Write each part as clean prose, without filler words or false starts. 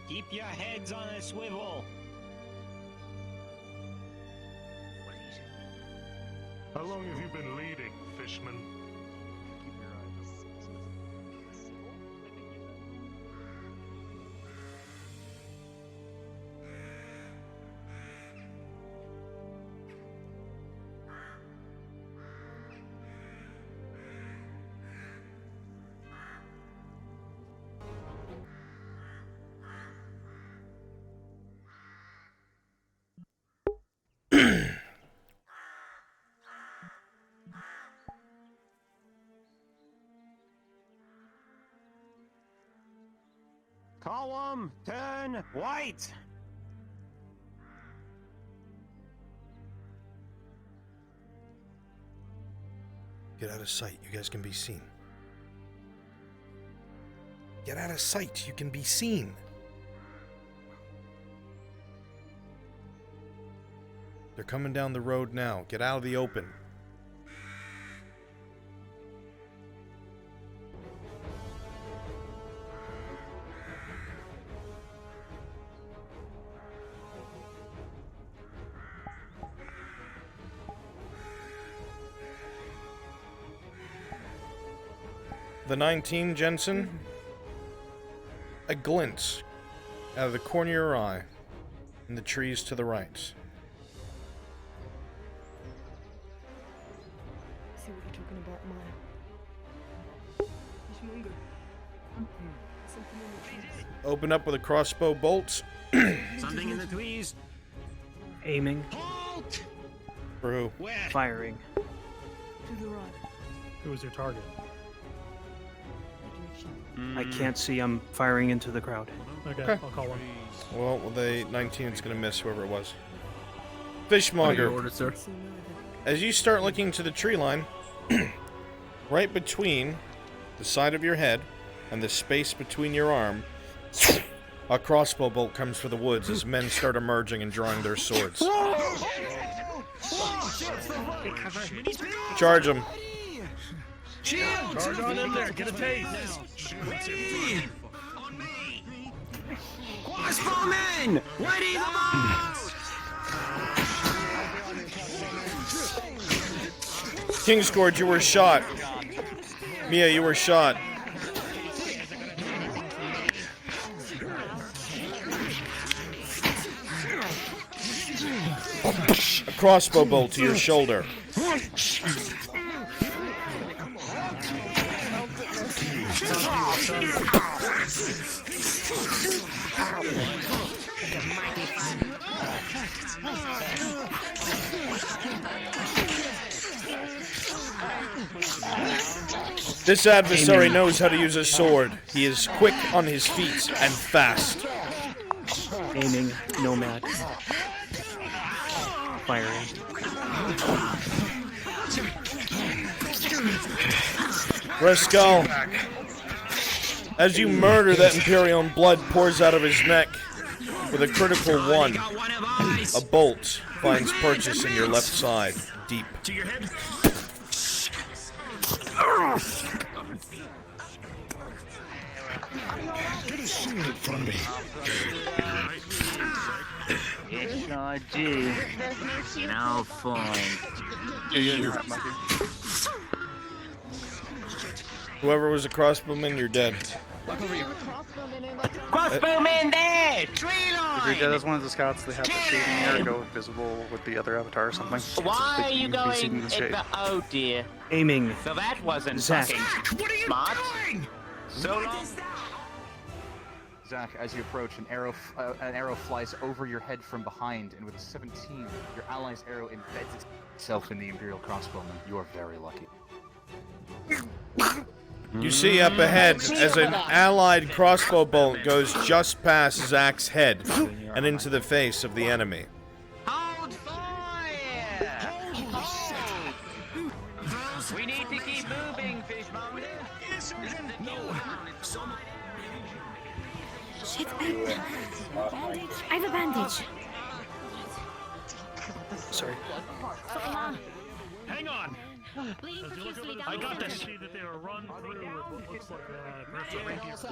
Keep your heads on a swivel. How long have you been leading, fishman? Column, turn white. Get out of sight. You guys can be seen. Get out of sight. You can be seen. They're coming down the road now. Get out of the open. The 19, Jensen. A glint out of the corner of your eye in the trees to the right. See what you're talking about, Maya. Fishmonger. Something in the trees. Open up with a crossbow bolt. Something in the trees. Aiming. Halt! For who? Where? Firing. To the right. Who was your target? I can't see. I'm firing into the crowd. Okay, I'll call him. Well, the 19 is going to miss whoever it was. Fishmonger. Order, sir. As you start looking to the tree line, right between the side of your head and the space between your arm, a crossbow bolt comes for the woods as men start emerging and drawing their swords. Charge them. Charge on in there, get a taste. On me! Crossbowmen! Ready the box! Kingscourt, you were shot. Mia, you were shot. A crossbow bolt to your shoulder. This adversary knows how to use a sword. He is quick on his feet and fast. Aiming. Nomad. Firing. Rescal, as you murder that Imperium, blood pours out of his neck. With a critical one, a bolt finds purchase in your left side, deep. To your head. Get a shield in front of me. HRG. Now fine. Whoever was a crossbowman, you're dead. Crossbowman there! Tree line! If you're dead as one of the scouts, they have to shoot in the air, go invisible with the other avatar or something. Why are you They can be seen going in the shade. Oh dear. Aiming. So that wasn't Zach. fucking What are you smart. doing? So long. Zach, as you approach, an arrow flies over your head from behind, and with a 17, your ally's arrow embeds itself in the Imperial crossbowman. You are very lucky. You see up ahead as an allied crossbow bolt goes just past Zach's head and into the face of the enemy. Hold fire! Hold! We need to keep moving, Fishmonger. Shit, bandage. I have a bandage. Sorry. Hang on. Bleeding As you look profusely over down I got the to see that they were run through with what looks like a burst of radius.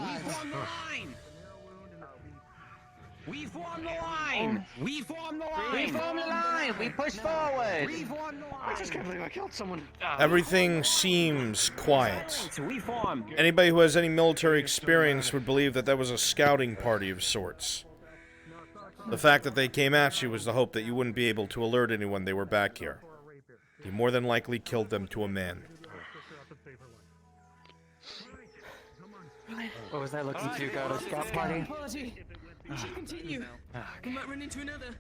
We form the line! We form the line! We form the line! We push forward! We form the line! I just can't believe I killed someone. Everything seems quiet. We form. Anybody who has any military experience would believe that that was a scouting party of sorts. The fact that they came at you was the hope that you wouldn't be able to alert anyone they were back here. You more than likely killed them to a man. What was that looking to go to scout party? We should continue. We might run into another.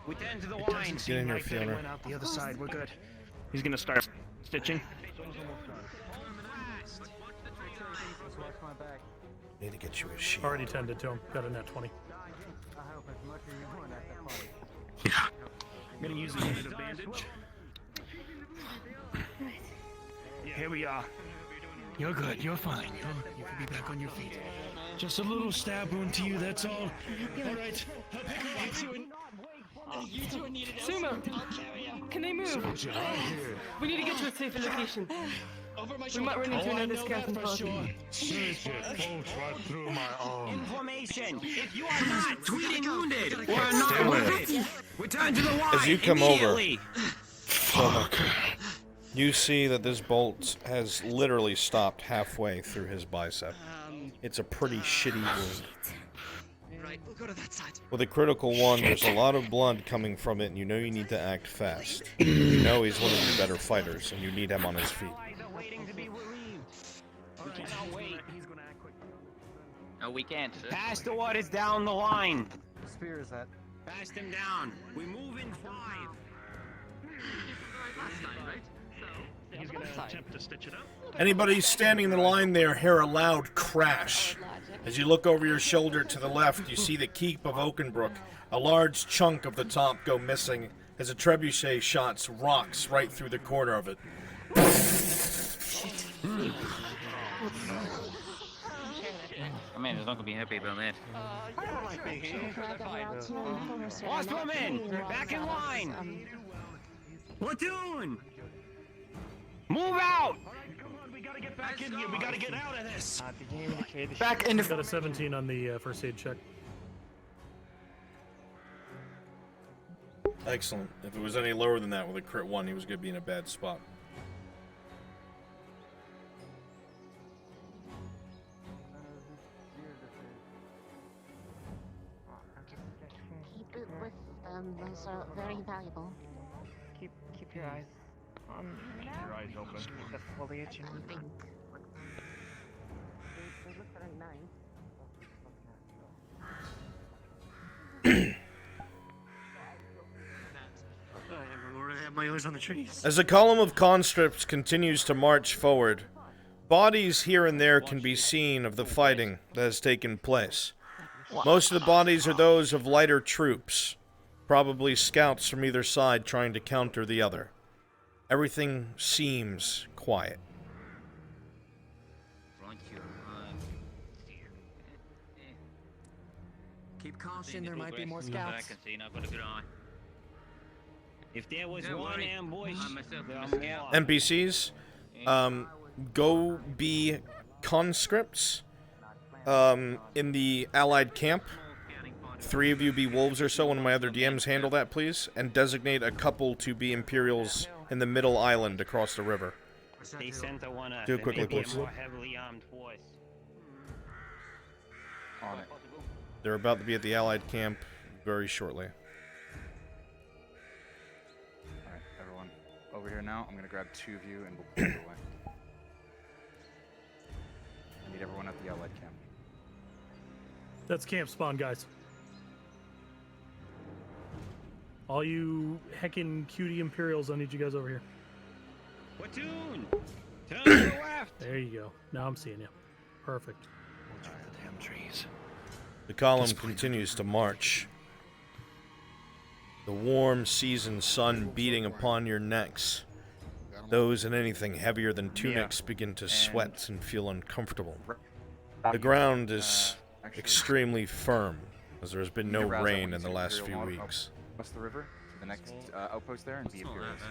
We tend to the line. Get in here, Fiona. Went out the other side. We're good. He's gonna start stitching. Need to get you a shield. Already tended to him. Got a net 20. I'm gonna use a unit of bandage. Here we are. You're good. You're fine. You can be back on your feet. Just a little stab wound to you. That's all. All right. Sumo, can they move? We need to get to a safer location. We might run into another scouting party. Right through my arm. Information! If you are not tweeting wounded or not wounded, return to the line As you come over, immediately. you see that this bolt has literally stopped halfway through his bicep. It's a pretty shitty wound. Right, we'll go to that side. With a critical one, there's a lot of blood coming from it, and you know you need to act fast. You know he's one of your better fighters, and you need him on his feet. No, we can't. Pass the orders down the line. Spear is that? Pass them down. We move in 5. He's gonna attempt to stitch it up. Anybody standing in the line there hear a loud crash. As you look over your shoulder to the left, you see the keep of Oakenbrook. A large chunk of the top go missing as a trebuchet shot rocks right through the corner of it. I mean, he's not gonna be happy about that. Horsewoman, back in line. Platoon, move out. We gotta get back in here. We gotta get out of this. Back in the. Got a 17 on the first aid check. Excellent. If it was any lower than that with a crit 1, he was going to be in a bad spot. Keep it with those are very valuable. Keep your eyes on Your eyes open. the foliage and They look very nice. I have my eyes on the trees. As the column of conscripts continues to march forward, bodies here and there can be seen of the fighting that has taken place. Most of the bodies are those of lighter troops, probably scouts from either side trying to counter the other. Everything seems quiet. Keep caution, there might be more scouts. If there was one ambush, there are more. NPCs, go be conscripts in the allied camp. 3 of you be wolves or so. One of my other DMs handle that, please. And designate a couple to be Imperials in the middle island across the river. They sent a one up. Do it quickly, Maybe please. a more heavily armed force. On it. They're about to be at the allied camp very shortly. Alright, everyone. Over here now. I'm gonna grab 2 of you and we'll pull you away. I need everyone at the allied camp. That's camp spawn, guys. All you heckin' cutie Imperials, I need you guys over here. Platoon! Turn to the left! There you go. Now I'm seeing you. Perfect. The damn trees. The column continues to march. The warm season sun beating upon your necks. Those in anything heavier than tunics begin to sweat and feel uncomfortable. The ground is extremely firm, as there has been no rain in the last few weeks. Across the river to the next outpost there and be Imperials.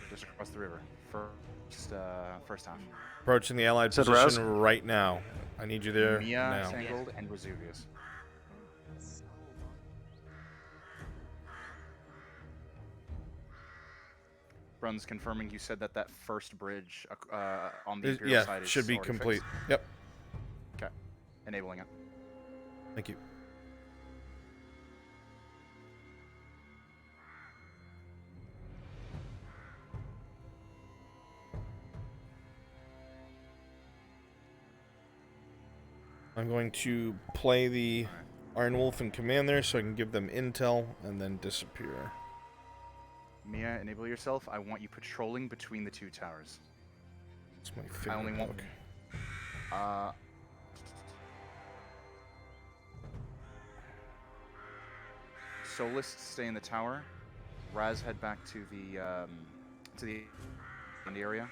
Just across the river. First time. Approaching the allied Said position Raz? right now. I need you there Mia, now. Sangold, and Vesuvius. Bruns confirming you said that first bridge on the Imperial side is should be already complete. fixed? Yep. Okay. Enabling it. Thank you. I'm going to play the Iron Wolf in command there so I can give them intel and then disappear. Mia, enable yourself. I want you patrolling between the two towers. It's my favorite I only want... book. Solus, stay in the tower. Raz, head back to the area.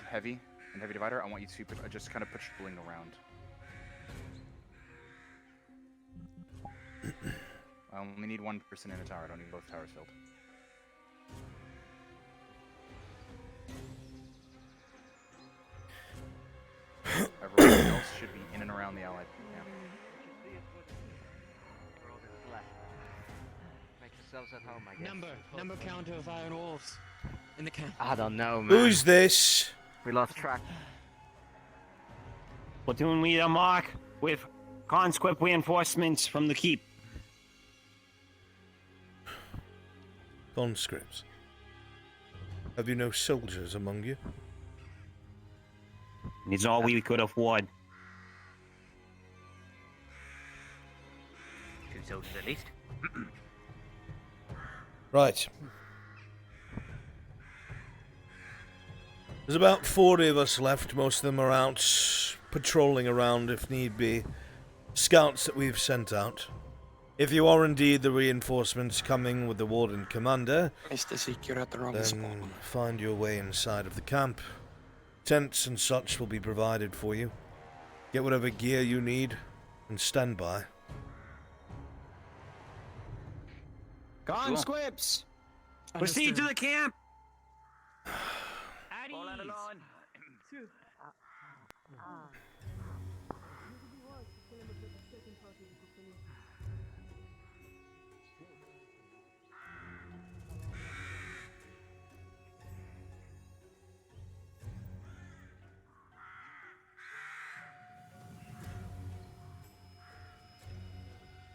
Heavy and Heavy Divider, I want you to just kind of patrolling around. I only need one person in a tower. I don't need both towers filled. Everyone else should be in and around the allied camp. Make yourselves at home, I guess. Number counter of Iron Wolves in the camp. I don't know, man. Who's this? We lost track. Platoon leader Mark with conscript reinforcements from the keep. Conscripts. Have you no soldiers among you? It's all we could afford. 2 soldiers at least. Right. There's about 40 of us left. Most of them are out patrolling around if need be. Scouts that we've sent out. If you are indeed the reinforcements coming with the Warden Commander, Mr. Zeke, you're at the wrong then spot. find your way inside of the camp. Tents and such will be provided for you. Get whatever gear you need and stand by. Conscripts! Proceed to the camp! Fall out of line.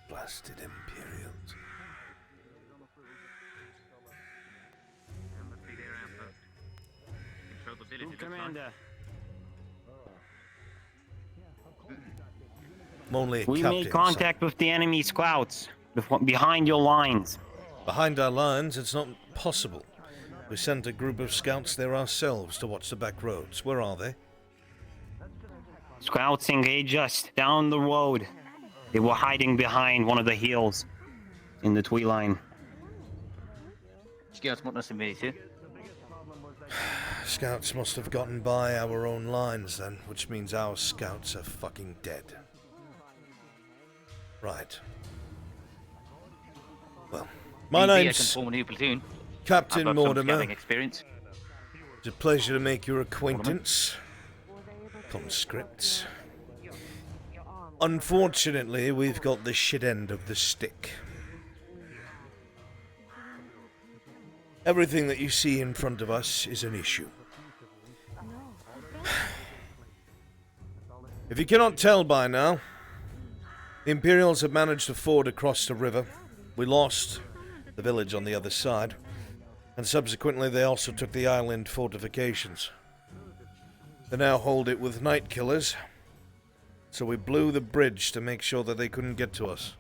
Blasted Imperials. Commander. I'm only a We captain, made contact with the enemy scouts behind your lines. Behind our lines, it's not possible. We sent a group of scouts there ourselves to watch the back roads. Where are they? Scouts engaged us down the road. They were hiding behind one of the hills in the tree line. Scouts want us to meet too. Scouts must have gotten by our own lines then, which means our scouts are fucking dead. Right. Well, my Maybe name's I can form a new platoon. Captain I've got some Mortimer. scouting experience. It's a pleasure to make your acquaintance. Conscripts. Unfortunately, we've got the shit end of the stick. Everything that you see in front of us is an issue. If you cannot tell by now, the Imperials have managed to ford across the river. We lost the village on the other side, and subsequently they also took the island fortifications. They now hold it with night killers, so we blew the bridge to make sure that they couldn't get to us.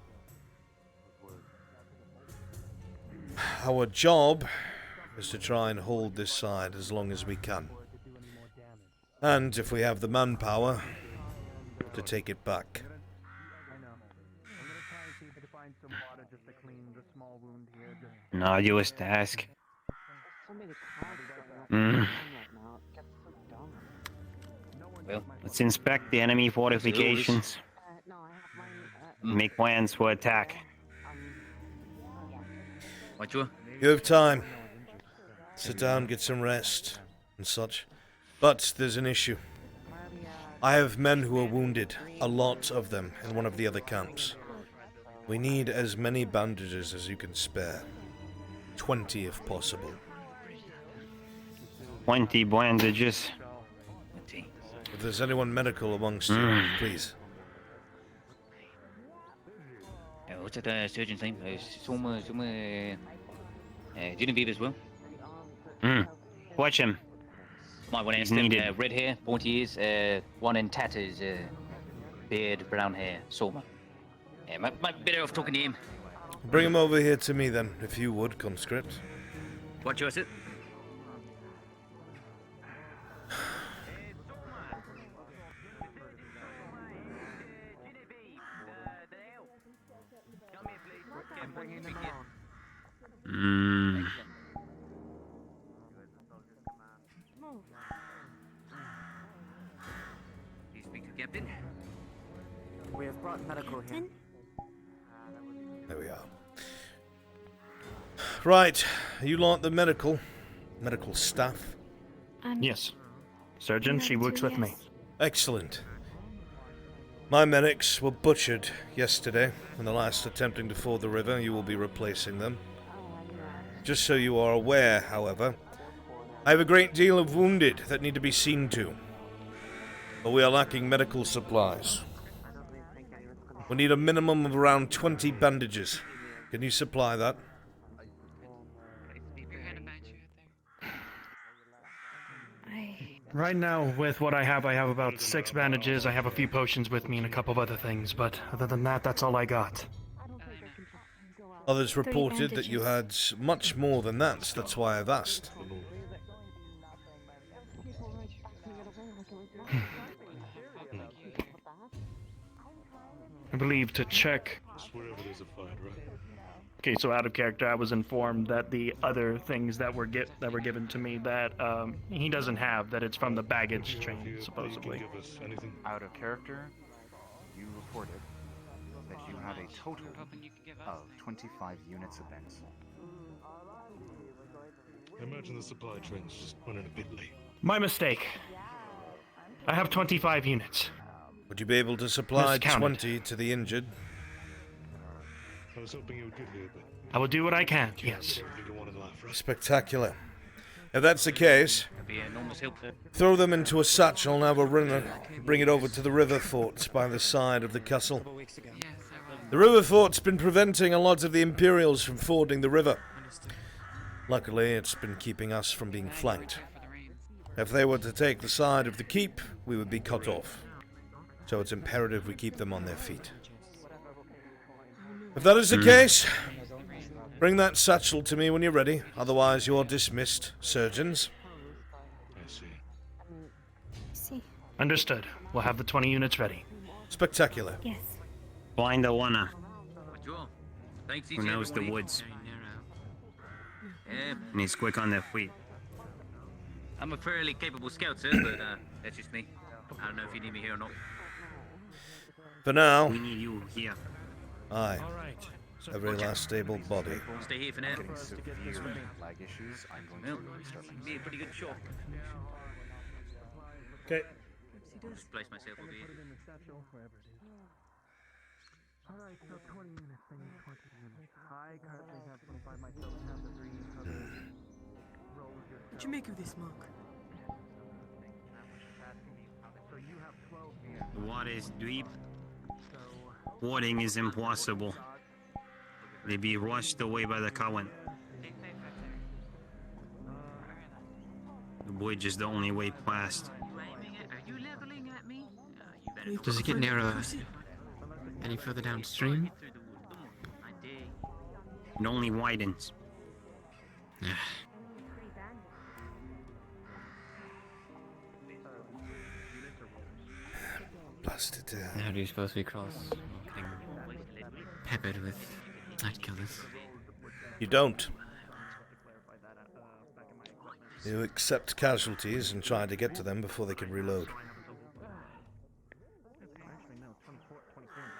Our job is to try and hold this side as long as we can. And if we have the manpower, to take it back. An arduous task. Well, let's inspect the enemy fortifications. Make plans for attack. What you? You have time. Sit down, get some rest, and such. But there's an issue. I have men who are wounded, a lot of them, in one of the other camps. We need as many bandages as you can spare. 20 if possible. 20 bandages. If there's anyone medical amongst you, please. What's that surgeon's name? Genevieve as well. Watch him. Might want to ask them, red hair, pointy ears, one in tatters, beard, brown hair, Soma. Yeah, might be better off talking to him. Bring him over here to me then, if you would, conscript. What choice it? You speak to Captain? We have brought medical here. There we are. Right, you like the medical staff? Yes. Surgeon, she works with me. Excellent. My medics were butchered yesterday in the last attempting to ford the river. You will be replacing them. Just so you are aware, however, I have a great deal of wounded that need to be seen to. But we are lacking medical supplies. We need a minimum of around 20 bandages. Can you supply that? Right now, with what I have about 6 bandages, I have a few potions with me and a couple of other things, but other than that, that's all I got. Others reported that you had much more than that. That's why I've asked. I believe to check. Okay, so out of character, I was informed that the other things that were given to me that he doesn't have, that it's from the baggage train, supposedly. Out of character, you reported that you have a total of 25 units of beds. I imagine the supply train's just running a bit late. My mistake. I have 25 units. Would you be able to supply Miscounted. 20 to the injured? I was hoping you would get here, but I will do what I can, yes. Spectacular. If that's the case, throw them into a satchel and have a runner bring it over to the river fort by the side of the castle. The river fort's been preventing a lot of the Imperials from fording the river. Luckily, it's been keeping us from being flanked. If they were to take the side of the keep, we would be cut off. So it's imperative we keep them on their feet. If that is the case, bring that satchel to me when you're ready. Otherwise, you're dismissed, surgeons. I see. Understood. We'll have the 20 units ready. Spectacular. Yes. Find a wanna. Thanks, Who knows the woods. Yeah, And he's quick on their feet. I'm a fairly capable scout, sir, but that's just me. I don't know if you need me here or not. For now, We need you here. aye. Every last able body. Stay here for now. Getting severe lag issues, I'm going Well, to restart my be a pretty good shot. Okay. Just place myself over here. Alright, so 20 units, I need 20 units. I currently have 25 myself and have the 3 others. What you make of this, Monk? So you have 12 here. The water is deep. Fording is impossible. They be washed away by the current. The bridge is the only way past. Does it get narrower any further downstream? It only widens. Blasted. How do you suppose we cross? Getting peppered with night killers. You don't. You accept casualties and try to get to them before they can reload.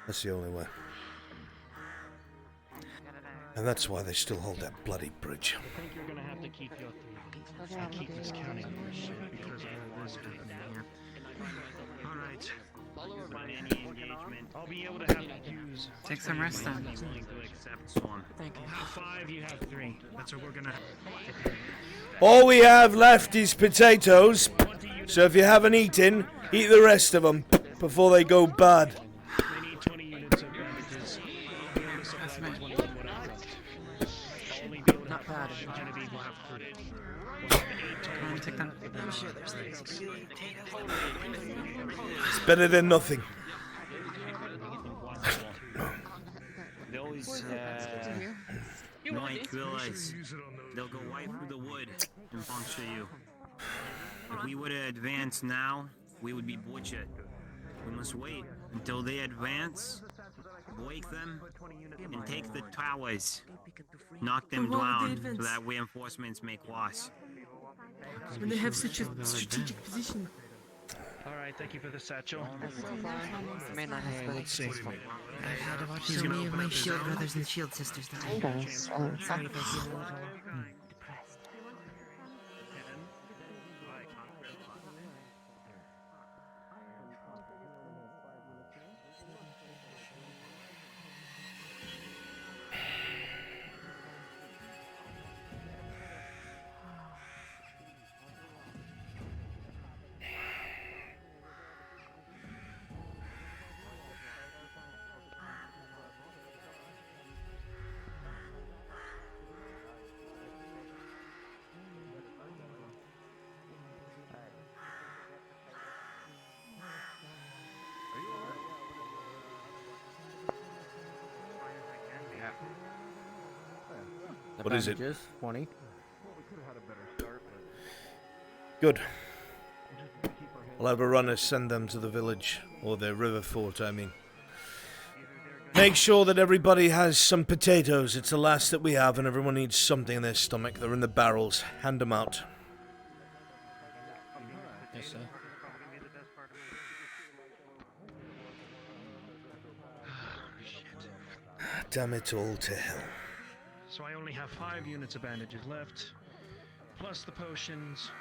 That's the only way. And that's why they still hold that bloody bridge. I think you're gonna have to keep your 3. I keep discounting your shit because of this happening here. All right. Find any engagement. I'll be able to have use. Take some rest then. Willing to accept Swarm. Thank you. You have 5, you have 3. That's what we're gonna. All we have left is potatoes. So if you haven't eaten, eat the rest of them before they go bad. They need 20 units of bandages. That's me. Not bad. Genevieve will have 3. Come on, take them. I'm sure there's things. It's better than nothing. Those, Mike, realize they'll go right through the wood and puncture you. If we were to advance now, we would be butchered. We must wait until they advance, break them, and take the towers. Knock them down so that reinforcements may cross. When they have such a strategic position. Alright, thank you for the satchel. May not have, but Let's see. I've had to watch so many of my shield brothers and shield sisters die. Sorry if I seem a little depressed. What is it? 20. Good. I'll have a runner send them to the village, or the river fort, I mean. Make sure that everybody has some potatoes. It's the last that we have, and everyone needs something in their stomach. They're in the barrels. Hand them out. Yes, sir. Damn it all to hell. So I only have 5 units of bandages left, plus the potions,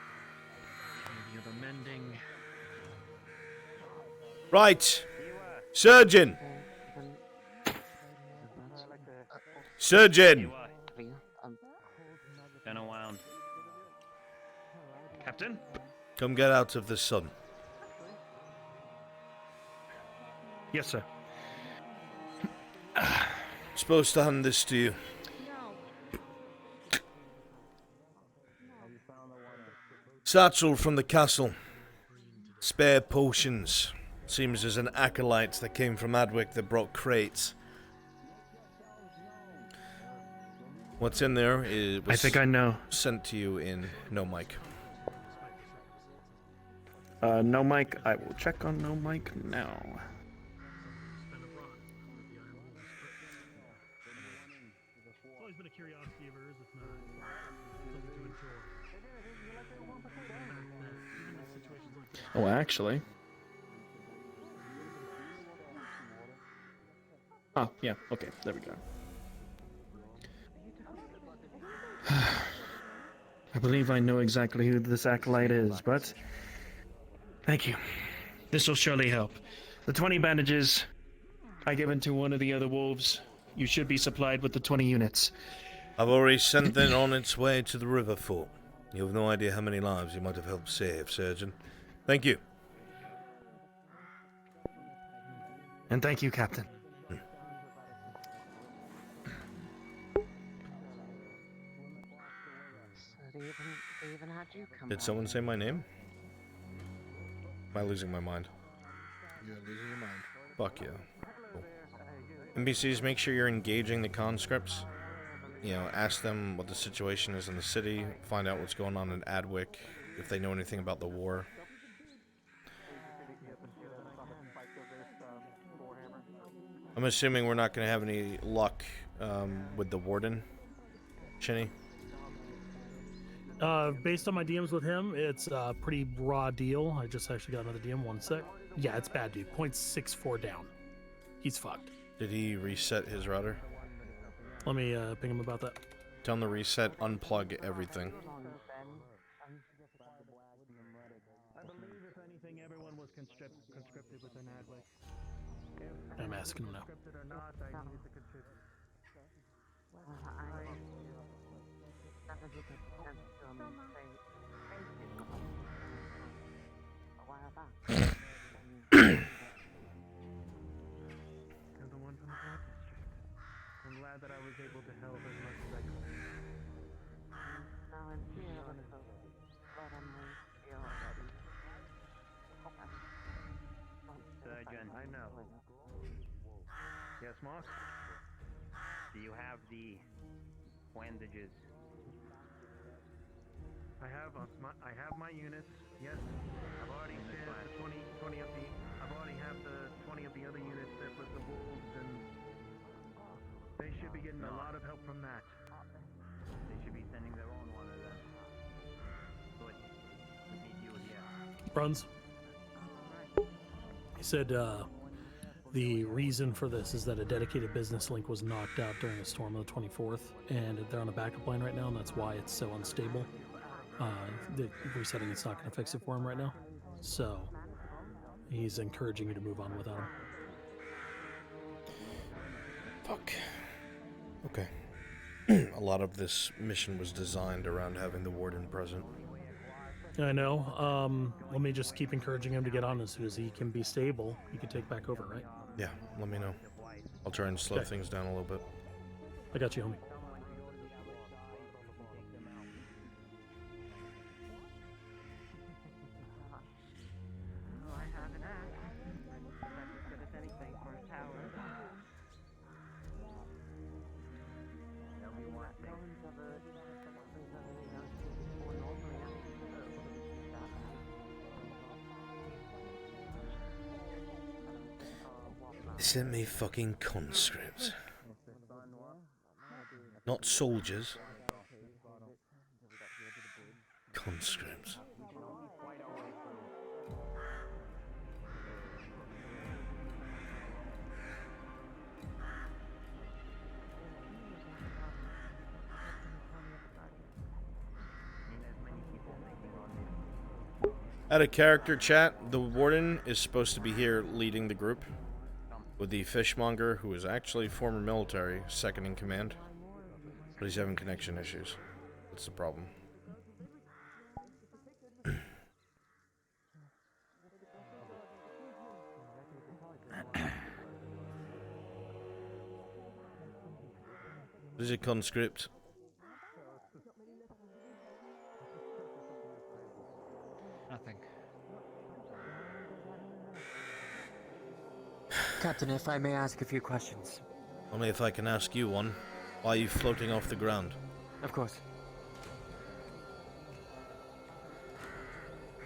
and the other mending. Right. Surgeon. Surgeon. Turn around. Captain? Come get out of the sun. Yes, sir. Supposed to hand this to you. Satchel from the castle. Spare potions. Seems there's an acolyte that came from Adwick that brought crates. What's in there is I think I know. Sent to you in No Mike. No mic. I will check on no mic now. It's always been a curiosity of hers, if not something to ensure. Oh, actually. Oh, yeah. Okay, there we go. I believe I know exactly who this acolyte is, but thank you. This will surely help. The 20 bandages I given to one of the other wolves. You should be supplied with the 20 units. I've already sent it on its way to the river fort. You have no idea how many lives you might have helped save, Surgeon. Thank you. And thank you, Captain. They even had you come Did someone say my name? Am I losing my mind? You're losing your mind. Fuck yeah. Cool. NPCs, make sure you're engaging the conscripts. You know, ask them what the situation is in the city, find out what's going on in Adwick, if they know anything about the war. I'm assuming we're not going to have any luck with the warden, Chinny. Based on my DMs with him, it's a pretty raw deal. I just actually got another DM, 1 sec. Yeah, it's bad, dude. 0.64 down. He's fucked. Did he reset his router? Let me ping him about that. Tell him to reset, unplug everything. I believe if anything, everyone was I'm asking him now. Scripted or not, I needed to contribute. You're the one from the Black District. I'm glad that I was able to help as much as I could. Now I'm here, Surgeon. I know. Yes, Mark? Do you have the bandages? I have my units. Yes, I've already shared the 20 of the. I've already have the 20 of the other units that with the wolves, and they should be getting a lot of help from that. They should be sending their own one of them. Good. We need you here. Bruns. He said the reason for this is that a dedicated business link was knocked out during a storm on the 24th, and they're on a backup line right now, and that's why it's so unstable. The resetting it's not going to fix it for him right now, so he's encouraging you to move on without him. Fuck. Okay. A lot of this mission was designed around having the warden present. I know. Let me just keep encouraging him to get on as soon as he can be stable. He can take back over, right? Yeah, let me know. I'll try and slow things down a little bit. I got you, homie. I have an axe. That's as good as anything for a tower. They sent me fucking conscripts. Not soldiers. Conscripts. At a character chat, the warden is supposed to be here leading the group, with the fishmonger, who is actually former military, second in command, but he's having connection issues. That's the problem. What is a conscript? Nothing. Captain, if I may ask a few questions. Only if I can ask you one. Why are you floating off the ground? Of course.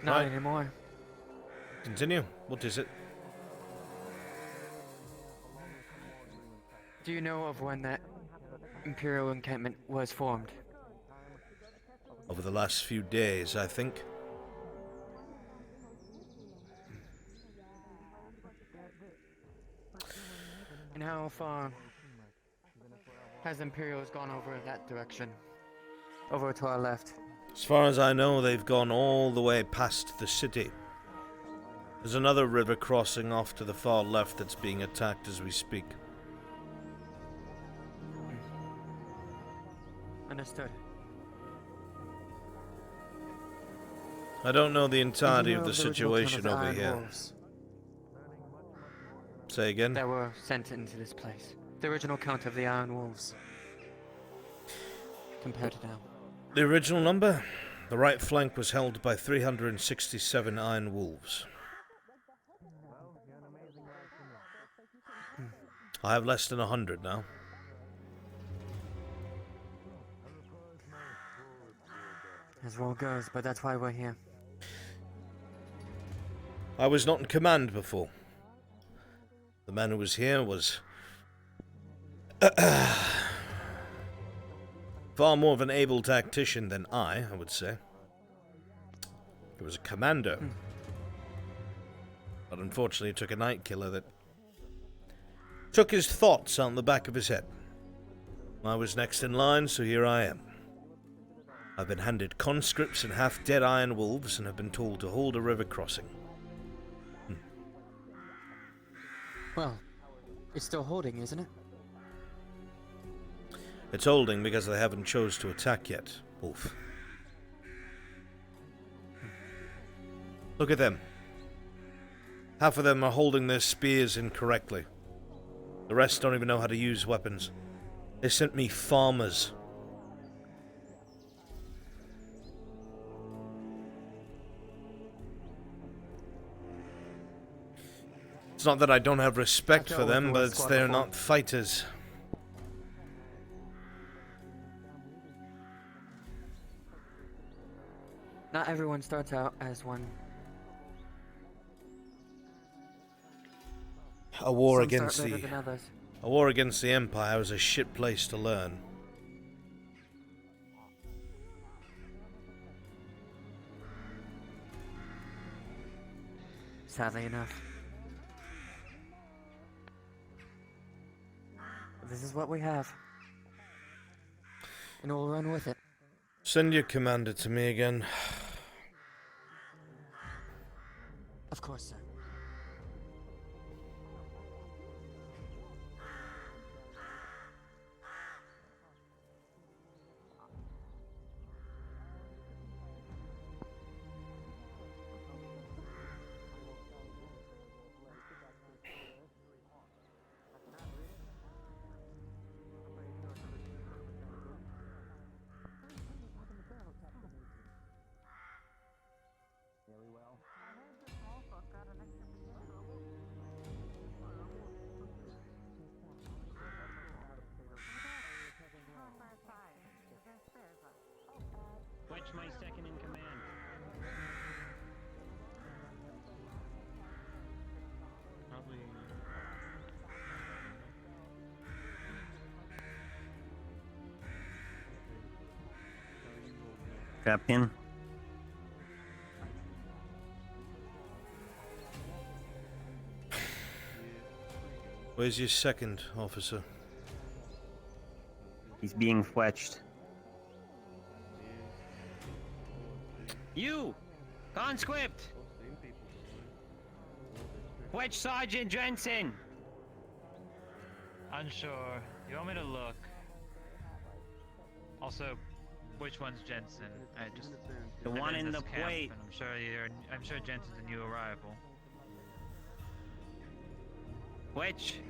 Not anymore. Continue. What is it? Do you know of when that Imperial encampment was formed? Over the last few days, I think. And how far has Imperials gone over in that direction? Over to our left. As far as I know, they've gone all the way past the city. There's another river crossing off to the far left that's being attacked as we speak. Understood. I don't know the entirety of the situation over Iron here. Wolves Say again? that were sent into this place. The original count of the Iron Wolves. Compared to now. The original number? The right flank was held by 367 Iron Wolves. I have less than 100 now. As well goes, but that's why we're here. I was not in command before. The man who was here was far more of an able tactician than I would say. He was a commander. But unfortunately took a night killer that took his thoughts out the back of his head. I was next in line, so here I am. I've been handed conscripts and half-dead Iron Wolves and have been told to hold a river crossing. Well, it's still holding, isn't it? It's holding because they haven't chose to attack yet, Wolf. Look at them. Half of them are holding their spears incorrectly. The rest don't even know how to use weapons. They sent me farmers. It's not that I don't have respect for them, but it's they're not fighters. Not everyone starts out as one. A war Some against start the better than others. A war against the Empire was a shit place to learn. Sadly enough. This is what we have. And we'll run with it. Send your commander to me again. Of course, sir. Which my second in command? Probably. Captain. Where's your second officer? He's being fetched. You! Conscript! Which Sergeant Jensen? Unsure. You want me to look? Also, which one's Jensen? I just The one in the camp, plate. and I'm sure Jensen's a new arrival. Which?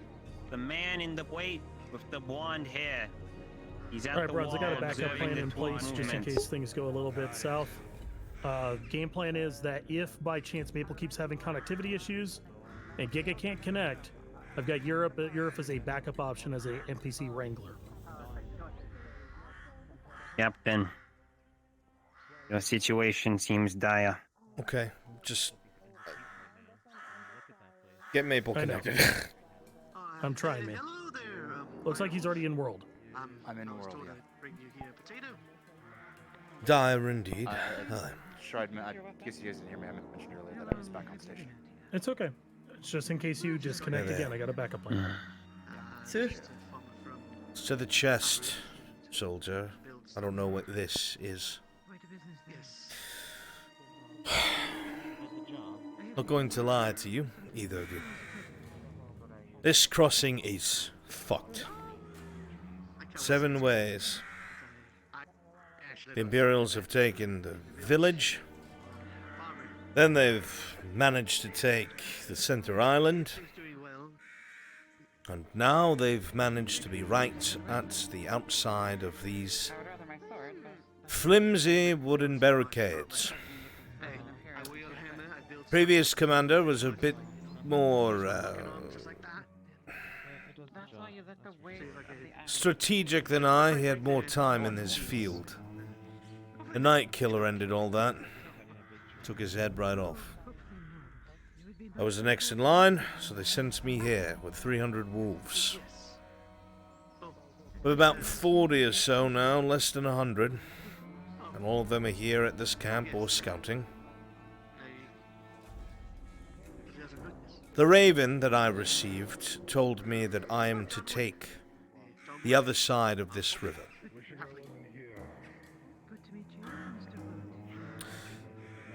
The man in the plate with the blonde hair. He's at Alright, the Bruns, I got a wall backup observing plan the in place just in movements. case things go a little bit south. Game plan is that if by chance Maple keeps having connectivity issues and Giga can't connect, I've got Europe as a backup option as a NPC Wrangler. Captain, your situation seems dire. Okay, just get Maple I know. connected. I'm trying, man. Looks like he's already in world. I'm in world, yeah. Dire indeed. Hi. Sure, I guess you guys didn't hear me. I mentioned earlier that I was back on station. It's okay. It's just in case you disconnect Hey there. again, I got a backup plan. Sir? It's to the chest, soldier. I don't know what this is. Not going to lie to you, either of you. This crossing is fucked. 7 ways. The Imperials have taken the village. Then they've managed to take the center island. And now they've managed to be right at the outside of these flimsy wooden barricades. Previous commander was a bit more strategic than I. He had more time in his field. The Night Killer ended all that. Took his head right off. I was the next in line, so they sent me here with 300 wolves. With about 40 or so now, less than 100. And all of them are here at this camp or scouting. The raven that I received told me that I am to take the other side of this river.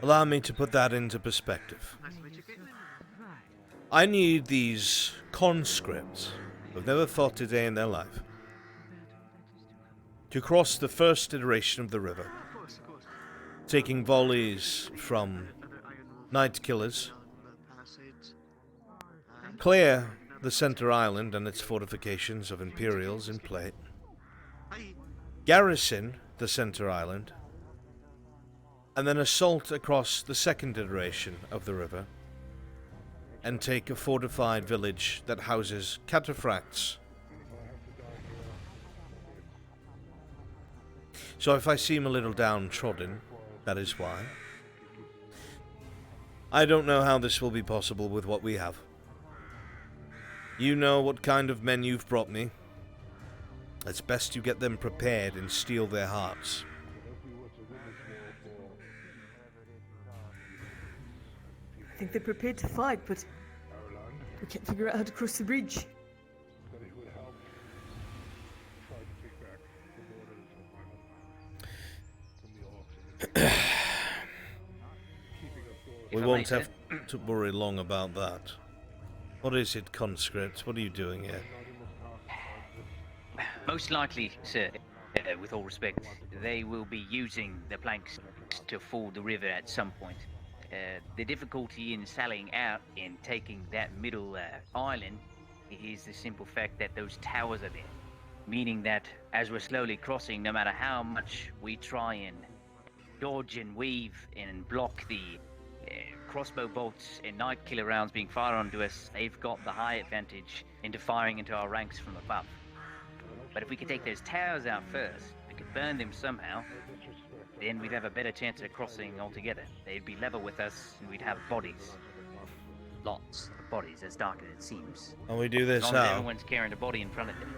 Allow me to put that into perspective. I need these conscripts who've never fought a day in their life to cross the first iteration of the river, taking volleys from night killers, clear the center island and its fortifications of Imperials in plate, garrison the center island, and then assault across the second iteration of the river and take a fortified village that houses cataphracts. So if I seem a little downtrodden, that is why. I don't know how this will be possible with what we have. You know what kind of men you've brought me. It's best you get them prepared and steal their hearts. I think they're prepared to fight, but we can't figure out how to cross the bridge. We won't have to worry long about that. What is it, conscript? What are you doing here? Most likely, sir, with all respect, they will be using the planks to ford the river at some point. The difficulty in sailing out and taking that middle island is the simple fact that those towers are there. Meaning that as we're slowly crossing, no matter how much we try and dodge and weave and block the crossbow bolts and night killer rounds being fired onto us, they've got the high advantage into firing into our ranks from above. But if we could take those towers out first, we could burn them somehow, then we'd have a better chance of crossing altogether. They'd be level with us, and we'd have bodies. Lots of bodies, as dark as it seems. And we do this as long as how? everyone's carrying a body in front of them.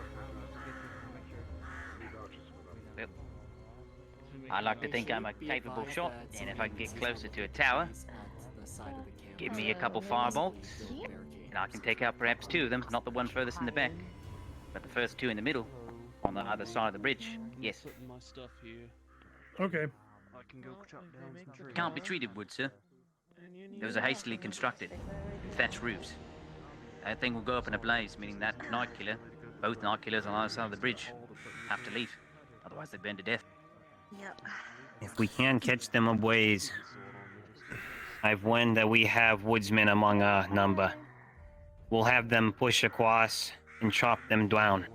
Well, I like to think I'm a capable shot, and if I can get closer to a tower, give me a couple firebolts, and I can take out perhaps two of them, not the one furthest in the back, but the first two in the middle, on the other side of the bridge. Yes. My stuff here. Okay. I can go chop down some trees. Can't be treated wood, sir. Those are hastily constructed, thatched roofs. That thing will go up in a blaze, meaning that night killer, both night killers on either side of the bridge, have to leave. Otherwise they burn to death. Yep. If we can catch them ablaze, I've learned that we have woodsmen among our number. We'll have them push across and chop them down.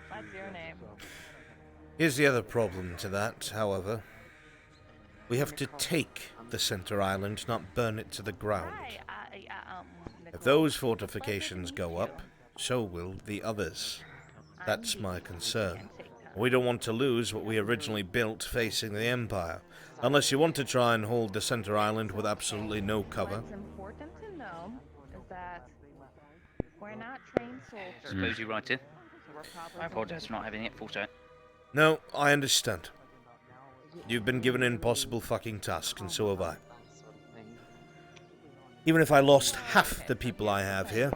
What's your name? Here's the other problem to that, however. We have to take the center island, not burn it to the ground. If those fortifications go up, so will the others. That's my concern. We don't want to lose what we originally built facing the Empire. Unless you want to try and hold the center island with absolutely no cover. What's important to know is that we're not trained soldiers. Suppose you're right, sir. I apologize for not having it foresight. No, I understand. You've been given an impossible fucking task, and so have I. Even if I lost half the people I have here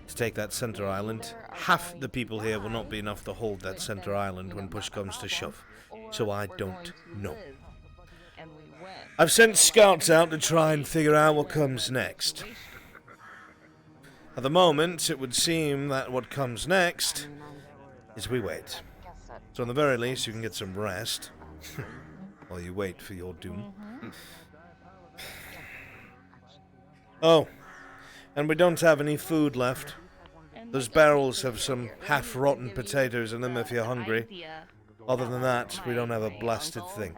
to take that center island, half the people here will not be enough to hold that center island when push comes to shove. So I don't know. I've sent scouts out to try and figure out what comes next. At the moment, it would seem that what comes next is we wait. So, on the very least, you can get some rest while you wait for your doom. Oh, and we don't have any food left. Those barrels have some half-rotten potatoes in them if you're hungry. Other than that, we don't have a blasted thing.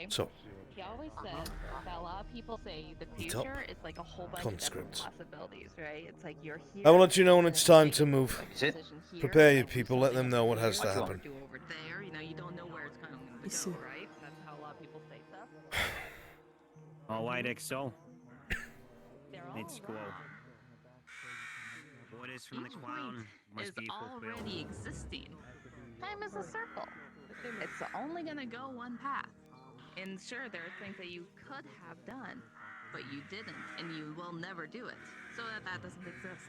So, He always says that a lot of people say the Eat up, future is like a whole bunch conscripts. of different possibilities, right? It's like you're here. I will let you know when it's time to move. Decision here, Prepare your people, let them know what has to happen. do over there, you know, you don't know where it's going to go, right? That's how a lot of people say stuff. All right, XO. Let's go. Orders from the clown must be fulfilled. Already existing. Time is a circle. It's only gonna go one path. And sure, there are things that you could have done, but you didn't, and you will never do it. So that doesn't exist.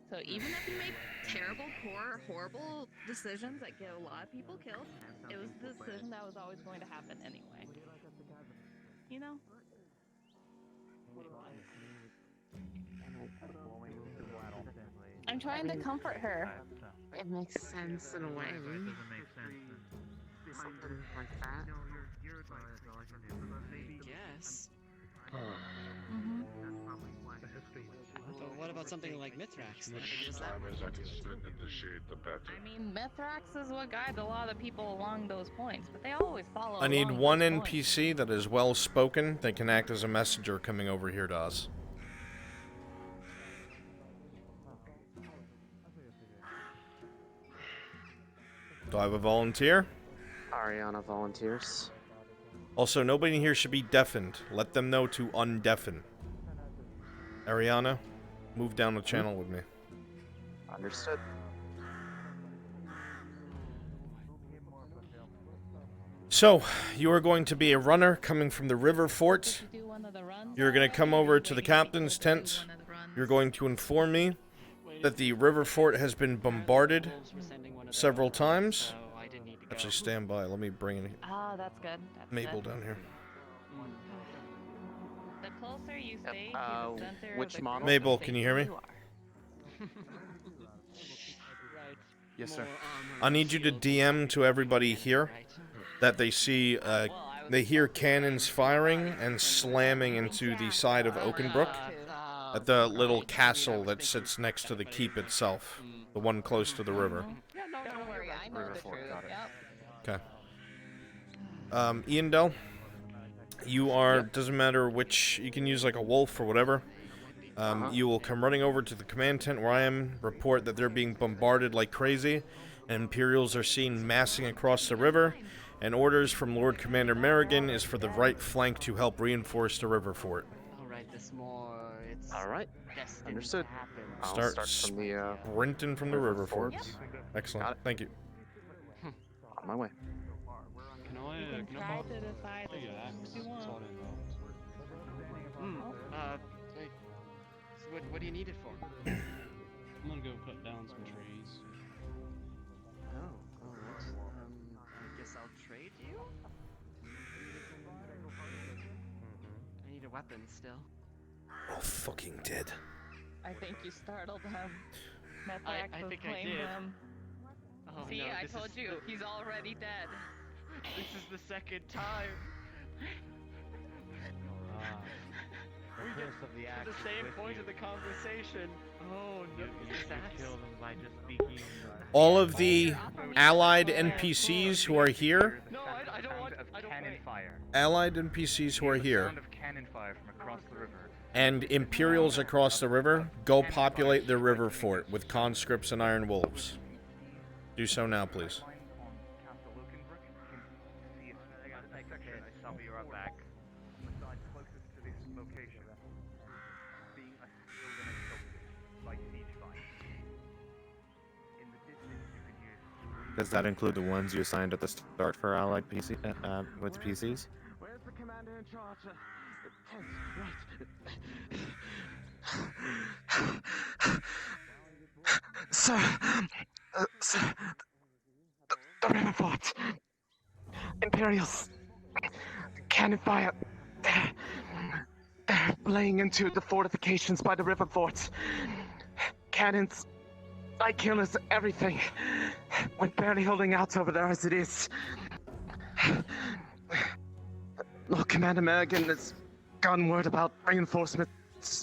So even if you make terrible, poor, horrible decisions that get a lot of people killed, it was the decision that was always going to happen anyway. you know? I'm trying to comfort her. It makes sense in a way. Doesn't make sense. Something like that. Yes. Mm-hmm. But what about something like Mithrax? I mean, Mithrax is what guides a lot of people along those points, but they always follow. I need along one those points. NPC that is well spoken that can act as a messenger coming over here to us. Do I have a volunteer? Ariana volunteers. Also, nobody here should be deafened. Let them know to undeafen. Ariana, move down the channel with me. Understood. So, you are going to be a runner coming from the river fort. You're going to come over to the captain's tent. You're going to inform me that the river fort has been bombarded several times. Actually, stand by. Let me bring in Oh, that's good. That's Mabel good. down here. The closer you stay to the center of which the model? group, Mabel, the can you safer hear me? Yes, sir. I need you to DM to everybody here that they see, they hear cannons firing and slamming into the side of Oakenbrook at the little castle that sits next to the keep itself, the one close to the river. Don't worry, I know the truth. Yep. Okay. Ian Dell, you are, doesn't matter which, you can use like a wolf or whatever. You will come running over to the command tent where I am, report that they're being bombarded like crazy, and Imperials are seen massing across the river, and orders from Lord Commander Merrigan is for the right flank to help reinforce the river fort. Alright, this more. It's Alright. destined Understood. to happen. I'll Start from the sprinting from the river fort. Yep. Excellent. Thank you. On my way. Can I, You can try to decide if you want. Wait. So what do you need it for? I'm gonna go cut down some trees. Oh, alright. I guess I'll trade you? I need a weapon still. Oh, fucking dead. I think you startled him. I Mithrax think I claimed did. him. Oh, See, no, I this told is you, he's already dead. This is the second time. The first of the To action the same with point you. of the conversation. Oh no, You kill them by just speaking. All of the allied NPCs who are here, No, I don't want. I don't Cannon fire. allied NPCs who are here, Sound of cannon fire from across the river. and Imperials across the river, go populate the river fort with conscripts and iron wolves. Do so now, please. I'll be right back. On the side closest to this location, being assaulted by siege fire. In the distance, you can use. Does that include the ones you assigned at the start for allied PC with the PCs? Where's the commander in charge? Sir, sir, the river fort. Imperials. Cannon fire. They're laying into the fortifications by the river fort. Cannons, light killers, everything. We're barely holding out over there as it is. Lord Commander Merrigan has gotten word about reinforcements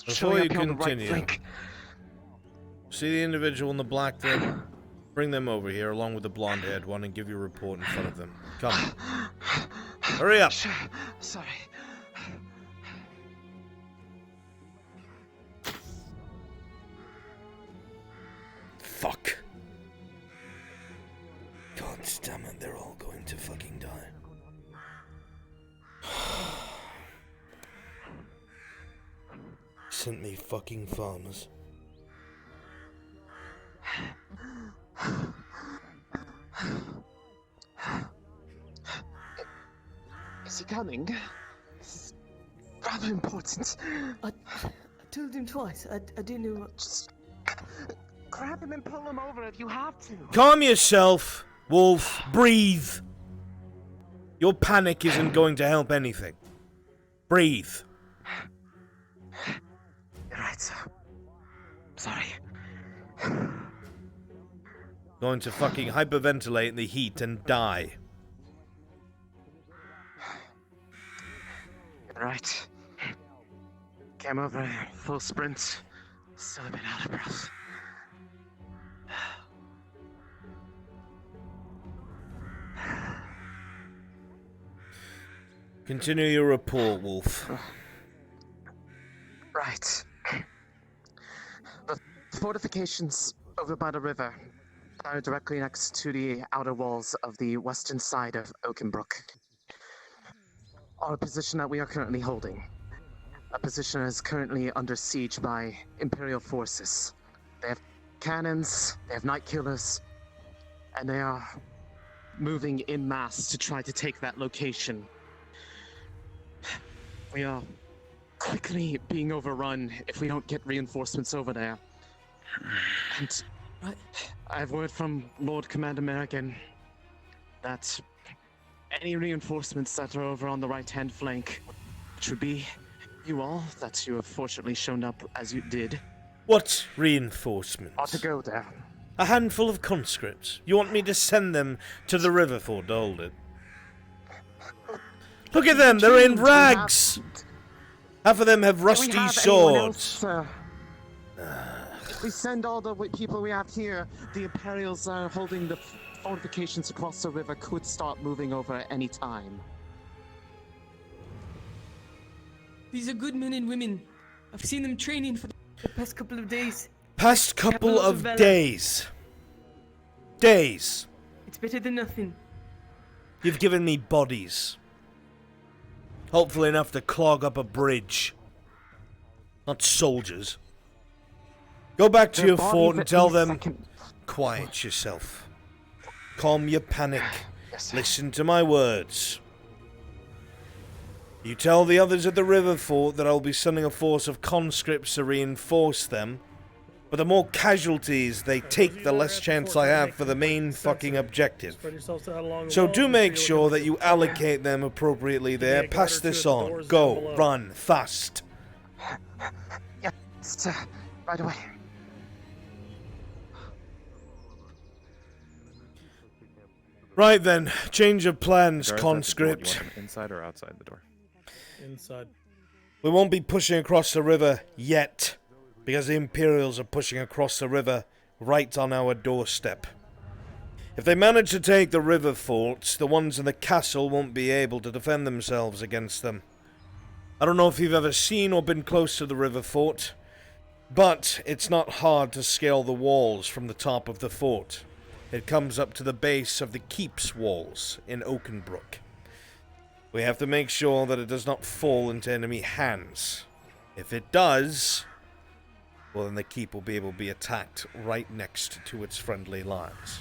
Before showing you up here on the right continue, flank. see the individual in the black robe? Bring them over here along with the blonde-haired one and give your report in front of them. Come. Hurry up! Sure. Sorry. Fuck. God damn it, they're all going to fucking die. Sent me fucking farmers. Is he coming? This is rather important. I told him twice. I didn't know. Just grab him and pull him over if you have to. Calm yourself, Wolf. Breathe. Your panic isn't going to help anything. Breathe. You're right, sir. Sorry. Going to fucking hyperventilate in the heat and die. You're right. Came over full sprint. Still a bit out of breath. Continue your report, Wolf. Right. The fortifications over by the river are directly next to the outer walls of the western side of Oakenbrook. Our position that we are currently holding. A position that is currently under siege by Imperial forces. They have cannons, they have night killers, and they are moving en masse to try to take that location. We are quickly being overrun if we don't get reinforcements over there. And I have word from Lord Commander Merrigan that any reinforcements that are over on the right-hand flank, which would be you all, that you have fortunately shown up as you did. What reinforcements? Ought to go there. A handful of conscripts. You want me to send them to the river fort to hold it? Look at them, they're in rags! Half of them have rusty swords. If we send all the people we have here, the Imperials are holding the fortifications across the river could start moving over at any time. These are good men and women. I've seen them training for the past couple of days. Past couple of Valor. days. Days. It's better than nothing. You've given me bodies. Hopefully enough to clog up a bridge. Not soldiers. Go back to your fort and tell them... Quiet yourself. Calm your panic. Listen to my words. You tell the others at the river fort that I'll be sending a force of conscripts to reinforce them. But the more casualties they take, the less chance I have for the main fucking objective. So do make sure that you allocate them appropriately there. Pass this on. Go. Run. Fast. Yes, right away. Right then. Change of plans, Guards conscript. at the door. You want them inside or outside the door? Inside. We won't be pushing across the river yet, because the Imperials are pushing across the river right on our doorstep. If they manage to take the river forts, the ones in the castle won't be able to defend themselves against them. I don't know if you've ever seen or been close to the river fort, but it's not hard to scale the walls from the top of the fort. It comes up to the base of the keep's walls in Oakenbrook. We have to make sure that it does not fall into enemy hands. If it does, well then the keep will be able to be attacked right next to its friendly lines.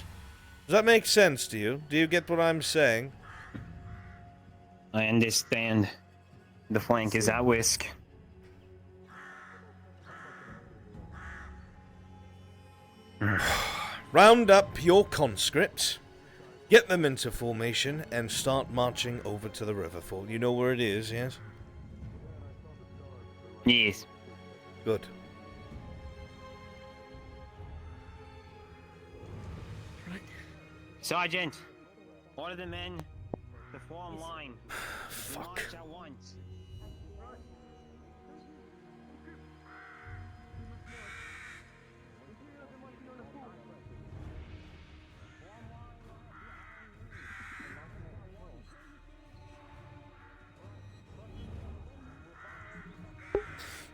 Does that make sense to you? Do you get what I'm saying? I understand. The flank is at risk. Round up your conscripts, get them into formation, and start marching over to the river fort. You know where it is, yes? Yes. Good. Sergeant, order the men to form line. Fuck. March at once.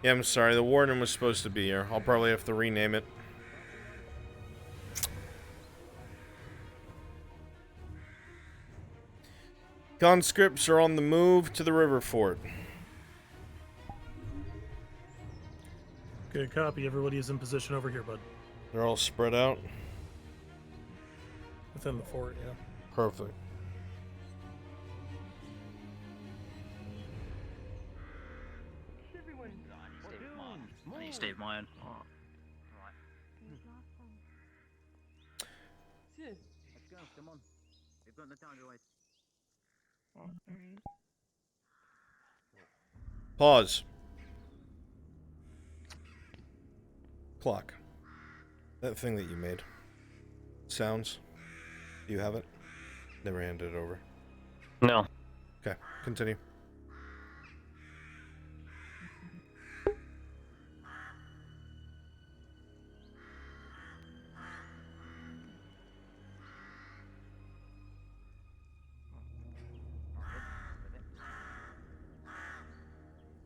Yeah, I'm sorry, the warden was supposed to be here. I'll probably have to rename it. Conscripts are on the move to the river fort. Good copy. Everybody is in position over here, bud. They're all spread out? Within the fort, yeah. Perfect. I need Steve Mayan. Let's go, come on. We've got the time to wait. Pause. Clock. That thing that you made. Sounds. Do you have it? Never handed it over. No. Okay, continue.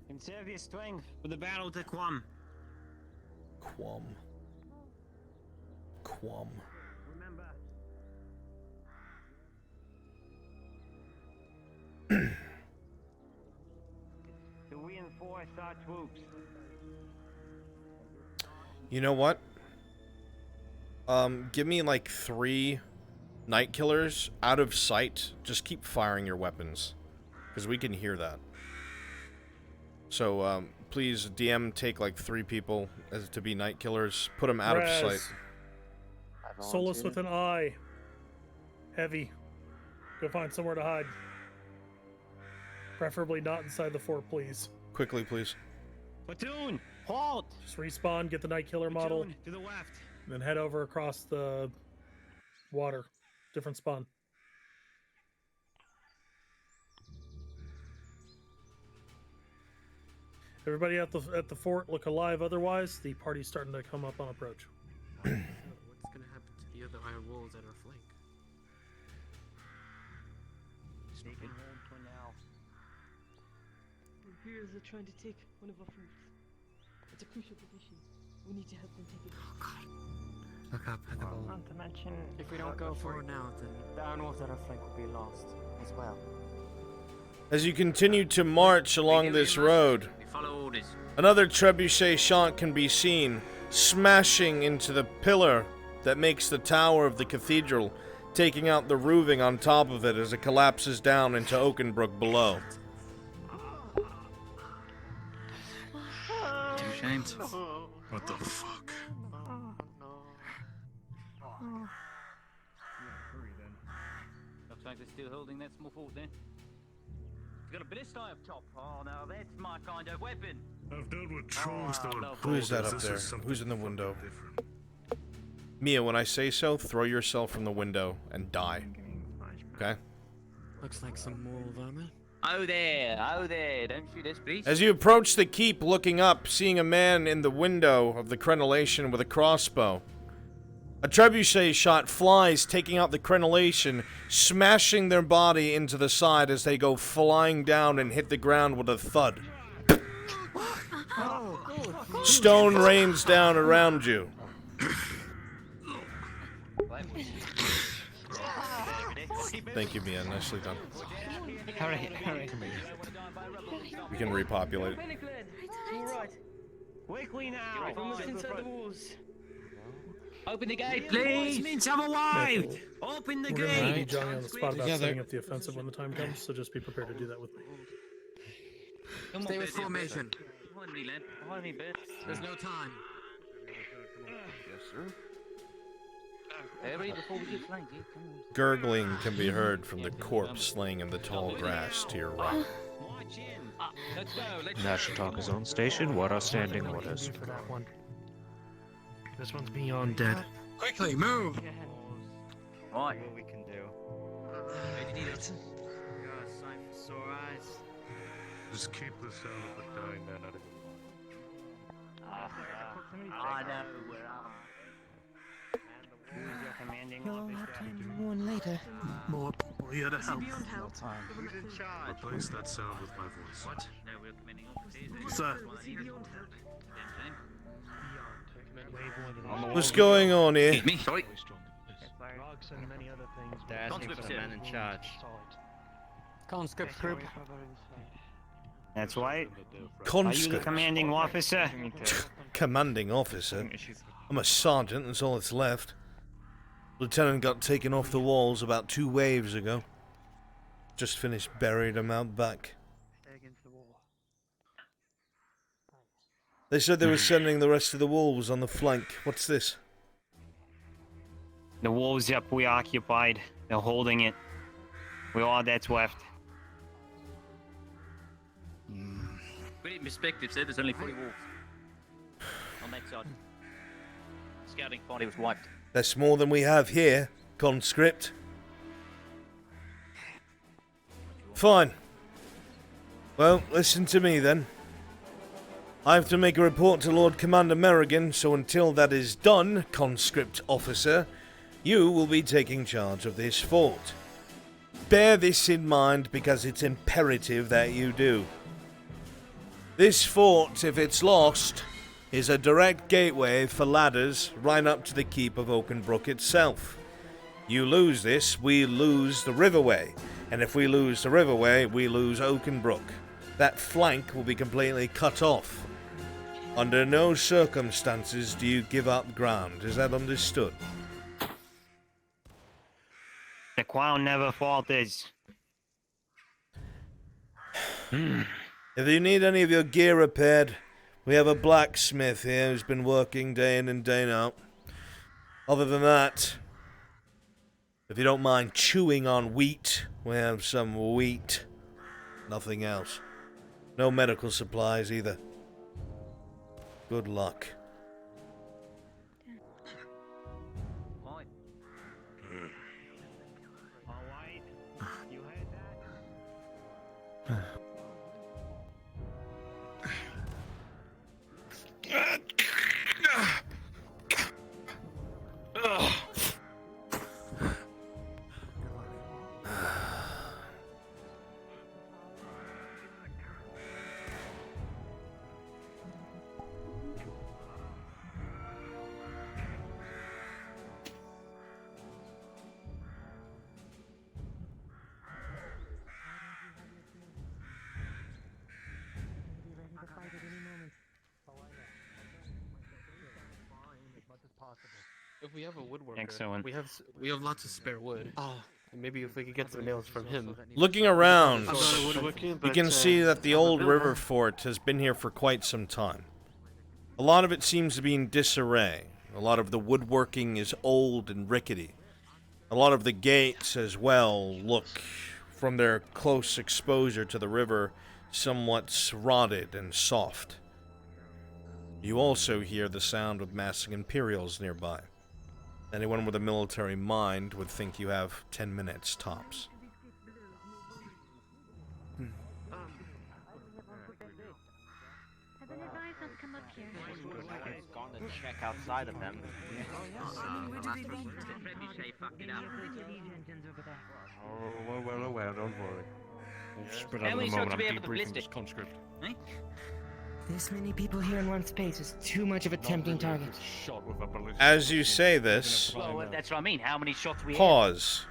Conserve your strength for the battle to come. Quam. Remember, To reinforce our troops. You know what? Give me like 3 night killers out of sight. Just keep firing your weapons, because we can hear that. So, please, DM, take like 3 people as to be night killers. Put them out of sight. Solace with an I. Heavy. Go find somewhere to hide. Preferably not inside the fort, please. Quickly, please. Platoon, halt! Just respawn, get the night killer model, To the left. then head over across the water. Different spawn. Everybody at the fort look alive. Otherwise, the party's starting to come up on approach. What's gonna happen to the other iron walls at our flank? Taking hold for now. The Imperials are trying to take one of our forts. It's a crucial position. We need to help them take it. Oh god. Look up at the wall. Not to mention, if we don't go for it now, then the iron walls at our flank will be lost as well. As you continue to march along this road, Follow orders. another trebuchet shot can be seen, smashing into the pillar that makes the tower of the cathedral, taking out the roofing on top of it as it collapses down into Oakenbrook below. 2 shames. What the fuck? Looks like they're still holding that small fort then. Got a ballista up top. Oh, now that's my kind of weapon. I've dealt with trolls though. in Who is that borders. up This there? is something Who's in the window? different. Mia, when I say so, throw yourself from the window and die. Okay? Looks like some moral vermin. Oh there, don't shoot us, please. As you approach the keep, looking up, seeing a man in the window of the crenellation with a crossbow. A trebuchet shot flies, taking out the crenellation, smashing their body into the side as they go flying down and hit the ground with a thud. Stone rains down around you. Thank you, Mia. Nicely done. Hurry. We can repopulate. Alright. Quickly now! From us inside the walls. Open the gate, please! Reinforcements have arrived! Open the We're gonna be gate! Johnny on the spot about Together. setting up the offensive when the time comes, so just be prepared to do that with me. Come on, Stay with Betty. formation. Behind me, lad. Behind me, Bet. There's no time. Yes, sir. Hurry before we get flanked, come on. Gurgling can be heard from the corpse laying in the tall grass to your right. March in! Let's go, let's National Talk is on station. What are standing orders? For that one. This one's beyond dead. Quickly, move! Right. What we can do. Sign for sore eyes. Just keep the sound of the dying man out of I know where I'm. Who is your commanding You'll officer? have time one later. More people here to help. Beyond help. Who's in charge? Replace that sound with my voice. What? No, we're commanding officers. Sir. Beyond help. What's going on here? Me, sorry. drugs and many other things. They're asking for the man in charge. Conscript group. That's right. Are you the Conscript. commanding officer? Commanding officer. I'm a sergeant, that's all that's left. Lieutenant got taken off the walls about 2 waves ago. Just finished buried him out back. They said they were sending the rest of the wolves on the flank. What's this? The wolves up, we occupied. They're holding it. We're all that's left. put it in perspective, sir, there's only 40 wolves on that side. Scouting party was wiped. That's more than we have here, conscript. Fine. Well, listen to me then. I have to make a report to Lord Commander Merrigan, so until that is done, conscript officer, you will be taking charge of this fort. Bear this in mind because it's imperative that you do. This fort, if it's lost, is a direct gateway for ladders right up to the keep of Oakenbrook itself. You lose this, we lose the riverway. And if we lose the riverway, we lose Oakenbrook. That flank will be completely cut off. Under no circumstances do you give up ground. Is that understood? The crown never falters. If you need any of your gear repaired, we have a blacksmith here who's been working day in and day out. Other than that, if you don't mind chewing on wheat, we have some wheat. Nothing else. No medical supplies either. Good luck. If we have a woodworker, Excellent. we have lots of spare wood. Maybe if we could get some nails from him. Looking around, I'm not a woodworker, you but, can see that the I'm a old builder. river fort has been here for quite some time. A lot of it seems to be in disarray. A lot of the woodworking is old and rickety. A lot of the gates as well look, from their close exposure to the river, somewhat rotted and soft. You also hear the sound of massing Imperials nearby. Anyone with a military mind would think you have 10 minutes tops. Gone to check outside of them. Oh, well aware, don't worry. Spread out at the moment, I'm debriefing this conscript. This many people here in one space is too much of a tempting target. As you say this, Well, that's what I mean. How many shots we pause.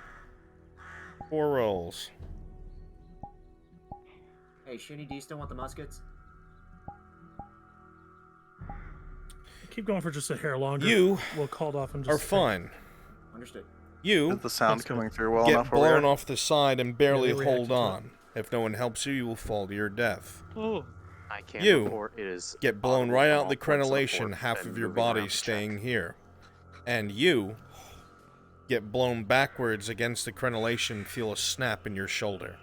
4 rolls. Hey, Shinny, do you still want the muskets? Keep going for just a hair longer. You we'll call it off and just are fine. Understood. You Is the sound coming through well get enough where we blown are? off the side and barely Yeah, they hold reacted to on. If no one helps you, you will fall to your death. Oh. I can't You report it is get blown audible right from out all the points of the crenellation, fort half and of your moving around body to check. staying here. And you get blown backwards against the crenellation, feel a snap in your shoulder.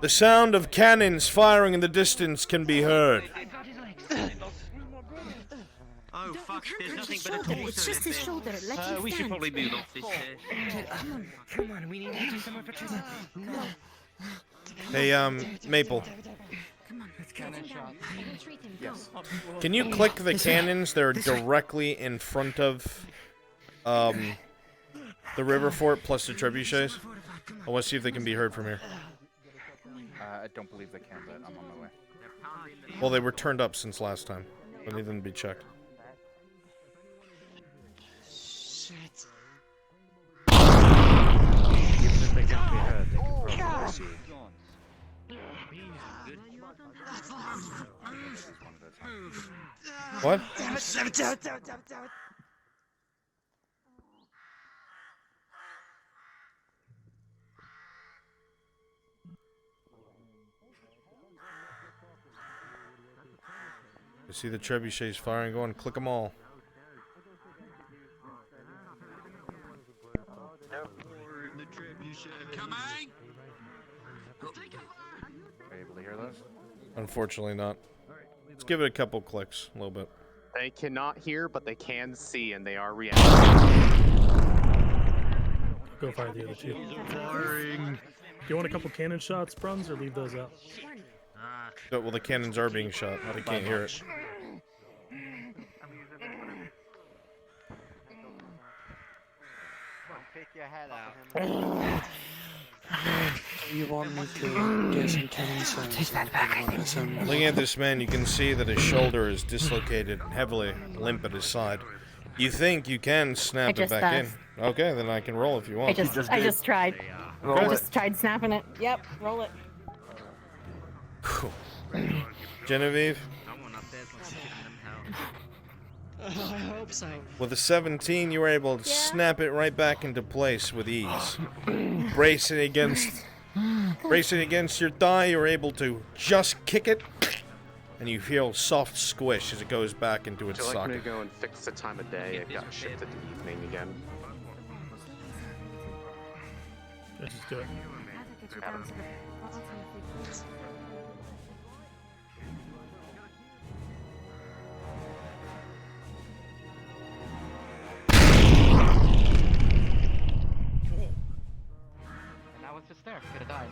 The sound of cannons firing in the distance can be heard. Oh fuck! There's nothing but a torso. It's just his shoulder. Let him We should stand. probably move off this. Come on, we need to do somewhere for Tristan. No. Hey, Maple, Come on, let's get him down. Retreat him. Yes. Go. can you click the cannons that are directly in front of, the river fort plus the trebuchets? I want to see if they can be heard from here. I don't believe they can, but I'm on my way. Well, they were turned up since last time. They need them to be checked. Shit. Even if they can't be heard, they can probably see. What? Damn it, damn it, damn it, damn it, damn it, damn it. You see the trebuchets firing, go and click them all. Are you able to hear those? Unfortunately not. Let's give it a couple clicks, a little bit. They cannot hear, but they can see, and they are reacting. Go fire the other two. Do you want a couple cannon shots, Bruns, or leave those out? Well, the cannons are being shot. They can't hear it. Pick your head out. You want me to get some cannon shots? Take that back. Looking at this man, you can see that his shoulder is dislocated and heavily limp at his side. You think you can snap it back in. Okay, then I can roll if you want. I just tried. I just tried snapping it. Yep, roll it. Cool. Genevieve? I hope so. With a 17, you were able to snap it right back into place with ease. Bracing against your thigh, you're able to just kick it, and you feel soft squish as it goes back into its Would you like me socket. to go and fix the time of day? It got shifted to evening again. Let's just do it. And now it's just there. Could have died.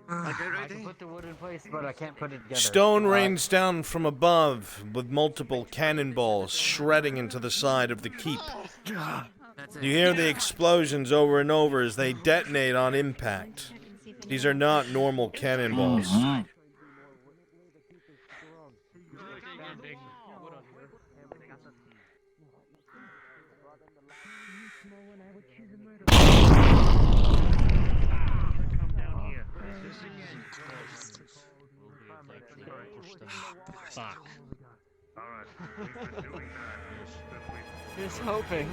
I can put the wood in place, but I can't put it together. Stone rains down from above with multiple cannonballs shredding into the side of the keep. You hear the explosions over and over as they detonate on impact. These are not normal cannonballs. Fuck. Just hoping.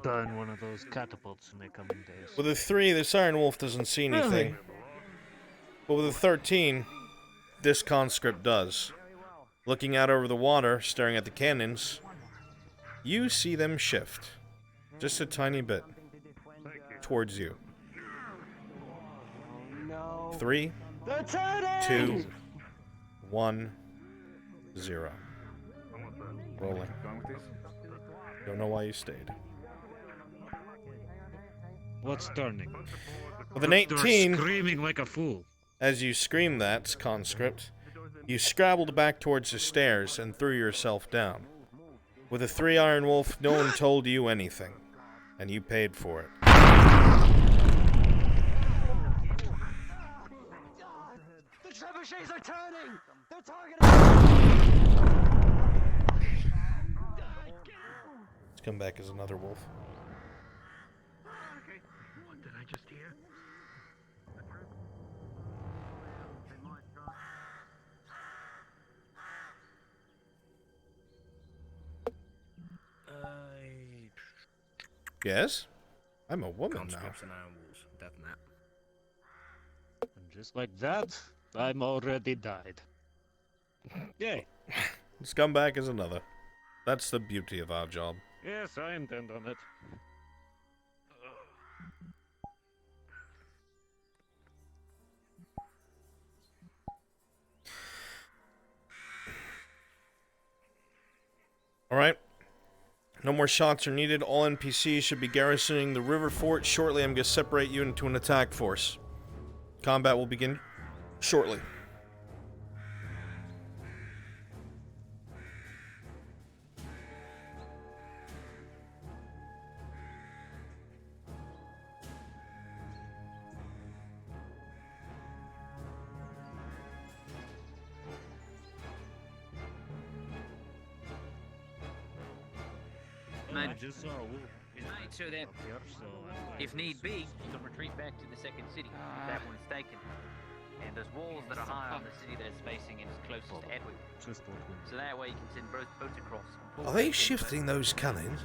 Burn one of those catapults in the coming days. With a 3, this Iron Wolf doesn't see anything. But with a 13, this conscript does. Looking out over the water, staring at the cannons, you see them shift. Just a tiny bit. Towards you. 3, 2, 1, 0. Rolling. Don't know why you stayed. What's turning? With an 18, Screaming like a fool. As you scream that, conscript, you scrabbled back towards the stairs and threw yourself down. With a 3 Iron Wolf, no one told you anything, and you paid for it. The trebuchets are turning! They're targeting! Let's come back as another wolf. What did I just hear? Yes? I'm a woman now. Conscripts and Iron Wolves. Death nap. And just like that, I'm already died. Yay. Let's come back as another. That's the beauty of our job. Yes, I intend on it. Alright. No more shots are needed. All NPCs should be garrisoning the river fort. Shortly, I'm going to separate you into an attack force. Combat will begin shortly. Gentlemen, just saw a wolf it's made so that, up here, so if need be, you can retreat back to the second city if that one's taken. And there's walls that are high on the city that is facing and is closest to Edward. just what we So that way you can send both boats across. Are they shifting those cannons?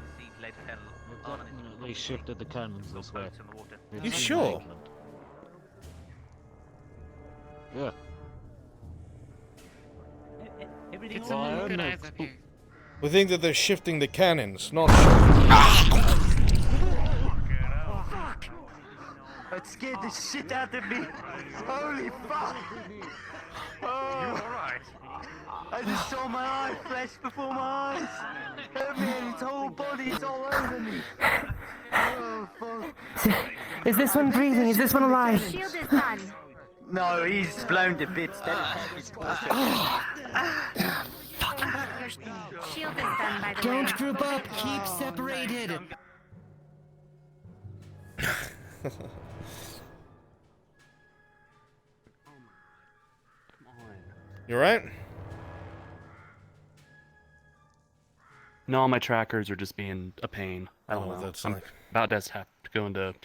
They shifted the cannons this way. You sure? Yeah. Everything's Well, I all don't good know. eyes up here. We think that they're shifting the cannons, not. That scared the shit out of me. Holy fuck! Oh, you alright? I just saw my eye flash before my eyes. Oh man, his whole body is all over me. Oh fuck. Is this one breathing? Is this one alive? Shield is done. No, he's blown to bits. That is bullshit. Your shield is done, by the way. Don't group up. Keep separated. You right? No, my trackers are just being a pain. I don't know. That's I'm like... about to have to go into.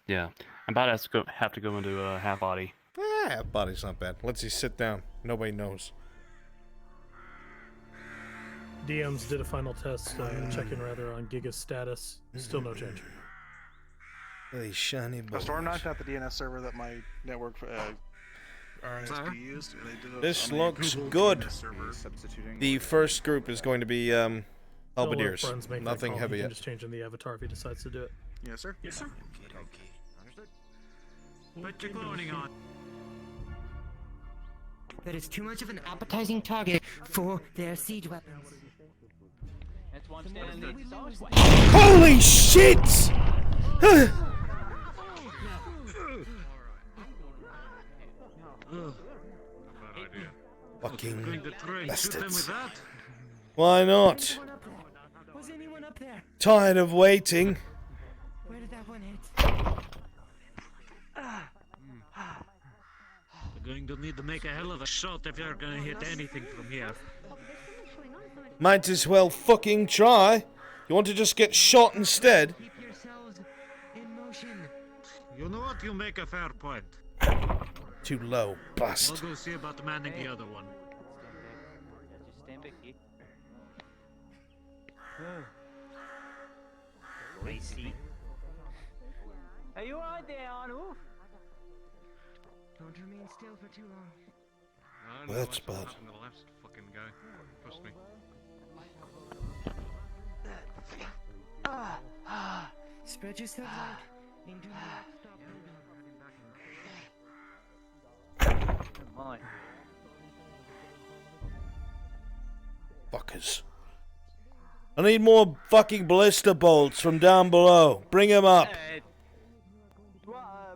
Yeah, I'm about to have to go into a half body. Half body's not bad. Let's just sit down. Nobody knows. DMs did a final test, check-in rather, on Giga's status. Still no change. These shiny A balls. storm knocked out the DNS server that my network RSP used. And they did it This on a looks Google good. DNS server. The first group is going to be halberdiers. Friends make that Nothing call. heavy He can yet. just change in the avatar if he decides to do it. Yes, sir. Yes, sir. Okay. Understood. Put your cloning on. That is too much of an appetizing target for their siege weapons. That's one standing Holy shit! Fucking going to try and shoot them bastards. with that. Why not? Was anyone up there? Tired of waiting. Where did that one hit? You're going to need to make a hell of a shot if you're going to hit anything from here. Might as well fucking try. You want to just get shot instead? Keep yourselves in motion. You know what? You make a fair point. Too low, I'll bastard. go see about manning the other one. Just stand back here. Racy. Are you alright there, Arnold? Don't remain still for too long. Well, that's bad. The last fucking guy. Trust me. Spread yourself out and do not stop moving. Come on. Fuckers. I need more fucking ballista bolts from down below. Bring them up.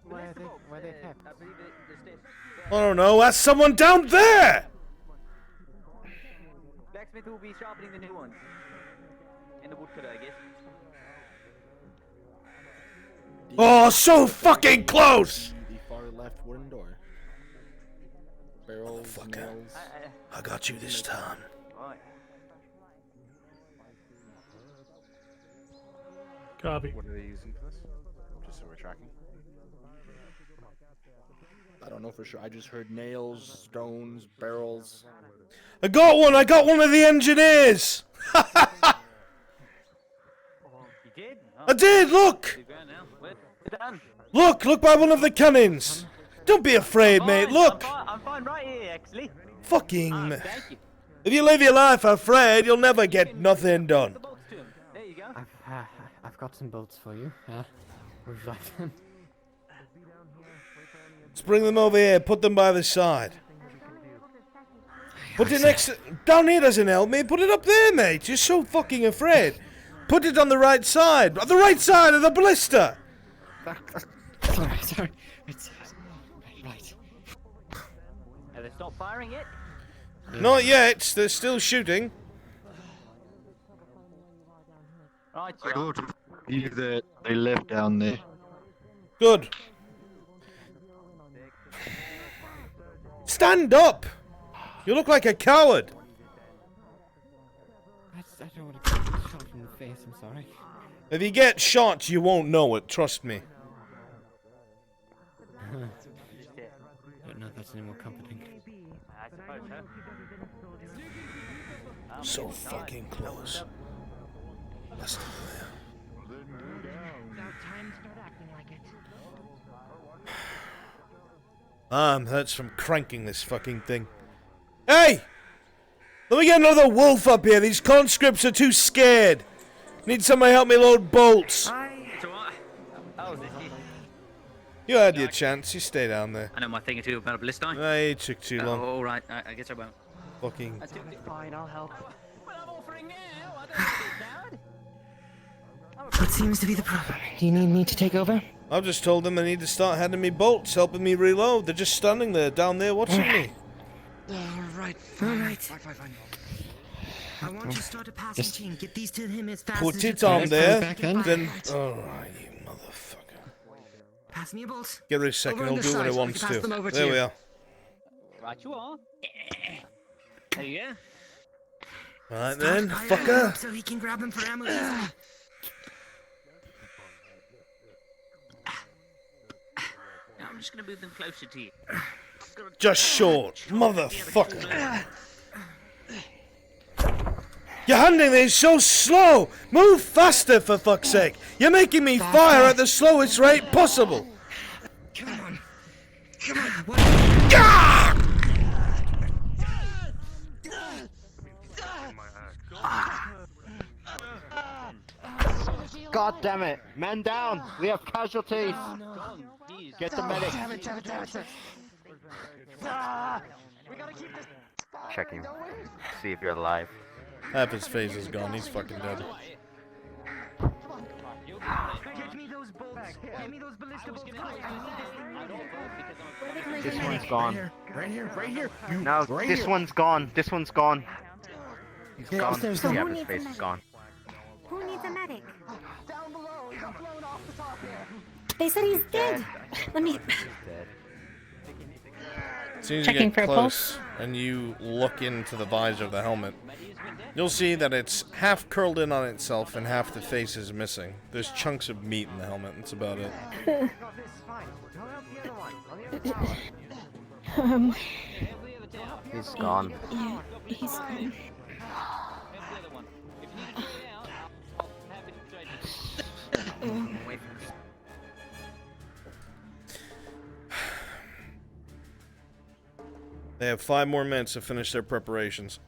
Where they kept? I don't know. That's someone down there. Blacksmith will be sharpening the new ones. And the woodcutter, I guess. Oh, so fucking close. The far left wooden door. Barrels, nails. I got you this time. Right. Copy. What are they using for this? Just so we're tracking. I don't know for sure. I just heard nails, stones, barrels. I got one. I got one of the engineers. You did? I did. Look. Done. Look by one of the cannons. Don't be afraid, mate. Look. I'm fine right here, actually. Fucking. Thank you. If you live your life afraid, you'll never get nothing done. There you go. I've got some bolts for you. Would you like them? Let's bring them over here. Put them by the side. Put it next. Down here doesn't help me. Put it up there, mate. You're so fucking afraid. Put it on the right side. On the right side of the ballista. Sorry. It's right. Have they stopped firing yet? Not yet. They're still shooting. Right, I got to believe that they left down there. Good. Stand up. You look like a coward. I don't want to get shot in the face. I'm sorry. If you get shot, you won't know it. Trust me. Don't know if that's any more comforting. I suppose so. So fucking close. Less than there. About time to start acting like it. That's from cranking this fucking thing. Hey! Let me get another wolf up here. These conscripts are too scared. Need somebody help me load bolts. You had your chance. You stay down there. I know my thing or two about a blister. Hey, it took too long. All right, I guess I won't. Fucking. Fine, I'll help. What seems to be the problem? Do you need me to take over? I've just told them they need to start handing me bolts, helping me reload. They're just standing there, down there, watching me. Alright, fine. I want you to start a passing chain. Get these to him as fast as Put you it can. on there, then... Alright, you motherfucker. Pass me a bolt. Give it a second, Over on he'll this do what he side. wants I can pass to. them over to There you. we are. Right you are. There you go. Right Start then, firing fucker. up so he can grab them for ammo easily. Now I'm just going to move them closer to you. Just short, motherfucker. You're handling this so slow. Move faster, for fuck's sake. You're making me fire at the slowest rate possible. Come on. What? God damn it! Men down! We have casualties! Get the medic! Damn it. We gotta keep this. Checking. See if you're alive. Half his face is gone. He's fucking dead. Get me those bolts. Get me those ballista bolts. This one's gone. Right here. No, right this here. one's gone. This one's gone. He's Yeah, gone. upstairs. Yeah, Who his needs face a is gone. Who needs a medic? Down below. He got blown off the top here. They said he's dead. Let me. As soon as Checking you for get a close and you look into the visor of the helmet, you'll see that it's half curled in on itself and half the face is missing. There's chunks of meat in the helmet. That's about it. He's gone. Yeah, he's gone. They have 5 more minutes to finish their preparations.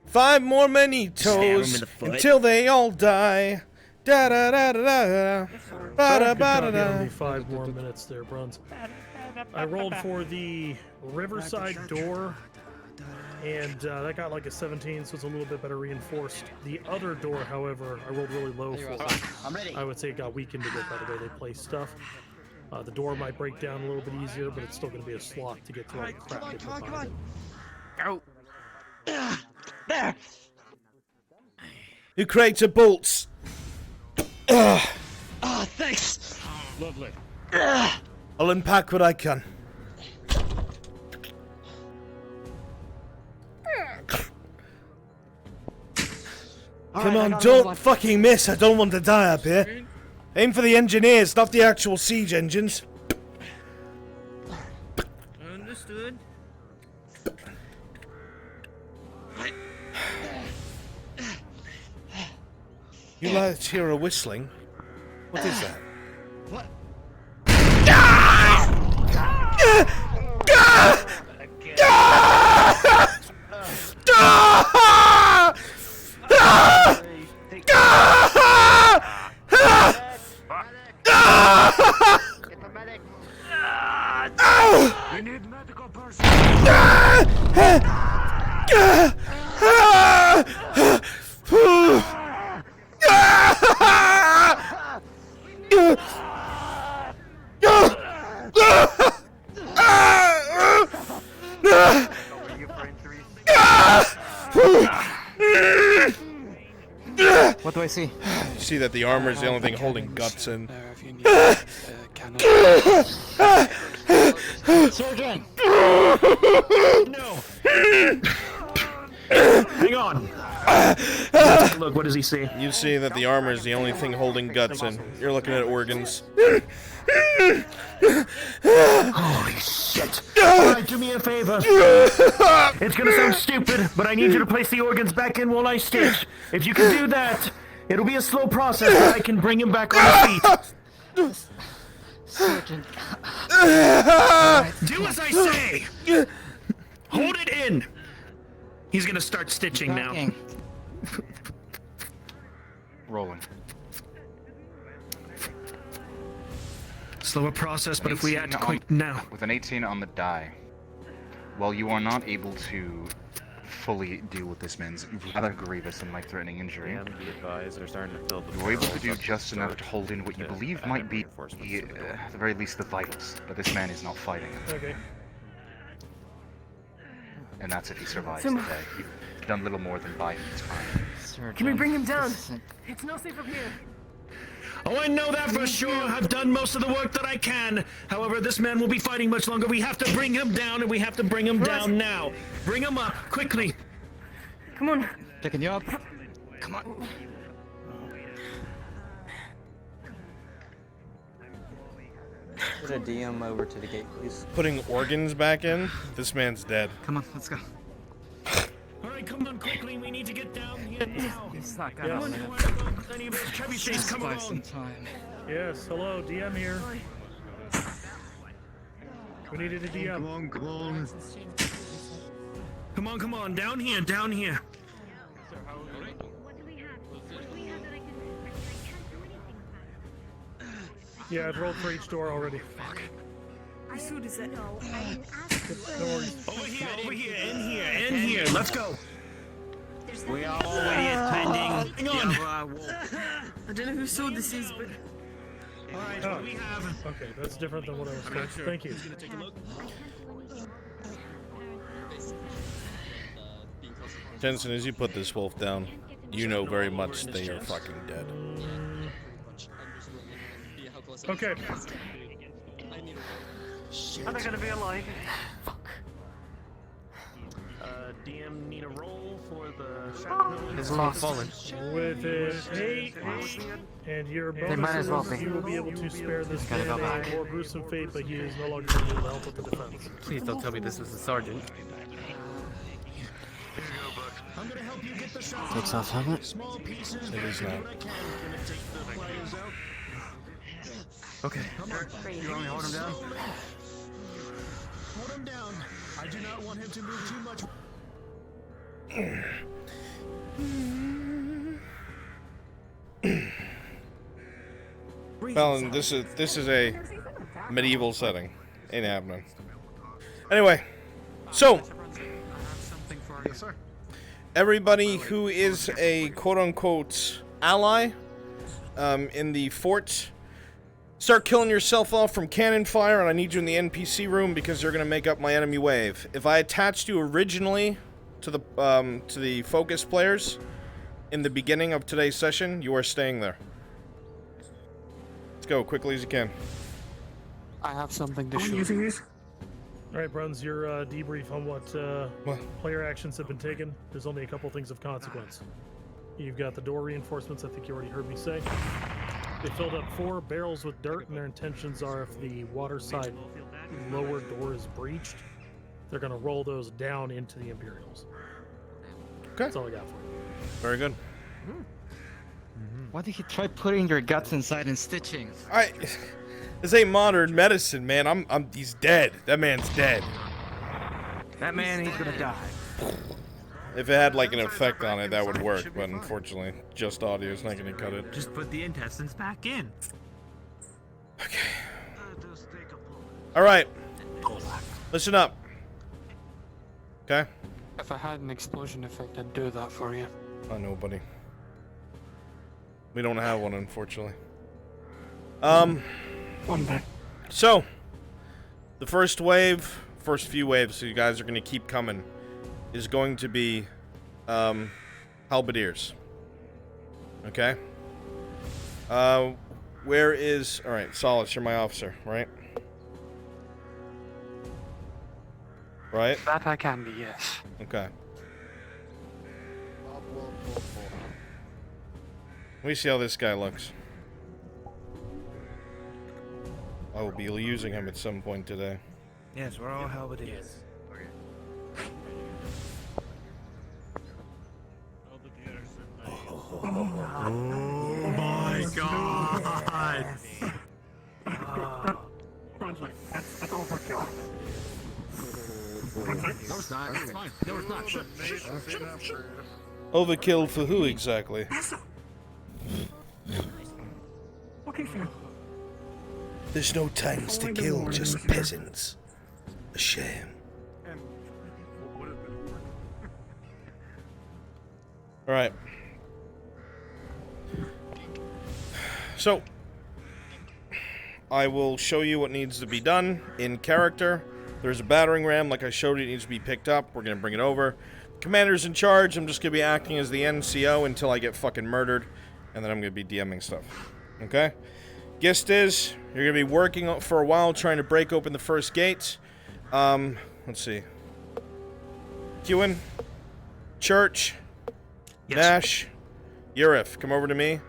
Five more manitos until they all die. Da da da da da. Ba da ba da da. Only 5 more minutes there, Bruns. I rolled for the Riverside door, and that got like a 17, so it's a little bit better reinforced. The other door, however, I rolled really low for. I'm ready. I would say it got weakened a bit by the way they placed stuff. The door might break down a little bit easier, but it's still going to be a slog to get through all the crap they put behind it. Go. There. Who creates the bolts? Oh, thanks. Lovely. I'll unpack what I can. Come on, don't fucking miss. I don't want to die up here. Aim for the engineers, not the actual siege engines. Understood. You like to hear a whistling? What is that? What? We need medical personnel. What do I see? You see that the armor is the only thing holding guts in. Surgeon! No! Hang on. Look, what does he see? You see that the armor is the only thing holding guts in. You're looking at organs. Holy shit. Alright, do me a favor. It's gonna sound stupid, but I need you to place the organs back in while I stitch. If you can do that, it'll be a slow process, but I can bring him back on his feet. Surgeon. Do as I say! Hold it in! He's gonna start stitching now. Rolling. Slower process, but if we act quick now. With an 18 on the die, while you are not able to fully deal with this man's rather grievous and life-threatening injury, And be advised, they're starting to fill the you're able to do just enough to hold in what you believe might be, at the very least, the vitals. But this man is not fighting. Okay. And that's if he survives the day. You've done little more than buy him his time. Can we bring him down? It's no safe up here. Oh, I know that for sure. I've done most of the work that I can. However, this man will be fighting much longer. We have to bring him down, and we have to bring him down now. Bring him up, quickly. Come on. Picking you up. Come on. Put a DM over to the gate, please. Putting organs back in? This man's dead. Come on, let's go. Alright, come on, quickly. We need to get down here now. He's not Come gonna on, any of those trebuchets, come buy some along. time. Yes, hello, DM here. We needed a DM. Come on, come on. Come on, come on. Down here, down here. Yeah, I've rolled for each door already. Fuck. Whose food is that? No, No worries. Over here, in here, in here. Let's go. We are already attending. Hang on. I don't know whose food this is, but... Alright, Oh. what do we have? Okay, that's different than what I was told. Thank you. Jensen, as you put this wolf down, you know very much they are fucking dead. Okay. Are they gonna be alive? DM need a roll for the shrapnel. It's lost. With an 8 and your They might as well bonuses, be. you will be able to spare this Gotta man go back. a more gruesome fate, but he is no longer going to be able to help with the defense. Please don't tell me this is the sergeant. I'm gonna help you get the shot. Takes off helmet. Small pieces, It is not. Gonna take the flares out. Okay. Come on. You want me to hold him down? Hold him down. I do not want him to move too much. Well, this is a medieval setting. Ain't happening. Anyway, so everybody who is a quote-unquote ally in the fort, start killing yourself off from cannon fire, and I need you in the NPC room because you're gonna make up my enemy wave. If I attached you originally to the focus players in the beginning of today's session, you are staying there. Let's go quickly as you can. I have something to show you. Alright, Bruns, your debrief on what player actions have been taken. There's only a couple things of consequence. You've got the door reinforcements, I think you already heard me say. They filled up 4 barrels with dirt, and their intentions are if the water side lower door is breached, they're going to roll those down into the Imperials. Okay. That's all I got for you. Very good. Why did he try putting your guts inside and stitching? This ain't modern medicine, man. He's dead. That man's dead. That man, he's gonna die. If it had like an effect on it, that would work. But unfortunately, just audio is not gonna cut it. Just put the intestines back in. All right. Listen up. Okay. If I had an explosion effect, I'd do that for you. I know, buddy. We don't have one, unfortunately. One day. So, the first few waves, so you guys are going to keep coming, is going to be, halberdiers. Okay? Where is... Alright, Solace, you're my officer, right? Right? That I can be, yes. Okay. Let me see how this guy looks. I will be using him at some point today. Yes, we're all halberdiers. Oh my god! Brunswick, that's overkill. No, it's not. It's fine. No, it's not. Shut. Overkill for who exactly? Okay, sir. There's no times to kill, just peasants. A shame. Alright. So, I will show you what needs to be done in character. There's a battering ram, like I showed you, it needs to be picked up. We're going to bring it over. Commander's in charge. I'm just going to be acting as the NCO until I get fucking murdered. And then I'm going to be DMing stuff. Okay? Gist is, you're going to be working for a while trying to break open the first gate. Let's see. Ewan, Church, Nash, Urif, come over to me.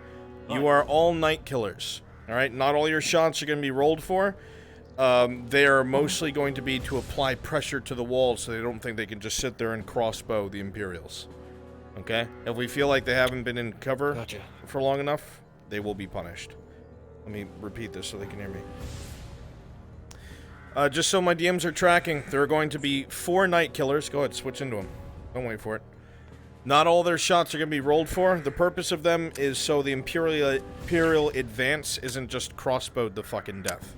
You are all night killers. Alright, not all your shots are going to be rolled for. They are mostly going to be to apply pressure to the walls so they don't think they can just sit there and crossbow the Imperials. Okay? If we feel like they haven't been in cover for long enough, they will be punished. Let me repeat this so they can hear me. Just so my DMs are tracking, there are going to be 4 night killers. Go ahead, switch into them. Don't wait for it. Not all their shots are going to be rolled for. The purpose of them is so the Imperial advance isn't just crossbowed to fucking death.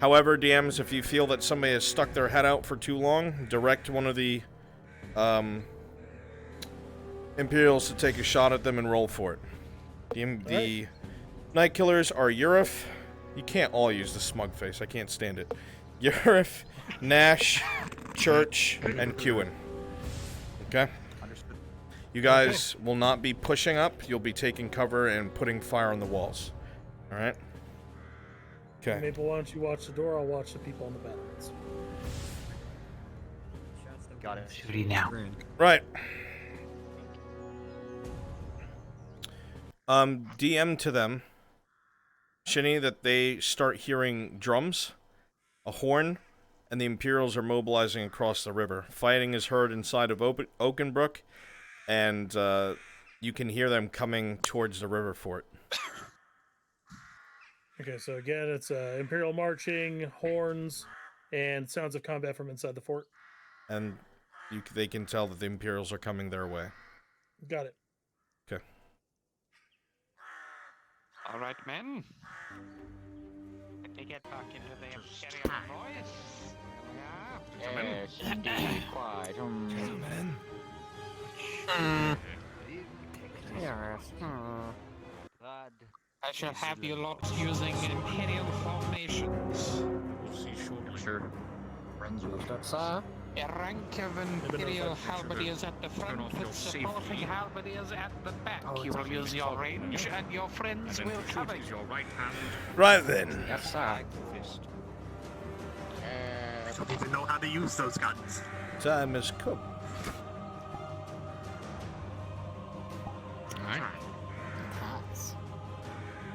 However, DMs, if you feel that somebody has stuck their head out for too long, direct one of the Imperials to take a shot at them and roll for it. The night killers are Urif. You can't all use the smug face. I can't stand it. Urif, Nash, Church, and Ewan. Okay? You guys will not be pushing up. You'll be taking cover and putting fire on the walls. Alright? Okay. Maple, why don't you watch the door? I'll watch the people on the battlements. Got it. Shooting now. Right. DM to them, Shinny, that they start hearing drums, a horn, and the Imperials are mobilizing across the river. Fighting is heard inside of Oakenbrook, and you can hear them coming towards the river fort. Okay, so again, it's Imperial marching, horns, and sounds of combat from inside the fort. And they can tell that the Imperials are coming their way. Got it. Okay. All right, men. Let me get back into the Imperial voice. Yes, indeed, quite. Gentlemen. Yes. I shall have you lot using Imperial formations. Sure. That's A rank of Imperial halberdiers at the front with supporting halberdiers at the back. You will use your range and your friends will cover you. Right then. Yes, sir. I don't even know how to use those guns. Time has come. Alright.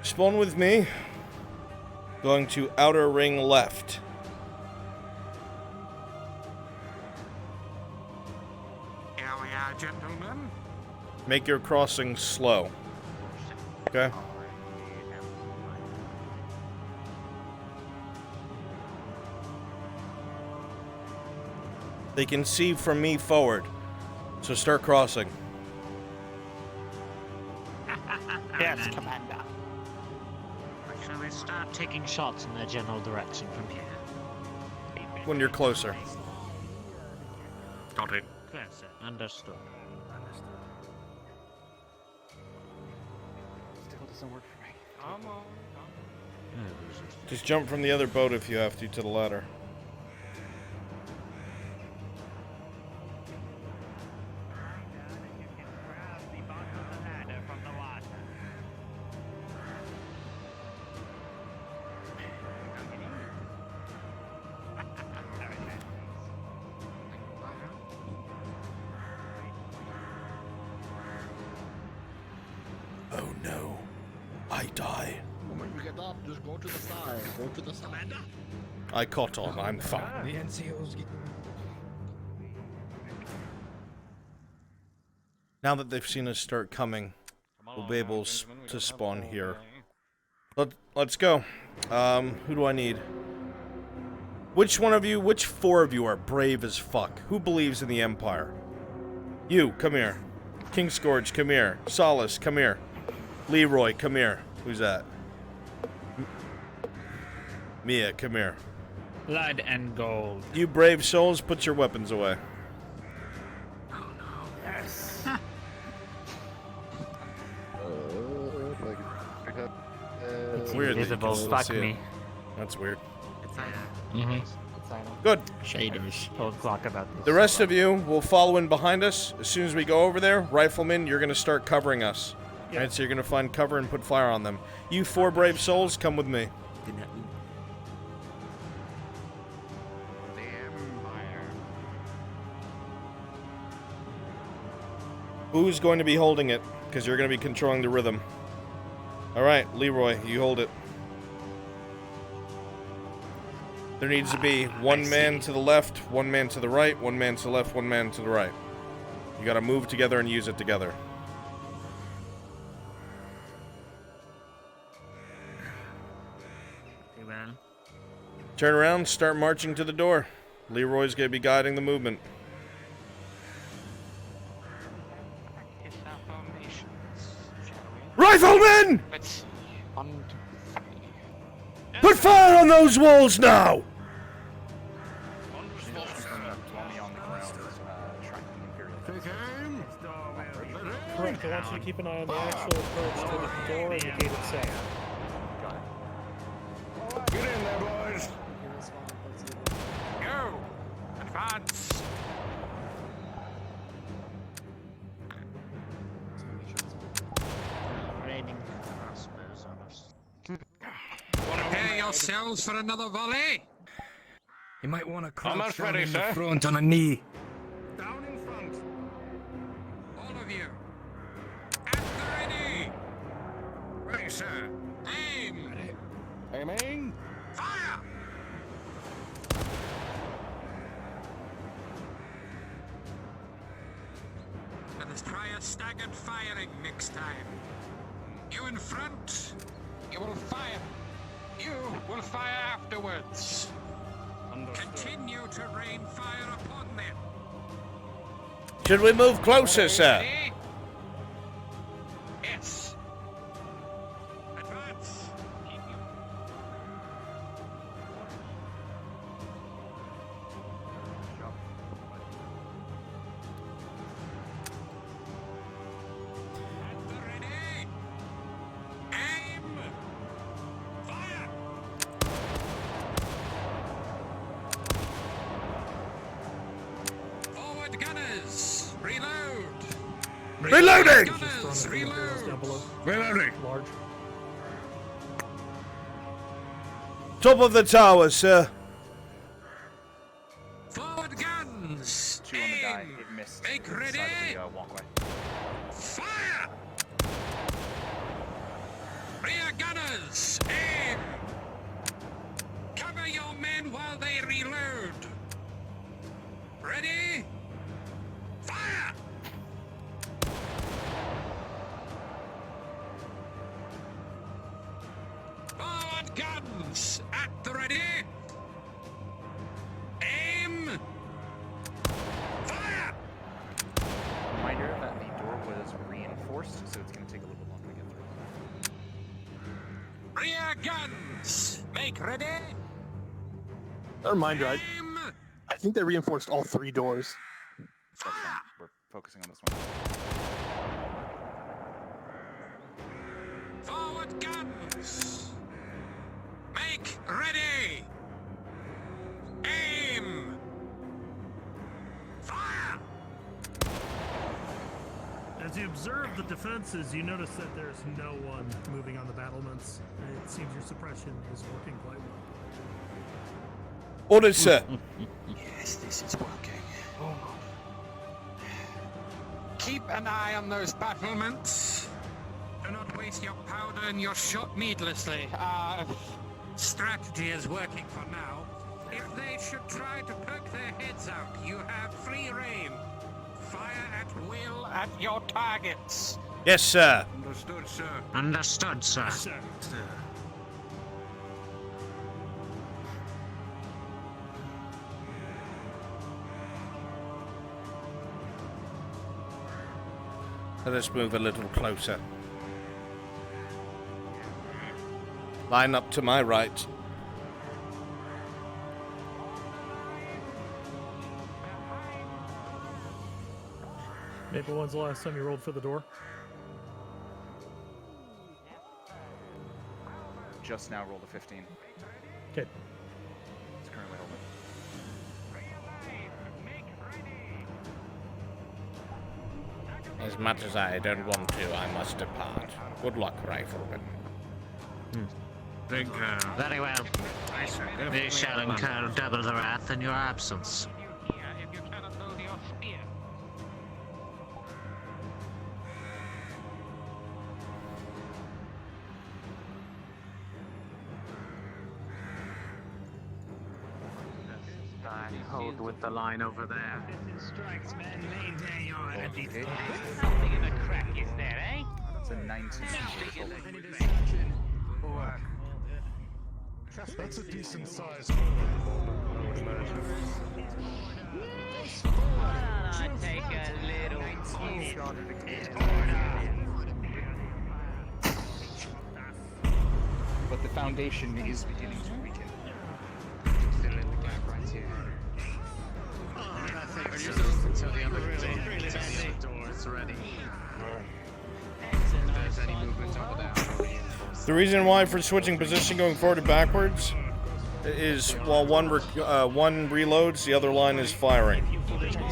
Spawn with me. Going to outer ring left. Here we are, gentlemen. Make your crossing slow. Okay? They can see from me forward. So start crossing. Yes, Commander. Shall we start taking shots in their general direction from here? When you're closer. Got it. Clear, sir. Understood. Still doesn't work for me. Come on. Just jump from the other boat if you have to the ladder. I die. The moment you get up, just go to the side. Go to the side. I caught on. I'm fine. The NCO's. Now that they've seen us start coming, we'll be able to spawn here. Let's go. Who do I need? Which four of you are brave as fuck? Who believes in the Empire? You, come here. King Scourge, come here. Solace, come here. Leroy, come here. Who's that? Mia, come here. Blood and gold. You brave souls, put your weapons away. Yes. It's weird that you can still Fuck see it. me. That's weird. Good. Shaders. Told Clock about this. The rest of you will follow in behind us. As soon as we go over there, riflemen, you're going to start covering us. Yep. Right, so you're going to find cover and put fire on them. You four brave souls, come with me. Who's going to be holding it? Because you're going to be controlling the rhythm. Alright, Leroy, you hold it. There needs to be one man to the left, one man to the right, one man to the left, one man to the right. You gotta move together and use it together. Turn around, start marching to the door. Leroy's gonna be guiding the movement. Riflemen! Put fire on those walls now! Correct, I want you to keep an eye on the actual approach to the door and the gate itself. Get in there, boys. Go. Advance. Prepare yourselves for another volley. You might want to Almost crouch down ready, in sir. the front on a knee. Down in front. All of you. At the ready. Ready, sir. Aim. Aiming. Fire. Let us try a staggered firing next time. You in front. You will fire. You will fire afterwards. Continue to rain fire upon them. Should we move closer, sir? Ready? Yes. Advance. Keep you. At the ready. Aim. Fire. Forward gunners. Reload. Reloading! Gunners, reload. Reloading. Large. Top of the tower, sir. Forward guns. Two on the die. It missed. Make to the ready. side of the walkway. Fire! Rear gunners, aim! Cover your men while they reload. Ready? Fire! Forward guns, at the ready. Aim! Fire! Reminder that the door was reinforced, so it's going to take a little bit longer to get through. Rear guns, make ready. A reminder, I think they reinforced all 3 doors. That's fine. We're focusing on this one. Forward guns! Make ready! Aim! Fire! As you observe the defenses, you notice that there's no one moving on the battlements. It seems your suppression is working quite well. Ordered, sir. Yes, this is working. Keep an eye on those battlements. Do not waste your powder and your shot needlessly. Our strategy is working for now. If they should try to poke their heads out, you have free rein. Fire at will at your targets. Yes, sir. Understood, sir. Understood, sir. Let us move a little closer. Line up to my right. Maple, when's the last time you rolled for the door? Just now rolled a 15. Okay. It's currently holding. As much as I don't want to, I must depart. Good luck, Rifleman. Very well. We shall incur double the wrath in your absence. If you cannot hold your spear. Hold with the line over there. Strikes, men. Maintain your attitude. Something in the crack is there, eh? That's a 19. That's a decent size. I take a little But the foundation is beginning to weaken. Fill in the gap right here. Until the other door's ready. If there's any movement over there, The reason why for switching position going forward and backwards is while one reloads, the other line is firing.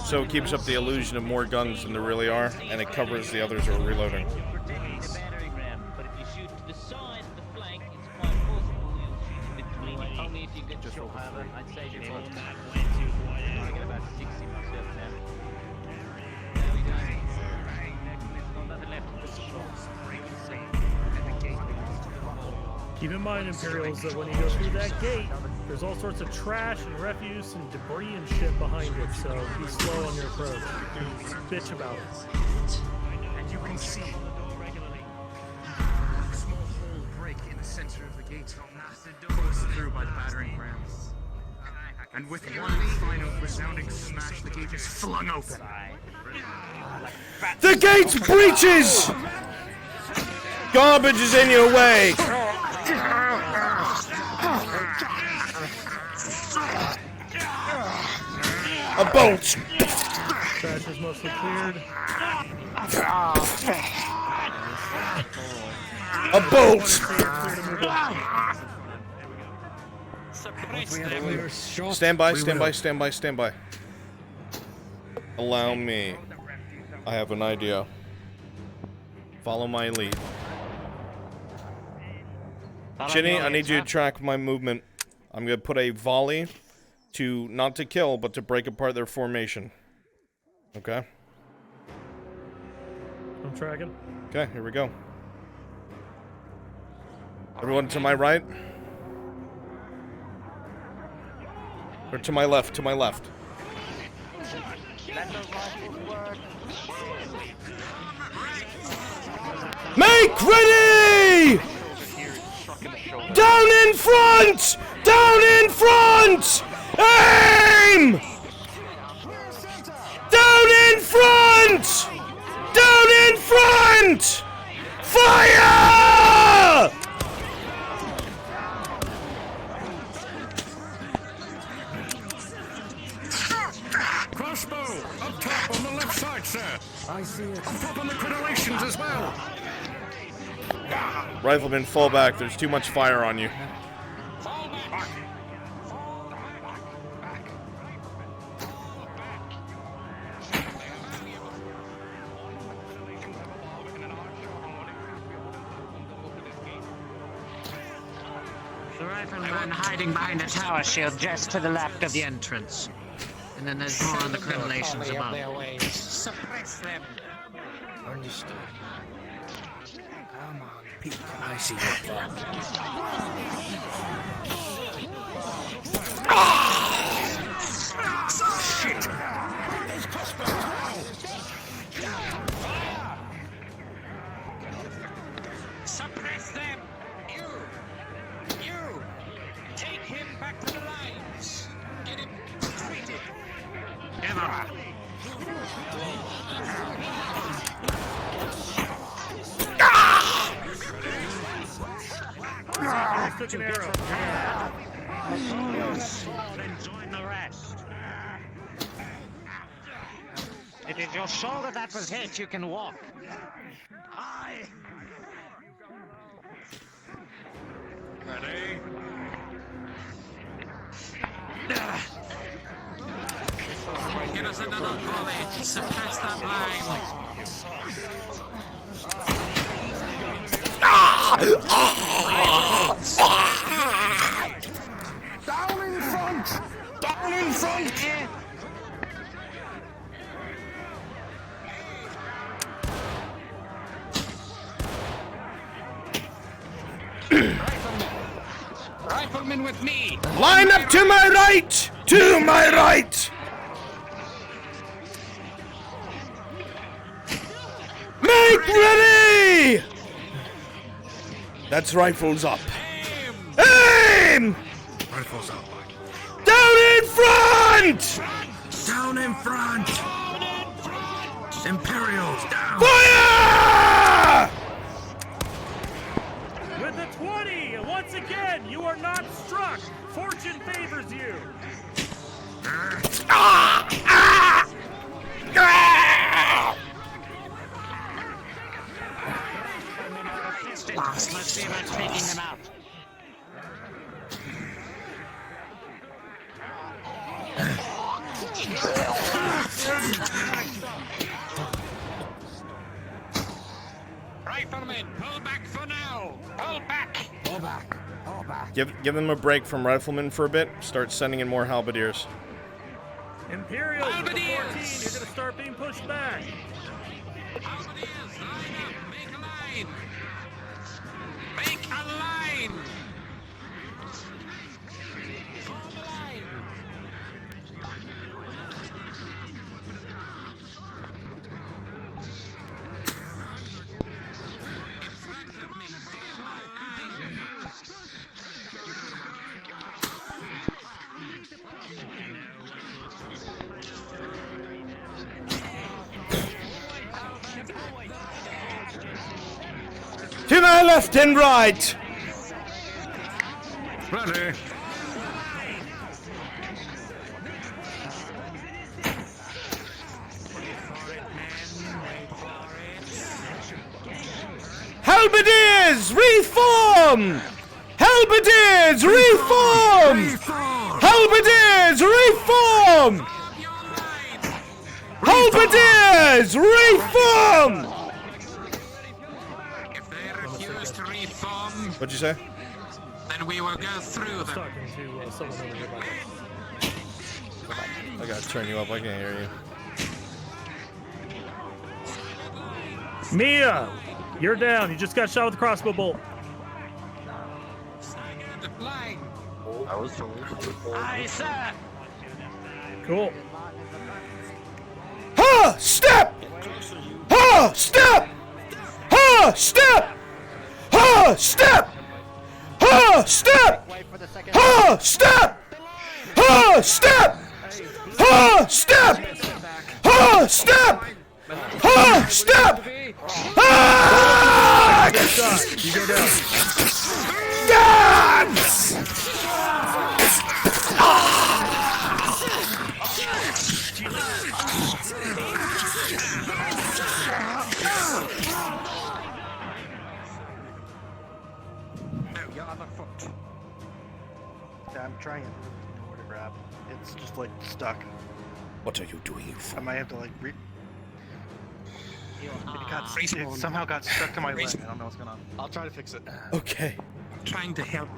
So it keeps up the illusion of more guns than there really are, and it covers the others who are reloading. protecting the battering ram, but if you shoot to the side, the flank, it's quite possible you'll shoot in between. Only if you get shot. I'd say you're I get about 60 myself now. There we go. Got nothing left. Keep in mind, Imperials, that when you go through that gate, there's all sorts of trash and refuse and debris and shit behind it, so be slow on your approach. Bitch about it. And you can see a small hole break in the center of the gate, forced through by the battering ram. And with one final resounding smash, the gate is flung open. The gate breaches! Garbage is in your way! A bolt! Trash is mostly cleared. A bolt! Stand by, stand by, stand by, stand by. Allow me. I have an idea. Follow my lead. Chinny, I need you to track my movement. I'm gonna put a volley to, not to kill, but to break apart their formation. Okay? I'm tracking. Okay, here we go. Everyone to my right? Or to my left, to my left. Make ready! Down in front! Down in front! Aim! Down in front! Down in front! Fire! Crossbow! Up top on the left side, sir! I see it. Up top on the crenellations as well! Rifleman, fall back. There's too much fire on you. The rifleman hiding behind a tower shield just to the left of the entrance. And then there's more on the crenellations above. Suppress them! Understood. Come on, Pete. I see your plan. Shit! Suppress them! You! Take him back to the lines! Get him treated! Emma! Took an arrow. Then join the rest. It is your shoulder that was hit. You can walk. Ready? Get us another volley. Suppress that line. Down in front! Down in front! Rifleman with me! Line up to my right! To my right! Make ready! That's rifles up. Aim! Rifles up. Down in front! Down in front! Imperials down! Fire! With the 20, once again, you are not struck. Fortune favors you. Let's see about taking them out. Rifleman, pull back for now! Pull back! Pull back! Pull back! Give them a break from riflemen for a bit. Start sending in more halberdiers. Imperials with the 14, you're gonna start being pushed back. Halberdiers, line up! Make a line! Make a line! Form a line! To my left and right! Ready? Halberdiers, reform! Halberdiers, reform! Halberdiers, reform! Halberdiers, reform! If they refuse to reform, What'd you say? then we will go through them. Talking to someone over here. I gotta turn you up, I can't hear you. Mia, you're down. You just got shot with a crossbow bolt. Line. I was told. Aye, sir. Cool. Ha! Step! Ha! Step! Ha! Step! Ha! Step! Ha! Step! Ha! Step! Ha! Step! Ha! Step! Ha! Step! Ha! Step! Ah! You go down. Dance! Your other foot. Yeah, I'm trying to know where to grab. It's just like stuck. What are you doing, you I fool? might have to like it somehow got stuck to my leg. I don't know what's going on. I'll try to fix it. Okay. I'm trying to help.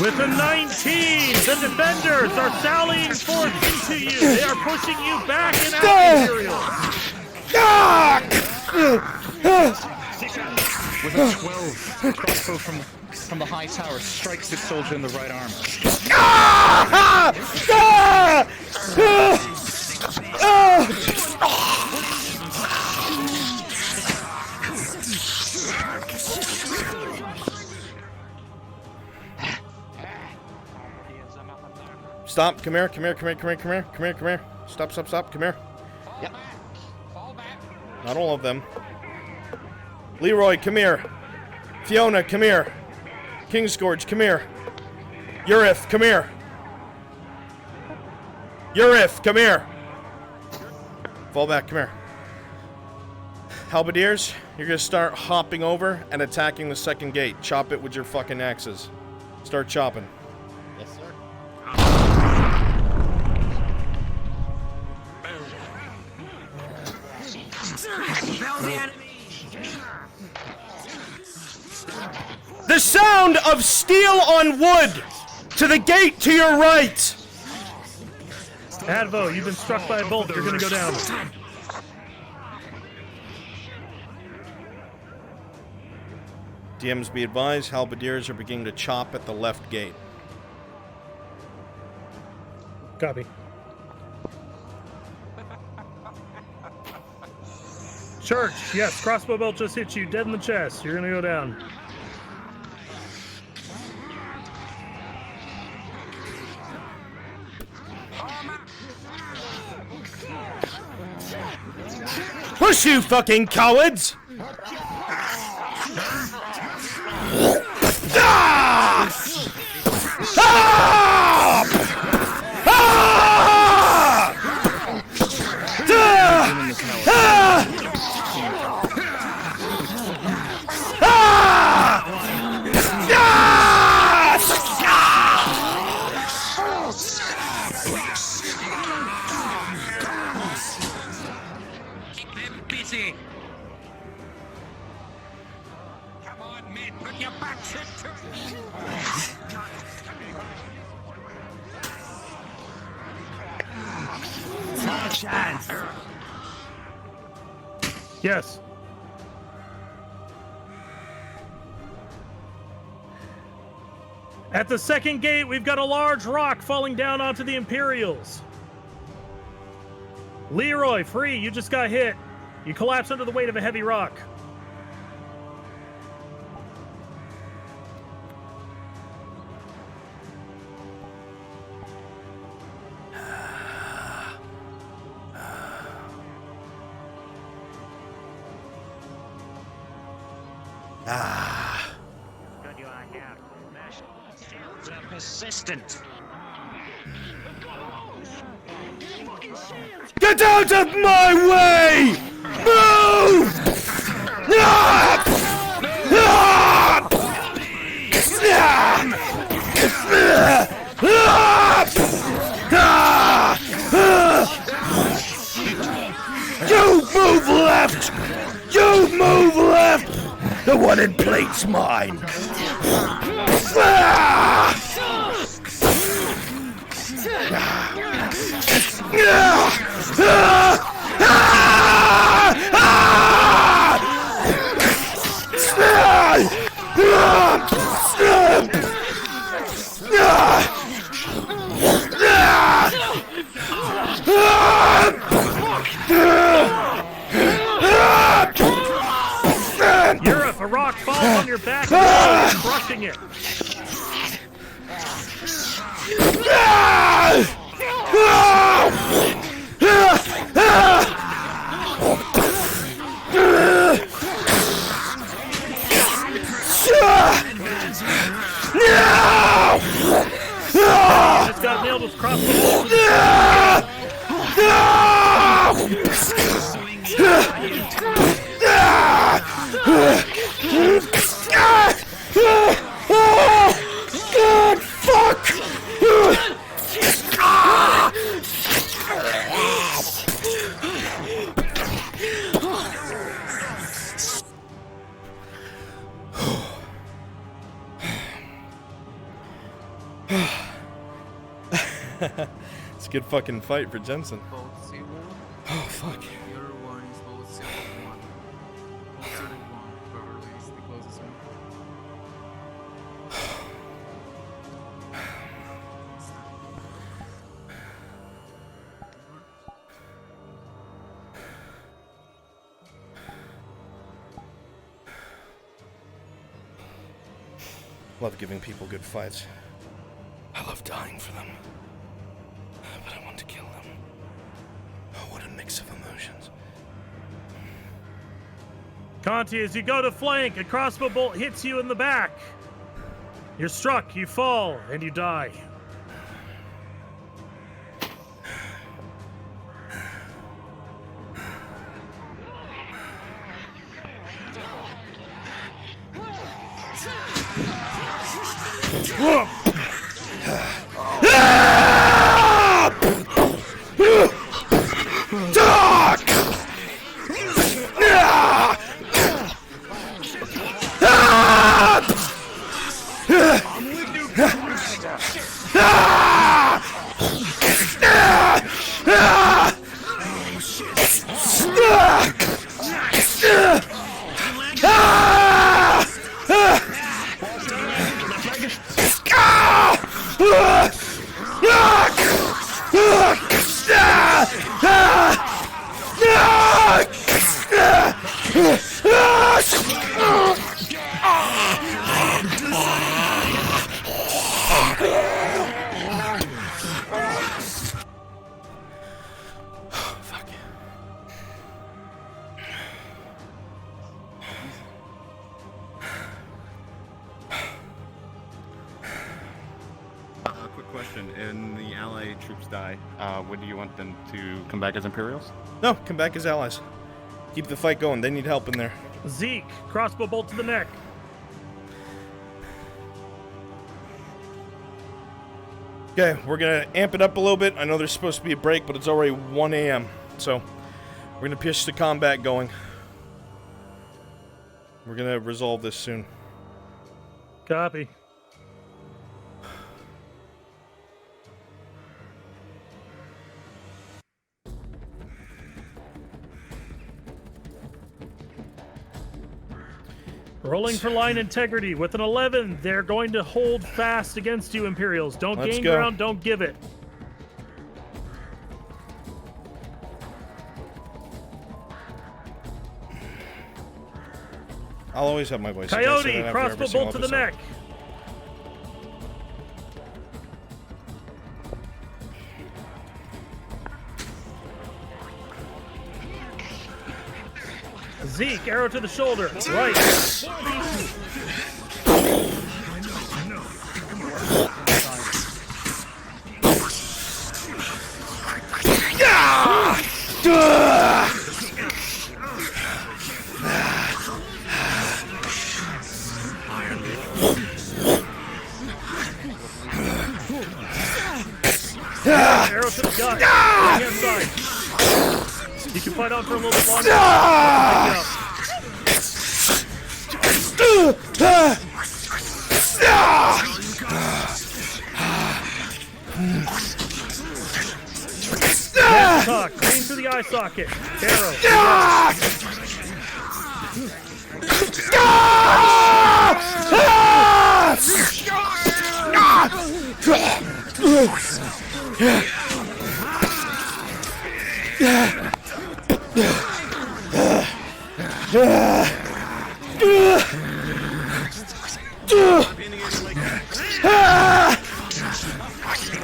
With a 19, the defenders are sallying forth into you. They are pushing you back and out, Imperial. With a 12, crossbow from the high tower strikes the soldier in the right arm. Stop, come here. Stop, come here. Yep. Fall back. Not all of them. Leroy, come here. Fiona, come here. Kingscourge, come here. Urith, come here. Urith, come here. Fall back, come here. Halberdiers, you're gonna start hopping over and attacking the second gate. Chop it with your fucking axes. Start chopping. Yes, sir. The sound of steel on wood! To the gate to your right! Advo, you've been struck by a bolt. You're gonna go down. DMs be advised, halberdiers are beginning to chop at the left gate. Copy. Church, yes, crossbow bolt just hit you dead in the chest. You're gonna go down. Push, you fucking cowards! Keep them busy. Come on, men, put your backs into it. Not a chance. Yes. At the second gate, we've got a large rock falling down onto the Imperials. Leroy, free. You just got hit. You collapse under the weight of a heavy rock. They're persistent. Get out of my way! Move! Ah! Ah! You move left! You move left! The one in plate's mine! Europe, a rock falls on your back and you're crushing it. Just got nailed with crossbow. God, fuck! It's a good fucking fight for Jensen. Oh, fuck. The other one is both sealed 1. Both sealed 1. Whoever leads the closest one. Love giving people good fights. I love dying for them. But I want to kill them. Oh, what a mix of emotions. Conti, as you go to flank, a crossbow bolt hits you in the back. You're struck, you fall, and you die. When do you want them to come back as Imperials? No, come back as allies. Keep the fight going. They need help in there. Zeke, crossbow bolt to the neck. Okay, we're gonna amp it up a little bit. I know there's supposed to be a break, but it's already 1 a.m. So we're gonna push the combat going. We're gonna resolve this soon. Copy. Rolling for line integrity with an 11. They're going to hold fast against you, Imperials. Don't gain ground, don't give it. I'll always have my voice. Coyote, crossbow bolt to the neck. Zeke, arrow to the shoulder. Right. Arrow to the gut. Right hand side. You can fight on for a little bit longer. Talk. Aim through the eye socket. Arrow.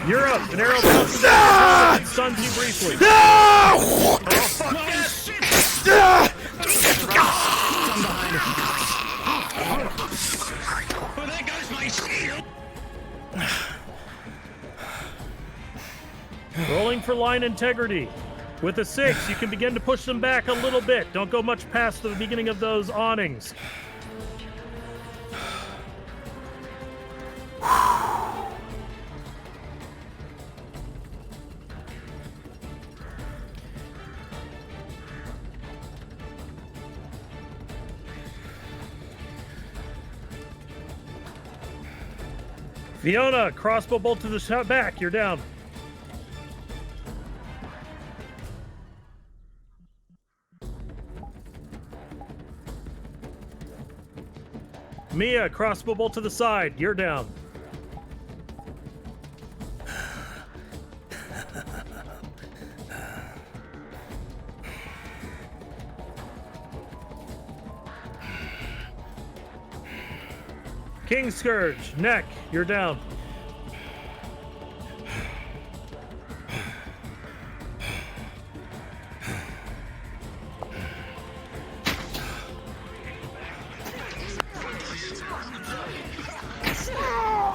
You're up. An arrow bounces out and stuns you briefly. Rolling for line integrity. With a 6, you can begin to push them back a little bit. Don't go much past the beginning of those awnings. Fiona, crossbow bolt to the back. You're down. Mia, crossbow bolt to the side. You're down. King Scourge, neck, you're down.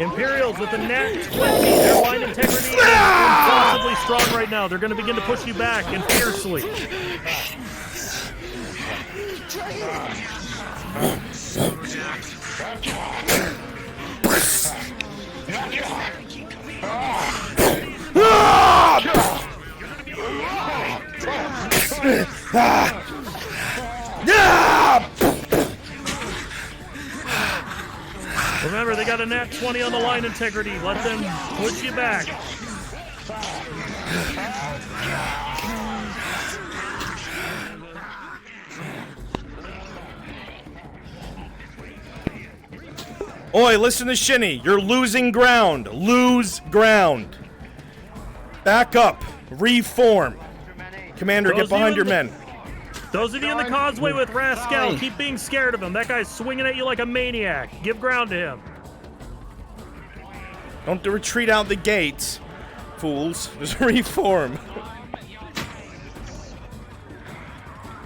Imperials with a nat 20. Their line integrity is impossibly strong right now. They're going to begin to push you back and fiercely. Remember, they got a nat 20 on the line integrity. Let them push you back. Oi, listen to Shinny. You're losing ground. Lose ground. Back up. Reform. Commander, get behind your men. Those of you in the causeway with Rascal, keep being scared of him. That guy's swinging at you like a maniac. Give ground to him. Don't retreat out the gates, fools. Just reform.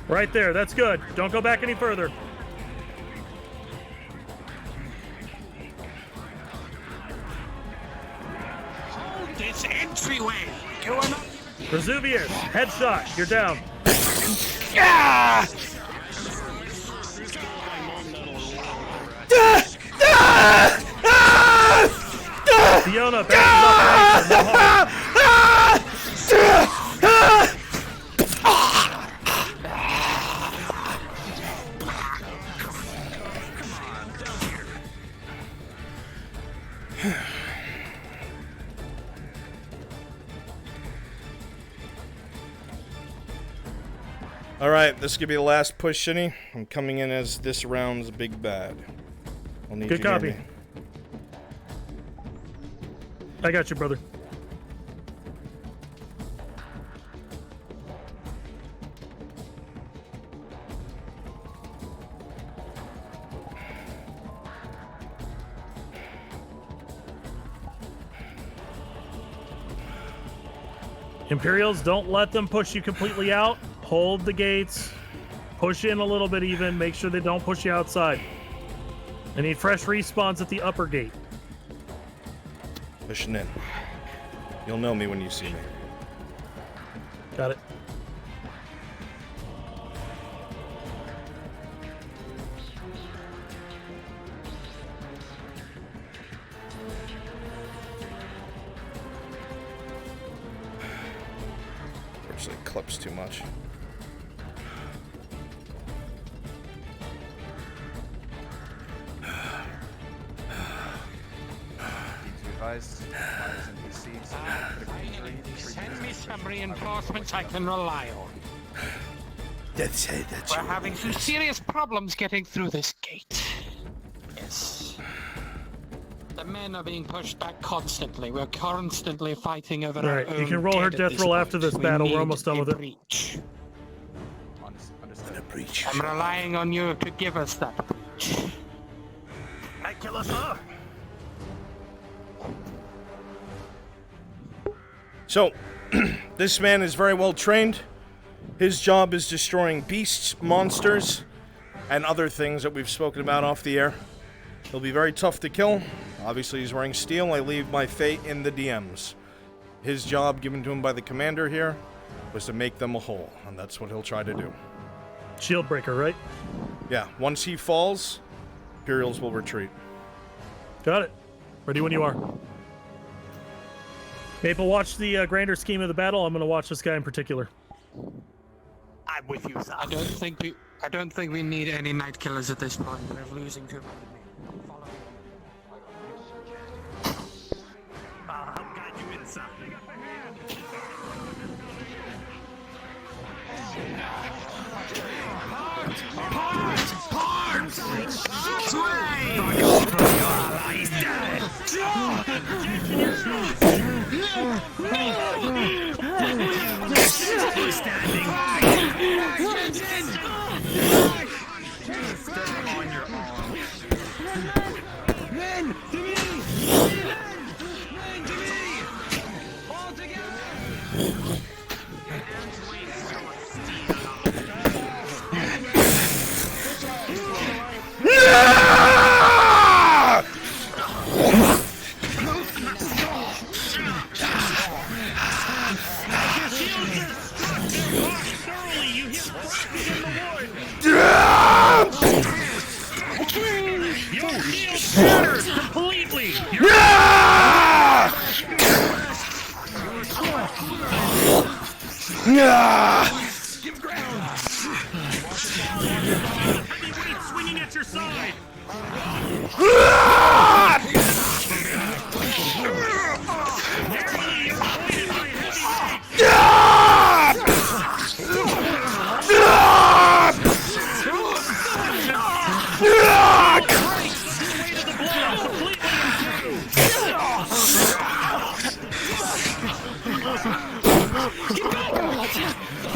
Right there. That's good. Don't go back any further. Hold this entryway. You are not. Vesuvius, headshot. You're down. Ah! Fiona, bounces up Alright, this could be the last push, Shinny. I'm coming in as this round's big bad. I'll need Good you to hear copy. me. I got you, brother. Imperials, don't let them push you completely out. Hold the gates. Push in a little bit even. Make sure they don't push you outside. I need fresh respawns at the upper gate. Pushing in. You'll know me when you see me. Got it. Unfortunately, it clips too much. Send me some reinforcements I can rely on. That's We're having some serious problems getting through this gate. Yes. The men are being pushed back constantly. We're constantly fighting over our Alright, own you can roll her dead at death roll after point. this We battle. We're need almost done a with it. breach. I'm relying on you to give us that breach. Hey, kill us all. So, this man is very well trained. His job is destroying beasts, monsters, and other things that we've spoken about off the air. He'll be very tough to kill. Obviously, he's wearing steel. I leave my fate in the DMs. His job, given to him by the commander here, was to make them a whole, and that's what he'll try to do. Shield breaker, right? Yeah, once he falls, Imperials will retreat. Got it. Ready when you are. Maple, watch the grander scheme of the battle. I'm going to watch this guy in particular. I'm with you, sir. I don't think we need any night killers at this point. We're losing too many. Follow me. I'll guide you in, sir. Parts! This way! Give ground. Heavyweight swinging at your side. Narrowly, you're avoided by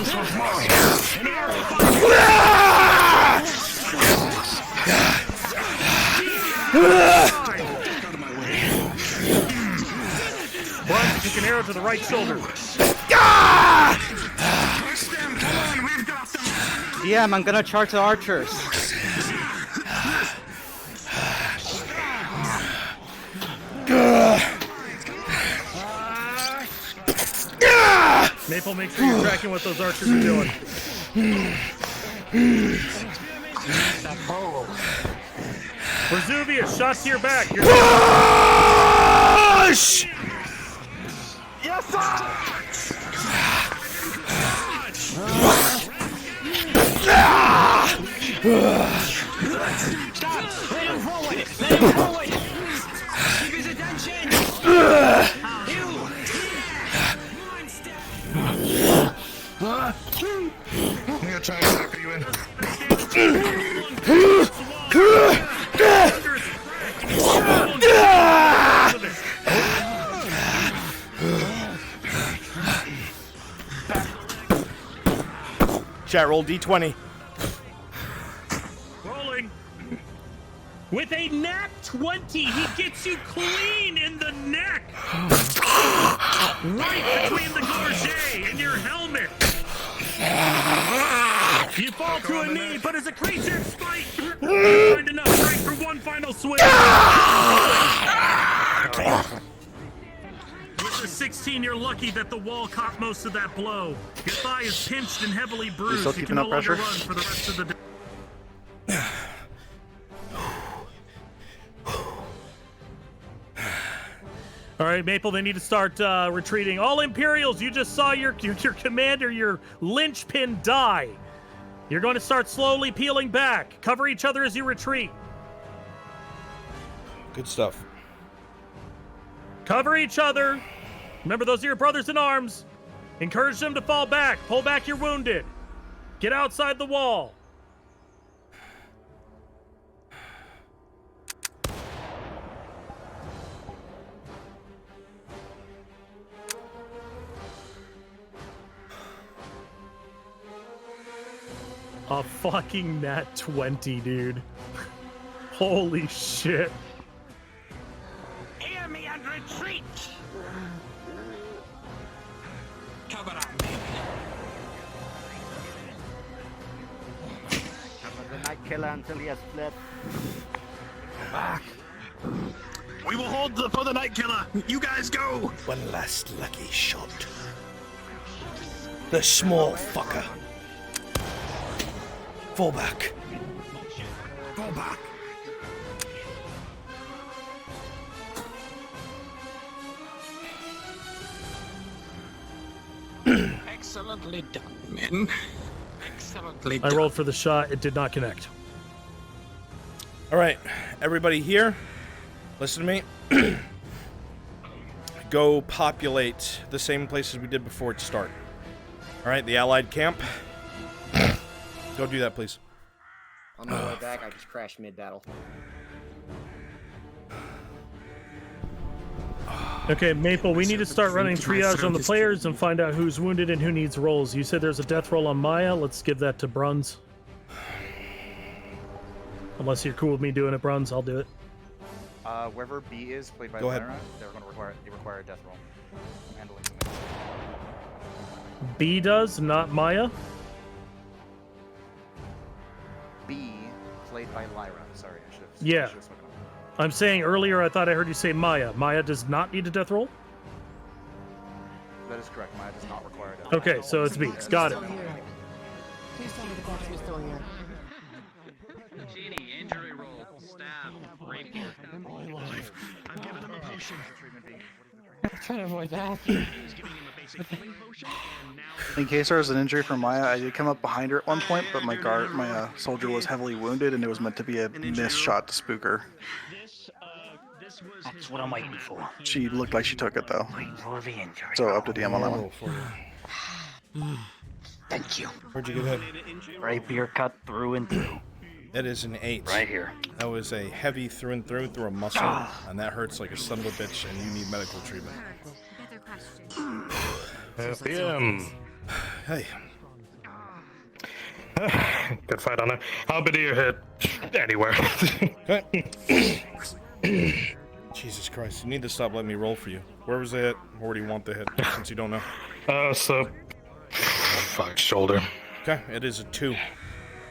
This one's mine. Brunswick took an arrow to the right shoulder. DM, I'm gonna charge the archers. Maple, make sure you're tracking what those archers are doing. Vesuvius, shot to your back. You're Push! Yes, sir! Stop! Let him forward! Let him forward! Keep his attention! I'm gonna try and sucker you in. Chat, roll D20. rolling. With a nat 20, he gets you clean in the neck. Right between the gorget and your helmet. You fall to a knee, but as a creature spite, you find enough strength for one final swing. With a 16, you're lucky that the wall caught most of that blow. Your thigh is pinched and heavily bruised. still You keeping can no up longer pressure? run for the rest of the day. All right, Maple, they need to start retreating. All Imperials, you just saw your commander, your linchpin, die. You're going to start slowly peeling back. Cover each other as you retreat. Good stuff. Cover each other. Remember, those are your brothers in arms. Encourage them to fall back. Pull back your wounded. Get outside the wall. A fucking nat 20, dude. Holy shit. Hear me and retreat! Cover up, baby. Cover the Night Killer until he has fled. Back. We will hold for the Night Killer. You guys go. One last lucky shot. The small fucker. Fall back. Fall back. Excellently done, men. Excellently I done. rolled for the shot. It did not connect. All right, everybody here, listen to me. Go populate the same places we did before to start. All right, the Allied camp. Go do that, please. On my way back, I just crashed mid-battle. Okay, Maple, we need to start running triage on the players and find out who's wounded and who needs rolls. You said there's a death roll on Maya. Let's give that to Bruns. Unless you're cool with me doing it, Bruns, I'll do it. Wherever B is played by Go ahead. Lyra, they're going to require a death roll. I'm handling something. B does, not Maya. B played by Lyra. Sorry, I should have. Yeah. spoken up. I'm saying earlier I thought I heard you say Maya. Maya does not need a death roll? That is correct. Maya does not require a death Okay, roll. so it's B. Got it. Please tell me the box is still here. Genie, injury roll, stab, rapier. I'm giving him a potion. I'm trying to avoid that. He's giving him a In case there was an injury for Maya, I did come up behind her at one point, but my soldier was heavily wounded, and it was meant to be a missed shot to spook her. That's what I'm waiting for. She looked like she took it though. Waiting for the injury. So up to DM on that Roll one. for you. Thank you. Where'd you get hit? Rapier cut through and through. It is an 8. Right here. That was a heavy through and through a muscle, and that hurts like a son of a bitch, and you need medical treatment. PM. Hey. Good fight on it. How big are your head? Anywhere. Okay. Jesus Christ, you need to stop letting me roll for you. Where was the hit? Where do you want the hit, since you don't know? Fuck, shoulder. Okay, it is a 2.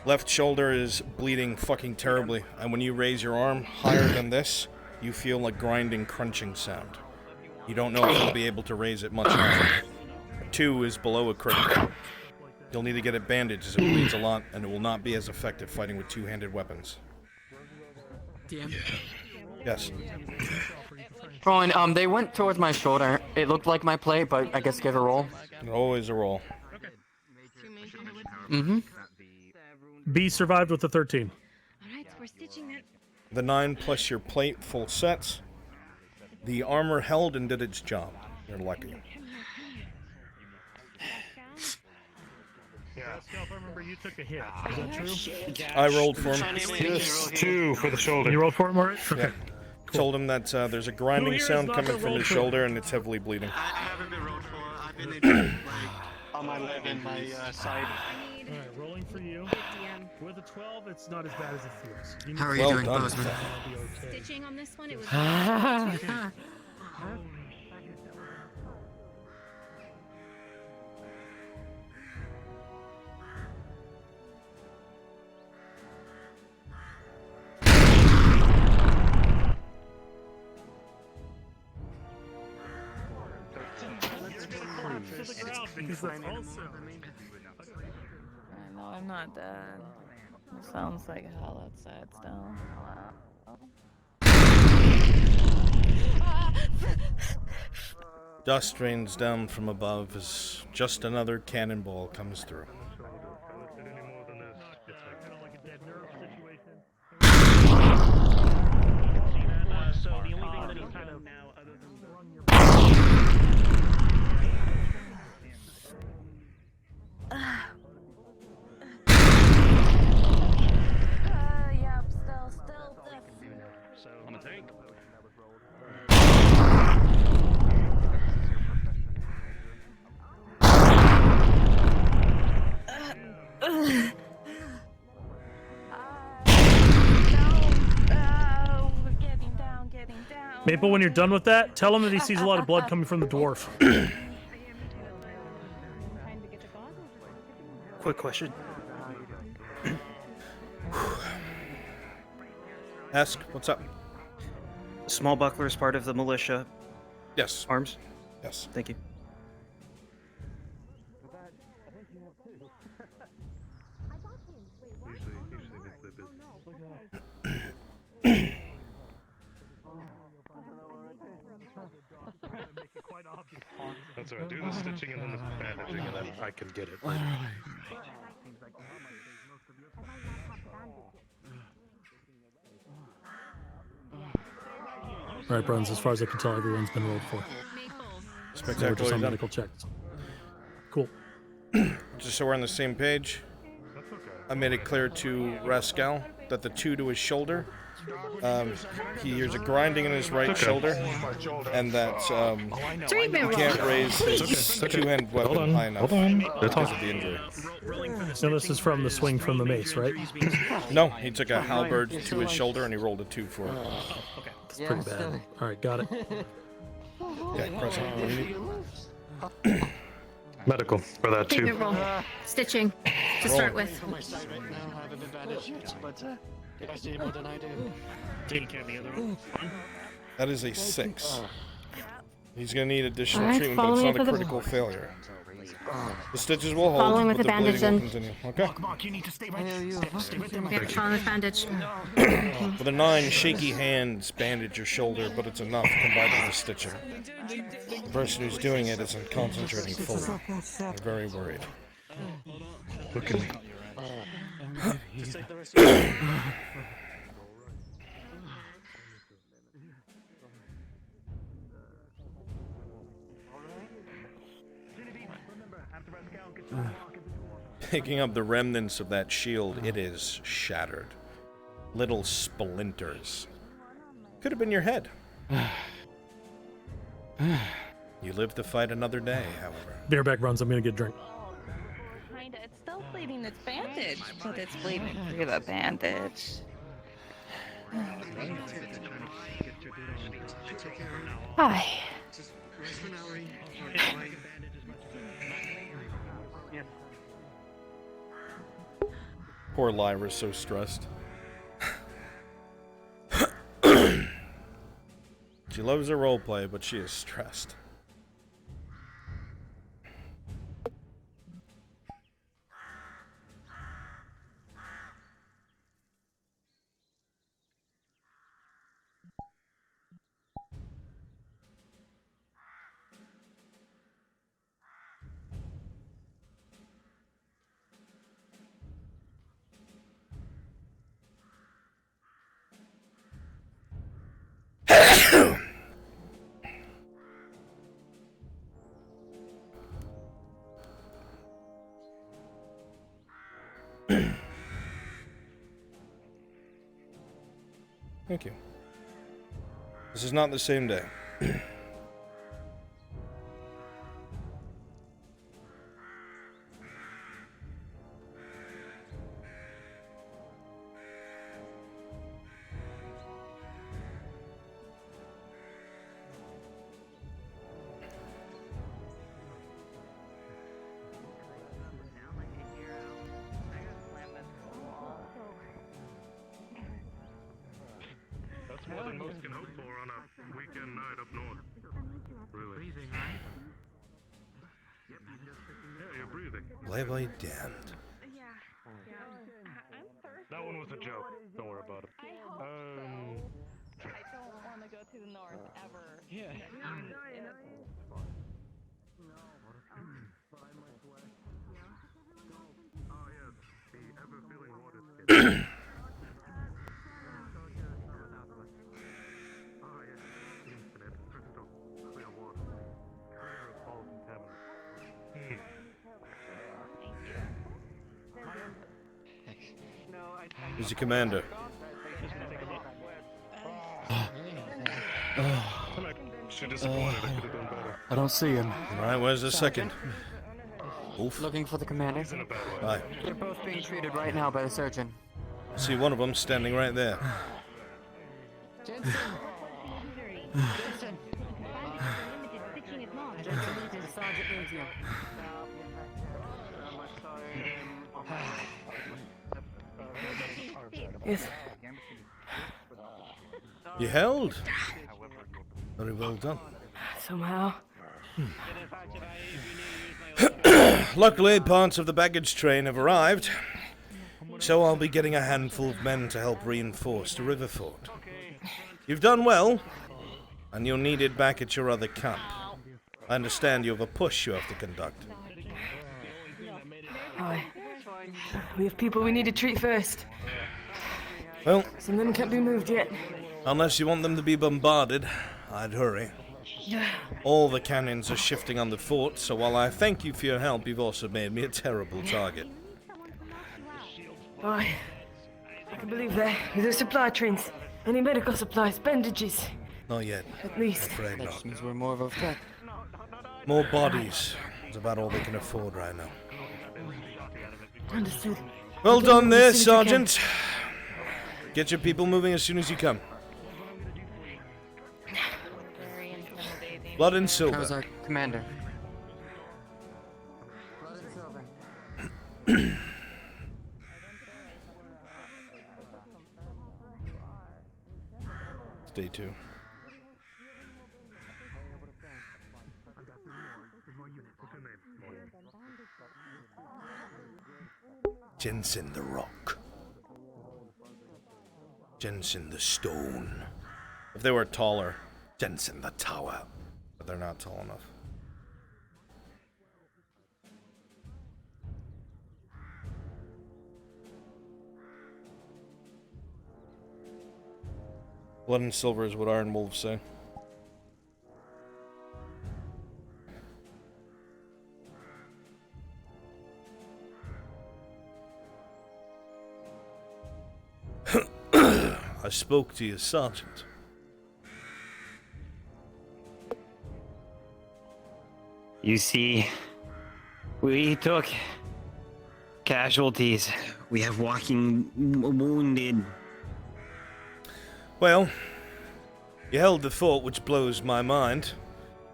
Left shoulder is bleeding fucking terribly, and when you raise your arm higher than this, you feel a grinding, crunching sound. You don't know if you'll be able to raise it much higher. 2 is below a critical. You'll need to get it bandaged as it bleeds a lot, and it will not be as effective fighting with two-handed weapons. DM? Yes. Rowan, they went towards my shoulder. It looked like my play, but I guess give a roll. Always a roll. Mm-hmm. B survived with the 13. Alright, so we're stitching that. The 9 plus your plate, full sets. The armor held and did its job. You're lucky. Pascal, if I remember, you took a hit. Is that true? I rolled for him. Yes, 2 for the shoulder. You rolled for him, alright? Okay. Yeah. Told him that there's a grinding here sound is not coming the from roll his for? shoulder and it's heavily bleeding. I haven't been rolled for. I've been able, on my leg and my side. Alright, rolling for you. With a 12, it's not as bad as it feels. You How are need you Well doing, done. Bozeman? to be okay. Stitching on this one, it was. Because that's also... No, I'm not dead. It sounds like hell outside still. Dust rains down from above as just another cannonball comes through. So the only thing that he's kind of now, other than Yep, still deaf. so on the tank. Getting down. Maple, when you're done with that, tell him that he sees a lot of blood coming from the dwarf. Quick question. Ask, what's up? Small buckler is part of the militia. Yes. Arms? Yes. Thank you. That's right. Do the stitching and then the bandaging, and then I can get it. Alright, Bruns, as far as I can tell, everyone's been rolled for. So we're just Spectacular on done. medical checks. Cool. Just so we're on the same page, I made it clear to Rascal that the 2 to his shoulder, he hears a grinding in his right shoulder, and that he can't raise his two-handed weapon high enough because of the injury. So this is from the swing from the mace, right? No, he took a halberd to his shoulder and he rolled a 2 for it. Okay. That's pretty bad. Alright, got it. Okay, press it. Medical for that Take too. the roll. Stitching to start with. On my side right now, I have an advantage, but you guys do more than I do. Taking care of the other one. That is a 6. He's gonna need additional Alright, treatment, but follow it's me not a for the critical failure. The stitches will hold, Following with but the bandage, bleeding will then. continue. Okay. Mark, you need to stay right there. Stay right there, Mark. Yeah, following with bandage. With a 9, shaky hands bandage your shoulder, but it's enough combined with the stitching. The person who's doing it isn't concentrating fully. They're very worried. Look at me. Picking up the remnants of that shield, it is shattered. Little splinters. Could have been your head. You live to fight another day, however. Beer back runs. I'm gonna get a drink. Kinda. It's still bleeding. It's bandaged, but it's bleeding through the bandage. Hi. Poor Lyra's so stressed. She loves her roleplay, but she is stressed. Thank you. This is not the same day. More than most can hope for on a weekend night up north. Really. Breathing, right? Yeah, you're breathing. Label damned. That one was a joke. Don't worry about it. I don't want to go to the north ever. Yeah. Who's your commander? I don't see him. Alright, where's the second? Oof. Looking for the commander. Aye. They're both being treated right now by the surgeon. I see one of them standing right there. Jensen! Sergeant needs you. Yes. You held? Very well done. Somehow. Luckily, parts of the baggage train have arrived, so I'll be getting a handful of men to help reinforce the river fort. You've done well, and you're needed back at your other camp. I understand you have a push you have to conduct. Aye. We have people we need to treat first. Well, some of them can't be moved yet. Unless you want them to be bombarded, I'd hurry. All the cannons are shifting on the fort, so while I thank you for your help, you've also made me a terrible target. Aye. I can believe that. Are there supply trains? Any medical supplies? Bandages? Not yet. At least. I'm afraid That not. just means we're more of a threat. More bodies. It's about all they can afford right now. Understood. Well done there, Sergeant. Get your people moving as soon as you can. Blood and silver. How's our commander? It's day 2. Jensen the rock. Jensen the stone. If they were taller, Jensen the tower. But they're not tall enough. Blood and silver is what Iron Wolves say. I spoke to your sergeant. You see, we took casualties. We have walking wounded. Well, you held the fort, which blows my mind.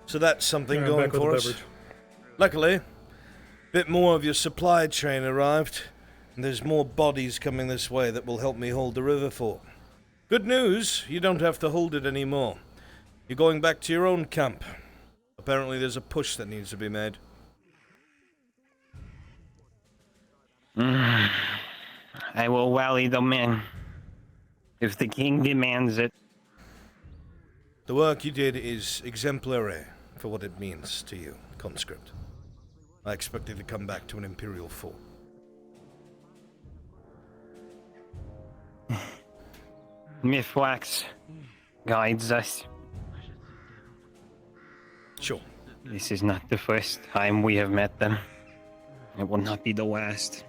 So that's something Yeah, going back with for the us. beverage. Luckily, a bit more of your supply train arrived, and there's more bodies coming this way that will help me hold the river fort. Good news, you don't have to hold it anymore. You're going back to your own camp. Apparently there's a push that needs to be made. I will rally them in. If the king demands it. The work you did is exemplary for what it means to you, conscript. I expect you to come back to an imperial fort. Mifwax guides us. Sure. This is not the first time we have met them. It will not be the last.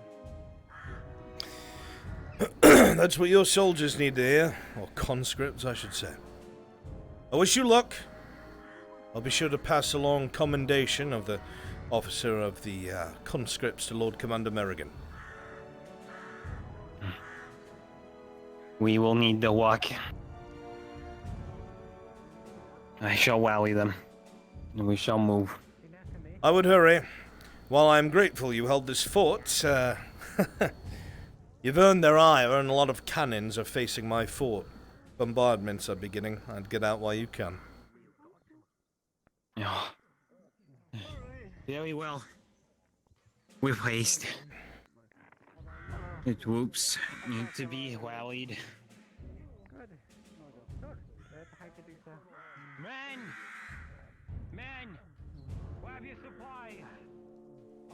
That's what your soldiers need to hear. Or conscripts, I should say. I wish you luck. I'll be sure to pass along commendation of the officer of the conscripts to Lord Commander Merrigan. We will need to walk. I shall rally them. And we shall move. I would hurry. While I'm grateful you held this fort, you've earned their ire, and a lot of cannons are facing my fort. Bombardments are beginning. I'd get out while you can. Oh. Very well. We've haste. The troops need to be rallied. Men! Men! Grab your supply!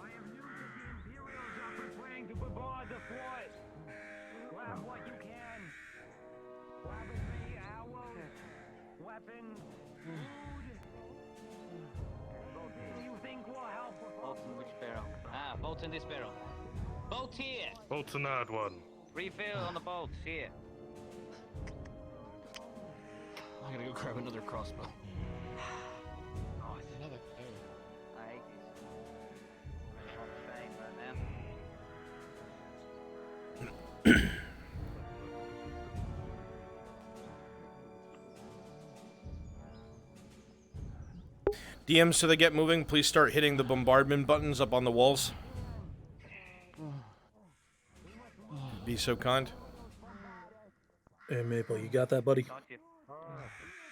I am news that the Imperials are preparing to bombard the fort. Grab what you can. Weaponry, arrows, weapons, food. Anything you think will help. Bolts in which barrel? Ah, bolts in this barrel. Bolt here! Bolts in that one. Refill on the bolts here. I'm gonna go grab another crossbow. Oh, it's another. Oh. I hate these. I'm on fame right now. DMs, so they get moving, please start hitting the bombardment buttons up on the walls. Be so kind. Hey, Maple, you got that, buddy?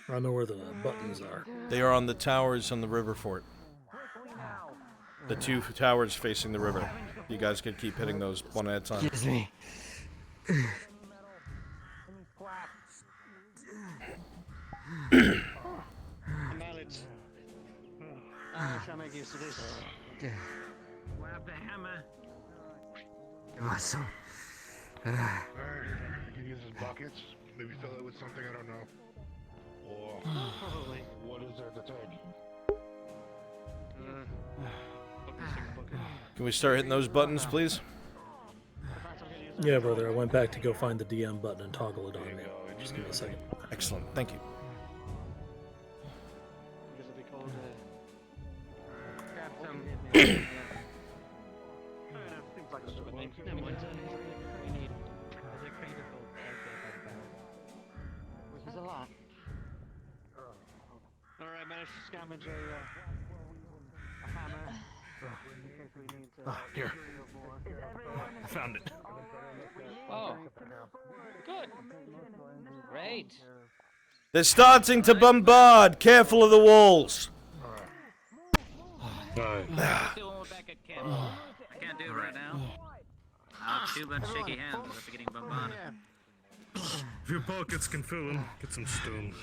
I know where the buttons are. They are on the towers on the river fort. The two towers facing the river. You guys could keep hitting those one at a time. Excuse me. Mallets. I shall make use of this. Grab the hammer. Awesome. You can use his buckets. Maybe fill it with something I don't know. Or Probably. what is there to take? Can we start hitting those buttons, please? Yeah, brother, I went back to go find the DM button and toggle it on me. Just give me a second. Excellent, thank you. Grab some. Which is a lot. Alright, managed to scavenge a hammer. Here. I found it. Oh. Good. Great. They're starting to bombard! Careful of the walls! Still back at camp. I can't do it right now. Too much shaky hands after getting bombarded. If your pockets can fill them, get some stone.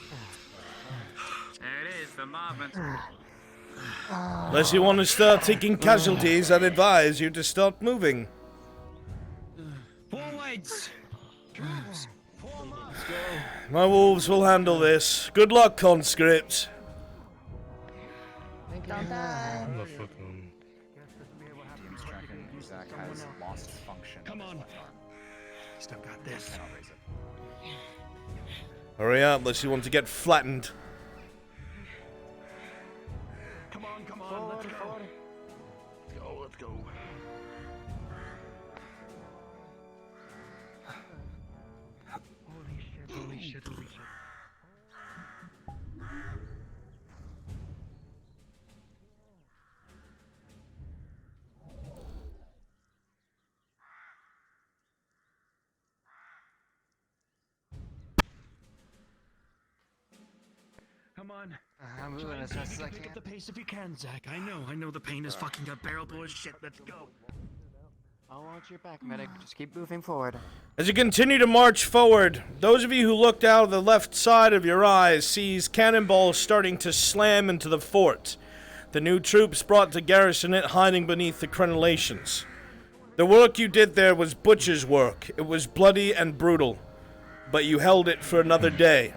There it is, the bombardment. Unless you want to start taking casualties, I'd advise you to start moving. Forwards! Troops! Let's go. My wolves will handle this. Good luck, conscripts. Don't die. I'm not fucking. DM's tracking. Zach has lost function. Come on. Still got this. Cannot raise it. Hurry up, unless you want to get flattened. Come on, let's go. Let's go. Holy shit. Come on. I'm moving as fast as I Pick can. up the pace if you can, Zach. I know the pain is fucking gut barrel bull shit. Let's go. I'll watch your back, medic. Just keep moving forward. As you continue to march forward, those of you who looked out of the left side of your eyes sees cannonballs starting to slam into the fort. The new troops brought to garrison it hiding beneath the crenellations. The work you did there was butcher's work. It was bloody and brutal, but you held it for another day.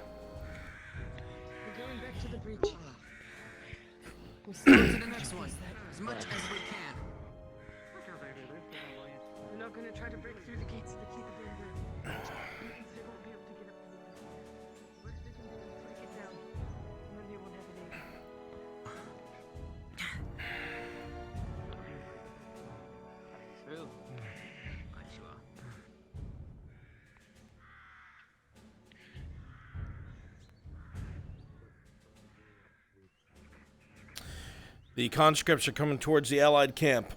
We're going back to the bridge. We'll see to the next one. As much as we can. We're not gonna try to break through the gates to keep it in there. They won't be able to get up to the worst they can do is break it down, and then they won't have an aim. True. Right you are. The conscripts are coming towards the Allied camp.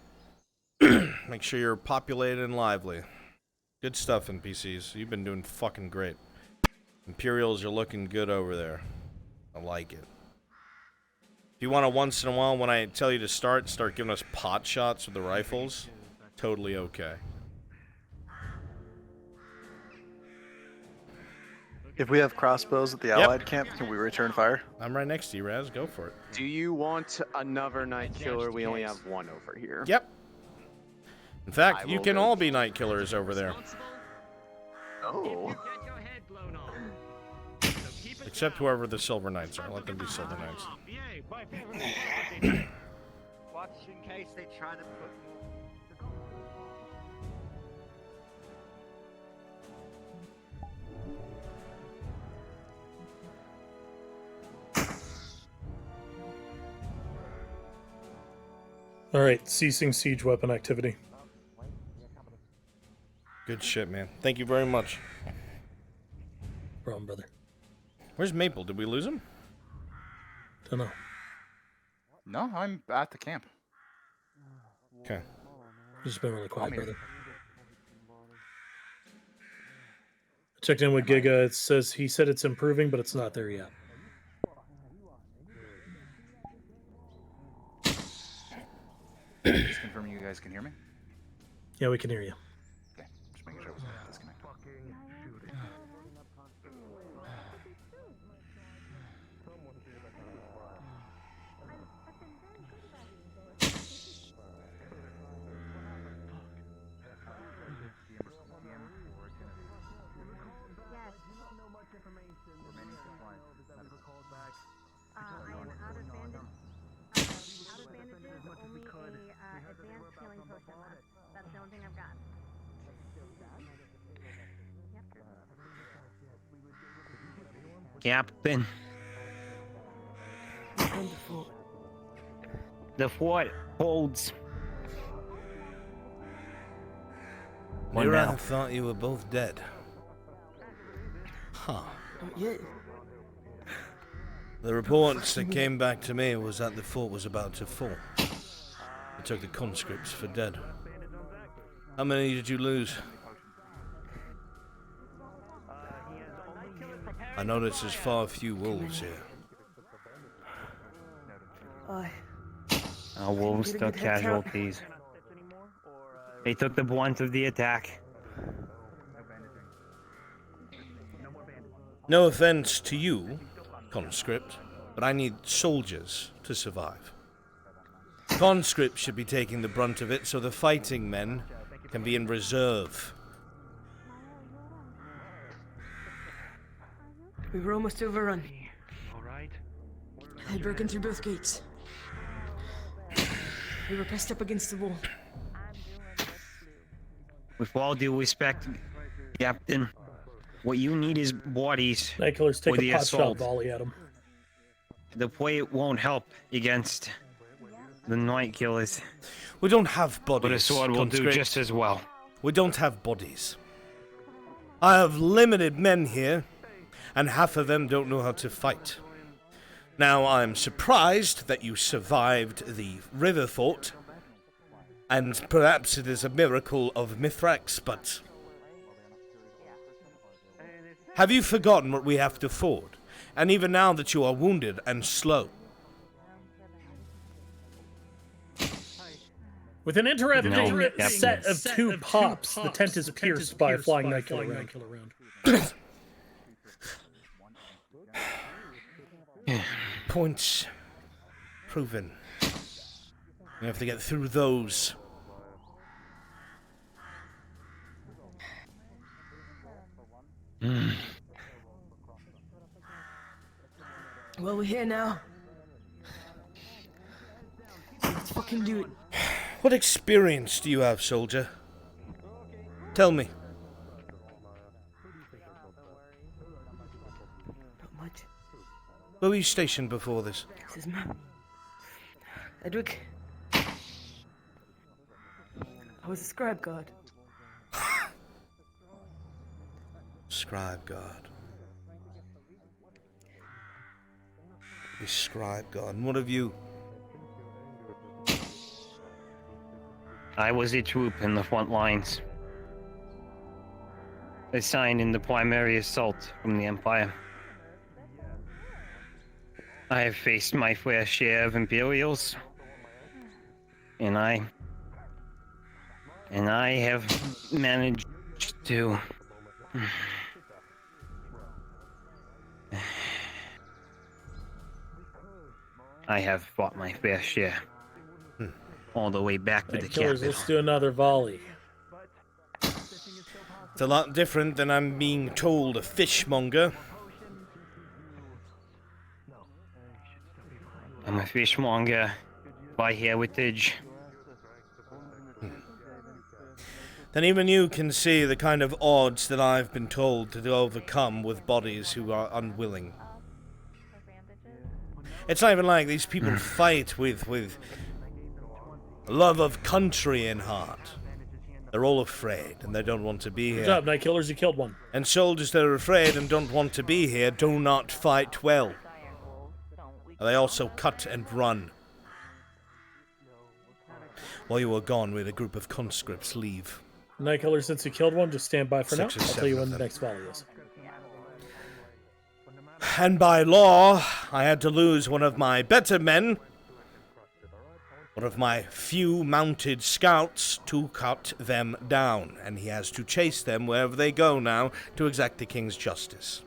Make sure you're populated and lively. Good stuff, NPCs. You've been doing fucking great. Imperials are looking good over there. I like it. If you want to once in a while, when I tell you to start giving us pot shots with the rifles, totally okay. If we have crossbows at the Allied camp, can we return fire? I'm right next to you, Raz. Go for it. Do you want another night killer? We only have one over here. Yep. In fact, you can all be night killers over there. Oh. Except whoever the Silver Knights are. Let them be Silver Knights. Watch in case they try to put Alright, ceasing siege weapon activity. Good shit, man. Thank you very much. Problem, brother. Where's Maple? Did we lose him? Don't know. No, I'm at the camp. Okay. Just been really quiet, I'm here. brother. I checked in with Giga. It says he said it's improving, but it's not there yet. Just confirming you guys can hear me? Yeah, we can hear you. Okay, just making sure I wasn't disconnected. That's the only thing I've got. Captain. The fort holds. One Mira now. thought you were both dead. Huh. Yeah. The reports that came back to me was that the fort was about to fall. They took the conscripts for dead. How many did you lose? I noticed there's far few wolves here. Our wolves took casualties. They took the brunt of the attack. No offense to you, conscript, but I need soldiers to survive. Conscripts should be taking the brunt of it so the fighting men can be in reserve. We were almost overrun. Alright. They'd broken through both gates. We were pressed up against the wall. With all due respect, Captain, what you need is bodies Night Killers take for the a pot shot assault. volley at him. The plate won't help against the Night Killers. We don't have bodies. But a sword will do conscript. just as well. We don't have bodies. I have limited men here, and half of them don't know how to fight. Now, I'm surprised that you survived the river fort, and perhaps it is a miracle of Mithrax, but... have you forgotten what we have to ford? And even now that you are wounded and slow. With an interesting No, set of two pops, the tent is pierced by a flying Night Killer round. Points proven. We have to get through those. Well, we're here now. Let's fucking do it. What experience do you have, soldier? Tell me. Not much. Where were you stationed before this? This is map. Edwick. I was a scribe guard. Scribe guard. You scribe guard. And what have you? I was a troop in the front lines, assigned in the primary assault from the Empire. I have faced my fair share of Imperials, and I have managed to I have fought my fair share. All the way back to the Killers, capital. let's do another volley. It's a lot different than I'm being told a fishmonger. I'm a fishmonger by heritage. Then even you can see the kind of odds that I've been told to overcome with bodies who are unwilling. It's not even like these people fight with love of country in heart. They're all afraid, and they don't want to be here. Good job, Night Killers, you killed one. And soldiers that are afraid and don't want to be here do not fight well. They also cut and run. While you were gone, we had a group of conscripts leave. Night Killers, since you killed one, just stand by for now. 6 or I'll tell you 7 when of the them. next volley is. And by law, I had to lose one of my better men, one of my few mounted scouts, to cut them down, and he has to chase them wherever they go now to exact the king's justice.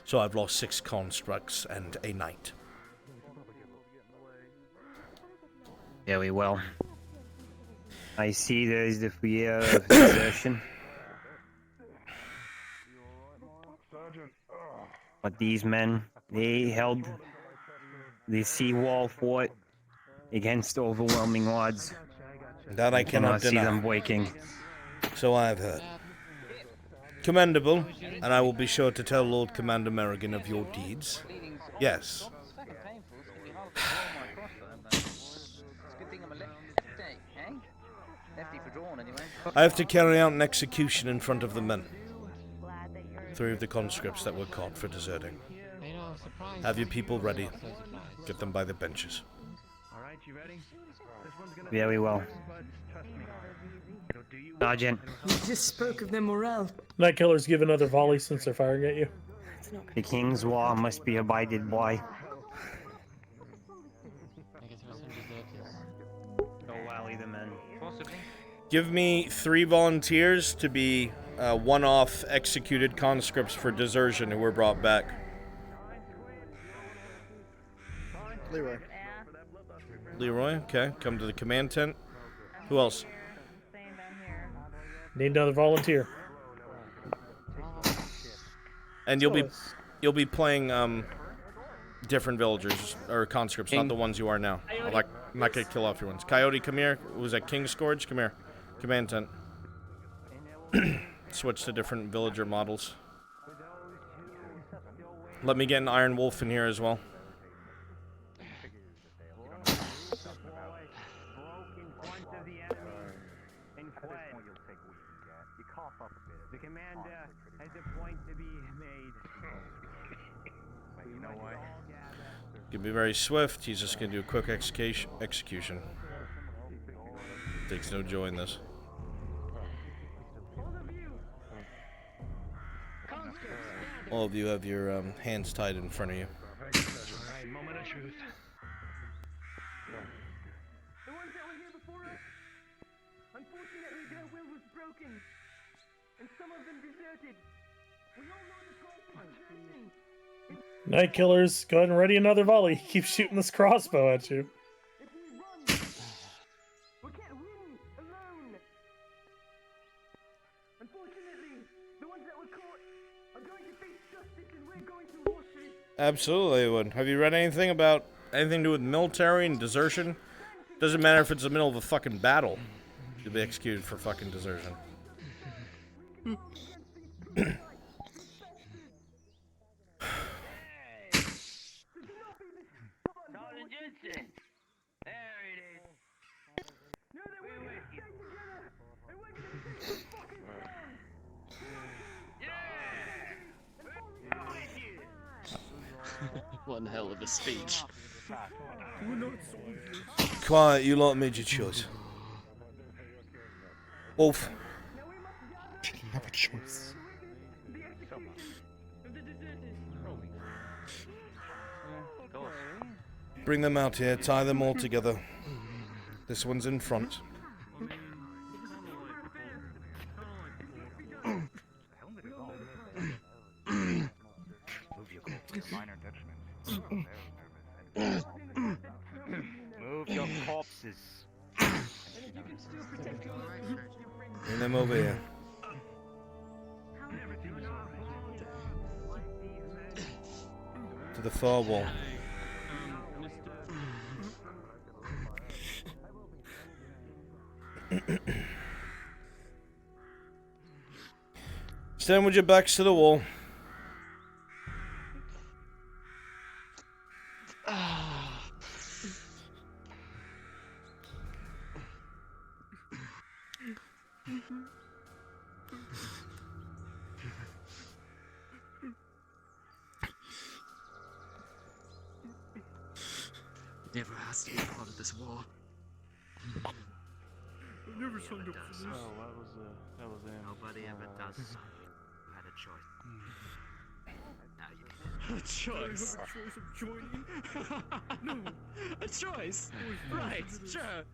So I've lost 6 constructs and a knight. Very well. I see there is the fear of desertion. But these men, they held the seawall fort against overwhelming odds. That I cannot see deny. them breaking. So I have heard. Commendable, and I will be sure to tell Lord Commander Merrigan of your deeds. Yes. I have to carry out an execution in front of the men. 3 of the conscripts that were caught for deserting. Have your people ready. Get them by the benches. Very well. Sergeant, You just spoke of their morale. Night Killers, give another volley since they're firing at you. the King's law must be abided by. Go rally the men. Give me 3 volunteers to be one-off executed conscripts for desertion who were brought back. Leroy. Leroy, okay. Come to the command tent. Who else? Need another volunteer. And you'll be playing different villagers or conscripts, not the ones you are now. I'm not gonna kill off your ones. Coyote, come here. Was that King's Scourge? Come here. Command tent. Switch to different villager models. Let me get an Iron Wolf in here as well. The commander has a point to be made. But you know what? Gonna be very swift. He's just gonna do a quick execution. Takes no joy in this. All of you have your hands tied in front of you. Alright, moment of truth. The ones that were here before us, unfortunately their will was broken, and some of them deserted. We all know the price of desertion. Night Killers, go ahead and ready another volley. Keep shooting this crossbow at you. If we run, we can't win alone. Unfortunately, the ones that were caught are going to face justice, and we're going to watch it. Absolutely, I would. Have you read anything about anything to do with military and desertion? Doesn't matter if it's the middle of a fucking battle. You'll be executed for fucking desertion. One hell of a speech. Quiet, you lot made your choice. Wolf. Didn't have a choice. Bring them out here, tie them all together. This one's in front. Move your corpses. Bring them over here. To the far wall. Stand with your backs to the wall. Never asked to be part of this war. I've never signed up for this. That was nobody ever does. You had a choice. Now you did. A choice? I have a choice of joining. No. A choice? Right, sure.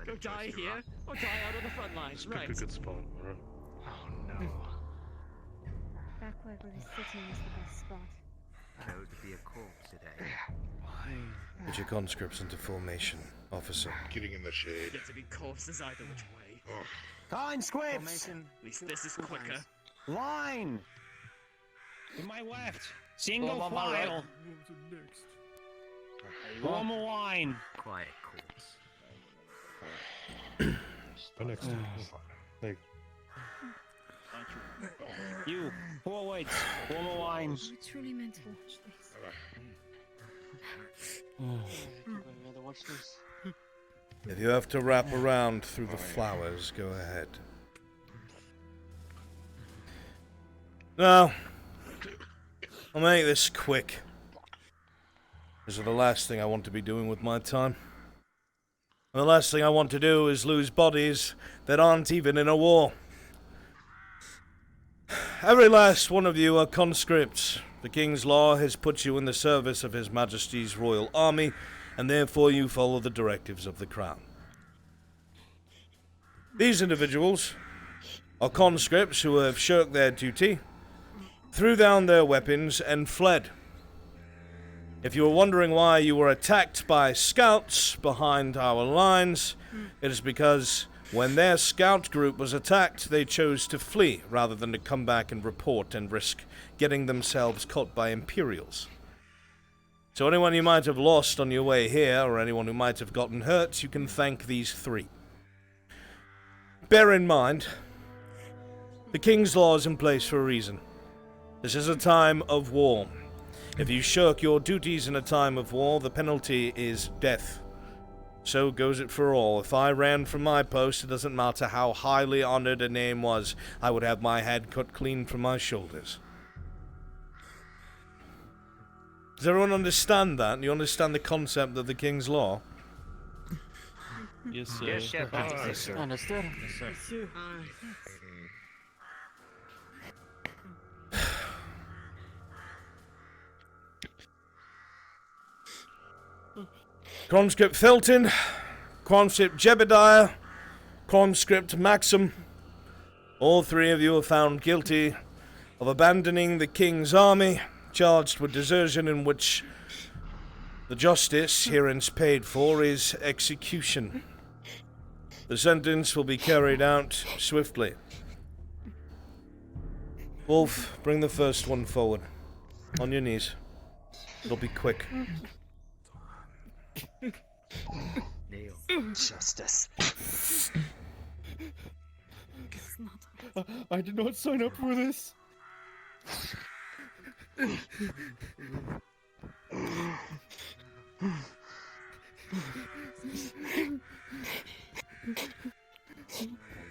Go die here, or die out on the front lines, right? Pick a good spot, bro. Oh no. Back where the city is the best spot. Go to be a corpse today. Put your conscripts into formation, officer. Getting in the shade. Get to be corpses either which way. Conscripts! At least this is quicker. Line! To my left, single file. Form a line. Quiet corpse. Stand next to me. Like, You, forwards, form a line. I truly meant to watch this. If you have to wrap around through the flowers, go ahead. Now, I'll make this quick. This is the last thing I want to be doing with my time. And the last thing I want to do is lose bodies that aren't even in a war. Every last one of you are conscripts. The King's law has put you in the service of His Majesty's Royal Army, and therefore you follow the directives of the Crown. These individuals are conscripts who have shirked their duty, threw down their weapons, and fled. If you were wondering why you were attacked by scouts behind our lines, it is because when their scout group was attacked, they chose to flee rather than to come back and report and risk getting themselves caught by Imperials. So anyone you might have lost on your way here, or anyone who might have gotten hurt, you can thank these three. Bear in mind, the King's Law is in place for a reason. This is a time of war. If you shirk your duties in a time of war, the penalty is death. So goes it for all. If I ran from my post, it doesn't matter how highly honored a name was, I would have my head cut clean from my shoulders. Does everyone understand that? Do you understand the concept of the King's Law? Yes, sir. Yes, sir. Yes, sir. Understood. Yes, sir. Conscript Felton, Conscript Jebediah, Conscript Maxim. All three of you are found guilty of abandoning the King's army, charged with desertion in which the justice herein's paid for is execution. The sentence will be carried out swiftly. Wolf, bring the first one forward. On your knees. It'll be quick. Justice. I did not sign up for this.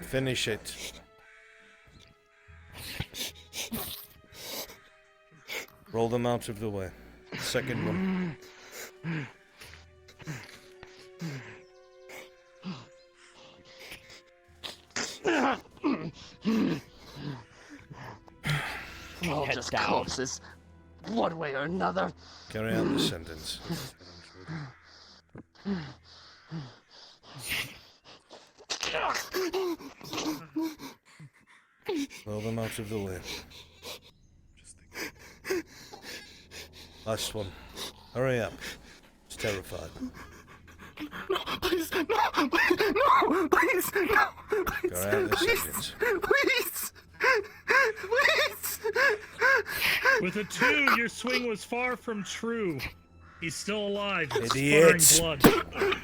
Finish it. Roll them out of the way. Second one. All just corpses, one way or another. Carry out the sentence. Roll them out of the way. Last one. Hurry up. It's terrified. No, please, no, please, no, please, no, please, Go out the please, sentence. please, please. With a 2, your swing was far from true. He's still alive. Idiot. Sputtering blood.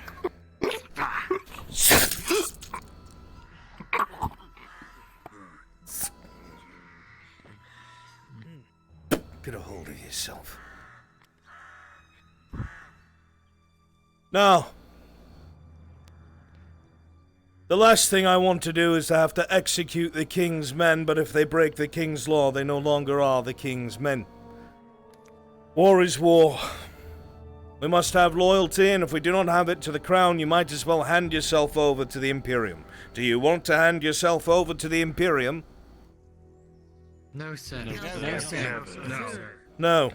Get a hold of yourself. Now, the last thing I want to do is to have to execute the King's men, but if they break the King's law, they no longer are the King's men. War is war. We must have loyalty, and if we do not have it to the crown, you might as well hand yourself over to the Imperium. Do you want to hand yourself over to the Imperium? No, sir. No, sir. No, sir. No.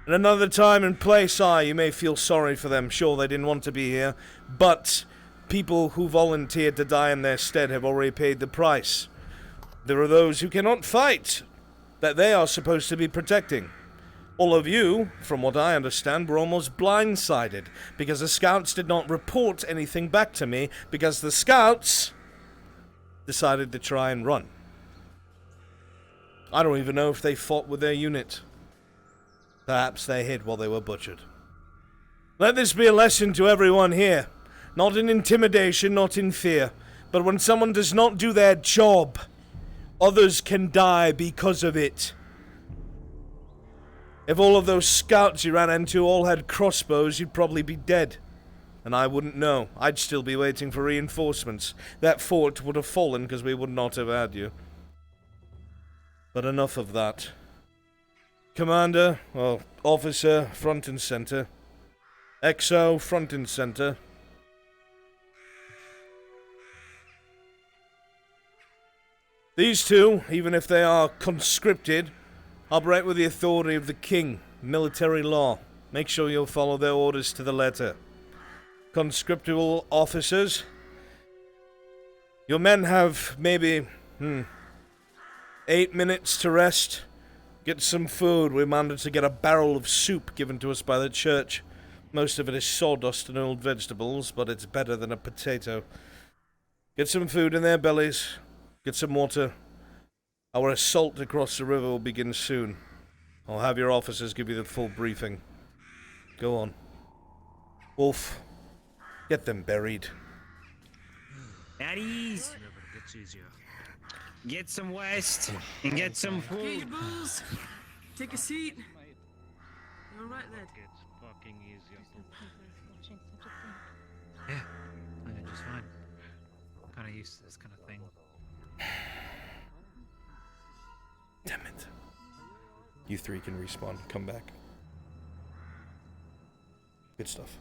In another time and place, you may feel sorry for them. Sure, they didn't want to be here, but people who volunteered to die in their stead have already paid the price. There are those who cannot fight, that they are supposed to be protecting. All of you, from what I understand, were almost blindsided, because the scouts did not report anything back to me, because the scouts decided to try and run. I don't even know if they fought with their unit. Perhaps they hid while they were butchered. Let this be a lesson to everyone here. Not in intimidation, not in fear. But when someone does not do their job, others can die because of it. If all of those scouts you ran into all had crossbows, you'd probably be dead. And I wouldn't know. I'd still be waiting for reinforcements. That fort would have fallen because we would not have had you. But enough of that. Commander, well, officer, front and center. XO, front and center. These two, even if they are conscripted, operate with the authority of the king, military law. Make sure you'll follow their orders to the letter. Conscriptable officers, Your men have maybe 8 minutes to rest. Get some food. We managed to get a barrel of soup given to us by the church. Most of it is sawdust and old vegetables, but it's better than a potato. Get some food in their bellies. Get some water. Our assault across the river will begin soon. I'll have your officers give you the full briefing. Go on. Wolf, get them buried. At ease. Never gets easier. Get some west and get some Get food. your bulls. Take a seat. All right, lad. It's fucking easier. Yeah, I think just fine. I'm kind of used to this kind of thing. Damn it. You three can respawn. Come back. Good stuff.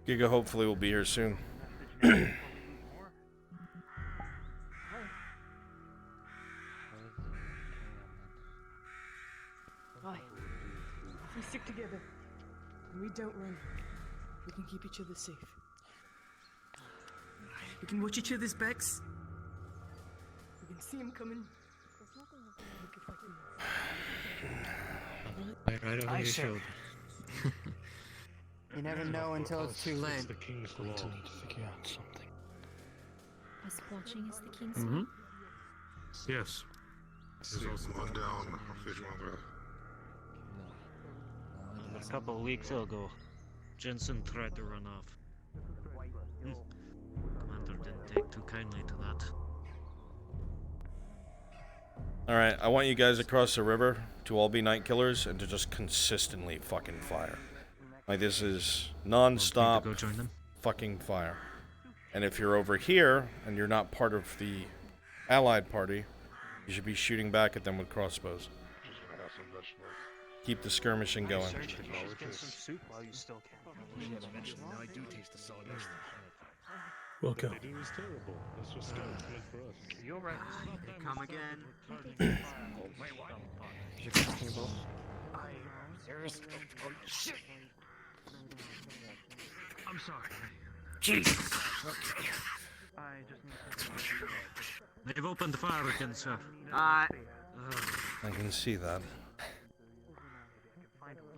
Giga hopefully will be here soon. Aye. If we stick together and we don't run, we can keep each other safe. We can watch each other's backs. We can see them coming. We can fight them. Right over your shoulder. You never know until it's too late. The king's law. Need to figure out something. Us watching is the king's Mm-hmm. will. Yes. There's also one down. A couple of weeks ago, Jensen tried to run off. Commander didn't take too kindly to that. Alright, I want you guys across the river to all be night killers and to just consistently fucking fire. Like, this is non-stop Go join them? fucking fire. And if you're over here and you're not part of the allied party, you should be shooting back at them with crossbows. Keep the skirmishing going. Get some soup while you still can. Now I do taste the sawdust. We'll go. What they do is terrible. That's just good for us. You're right. Come again. Wait, what? Oh, shit. I'm sorry. Jesus. I just need to... They've opened fire again, sir. I can see that.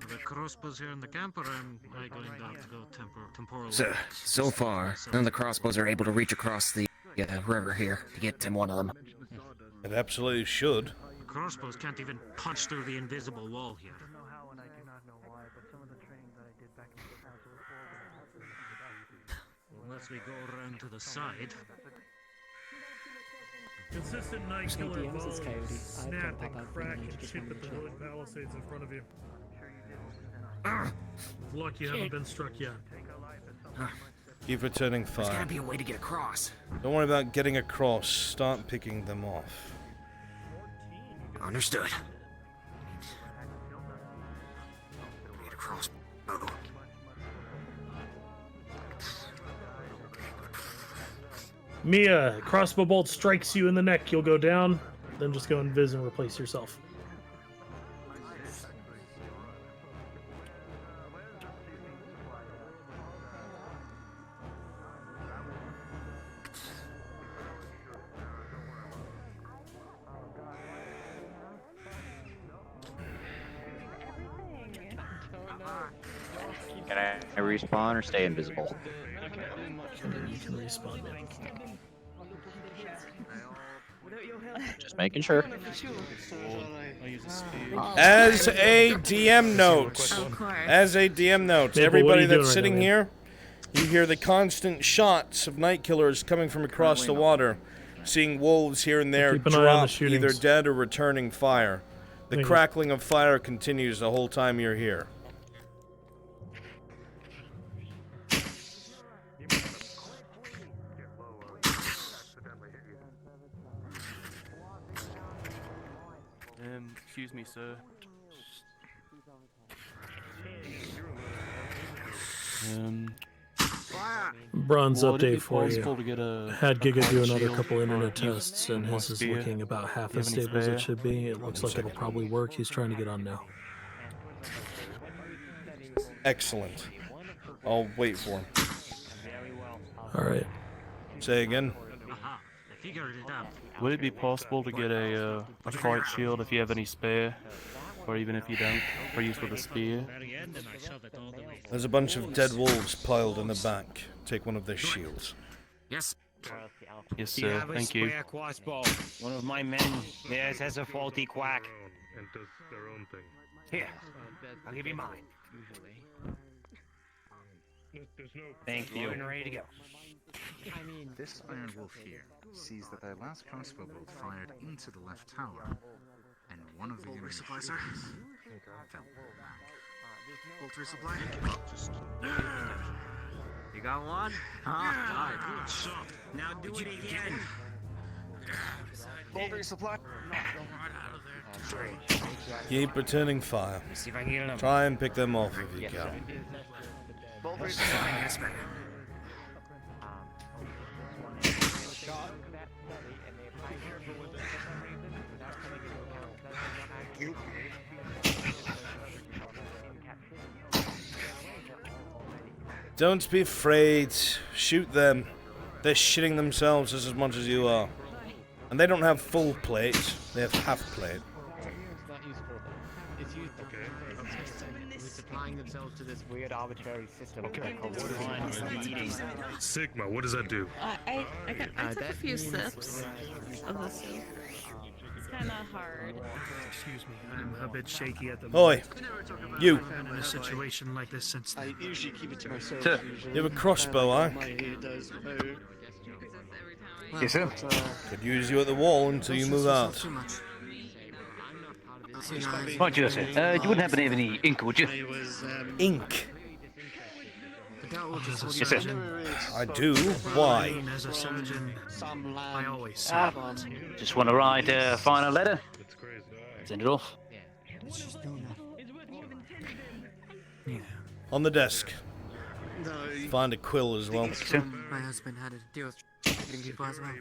The crossbows here in the camp, or am I going to have to go temporally? So far, none of the crossbows are able to reach across the river here to get to one of them. It absolutely should. Crossbows can't even punch through the invisible wall here. I don't know how and I do not know why, but some of the training that I did back in the past was Unless we go around to the side. Consistent night Sneaky killer as this involves coyote. snap I've got and that crack feeling and just chip wanted at the to wood check. palisades in front of you. sure you Luck you haven't been struck yet. Keep returning There's gotta fire. be a way to get across. Don't worry about getting across. Start picking them off. Understood. Get across. Oh. Mia, crossbow bolt strikes you in the neck. You'll go down. Then just go invis and replace yourself. Can I respawn or stay invisible? You can respawn. Just making sure. As a DM note, Yeah, everybody but what are you that's doing sitting right now, here, you hear the constant shots of night killers coming from across the water, seeing wolves here and there Keep an eye on the drop either shootings. dead or returning fire. The Thank you. crackling of fire continues the whole time you're here. Excuse me, sir. Bronze Would it be update for possible you. to get a Had Giga do card another shield couple internet for tests, and my his is spear? looking about half Do you as have any stable as it spare? should be. It looks like it'll probably work. He's trying to get on now. Excellent. I'll wait for him. All right. Say again. Would it be possible to get a fright shield if you have any spare, or even if you don't, for use with a spear? There's a bunch of dead wolves piled in the back. Take one of their shields. Yes. Yes, Do you sir. have a Thank you. spare crossbow? One of my men there has a faulty quack. And does their own thing. Here, I'll give you mine. Thank you. We're ready to go. This Iron Wolf here sees that their last crossbow bolt fired into the left tower, and one of the unit resupply, sir. fell back. Bolt resupply. Just You got one? Huh? Now do it again. Bolt resupply. Keep returning fire. See if I can get another. Try and pick them off if you can. Bolt resupply. Yes, ma'am. Don't be afraid. Shoot them. They're shitting themselves just as much as you are. And they don't have full plate. They have half plate. It's not useful. It's useful. Supplying themselves to this weird arbitrary system. Okay. Sigma, what does that do? I took a few sips of the soup. It's kind of hard. Excuse me, I'm a bit shaky at the Oi, moment. you. I've been in a situation like this since. I usually keep it to myself. Sir, you have a crossbow, huh? My hair does. Yes, sir. Could use you at the wall until you move out. Right, Joseph. You wouldn't happen to have any ink, would you? Ink? Yes, sir. I do. Why? As a surgeon, I always Just want to write a final letter. Send it off. On the desk. Find a quill as well. My husband had to deal with getting people as well.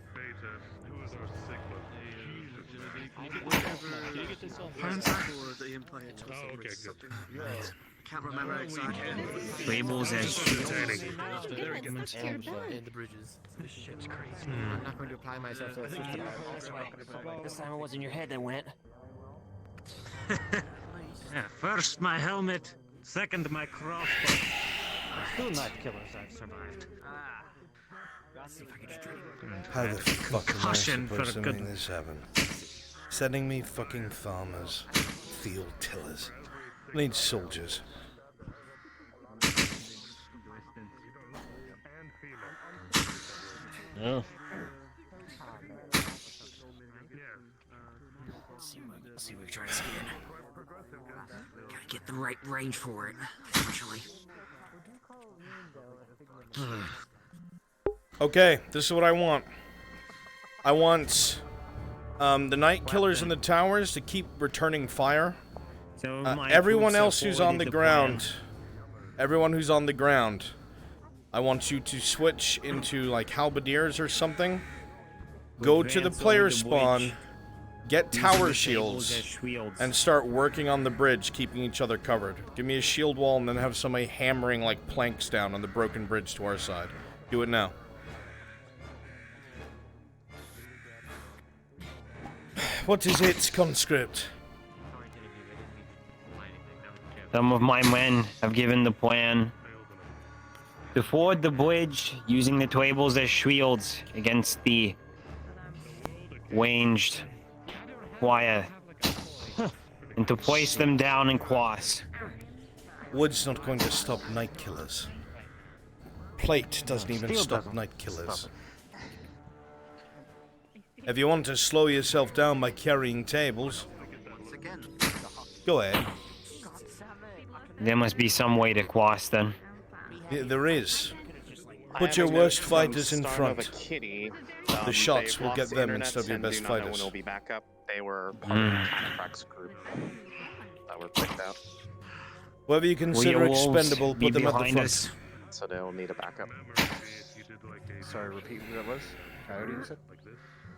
Can't remember exactly. Labels as And the bridges. This shit's crazy. I'm not going to apply myself to a system. This time it wasn't your head that went. First my helmet, second my crossbow. 2 night killers I've survived. How the fuck am I Caution supposed to for make good- this happen? Sending me fucking farmers. Field tillers. I need soldiers. No. Let's see what we try to scan. Gotta get the right range for it, eventually. Okay, this is what I want. I want the night killers in the towers to keep returning fire. So Everyone else who's on the ground, everyone who's on the ground, I want you to switch into like halberdiers or something. Go to the player spawn, get tower shields, and start working on the bridge, keeping each other covered. Give me a shield wall and then have somebody hammering like planks down on the broken bridge to our side. Do it now. What is it, conscript? Some of my men have given the plan to ford the bridge using the tables as shields against the ranged wire, and to place them down and cross. Wood's not going to stop night killers. Plate doesn't even stop night killers. If you want to slow yourself down by carrying tables, go ahead. There must be some way to cross then. Yeah, there is. Put your worst fighters in front. The shots will get them instead of your best fighters. Will be back up. They were part of the Cataphrax group that were picked out. Whoever you consider Will your wolves expendable, be put them at the behind front. us? so they'll need a backup. Sorry, repeat who that was? Coyote, you said?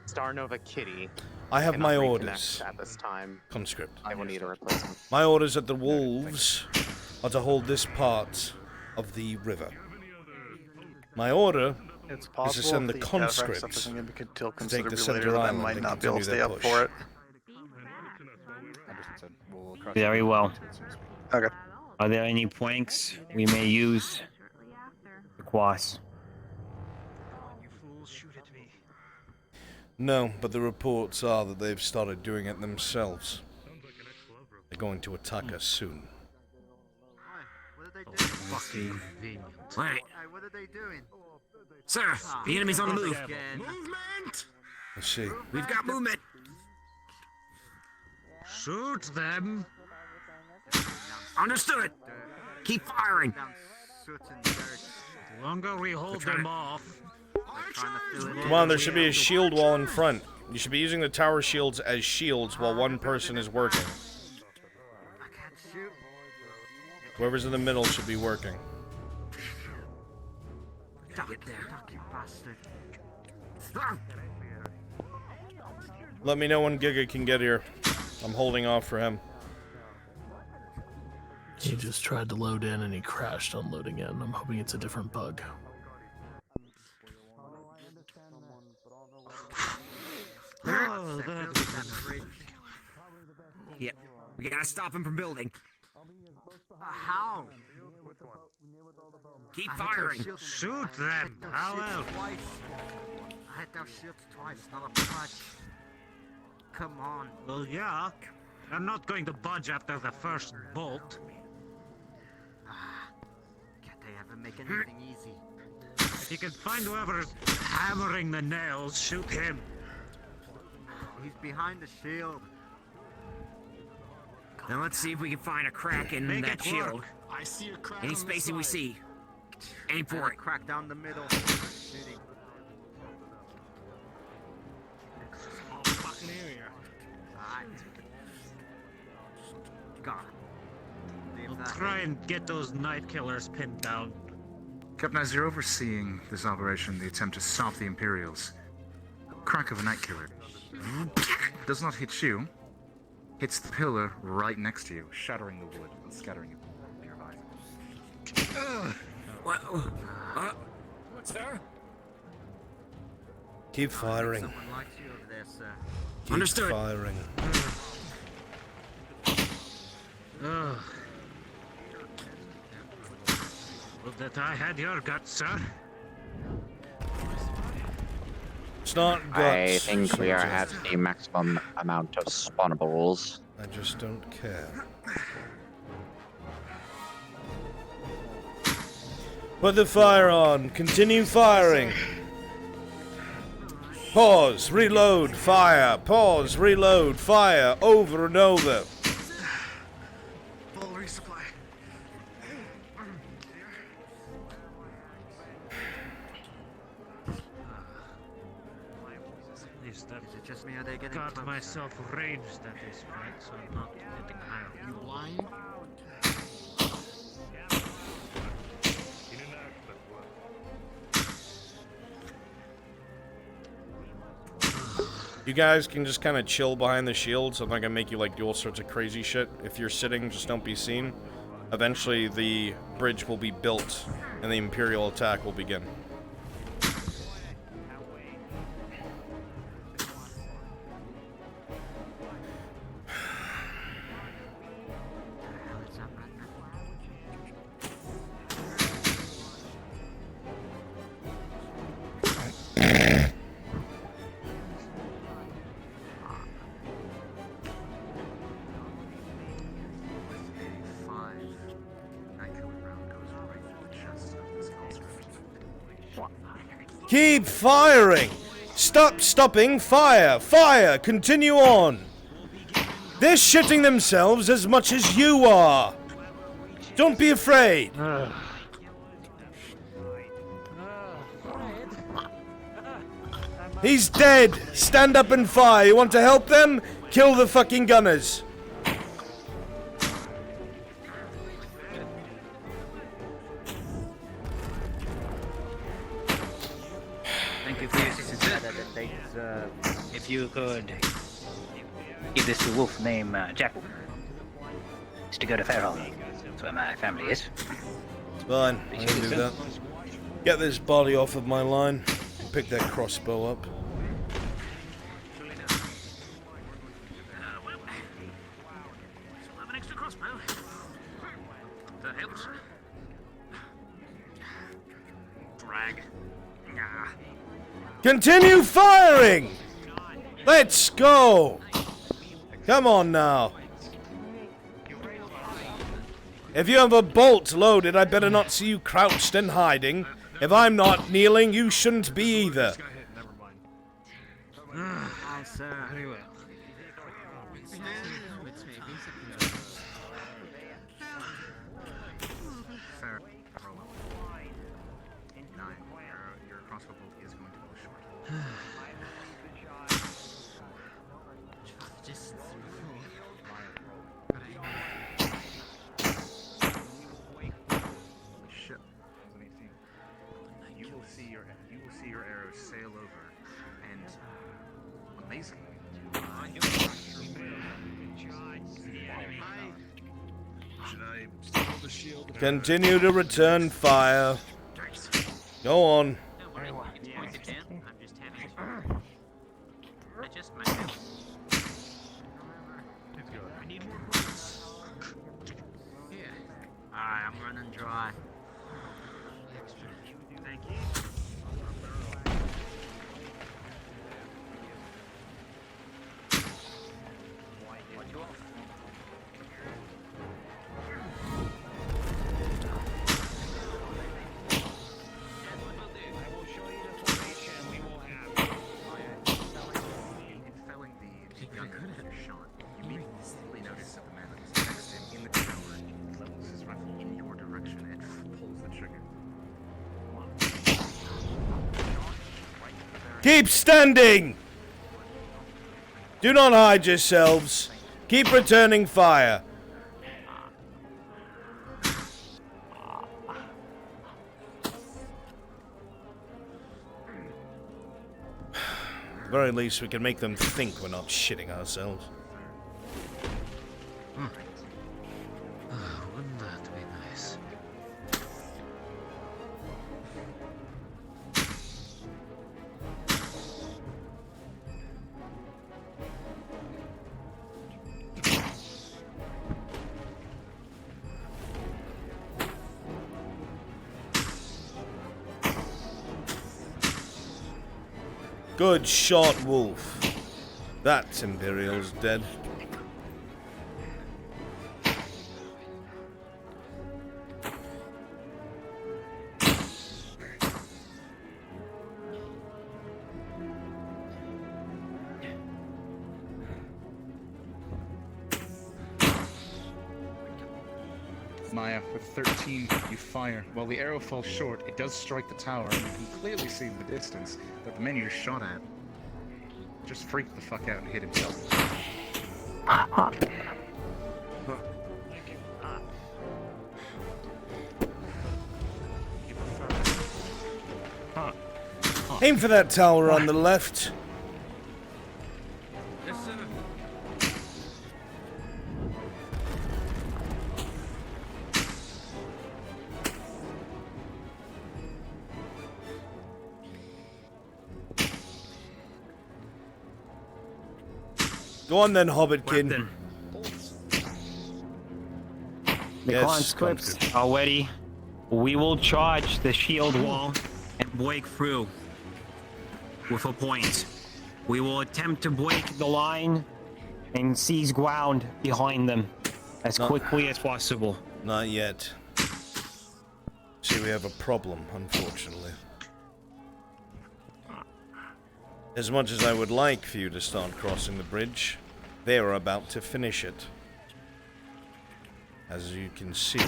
Star Nova Kitty. I have cannot my reconnect orders. at this time. Conscript. I will need a replacement. My orders at the wolves are to hold this part of the river. My order It's is to possible send the if the cataphract conscripts stuff isn't going to be until to take the considerably center later, that island might and not be able to continue stay their up push. for it. Very well. Okay. Are there any planks we may use to cross? No, but the reports are that they've started doing it themselves. They're going to attack us soon. Fucking Wait. What are they doing? Sir, the enemy's on the move. Movement! Let's see. We've got movement. Shoot them. Understood. Keep firing. The longer we hold them off. Come on, there should be a shield wall in front. You should be using the tower shields as shields while one person is working. Whoever's in the middle should be working. Let me know when Giga can get here. I'm holding off for him. He just tried to load in and he crashed on loading in. I'm hoping it's a different bug. Oh, yeah, we gotta stop him from building. How? Keep firing. Shoot them. How else? I hit their shields twice, not a punch. Come on. Well, yeah. I'm not going to budge after the first bolt. Can't they ever make anything easy? If you can find whoever's hammering the nails, shoot him. He's behind the shield. Now let's see if we can find a crack in Make that it shield. work. I see a crack Any on the spacing we side. see. Aim for And a it. crack down the middle. Shooting. Whole fucking area. Alright. Got it. We'll try and get those night killers pinned down. Captain, as you're overseeing this operation, the attempt to stop the Imperials, crack of a night killer does not hit you, hits the pillar right next to you, shattering the wood and scattering it nearby. What? Sir? Keep firing. Someone likes you over there, sir. Keep Understood. firing. Ugh. Would that I had your guts, sir. It's not guts. I think we are soldier. at the maximum amount of spawnable rules. I just don't care. Put the fire on. Continue firing. Pause. Reload. Fire. Pause. Reload. Fire. Over and over. Full resupply. At least I've Is it just me or are they getting got close? myself ranged at this point, so I'm not getting higher. You blind? You guys can just kind of chill behind the shields. I'm not gonna make you like do all sorts of crazy shit. If you're sitting, just don't be seen. Eventually, the bridge will be built, and the Imperial attack will begin. Keep firing! Stop stopping! Fire! Fire! Continue on! They're shitting themselves as much as you are! Don't be afraid! He's dead! Stand up and fire! You want to help them? Kill the fucking gunners! that they deserve. If you could give this to Wolf named Jackal. It's to go to Fairhall. That's where my family is. It's fine. I can do that. Get this body off of my line. Pick that crossbow up. Have an extra crossbow. That helps. Drag. Continue firing! Let's go! Come on now. If you have a bolt loaded, I better not see you crouched and hiding. If I'm not kneeling, you shouldn't be either. Aye, sir. Very well. Fair. Roll up. 9. Your crossbow bolt is going to go short. Just Shit. You will see your arrows sail over, and amazingly, Continue to return fire. Go on. Alright, I'm running dry. Thank you. in felling the young shot, you immediately notice that the man that was next to him in the tower levels his rifle in your direction and pulls the trigger. Keep standing! Do not hide yourselves. Keep returning fire. At the very least, we can make them think we're not shitting ourselves. Wouldn't that be nice? Good shot, Wolf. That Imperial's dead. Maya, with 13, you fire. While the arrow falls short, it does strike the tower, and you can clearly see in the distance that the man you shot at just freaked the fuck out and hit himself. Aim for that tower on the left. Go on then, Hobbitkin. The conscripts are ready. We will charge the shield wall and break through with a point. We will attempt to break the line and seize ground behind them as quickly as possible. Not yet. See, we have a problem, unfortunately. As much as I would like for you to start crossing the bridge, they are about to finish it. As you can see,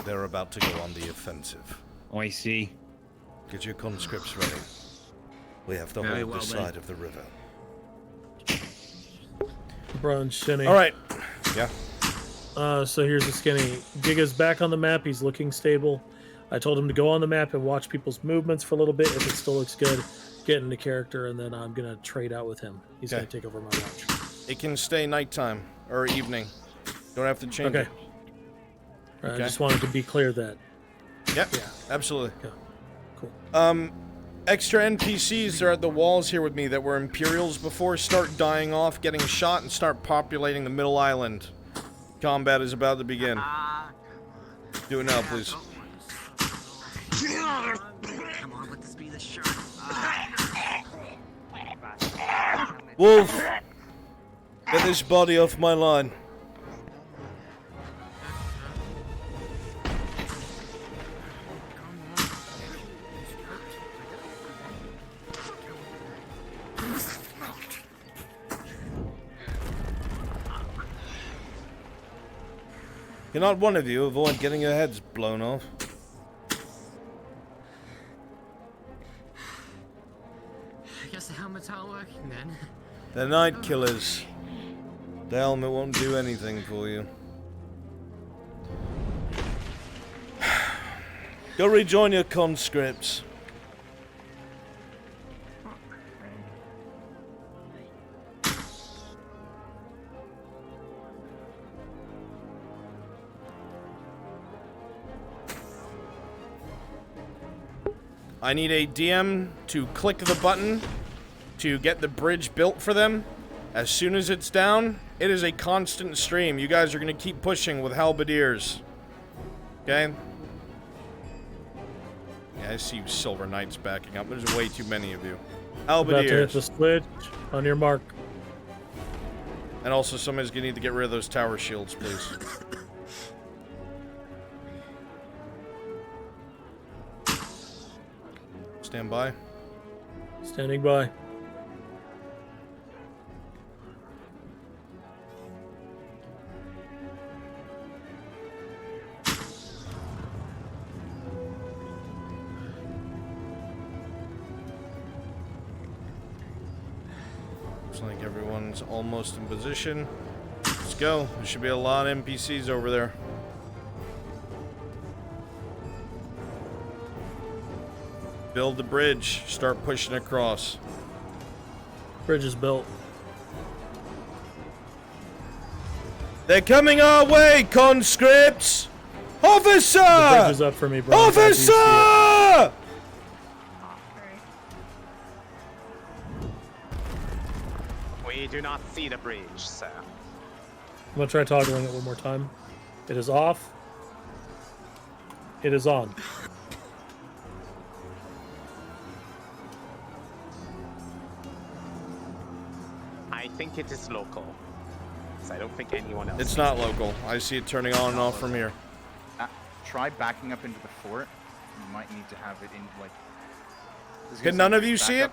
they're about to go on the offensive. I see. Get your conscripts ready. We have to hold this side of the river. Brunch, Shinny. Alright. Yeah. So here's the skinny. Giga's back on the map. He's looking stable. I told him to go on the map and watch people's movements for a little bit. If it still looks good, get into character, and then I'm gonna trade out with him. He's gonna take over my watch. It can stay nighttime or evening. Don't have to change it. I just wanted to be clear that. Yep. Yeah. Absolutely. Yeah. Cool. Extra NPCs are at the walls here with me that were Imperials before. Start dying off, getting shot, and start populating the middle island. Combat is about to begin. Do it now, please. Come on, let this be the shot. Wolf! Get this body off my line. Cannot one of you avoid getting your heads blown off? I guess the helmets aren't working then. They're night killers. The helmet won't do anything for you. Go rejoin your conscripts. I need a DM to click the button to get the bridge built for them. As soon as it's down, it is a constant stream. You guys are going to keep pushing with halberdiers. Okay? Yeah, I see you Silver Knights backing up. There's way too many of you. About to hit Halberdiers. the switch on your mark. And also, somebody's going to need to get rid of those tower shields, please. Stand by. Standing by. Looks like everyone's almost in position. Let's go. There should be a lot of NPCs over there. Build the bridge. Start pushing across. Bridge is built. They're coming our way, conscripts! Officer! The bridge is up for me, bro. Officer! We do not see the bridge, sir. I'm gonna try toggling it one more time. It is off. It is on. I think it is local. So I don't think anyone else. It's not local. I see it turning on and off from here. Try backing up into the fort. You might need to have it in, like... Can none of you see it?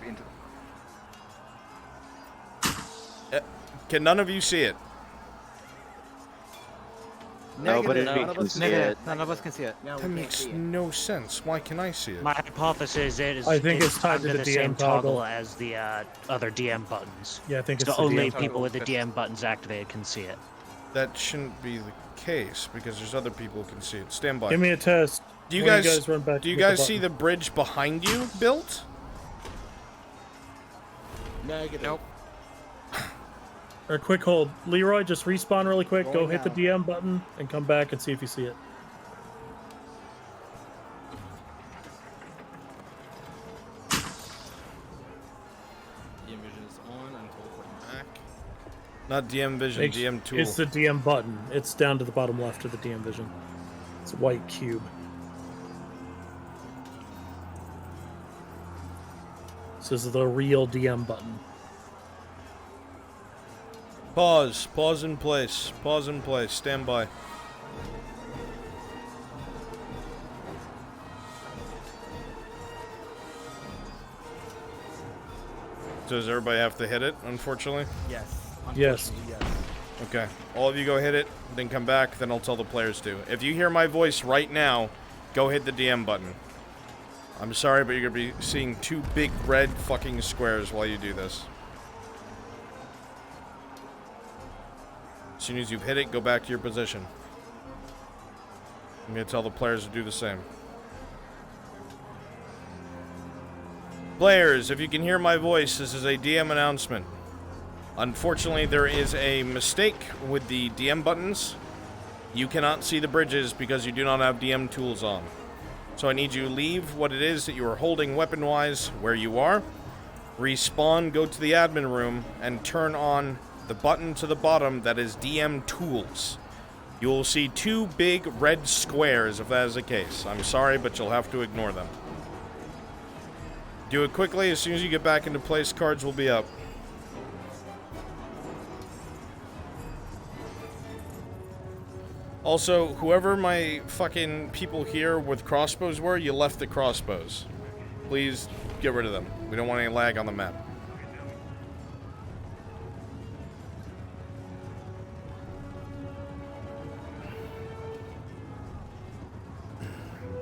Can none of you see it? Nobody None of us can can see see it. it. None of us can see it. That makes no sense. Why can I see it? My hypothesis is I think it's it's tied to under the the same DM toggle. toggle as the other DM buttons. Yeah, I think so it's the only DM people toggle. with the DM buttons activated can see it. That shouldn't be the case because there's other people who can see it. Stand by. Give me a test. Do you when guys, run back do you to get guys see button. the bridge behind you built? Negative. Nope. Or quick hold. Leroy, just respawn really quick. Go Going hit the DM button and come back and see if you see it. DM vision is on. I'm teleporting back. Not DM vision, Makes- DM tool. It's the DM button. It's down to the bottom left of the DM vision. It's a white cube. This is the real DM button. Pause. Pause in place. Pause in place. Stand by. Does everybody have to hit it, unfortunately? Yes. Yes. Unfortunately, yes. Okay. All of you go hit it, then come back, then I'll tell the players to. If you hear my voice right now, go hit the DM button. I'm sorry, but you're going to be seeing two big red fucking squares while you do this. As soon as you've hit it, go back to your position. I'm going to tell the players to do the same. Players, if you can hear my voice, this is a DM announcement. Unfortunately, there is a mistake with the DM buttons. You cannot see the bridges because you do not have DM tools on. So I need you to leave what it is that you are holding weapon-wise where you are. Respawn, go to the admin room, and turn on the button to the bottom that is DM tools. You will see 2 big red squares if that is the case. I'm sorry, but you'll have to ignore them. Do it quickly. As soon as you get back into place, cards will be up. Also, whoever my fucking people here with crossbows were, you left the crossbows. Please get rid of them. We don't want any lag on the map.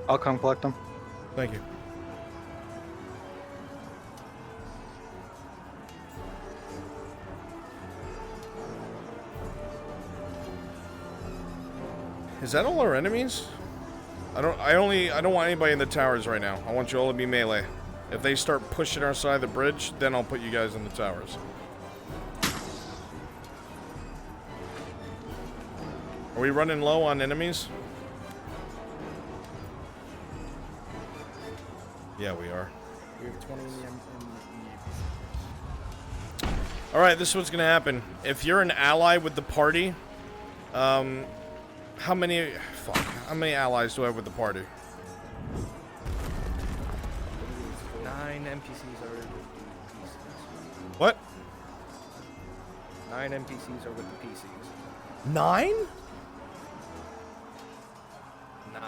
I'll come collect them. Thank you. Is that all our enemies? I don't want anybody in the towers right now. I want you all to be melee. If they start pushing our side of the bridge, then I'll put you guys in the towers. Are we running low on enemies? Yeah, we are. We have 20 in the Alright, this is what's gonna happen. If you're an ally with the party, how many allies do I have with the party? 9 NPCs are with the PCs. What? 9 NPCs are with the PCs. 9? 9.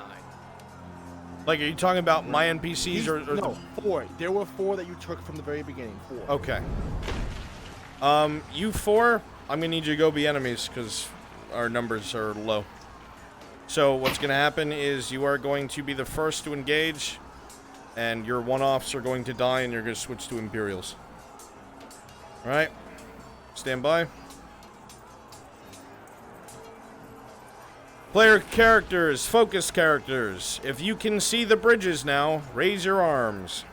Like, are you talking about my NPCs or no, 4. There were 4 that you took from the very beginning. 4. Okay. You 4, I'm gonna need you to go be enemies because our numbers are low. So what's gonna happen is you are going to be the first to engage, and your one-offs are going to die, and you're gonna switch to Imperials. All right. Stand by. Player characters, focus characters. If you can see the bridges now, raise your arms.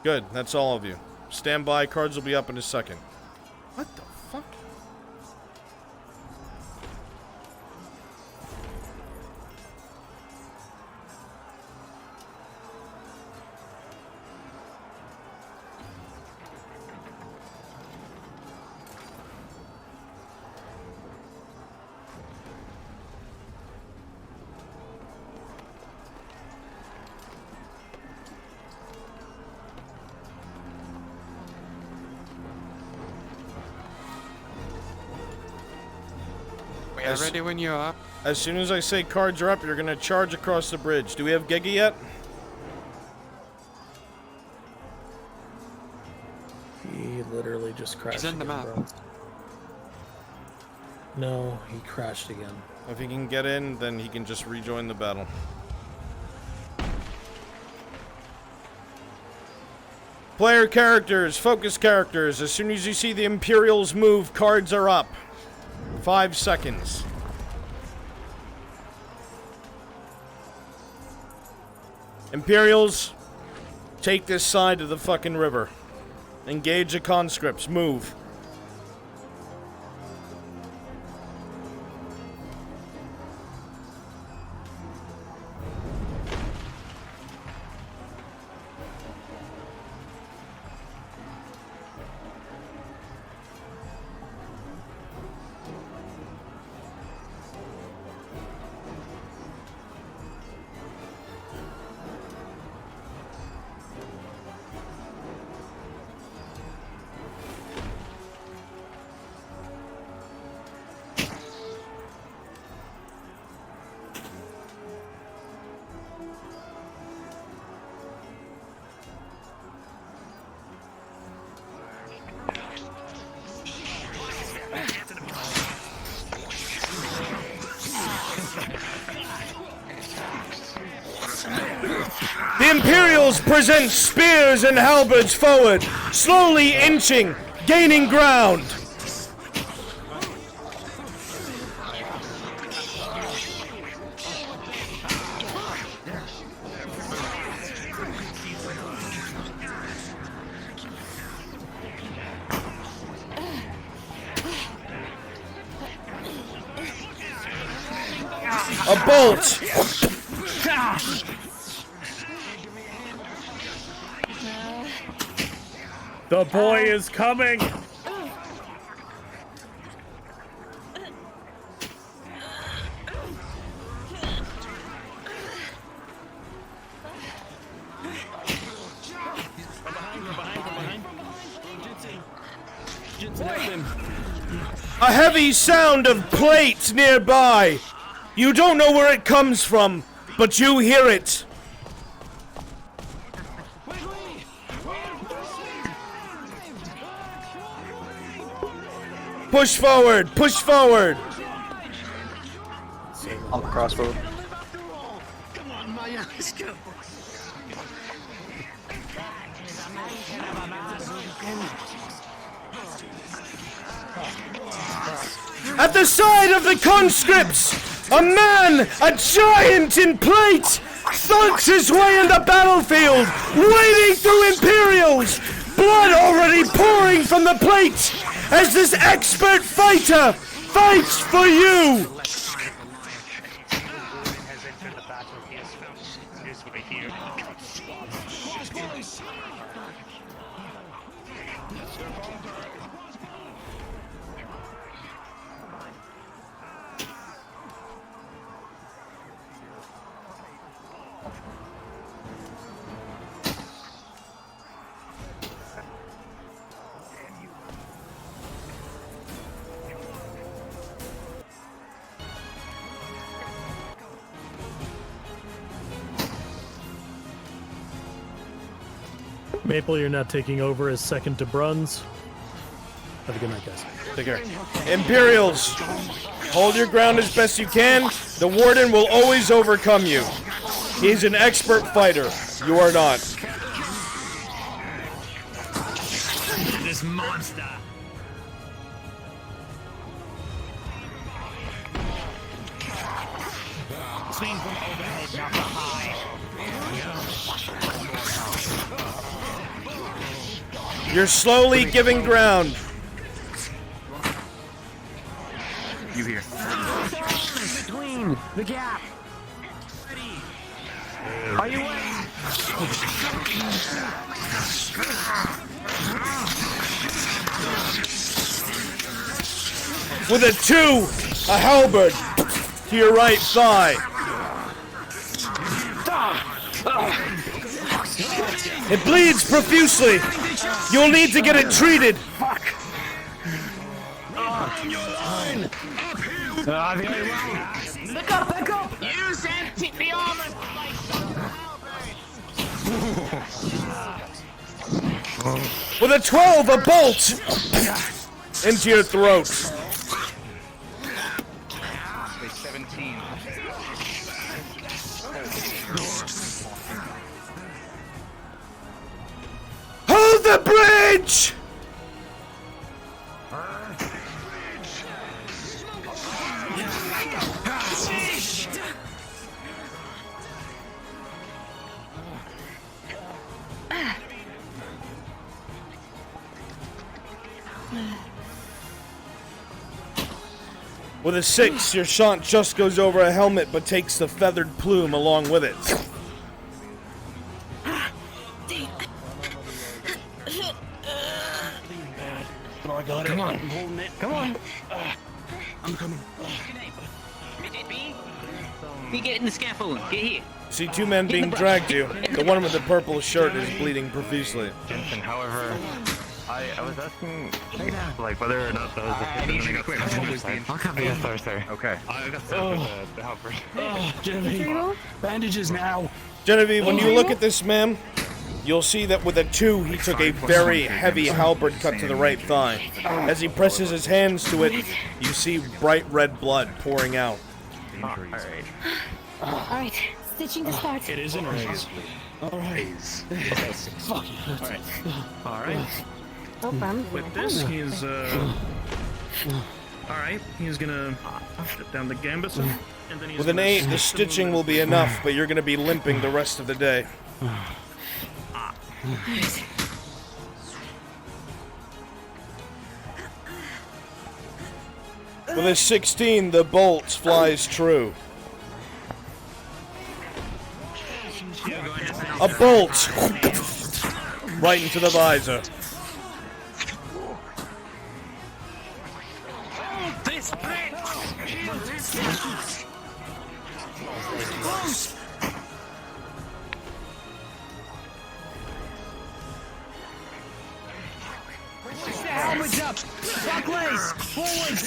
Good, that's all of you. Stand by, cards will be up in a second. What the fuck? Ready when you are. As soon as I say cards are up, you're gonna charge across the bridge. Do we have Giga yet? He literally just crashed. He's in the map. Bro. No, he crashed again. If he can get in, then he can just rejoin the battle. Player characters, focus characters. As soon as you see the Imperials move, cards are up. 5 seconds. Imperials, take this side of the fucking river. Engage the conscripts. Move. The Imperials present spears and halberds forward, slowly inching, gaining ground. A bolt! The boy is coming! A heavy sound of plate nearby. You don't know where it comes from, but you hear it. Push forward, push forward. On the crossbow. Come on, Maya, let's go. At the side of the conscripts, a man, a giant in plate, thunks his way in the battlefield, wading through Imperials, blood already pouring from the plate, as this expert fighter fights for you. Maple, you're not taking over as second to Bruns. Have a good night, guys. Take care. Imperials, hold your ground as best you can. The Warden will always overcome you. He's an expert fighter. You are not. This monster. Swing from overhead, not behind. You're slowly giving ground. You here. Between the gap. Are you waiting? With a 2, a halberd to your right thigh. It bleeds profusely. You'll need to get it treated. Fuck. On your line. Very well. Back up, back up. Use the armor. With a 12, a bolt into your throat. 17. Hold the bridge! With a 6, your shot just goes over a helmet but takes the feathered plume along with it. I got it. Come on. I'm holding it. Come on. I'm coming. We get in the scaffold. Get here. See 2 men being dragged to you. The one with the purple shirt is bleeding profusely. Jensen, however, I was asking, like, whether or not that was the I'll cover you. Yes, sir. Okay. I got the helper. Genevieve. Bandages now. Genevieve, when you look at this man, you'll see that with a 2, he took a very heavy halberd cut to the right thigh. As he presses his hands to it, you see bright red blood pouring out. Alright, stitching to start. It is in raise. Alright. Fuck. Alright. No problem. With this, he's, alright, he's gonna step down the gambit, and then he's With an 8, the stitching will be enough, but you're going to be limping the rest of the day. With a 16, the bolt flies true. A bolt! Right into the visor. This Helmets up! Buckleys! Forward!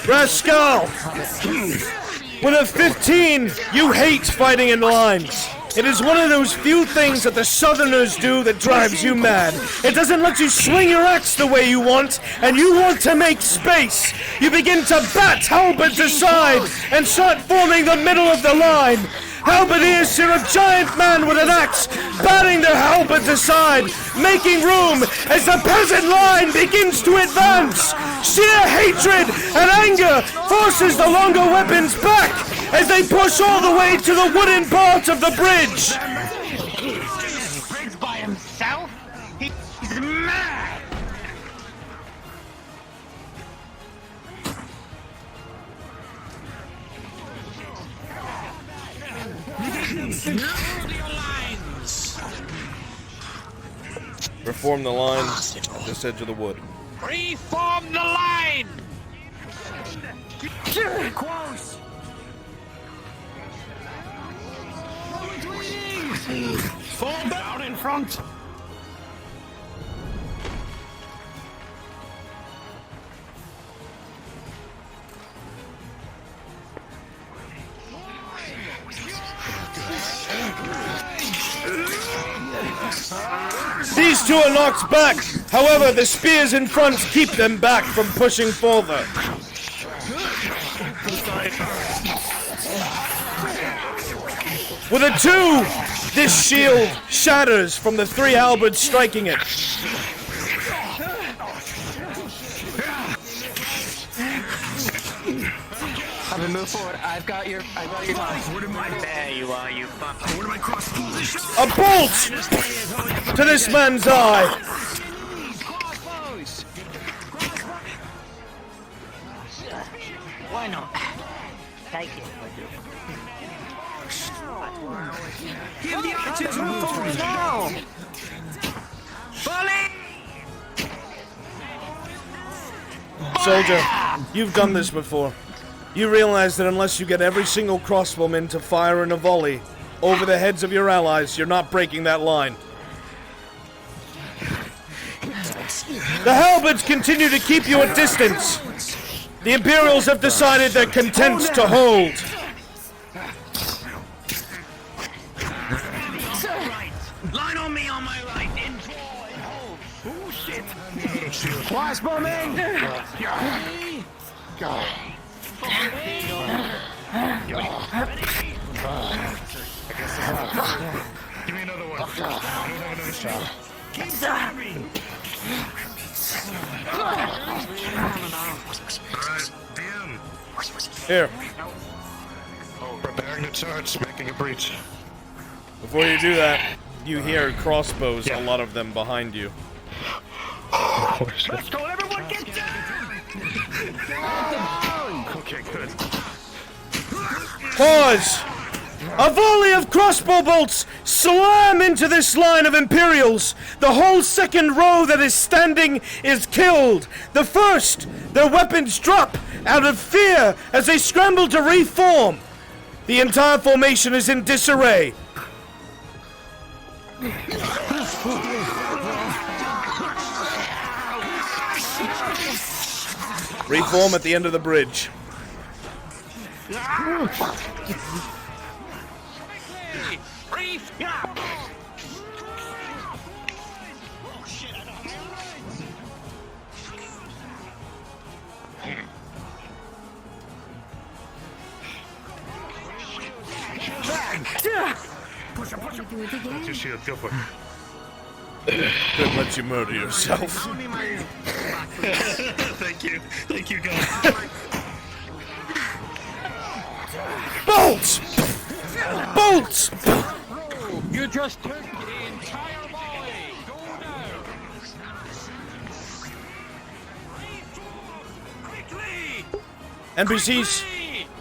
Rascal! With a 15, you hate fighting in lines. It is one of those few things that the Southerners do that drives you mad. It doesn't let you swing your axe the way you want, and you want to make space. You begin to bat halberds aside and start forming the middle of the line. Halberdiers see a giant man with an axe, batting their halberds aside, making room as the peasant line begins to advance. Sheer hatred and anger forces the longer weapons back as they push all the way to the wooden part of the bridge. Briggs by himself? He's mad! Reform the line at this edge of the wood. Reform the line! Close! Fall down in front! These two are knocked back. However, the spears in front keep them back from pushing further. With a 2, this shield shatters from the 3 halberds striking it. Have him move forward. I've got your There you are, you fuck. A bolt to this man's eye. Why not? Take it. Give the archers room for now! Bully! Soldier, you've done this before. You realize that unless you get every single crossbowman to fire in a volley over the heads of your allies, you're not breaking that line. The halberds continue to keep you at distance. The Imperials have decided they're content to hold. Line on me on my right. In draw and hold. Oh shit. Crossbowmen! Go. Give me another one. I don't have another shot. Keep serving! Alright, DM. Here. Preparing to charge, making a breach. Before you do that, you hear crossbows, a lot of them behind you. Let's go, everyone get down! Okay, good. Pause! A volley of crossbow bolts slam into this line of Imperials. The whole second row that is standing is killed. The first, their weapons drop out of fear as they scramble to reform. The entire formation is in disarray. Reform at the end of the bridge. That's your shield, go for it. Couldn't let you murder yourself. Thank you. Thank you, guys. Bolts! Bolts! You just took the entire volley! Go down! NPCs,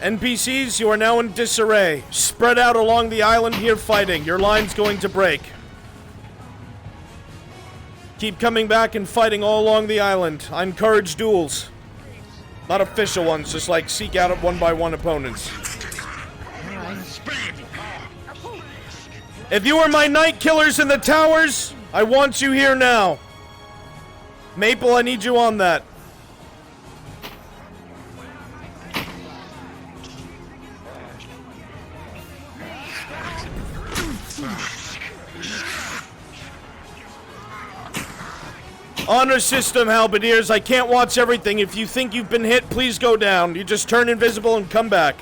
NPCs, you are now in disarray. Spread out along the island here fighting. Your line's going to break. Keep coming back and fighting all along the island. I encourage duels. Not official ones, just like seek out one-by-one opponents. If you are my night killers in the towers, I want you here now. Maple, I need you on that. Honor system, halberdiers. I can't watch everything. If you think you've been hit, please go down. You just turn invisible and come back.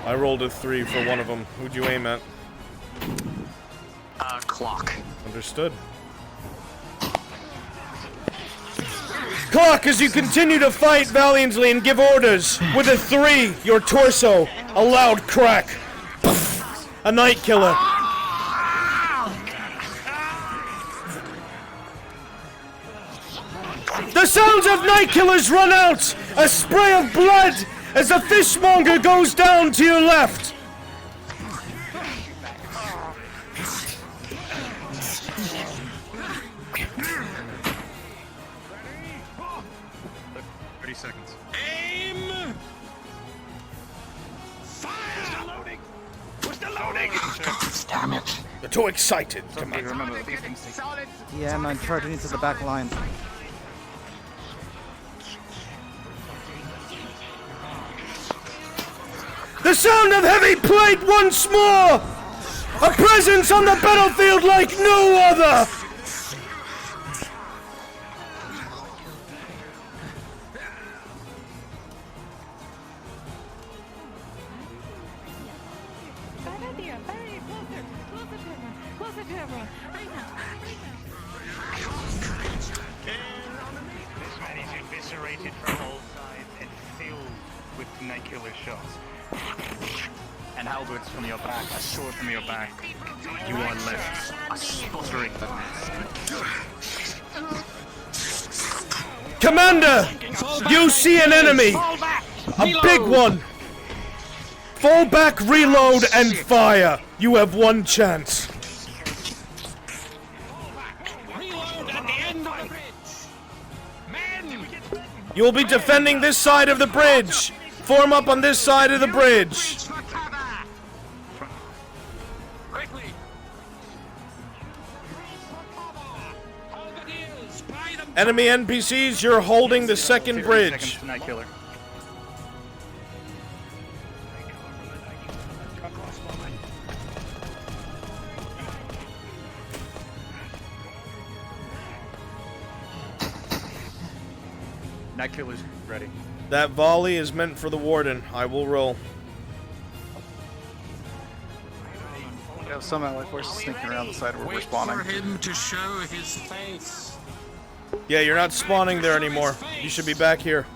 I rolled a 3 for one of them. Who'd you aim at? Clock. Understood. Clock, as you continue to fight valiantly and give orders. With a 3, your torso, a loud crack. A night killer. The sounds of night killers run out. A spray of blood as the fishmonger goes down to your left. Aim! Fire! Loading! Push the loading! Damn it. You're too excited. Come on. Remember these things. Yeah, man, charging into the back line. The sound of heavy plate once more! A presence on the battlefield like no other! This man is eviscerated from all sides and filled with night killer shots. And halberds from your back, a sword from your back. You are left a sputtering Commander! You see an enemy! A big one! Fall back, reload, and fire! You have one chance. You will be defending this side of the bridge! Form up on this side of the bridge! Enemy NPCs, you're holding the second bridge. Night killer. Night killer's ready. That volley is meant for the warden. I will roll. We have some allied forces sneaking around the side where we're spawning. Wait for him to show his face. Yeah, you're not spawning there anymore. You should be back here.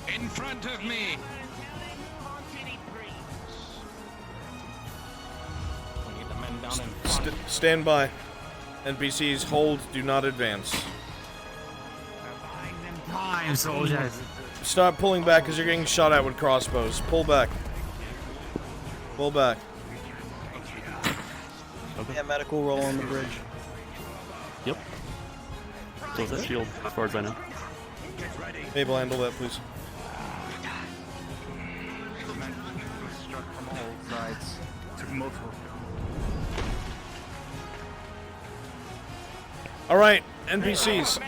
In front of me. Stand by. NPCs, hold, do not advance. Time, soldiers. Stop pulling back because you're getting shot at with crossbows. Pull back. Pull back. Yeah, medical roll on the bridge. Yep. Close that shield as far as I know. Mabel, handle that, please. Struck from all sides. Took multiple. Alright, NPCs.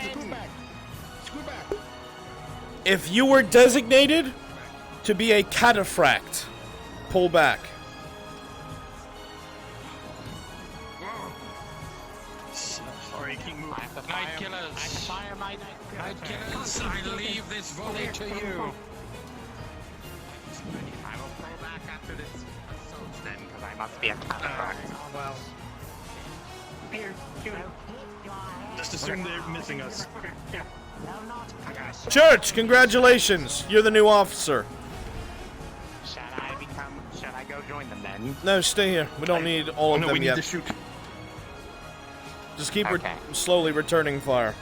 If you were designated to be a cataphract, pull back. Night killers. Night killers, I leave this volley to you. I will pull back after this assault then, because I must be a cataphract. Well. Here, shoot him. Just assume they're missing us. Church, congratulations! You're the new officer. Should I go join them then? No, stay here. We don't need all of them we need yet. to shoot. Just keep slowly returning fire.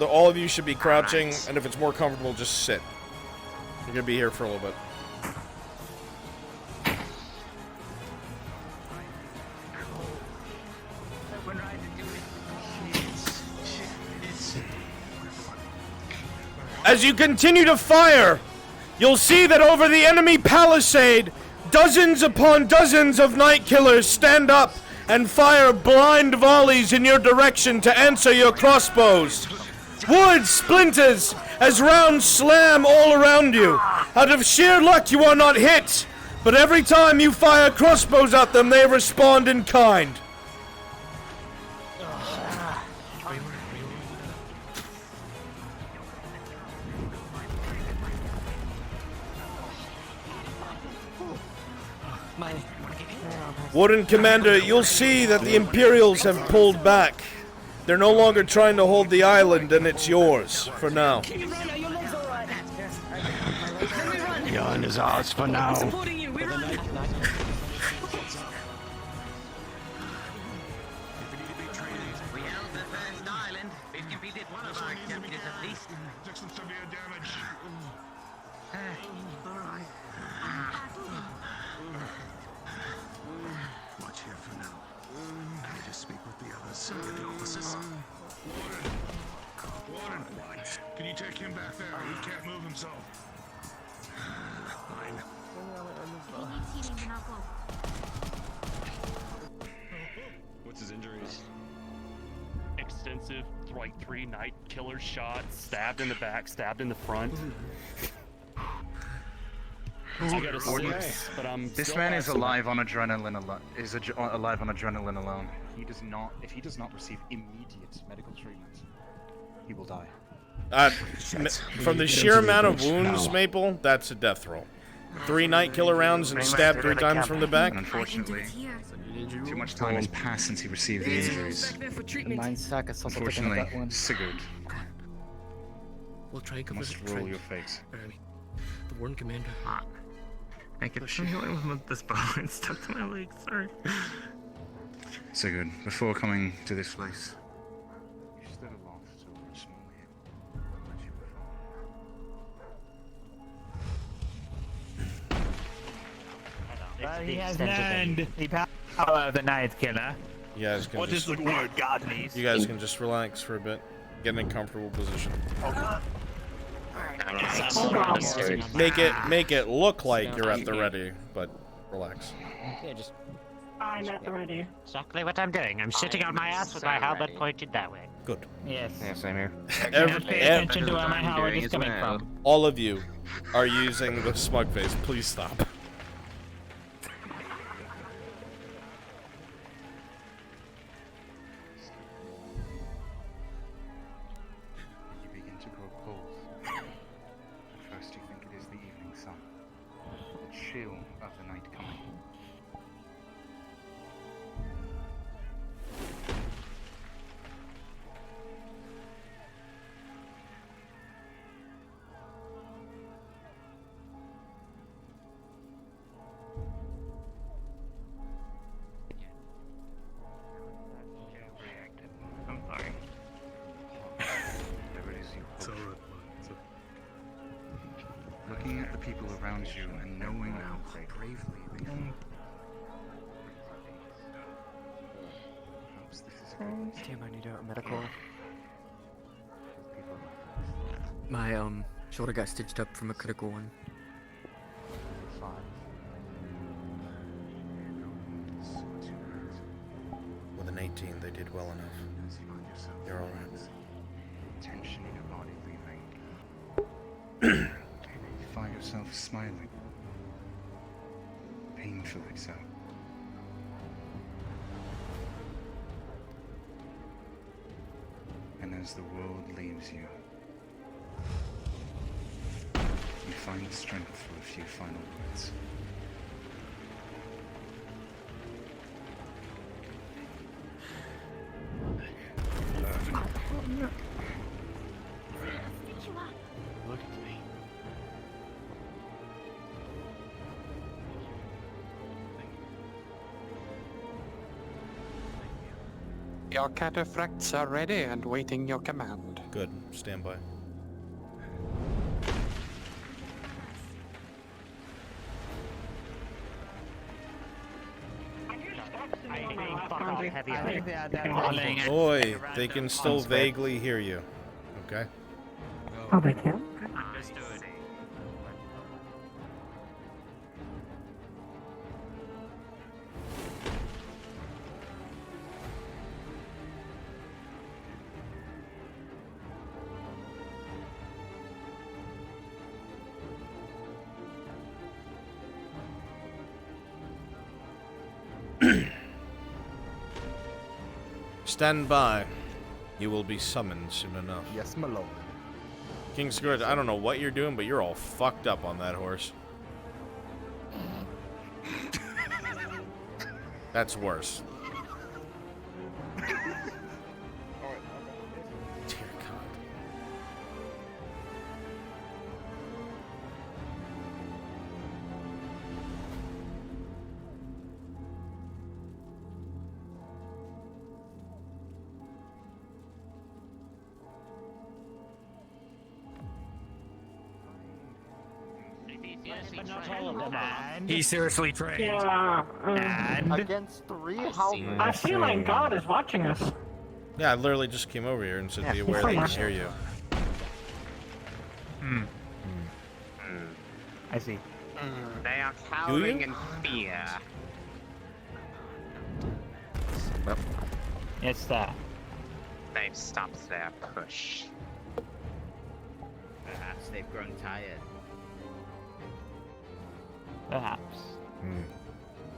All of you should be crouching, and if it's more comfortable, just sit. You're gonna be here for a little bit. As you continue to fire, you'll see that over the enemy palisade, dozens upon dozens of night killers stand up and fire blind volleys in your direction to answer your crossbows. Wood splinters as rounds slam all around you. Out of sheer luck, you are not hit, but every time you fire crossbows at them, they respond in kind. Warden Commander, you'll see that the Imperials have pulled back. They're no longer trying to hold the island, and it's yours, for now. The island is ours for now. Warden, can you take him back there? He can't move himself. Fine. What's his injuries? Extensive, like 3 night killer shots, stabbed in the back, stabbed in the front. I got a 6, but I'm. This man is alive on adrenaline alone. Alive on adrenaline alone. He does not. If he does not receive immediate medical treatment, he will die. From the sheer amount of wounds, Maple, that's a death roll. 3 night killer rounds and stabbed 3 times from the back. And unfortunately, too much time has passed since he received the injuries. Unfortunately, Sigurd, We'll try and cover must roll your fate. The Warden Commander. I could see him with this bow and stuck to my leg, sorry. Sigurd, before coming to this place, you stood aloft to a small hill on which you were falling. He has learned the power of the Night Killer. You guys can What just, is the word God needs? You guys can just relax for a bit. Get in a comfortable position. Make it look like you're at the ready, but relax. I'm at the ready. Exactly what I'm doing. I'm sitting on my ass with my halberd pointed that way. Good. Yes. Yeah, same here. Pay attention to where my halberd is coming from. All of you are using the smug face. Please stop. You begin to grow cold. At first you think it is the evening sun, the chill of the night coming. I'm sorry. Whatever it is you hope. Looking at the people around you and knowing how bravely they fight. Perhaps this is a good place. Damn, I need a medical. My shoulder got stitched up from a critical one. With an 18, they did well enough. You're alright. Tension in your body leaving. You find yourself smiling. Painfully so. And as the world leaves you, you find strength for a few final words. Look at me. Your cataphracts are ready and waiting your command. Good. Stand by. Oi, they can still vaguely hear you. Okay? Oh, they can? Stand by. You will be summoned soon enough. Yes, my lord. King Scourge, I don't know what you're doing, but you're all fucked up on that horse. That's worse. Dear God. He's seriously trained. Yeah. And Against 3? How? I feel like God is watching us. Yeah, I literally just came over here and said, be aware they can hear you. I see. They are cowering in fear. It's that. They've stopped their push. Perhaps they've grown tired. Perhaps.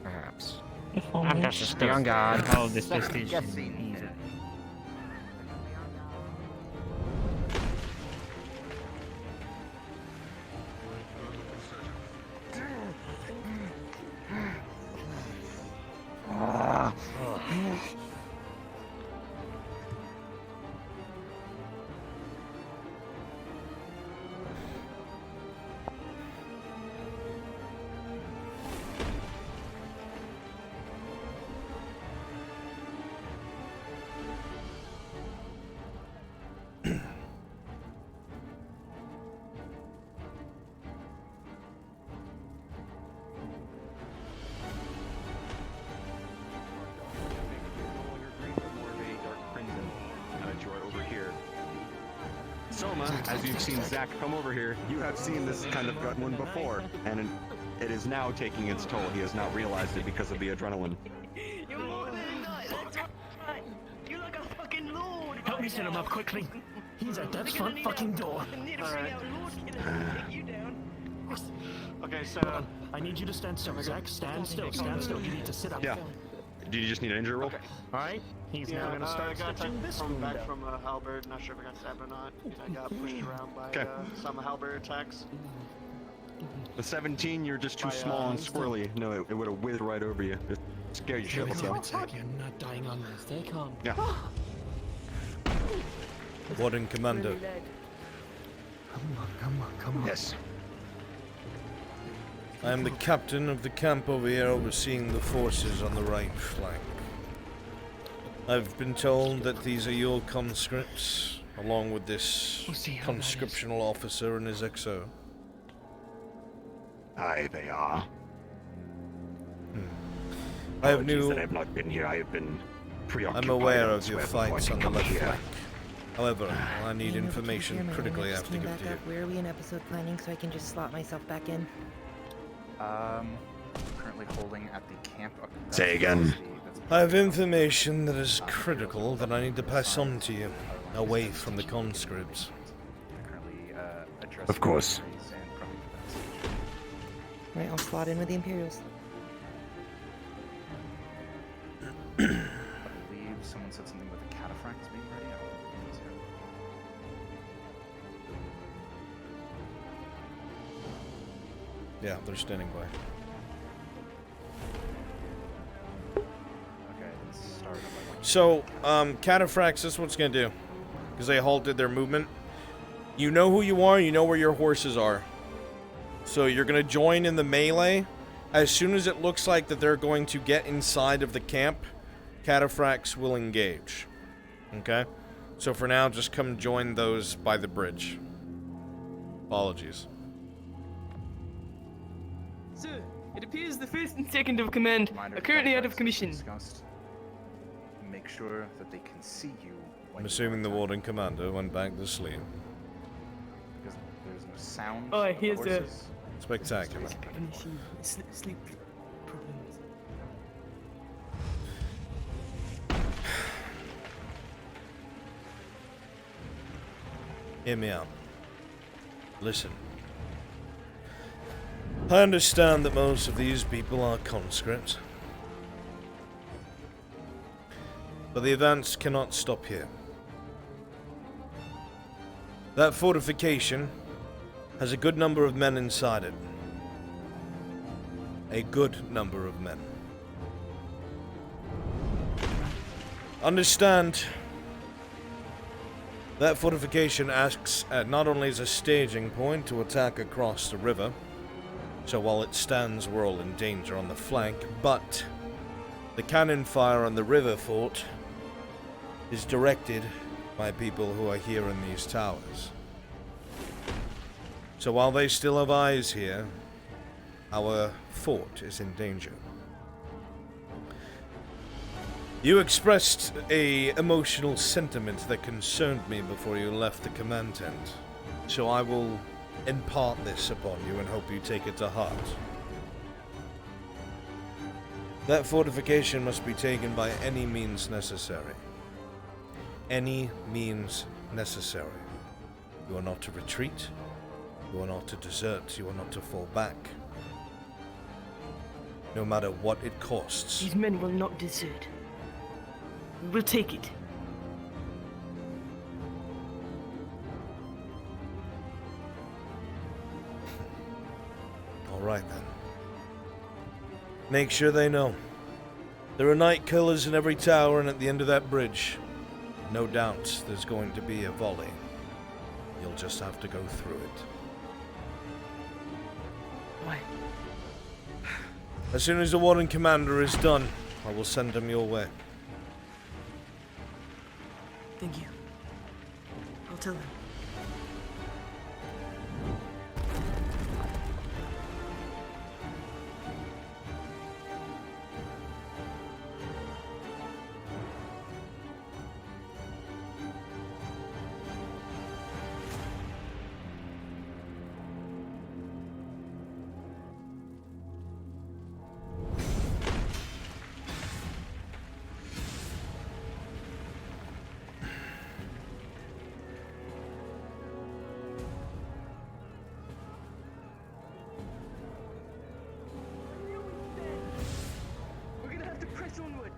Perhaps. I'm just a stay on guard. Oh, this is easy. As you've seen Zach come over here, you have seen this kind of gut one before, and it is now taking its toll. He has not realized it because of the adrenaline. You're more than nuts. That's right. You're like a fucking lord. Help me set him up quickly. He's at that front fucking door. Okay, so I need you to stand still, Zach. Stand still. Stand still. You need to sit up. Yeah. Do you just need an injury roll? All right. He's now gonna start I got stitching this wound back up. from halberd. Not sure if I got stabbed or not. I got pushed around by some halberd attacks. The 17, you're just too small and squirrely. No, it would have whizzed right over you. It scared you shitless though. Zach, you're not dying on this. Stay calm. Yeah. Warden Commander. Come on. Yes. I am the captain of the camp over here overseeing the forces on the right flank. I've been told that these are your conscripts, along with this conscriptional officer and his XO. Aye, they are. I have Apologies that I have not been here. I have been preoccupied. I'm aware of your elsewhere before I fights could on the come left here. flank. However, I need information critically I have to give to you. Where are we in episode planning so I can just slot myself back in? Currently holding at the camp. Say again. I have information that is critical that I need to pass on to you, away from the conscripts. Of course. Right, I'll slot in with the Imperials. I believe someone said something about the cataphracts being ready. I don't know if it was Yeah, they're standing by. Okay, let's start. So, cataphracts, this is what it's gonna do. because they halted their movement. You know who you are, you know where your horses are. So you're going to join in the melee. As soon as it looks like that they're going to get inside of the camp, cataphracts will engage. Okay? So for now, just come join those by the bridge. Apologies. Sir, it appears the first and second of command are currently out of commission. Make sure that they can see you. I'm assuming the warden commander went back to sleep. Because there's no sound. Oh, here's the... Spectacular. Sleep problems. Hear me out. Listen. I understand that most of these people are conscripts. But the events cannot stop here. That fortification has a good number of men inside it. A good number of men. Understand that fortification acts not only as a staging point to attack across the river, so while it stands, we're all in danger on the flank, but the cannon fire on the river fort is directed by people who are here in these towers. So while they still have eyes here, our fort is in danger. You expressed a emotional sentiment that concerned me before you left the command tent, so I will impart this upon you and hope you take it to heart. That fortification must be taken by any means necessary. Any means necessary. You are not to retreat. You are not to desert. You are not to fall back. No matter what it costs. These men will not desert. We will take it. All right then. Make sure they know. There are night killers in every tower and at the end of that bridge. No doubt there's going to be a volley. You'll just have to go through it. Why? As soon as the warden commander is done, I will send him your way. Thank you. I'll tell them.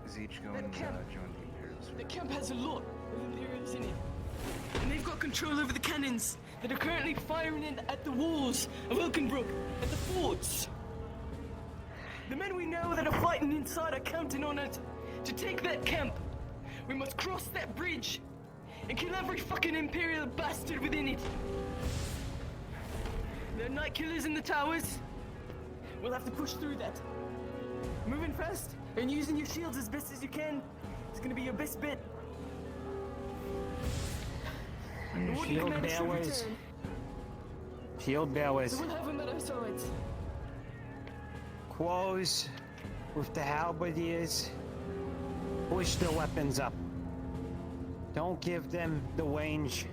Is each going to join the Imperials? The camp has a lot of Imperials in it. And they've got control over the cannons that are currently firing in at the walls of Oakenbrook, at the forts. The men we know that are fighting inside are counting on us to take that camp. We must cross that bridge and kill every fucking Imperial bastard within it. There are night killers in the towers. We'll have to push through that. Moving fast and using your shields as best as you can is gonna be your best bet. Shield bearers. Shield bearers. So we'll have them at our sides. Quos with the halberdiers. Push the weapons up. Don't give them the range.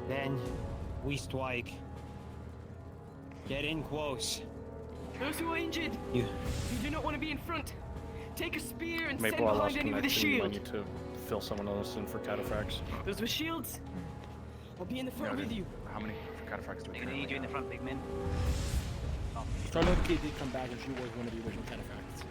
Then we strike. Get in close. Those who are injured, You do not want to be in front. Take a spear and Maple, stand I behind lost any with a connection. You might shield. need to fill someone else in for cataphracts. Those with shields, I'll be in the front with you. How many cataphracts do we They're gonna need you in the front, big men. Starlight Kid did come back and she was one of the original cataphracts.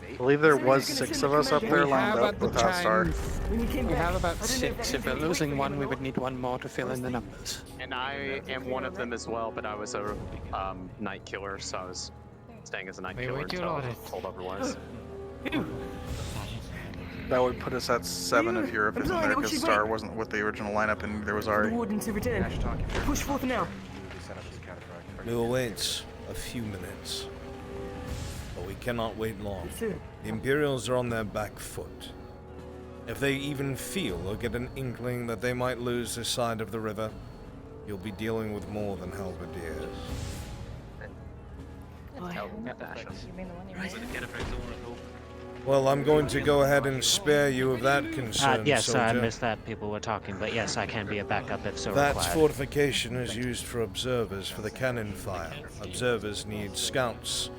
I believe there was 6 of us up there lined up with our We have about 6. If we're losing one, we would need one more to fill in the numbers. And I am one of them as well, but I was a night killer, so I was staying as a night killer wait, until I was told otherwise. That would put us at 7 if Europe is America's star wasn't with the original lineup and there was The Ari. wardens have returned. Push forth now. We will wait a few minutes. But we cannot wait long. The Imperials are on their back foot. If they even feel or get an inkling that they might lose this side of the river, you'll be dealing with more than halberdiers. Well, I'm going to go ahead and spare you of that concern, yes, soldier. I missed that people were talking, but yes, I can be a backup if so That required. fortification is used for observers for the cannon fire. Observers need scouts,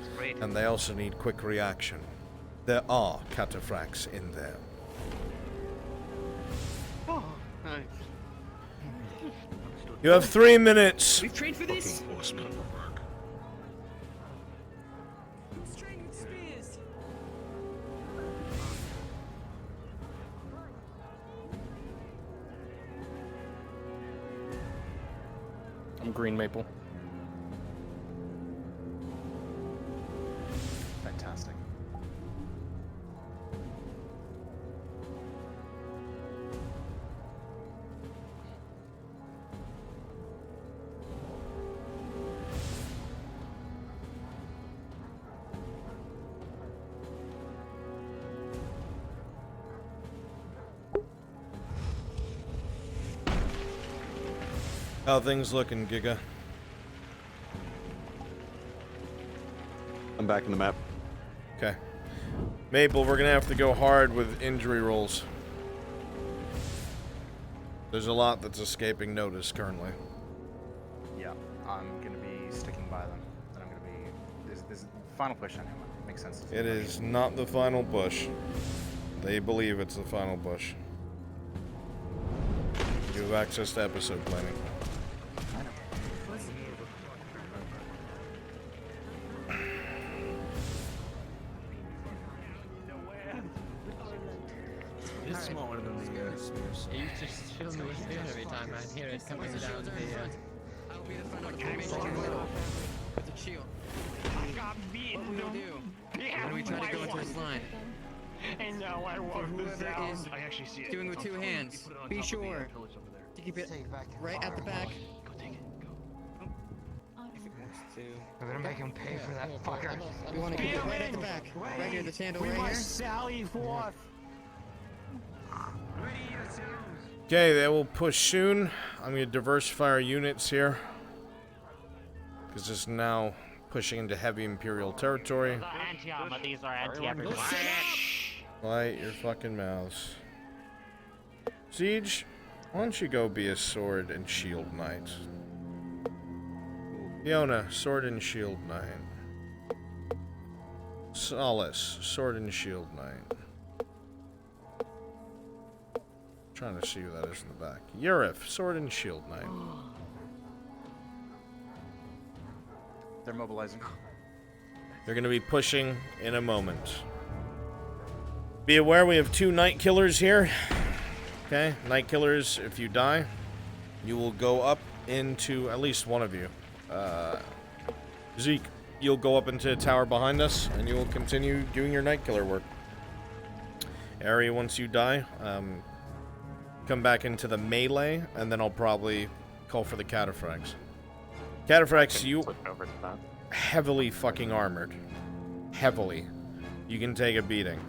and they also need quick reaction. There are cataphracts in there. Oh, nice. You have 3 minutes. We've trained for this. I'm green maple. Fantastic. How things looking, Giga? I'm back in the map. Okay. Maple, we're gonna have to go hard with injury rolls. There's a lot that's escaping notice currently. Yeah, I'm gonna be sticking by them. And I'm gonna be. This final push on him. Makes sense. It is not the final push. They believe it's the final push. You have access to episode planning. It's smaller than the you just show me what's there every time I hear it coming down the I'll be the front of the middle with the shield. What do we do? When we try to go into this line? And now I walk this out. I actually see it. Doing with two hands. Be sure to keep it right at the back. We're gonna make him pay for that fucker. We want to keep it right at the back. Right here, this handle right here. We must sally forth. Okay, they will push soon. I'm going to diversify our units here. Because it's now pushing into heavy Imperial territory. Anti-armor, these are anti-everything. Quiet your fucking mouths. Siege, why don't you go be a sword and shield knight? Fiona, sword and shield knight. Solace, sword and shield knight. Trying to see who that is in the back. Urif, sword and shield knight. They're mobilizing. They're going to be pushing in a moment. Be aware we have 2 night killers here. Okay, night killers, if you die, you will go up into, at least one of you. Zeke, you'll go up into a tower behind us, and you will continue doing your night killer work. Ari, once you die, come back into the melee, and then I'll probably call for the cataphracts. Cataphracts, you heavily fucking armored. Heavily. You can take a beating.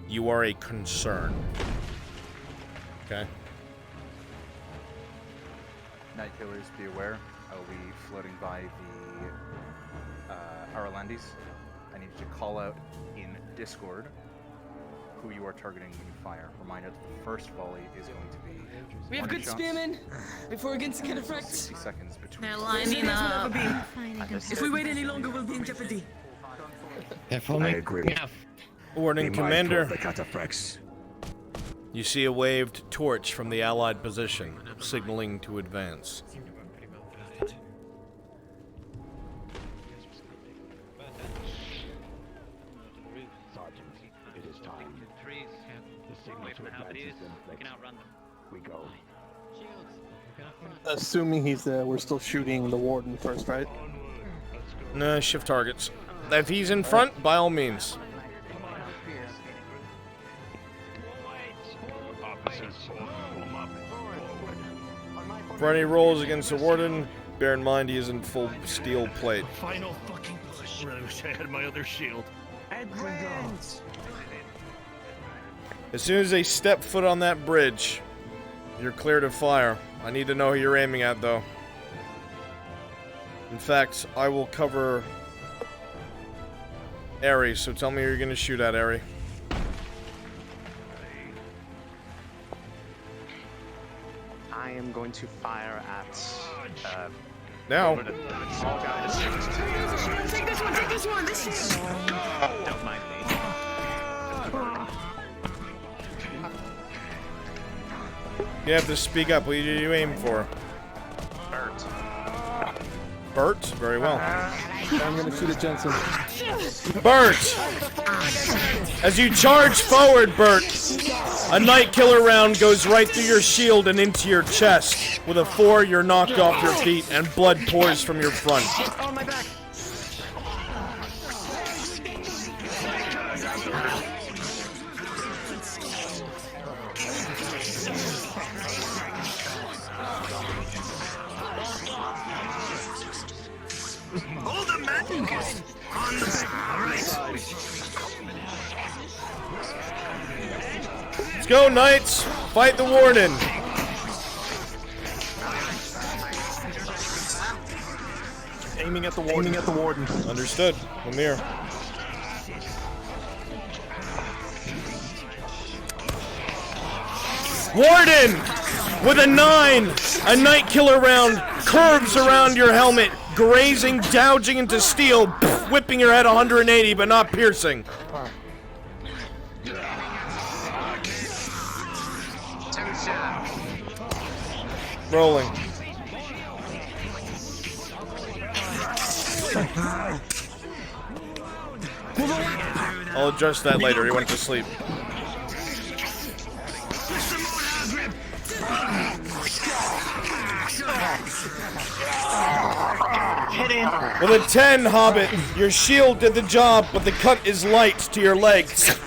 You are a concern. Okay? Night Killers, be aware. I will be floating by the Aralandis. I need you to call out in Discord who you are targeting when you fire. Reminder that the first volley is going to be We have good shots. spearmen before against the cataphracts. 60 seconds between. They're lining up. If we wait any longer, we'll be in jeopardy. I agree. Warning, Be Commander. mindful of the cataphracts. You see a waved torch from the Allied position, signaling to advance. It is time. The signal to advance is in place. We go. Assuming he's there, we're still shooting the warden first, right? No, shift targets. If he's in front, by all means. For any rolls against the warden, bear in mind he is in full steel plate. Final fucking push. I wish I had my other shield. As soon as they step foot on that bridge, you're clear to fire. I need to know who you're aiming at, though. In fact, I will cover Aerie, so tell me who you're going to shoot at, Aerie. I am going to fire at. Now. Over the tall guy. Take this one, take this one, this is. Don't mind me. You have to speak up. What do you aim for? Bert. Bert? Very well. I'm gonna shoot at Jensen. Bert! As you charge forward, Bert, a night killer round goes right through your shield and into your chest. With a 4, you're knocked off your feet and blood pours from your front. On my back. Hold the magic on the back. Alright. Let's go, knights! Fight the warden! Aiming at the warden. Aiming at the warden. Understood. I'm here. Warden! With a 9! A night killer round curves around your helmet, grazing, gouging into steel, whipping your head 180 but not piercing. Rolling. I'll address that later. He went to sleep. With a 10, Hobbit, your shield did the job, but the cut is light to your legs.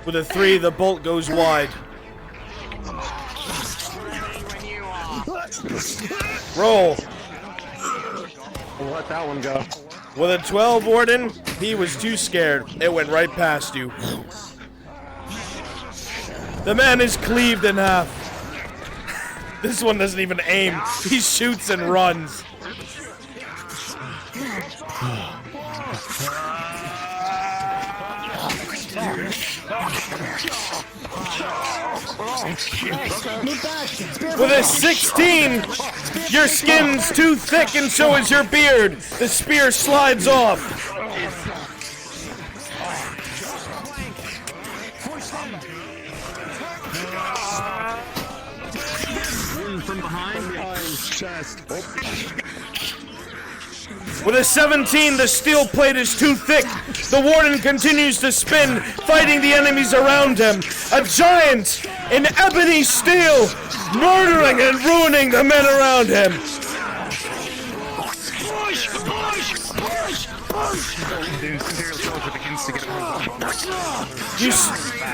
With a 3, the bolt goes wide. Roll. We'll let that one go. With a 12, Warden, he was too scared. It went right past you. The man is cleaved in half. This one doesn't even aim. He shoots and runs. With a 16, your skin's too thick and so is your beard. The spear slides off. From behind chest. With a 17, the steel plate is too thick. The warden continues to spin, fighting the enemies around him. A giant in ebony steel, murdering and ruining the men around him.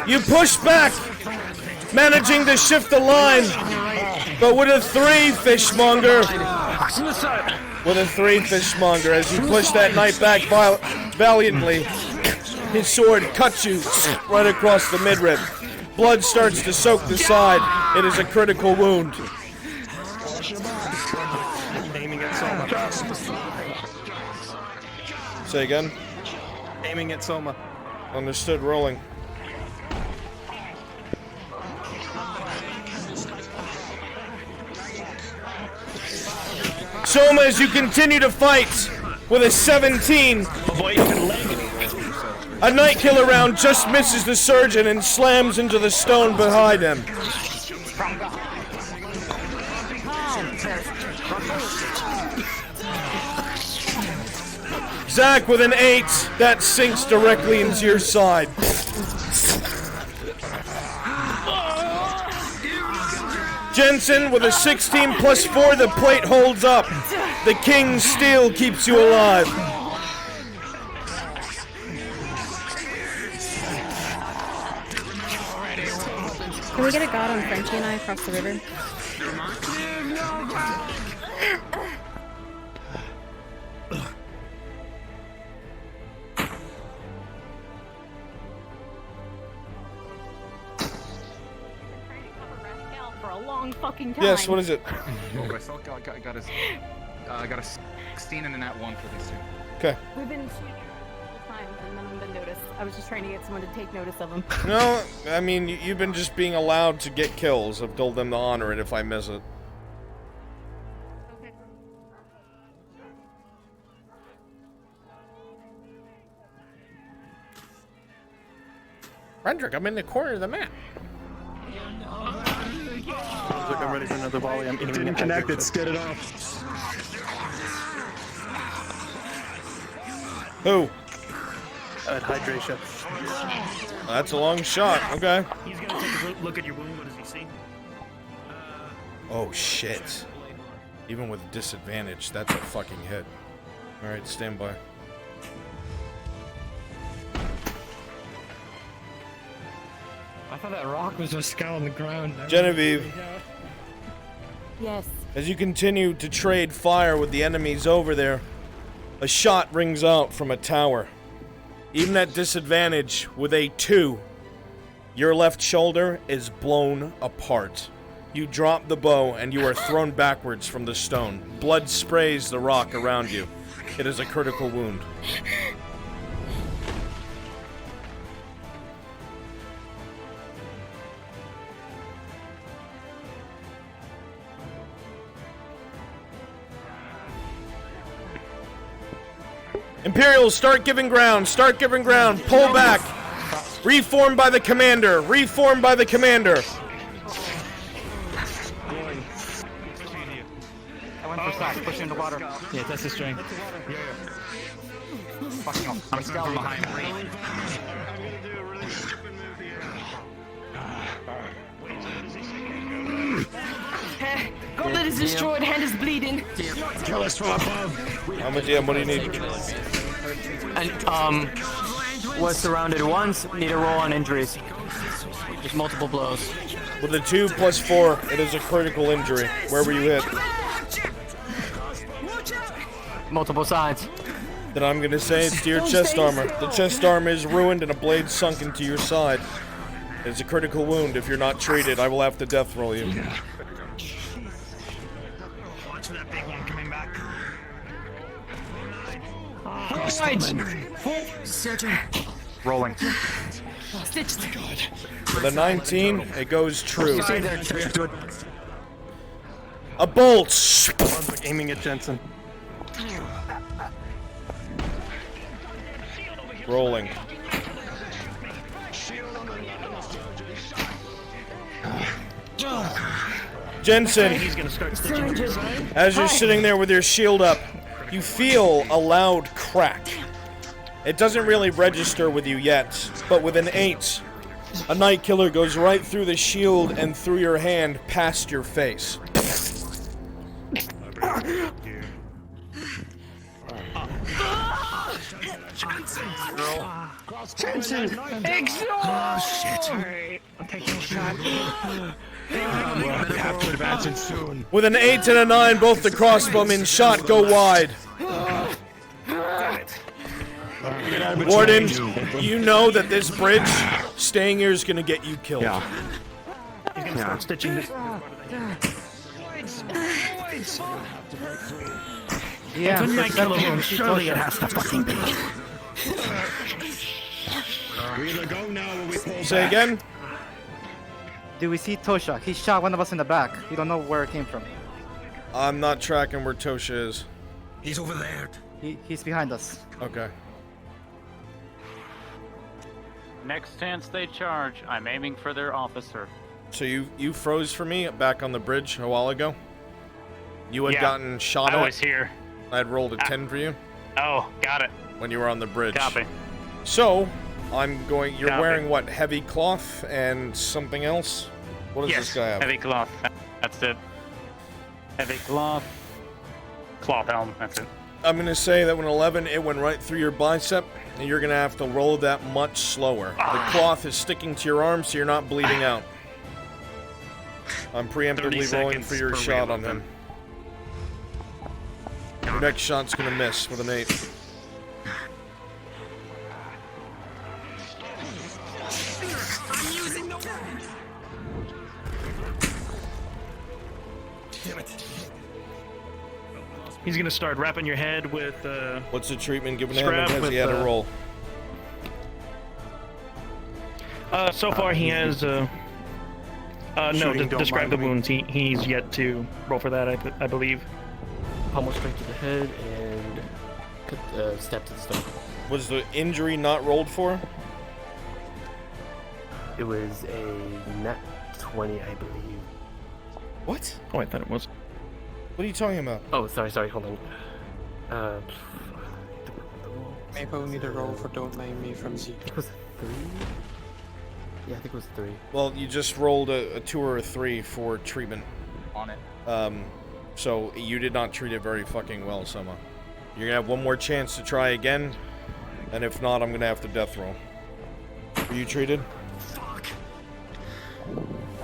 You push back, managing to shift the line, but with a 3, Fishmonger. With a 3, Fishmonger, as you push that knight back valiantly, his sword cuts you right across the midrib. Blood starts to soak the side. It is a critical wound. Aiming at Soma. Say again? Aiming at Soma. Understood, rolling. Soma, as you continue to fight with a 17, a night killer round just misses the surgeon and slams into the stone behind him. Zach with an 8, that sinks directly into your side. Jensen, with a 16 plus 4, the plate holds up. The king's steel keeps you alive. Can we get a god on Frenchie and I across the river? For a long fucking time. Yes, what is it? Myself got a 16 and a nat 1 for these two. Okay. We've been shooting the whole time and none of them been noticed. I was just trying to get someone to take notice of them. No, I mean, you've been just being allowed to get kills. I've told them to honor it if I miss it. Okay. Frederick, I'm in the corner of the map. Sounds like I'm ready for another volley. I'm It didn't connect, it skid it off. Who? Hydration. That's a long shot. Okay. He's gonna take a look at your wound. What does he see? Oh, shit. Even with disadvantage, that's a fucking hit. Alright, stand by. I thought that rock was just skull on the ground. Genevieve. Yes. As you continue to trade fire with the enemies over there, a shot rings out from a tower. Even at disadvantage, with a 2, your left shoulder is blown apart. You drop the bow and you are thrown backwards from the stone. Blood sprays the rock around you. It is a critical wound. Imperials, start giving ground, pull back. Reform by the commander, reform by the commander. I went for sack, push in the water. Yeah, that's the strength. Fucking off. I'm from behind. Gauntlet is destroyed, hand is bleeding. Kill us from above. I'm a DM, what do you need? And, was surrounded once, need a roll on injuries. Just multiple blows. With a 2 plus 4, it is a critical injury. Where were you hit? Multiple sides. Then I'm gonna say it's to your chest armor. The chest armor is ruined and a blade sunk into your side. It's a critical wound. If you're not treated, I will have to death roll you. Watch for that big one coming back. Surgeon. Rolling. Stitched. With a 19, it goes true. Good. A bolt! Aiming at Jensen. Rolling. Jensen, as you're sitting there with your shield up, you feel a loud crack. It doesn't really register with you yet, but with an 8, a night killer goes right through the shield and through your hand past your face. Jensen! Oh, shit. I'm taking a shot. We'll have to advance it soon. With an 8 and a 9, both the crossbowmen shot go wide. Warden, you know that this bridge, staying here is gonna get you killed. He's gonna start stitching this. Yeah, It's a night killer wound. Surely it has to fucking be. We either go now or we pull Say back. again? Do we see Tosha? He shot one of us in the back. We don't know where it came from. I'm not tracking where Tosha is. He's over there. He's behind us. Okay. Next chance they charge, I'm aiming for their officer. So you froze for me back on the bridge a while ago? You had gotten shot at? I was here. I had rolled a 10 for you? Oh, got it. When you were on the bridge. Copy. So, you're Copy. wearing what, heavy cloth and something else? What does this guy have? Heavy cloth. That's it. Heavy cloth. Cloth helm, that's it. I'm gonna say that when 11, it went right through your bicep, and you're gonna have to roll that much slower. The cloth is sticking to your arm, so you're not bleeding out. I'm preemptively rolling for your shot on him. Your next shot's gonna miss with an 8. He's gonna start wrapping your head with. What's the treatment given to him? Scrap Has with, he had a roll? So far, he has. No, Shooting, don't describe mind the wounds. He's yet to roll for that, I believe. Pummel straight to the head and step to the stomach. Was the injury not rolled for? It was a nat 20, I believe. What? Oh, I thought it was. What are you talking about? Oh, sorry, hold on. Maybe we need a roll for Don't Mind Me from Z. It was a 3? Yeah, I think it was 3. Well, you just rolled a 2 or a 3 for treatment. On it. So you did not treat it very fucking well, Soma. You're gonna have one more chance to try again, and if not, I'm gonna have to death roll. Were you treated?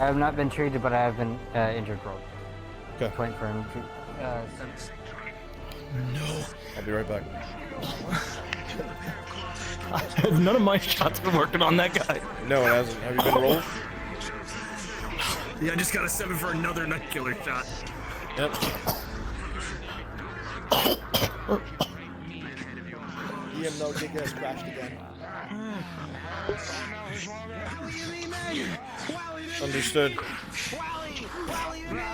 I have not been treated, but I have been injured, bro. Okay. Point for him. No. I'll be right back. None of my shots are working on that guy. No, it hasn't. Have you been rolled? Yeah, I just got a 7 for another night killer shot. Yep. No, Dick has crashed again. Understood.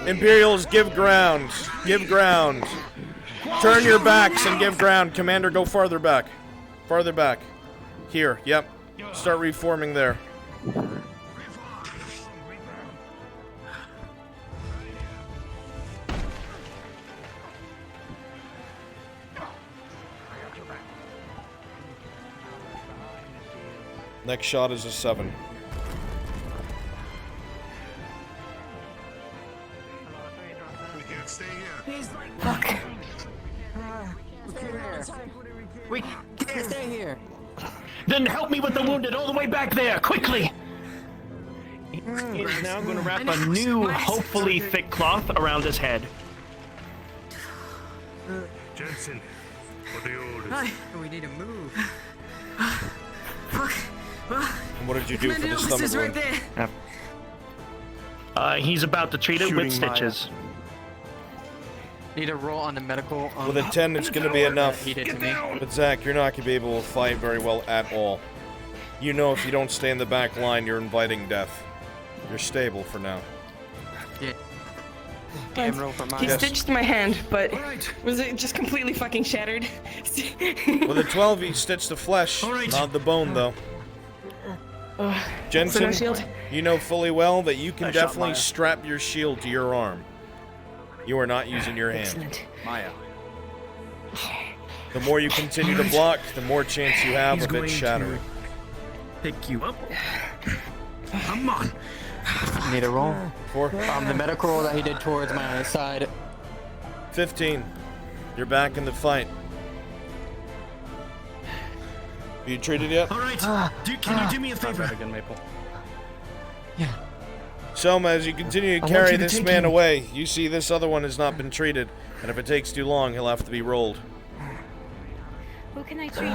Imperials, give ground. Give ground. Turn your backs and give ground. Commander, go farther back. Farther back. Here, yep. Start reforming there. Next shot is a 7. We can't stay here. Fuck. We can't stay here. Then help me with the wounded all the way back there, quickly! He is now going to wrap a new, hopefully thick cloth around his head. Jensen, for the orders. We need to move. Fuck. And what did you do for the stomach wound? He's about to treat it with Shooting Maya. stitches. Need a roll on the medical. With a 10, it's going to be enough. He did to me. But Zach, you're not going to be able to fight very well at all. You know if you don't stay in the back line, you're inviting death. You're stable for now. Yeah. He stitched my hand, but was it just completely fucking shattered? With a 12, he stitched the flesh, not the bone, though. Jensen, shield? you know fully well that you can I shot definitely Maya. strap your shield to your arm. You are not using your hand. Excellent. Maya. The more you continue to block, the more chance you have He's of it going shattering. Pick you up. Come on. Need a roll. 4. The medical roll that he did towards my side. 15. You're back in the fight. Are you treated yet? All right. Can you do me a favor? Again, Maple. Soma, as you continue to I want carry you to this take man him. away, you see this other one has not been treated, and if it takes too long, he'll have to be rolled. Who can I treat?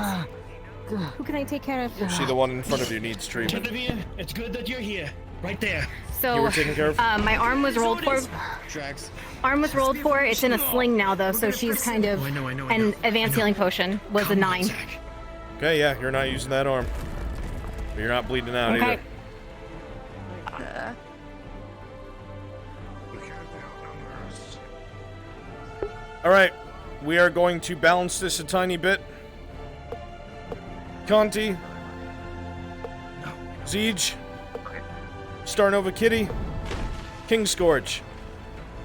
Who can I take care of? You see the one in front of you needs treatment. Genevieve, it's good that you're here. Right there. So, You were taken care of? my arm was rolled for. Drags. Arm was rolled for. It's in a sling now, though, so she's kind of. I know. And advanced healing potion was a 9. Okay, yeah, you're not using that arm. But you're not bleeding out Okay. either. Alright, we are going to balance this a tiny bit. Conti. Siege. Star Nova Kitty. King Scourge.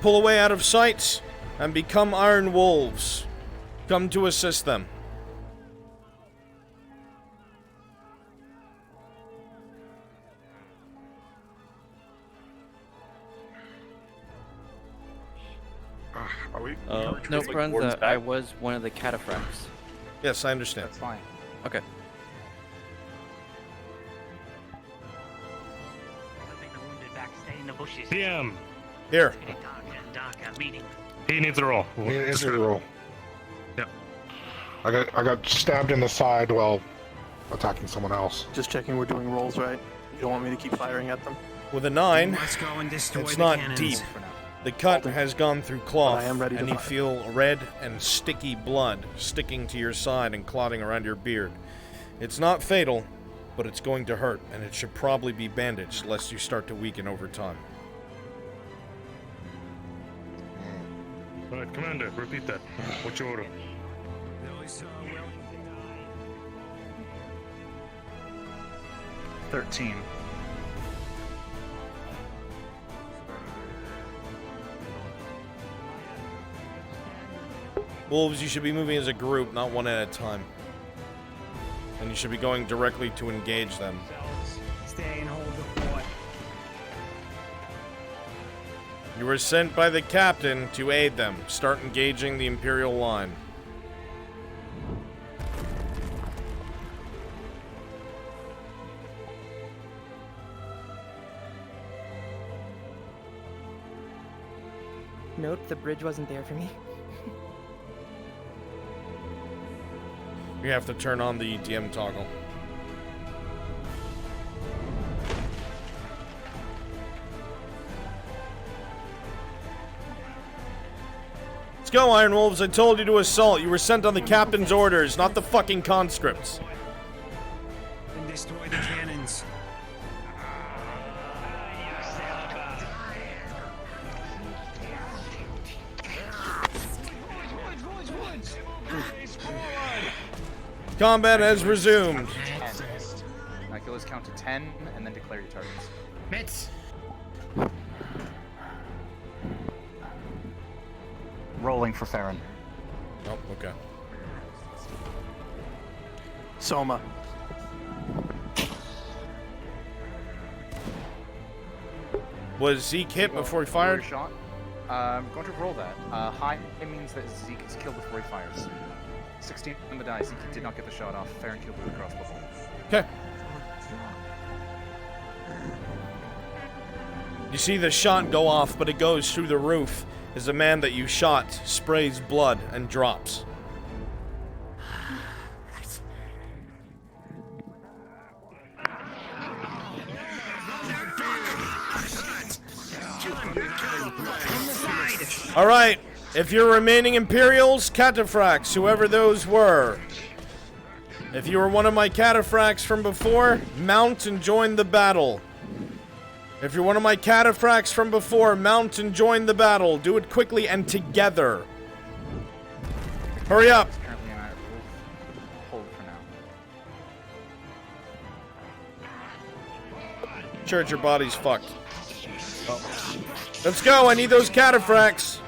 Pull away out of sight and become Iron Wolves. Come to assist them. No, Brunza, I was one of the cataphracts. Yes, I understand. That's fine. Okay. PM. Here. He needs a roll. He needs a roll. Yeah. I got stabbed in the side while attacking someone else. Just checking we're doing rolls right. You don't want me to keep firing at them? With a 9, Let's go and destroy it's the not cannons. deep. The cut has gone through cloth, I am ready to and you fire. feel red and sticky blood sticking to your side and clotting around your beard. It's not fatal, but it's going to hurt, and it should probably be bandaged lest you start to weaken over time. Alright, Commander, repeat that. What's your order? $13. Wolves, you should be moving as a group, not one at a time. And you should be going directly to engage them. Stay and hold the fort. You were sent by the captain to aid them. Start engaging the Imperial line. Note, the bridge wasn't there for me. You have to turn on the ETM toggle. Let's go, Iron Wolves. I told you to assault. You were sent on the captain's orders, not the fucking conscripts. And destroy the cannons. Combat has resumed. 10. Nicolas, count to 10 and then declare your targets. Mitz. Rolling for Farron. Oh, okay. Soma. Was Zeke hit before he fired? Shot. I'm going to roll that. High means that Zeke is killed before he fires. 16 on the die. Zeke did not get the shot off. Farron killed with a crossbow bolt. Okay. You see the shot go off, but it goes through the roof as the man that you shot sprays blood and drops. Alright, if you're remaining Imperials, cataphracts, whoever those were. If you were one of my cataphracts from before, mount and join the battle. If you're one of my cataphracts from before, mount and join the battle. Do it quickly and together. Hurry up. Apparently, I will hold for now. Church, your body's fucked. Let's go, I need those cataphracts.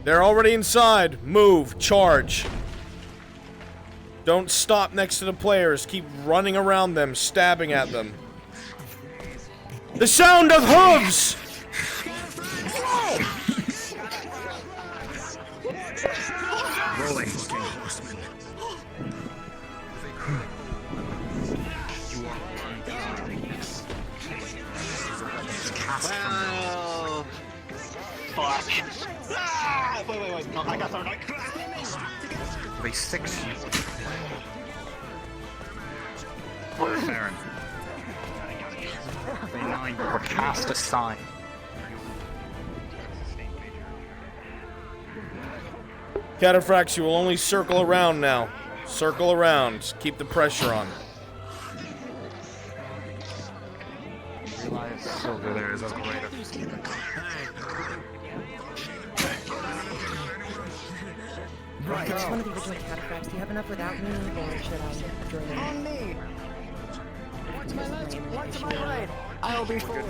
They're already inside. Move, charge. Don't stop next to the players. Keep running around them, stabbing at them. The sound of hooves! Rolling. Well, fuck. Ah! Wait. No, I got thrown. They 6. For Farron. They 9 were cast aside. Cataphracts, you will only circle around now. Circle around. Keep the pressure on. Silver there is operator. Right. I just one of the original cataphracts. Do you have enough without me, or should I join in? On me. Watch my left. Watch my right. I'll be forward.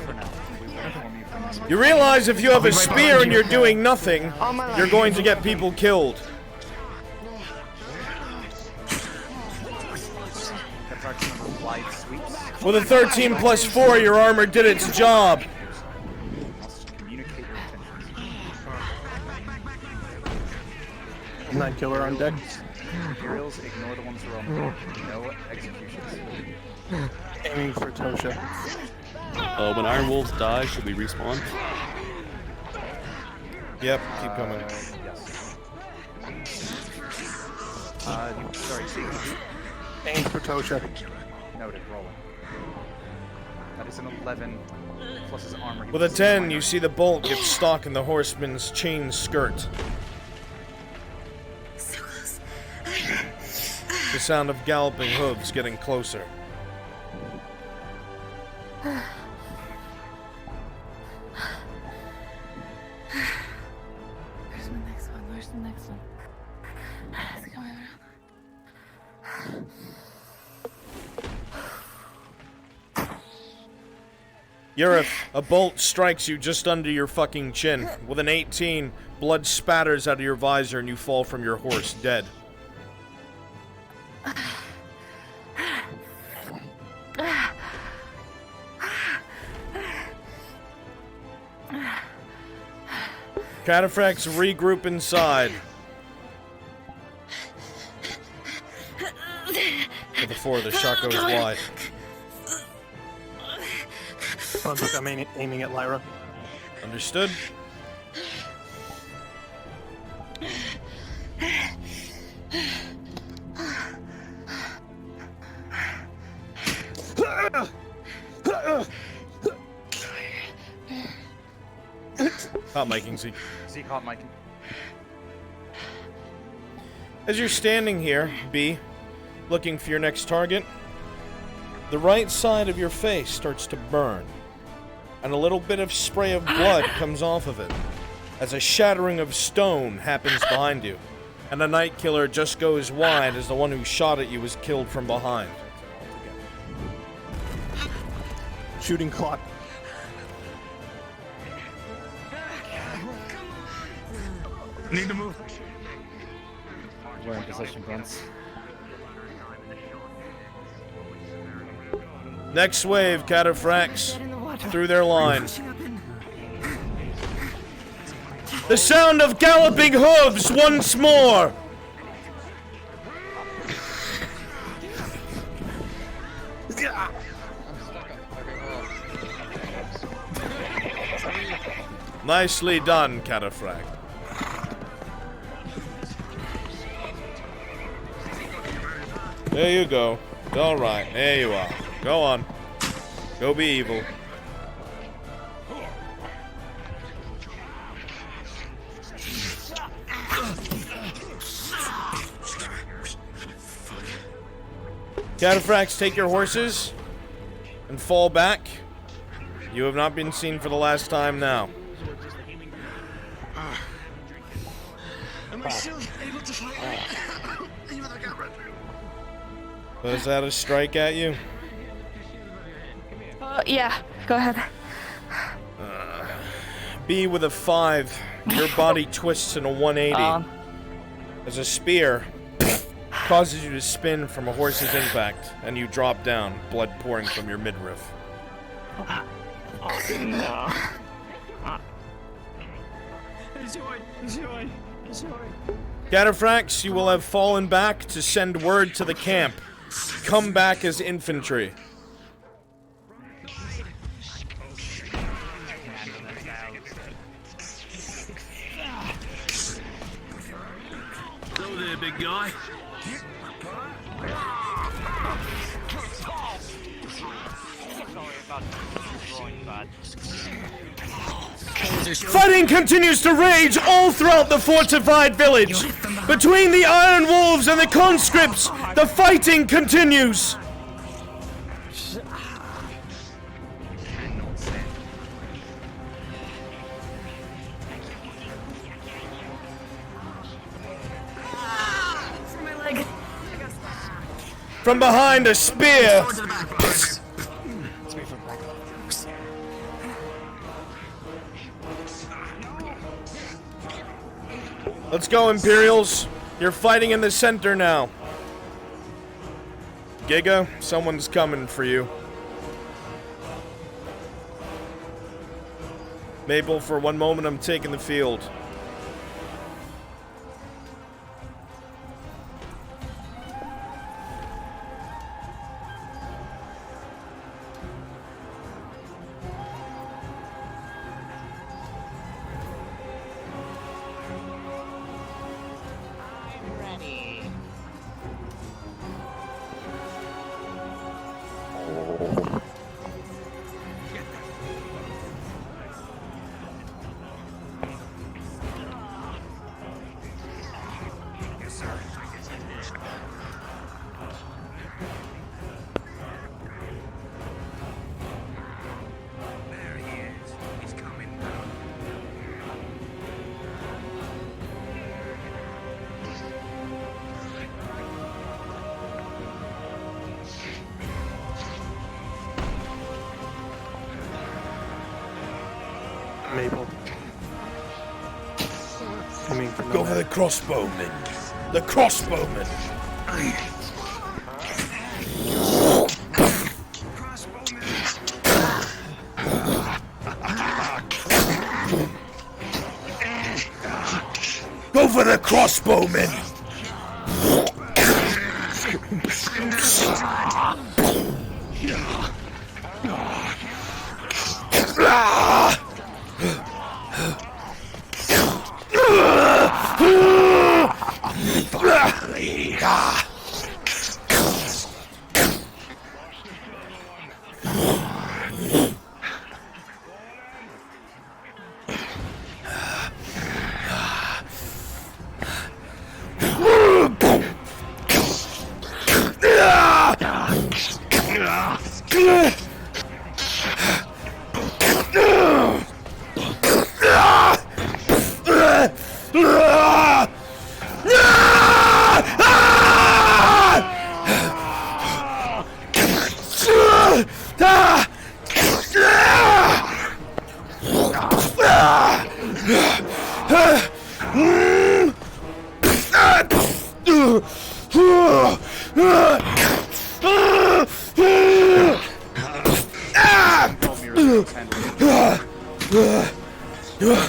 You realize if you have a spear and you're doing nothing, you're going to get people killed. With a 13 plus 4, your armor did its job. Night killer on deck. Imperials, ignore the ones who are on the board. No executions. Aiming for Tosha. When Iron Wolves die, should we respawn? Yep, keep coming. Yes. Sorry, see. Aim for Tosha. Noted, rolling. That is an 11 plus his armor. He With a was 10, minor. you see the bolt get stuck in the horseman's chain skirt. So close. The sound of galloping hooves getting closer. Where's the next one? Where's the next one? It's going around. Yurith, a bolt strikes you just under your fucking chin. With an 18, blood spatters out of your visor and you fall from your horse, dead. Cataphracts regroup inside. For the 4, the shot goes wide. Oh, look, I'm aiming at Lyra. Understood. Hot miking, Zeke. Zeke hot miking. As you're standing here, B, looking for your next target, the right side of your face starts to burn, and a little bit of spray of blood comes off of it, as a shattering of stone happens behind you, and the night killer just goes wide as the one who shot at you is killed from behind. Shooting clock. Need to move. We're in position, Bruns. Next wave, Cataphracts, through their line. The sound of galloping hooves once more! Nicely done, Cataphract. There you go. Alright, there you are. Go on. Go be evil. Cataphracts, take your horses and fall back. You have not been seen for the last time now. Am I still able to fight? Was that a strike at you? Yeah, go ahead. B with a 5. Your body twists in a 180. As a spear causes you to spin from a horse's impact, and you drop down, blood pouring from your midriff. No. Cataphracts, you will have fallen back to send word to the camp. Come back as infantry. Hello there, big guy. Fighting continues to rage all throughout the fortified village. Between the Iron Wolves and the conscripts, the fighting continues. From behind a spear. Let's go, Imperials. You're fighting in the center now. Giga, someone's coming for you. Maple, for one moment I'm taking the field. people. Go for the crossbowman. The crossbowman. Go for the crossbowman.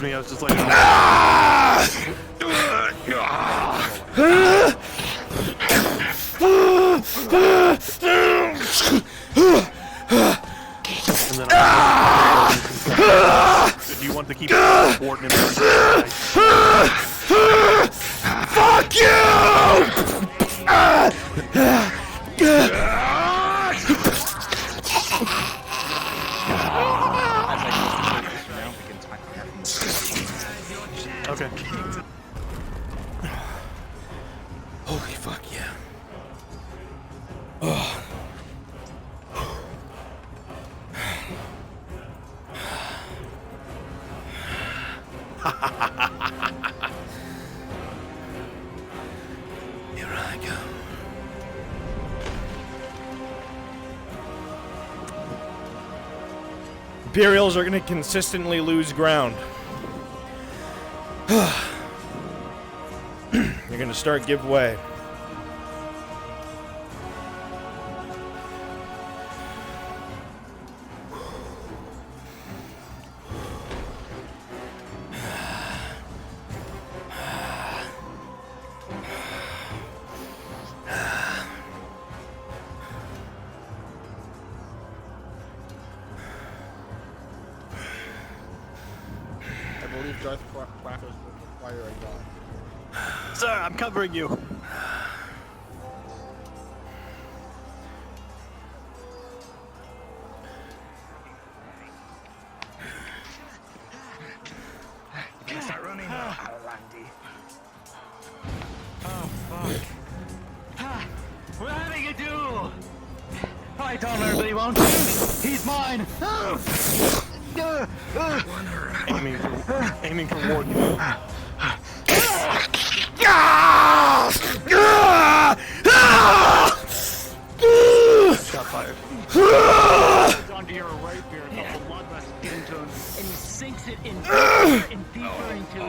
Me, I was just like, and then if you want to keep supporting him, Fuck you! Okay. Holy fuck yeah. Oh. Here I go. Imperials are going to consistently lose ground. You're going to start give way. I believe Darth Quackos will require a god. Sir, I'm covering you. You gonna start running now, Landy? Oh, fuck. We're having a duel! I told everybody, won't you? He's mine! Aiming for Warden. Shot fired. Onto your rapier, a couple bloodless into him, and he sinks it in deeper into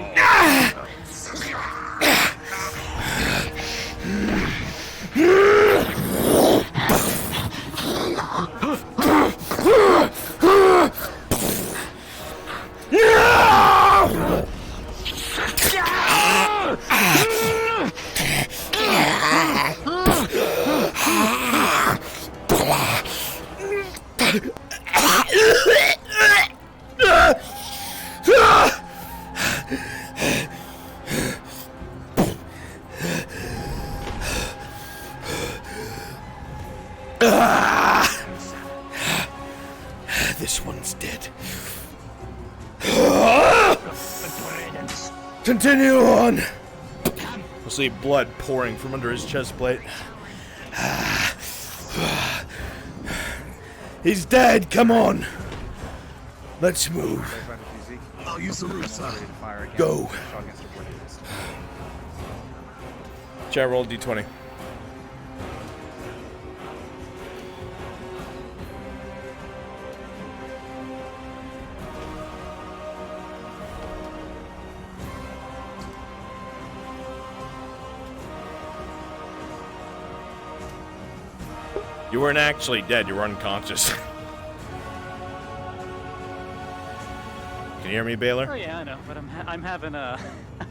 This one's dead. Continue on. We'll see blood pouring from under his chest plate. He's dead. Come on. Let's move. I'll use the roof. Go. Chat, roll d20. You weren't actually dead, you were unconscious. Can you hear me, Baylor? Oh yeah, I know, but I'm having a.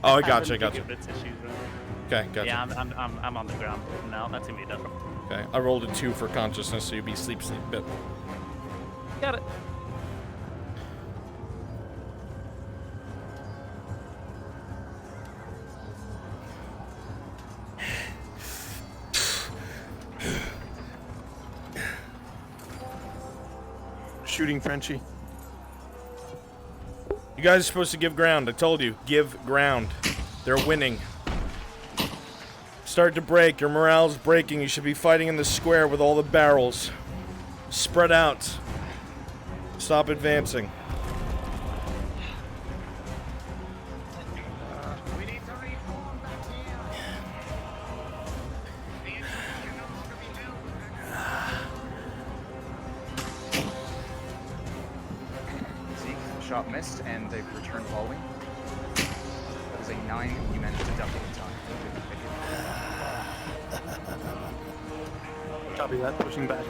Oh, I gotcha, I gotcha. Issues right Okay, gotcha. Yeah, I'm on the ground now. That's gonna be done. Okay, I rolled a 2 for consciousness, so you'll be sleep bit. Got it. Shooting Frenchie. You guys are supposed to give ground. I told you, give ground. They're winning. Start to break. Your morale's breaking. You should be fighting in the square with all the barrels. Spread out. Stop advancing. Shot missed, and they've returned following. That is a 9. You managed to double in time. Copy that. Pushing back.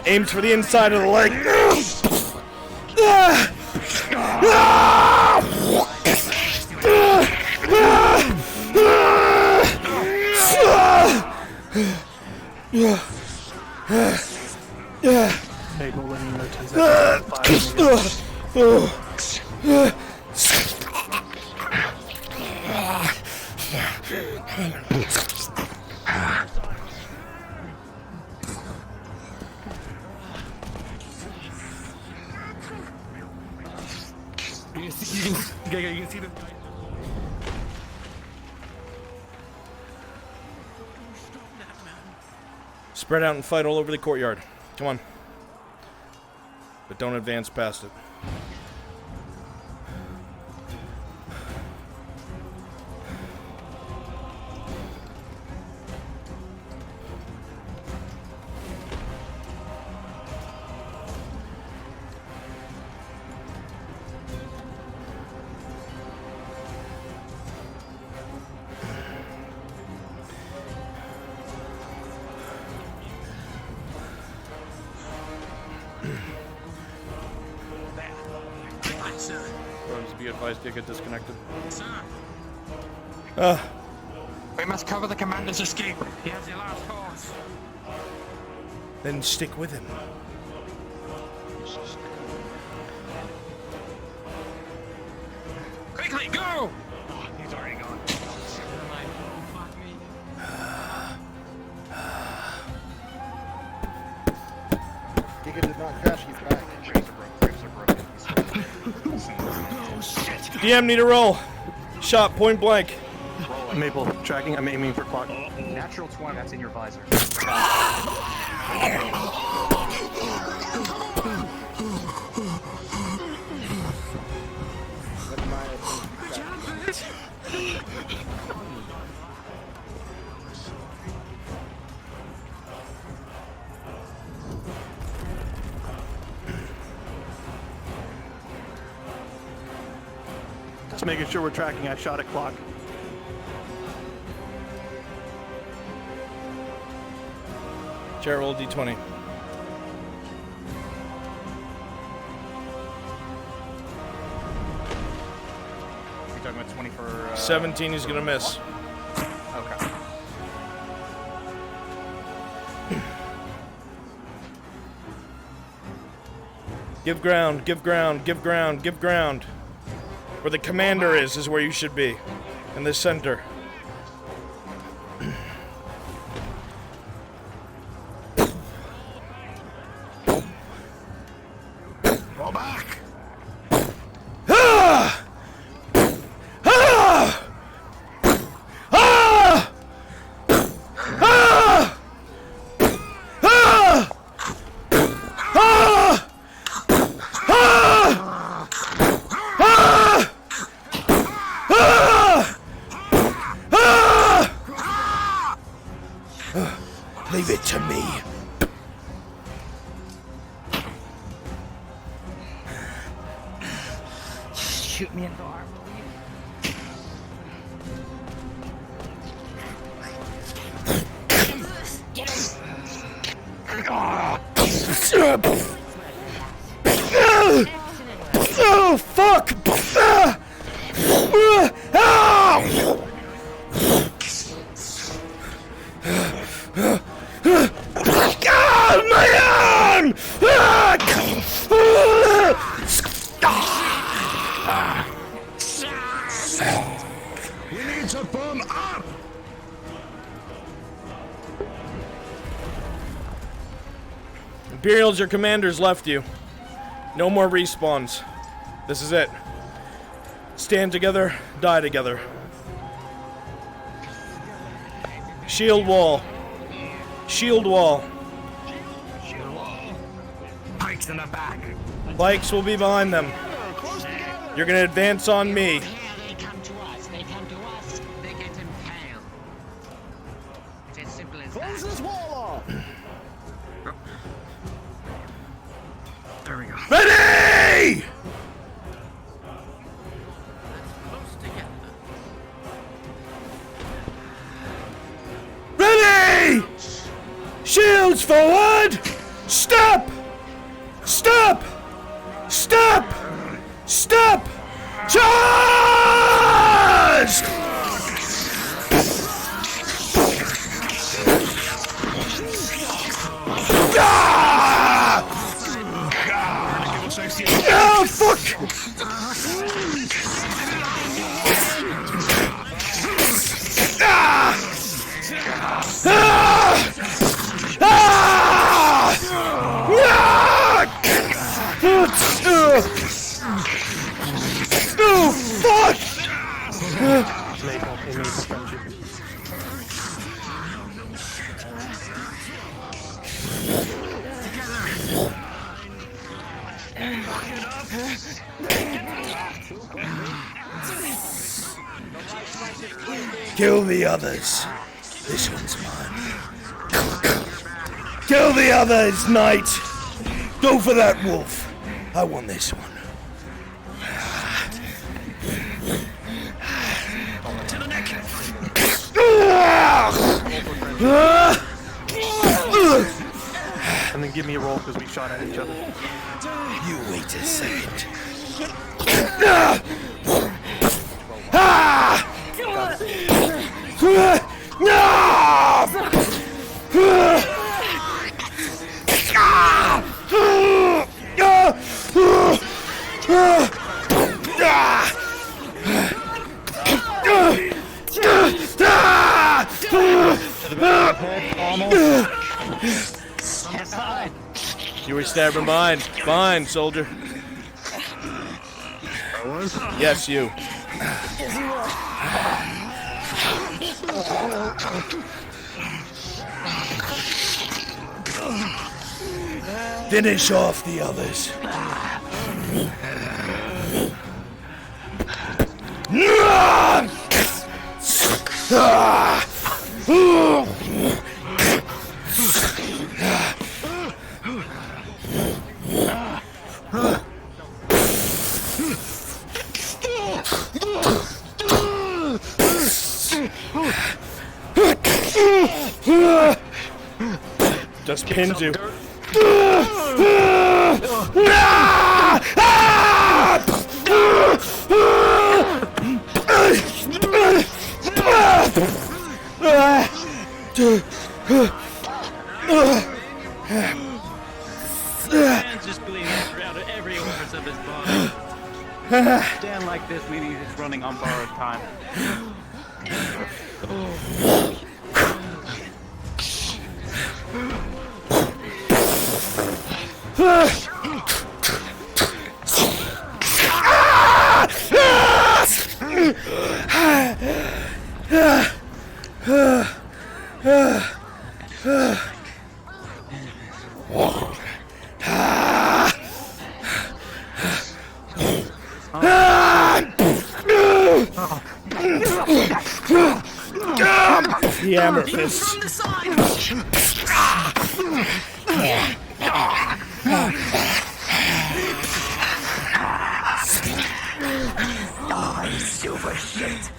Aims for the inside of the leg. Mabel letting you know 10 seconds. 5 You can see the. Spread out and fight all over the courtyard. Come on. But don't advance past it. Be advised to get disconnected. We must cover the commander's escape. He has the last horse. Then stick with him. Quickly, go! He's already gone. Giga did not crash, he's back. DM need a roll. Shot point blank. Maple tracking. I'm aiming for clock. Natural 20. That's in your visor. Just making sure we're tracking. I shot at clock. Chair roll D20. 17 is gonna miss. Okay. Give ground, give ground, give ground, give ground. Where the commander is where you should be. In the center. Go back! Ah! Ah! Ah! Ah! Ah! Ah! Leave it to me. Shoot me in the arm, Oh, fuck! God, my arm! We need to bomb up! Imperials, your commanders left you. No more respawns. This is it. Stand together, die together. Shield wall. Shield wall. Pikes in the back. Bikes will be behind them. You're gonna advance on me. They come to us. They come to us. They get impaled. It's as simple as Close this wall off! There we go. Ready! Ready! Shields forward! Stop! Stop! Stop! Stop! Charge! Ah! Oh, fuck! Ah! Ah! Ah! Oh, fuck! Kill the others. This one's mine. Kill the others, knight. Go for that wolf. I want this one. To the neck. And then give me a roll because we shot at each other. You wait a second. You were stabbed in behind. Behind, soldier. I was? Yes, you. Finish off the others. Just pins you. Stand like this, meaning you're just running on borrowed time. The amethyst. From the side! Oh, you super shit.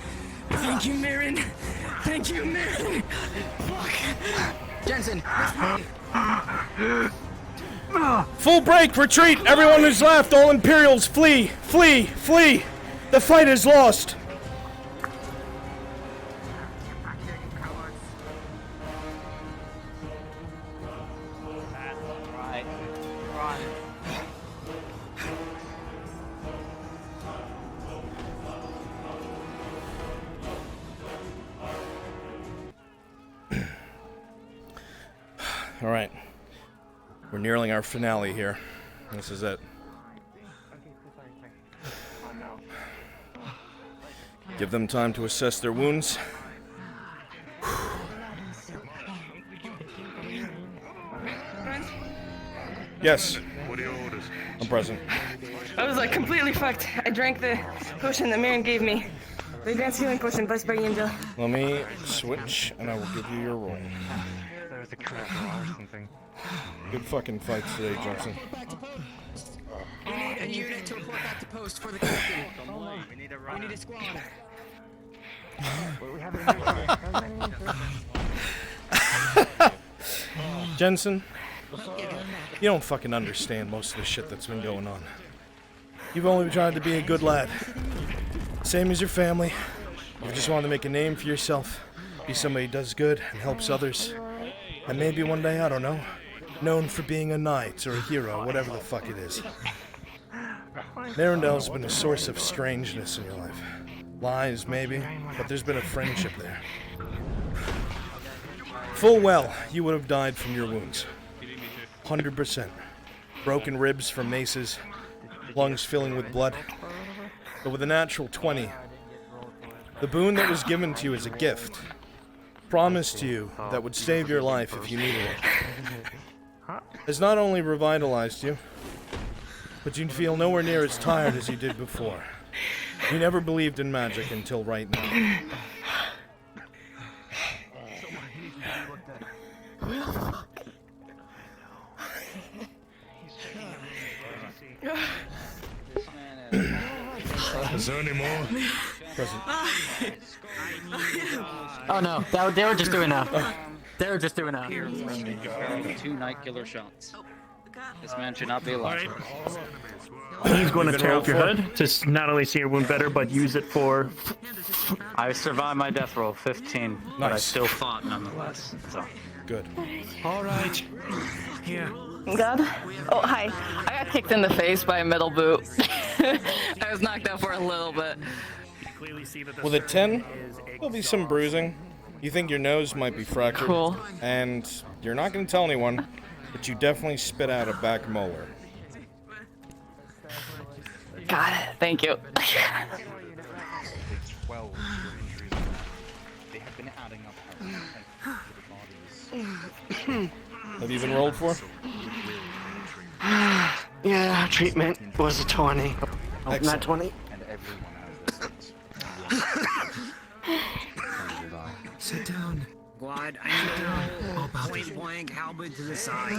Thank you, Marin. Thank you, Marin. Fuck. Jensen. Full break, retreat! Everyone who's left, all Imperials, flee! Flee! Flee! The fight is lost! Alright. We're nearing our finale here. This is it. Give them time to assess their wounds. Yes. What are your orders? I'm present. I was like completely fucked. I drank the potion that Marin gave me. The advanced healing potion, blessed by Angel. Let me switch, and I will give you your roll. There's a critical or something. Good fucking fights today, Johnson. We need a unit to report back to post for the captain. We need a squad. Jensen, you don't fucking understand most of the shit that's been going on. You've only tried to be a good lad. Same as your family. You just wanted to make a name for yourself. Be somebody who does good and helps others. And maybe one day, I don't know, known for being a knight or a hero, whatever the fuck it is. Narendel's been a source of strangeness in your life. Lies, maybe, but there's been a friendship there. Full well, you would have died from your wounds. 100%. Broken ribs from maces, lungs filling with blood. But with a natural 20, the boon that was given to you as a gift, promised to you that would save your life if you needed it, has not only revitalized you, but you feel nowhere near as tired as you did before. You never believed in magic until right now. Is there any more? Present. Oh no, they were just doing that. They were just doing that. 2 night killer shots. This man should not be alive. He's going to tear up your hood to not only see your wound better, but use it for... I survived my death roll, 15, but I Nice. still fought nonetheless. So. Good. All right. Here. God. Oh, hi. I got kicked in the face by a metal boot. I was knocked out for a little bit. With a 10, there'll be some bruising. You think your nose might be fractured. Cool. And you're not going to tell anyone, but you definitely spit out a back molar. Got it. Thank you. 12 injuries. They have been adding up bodies. Have you been rolled for? Yeah, treatment was a 20. Oh, not 20. And everyone has this. Sit down. Glad I know. Point blank, halberd to the side.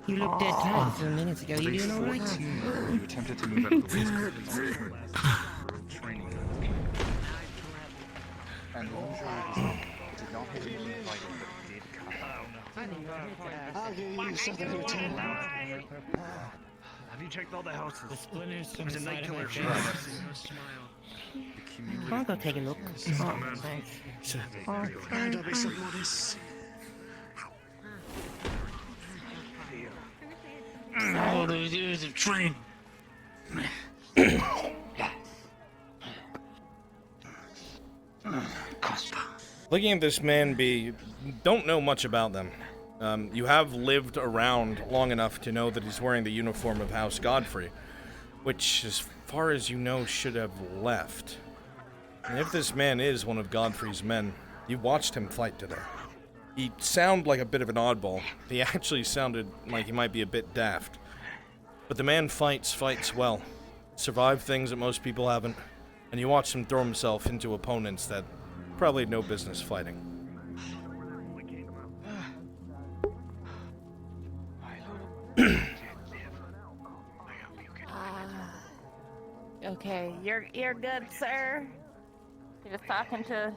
You looked dead tired a few minutes ago. You doing alright? You attempted to move out of the way. Training. And the injury did not hit any vital, but did cut. I'll give you something to attend. Have you checked all the houses? The splinters There's a night killer face. I'll go take a look. Oh, thanks. Don't be so modest. All those years of training. Looking at this man be, you don't know much about them. You have lived around long enough to know that he's wearing the uniform of House Godfrey, which, as far as you know, should have left. And if this man is one of Godfrey's men, you watched him fight today. He sounded like a bit of an oddball. He actually sounded like he might be a bit daft. But the man fights well. Survived things that most people haven't. And you watch him throw himself into opponents that probably had no business fighting. Okay, you're good, sir. You're just talking to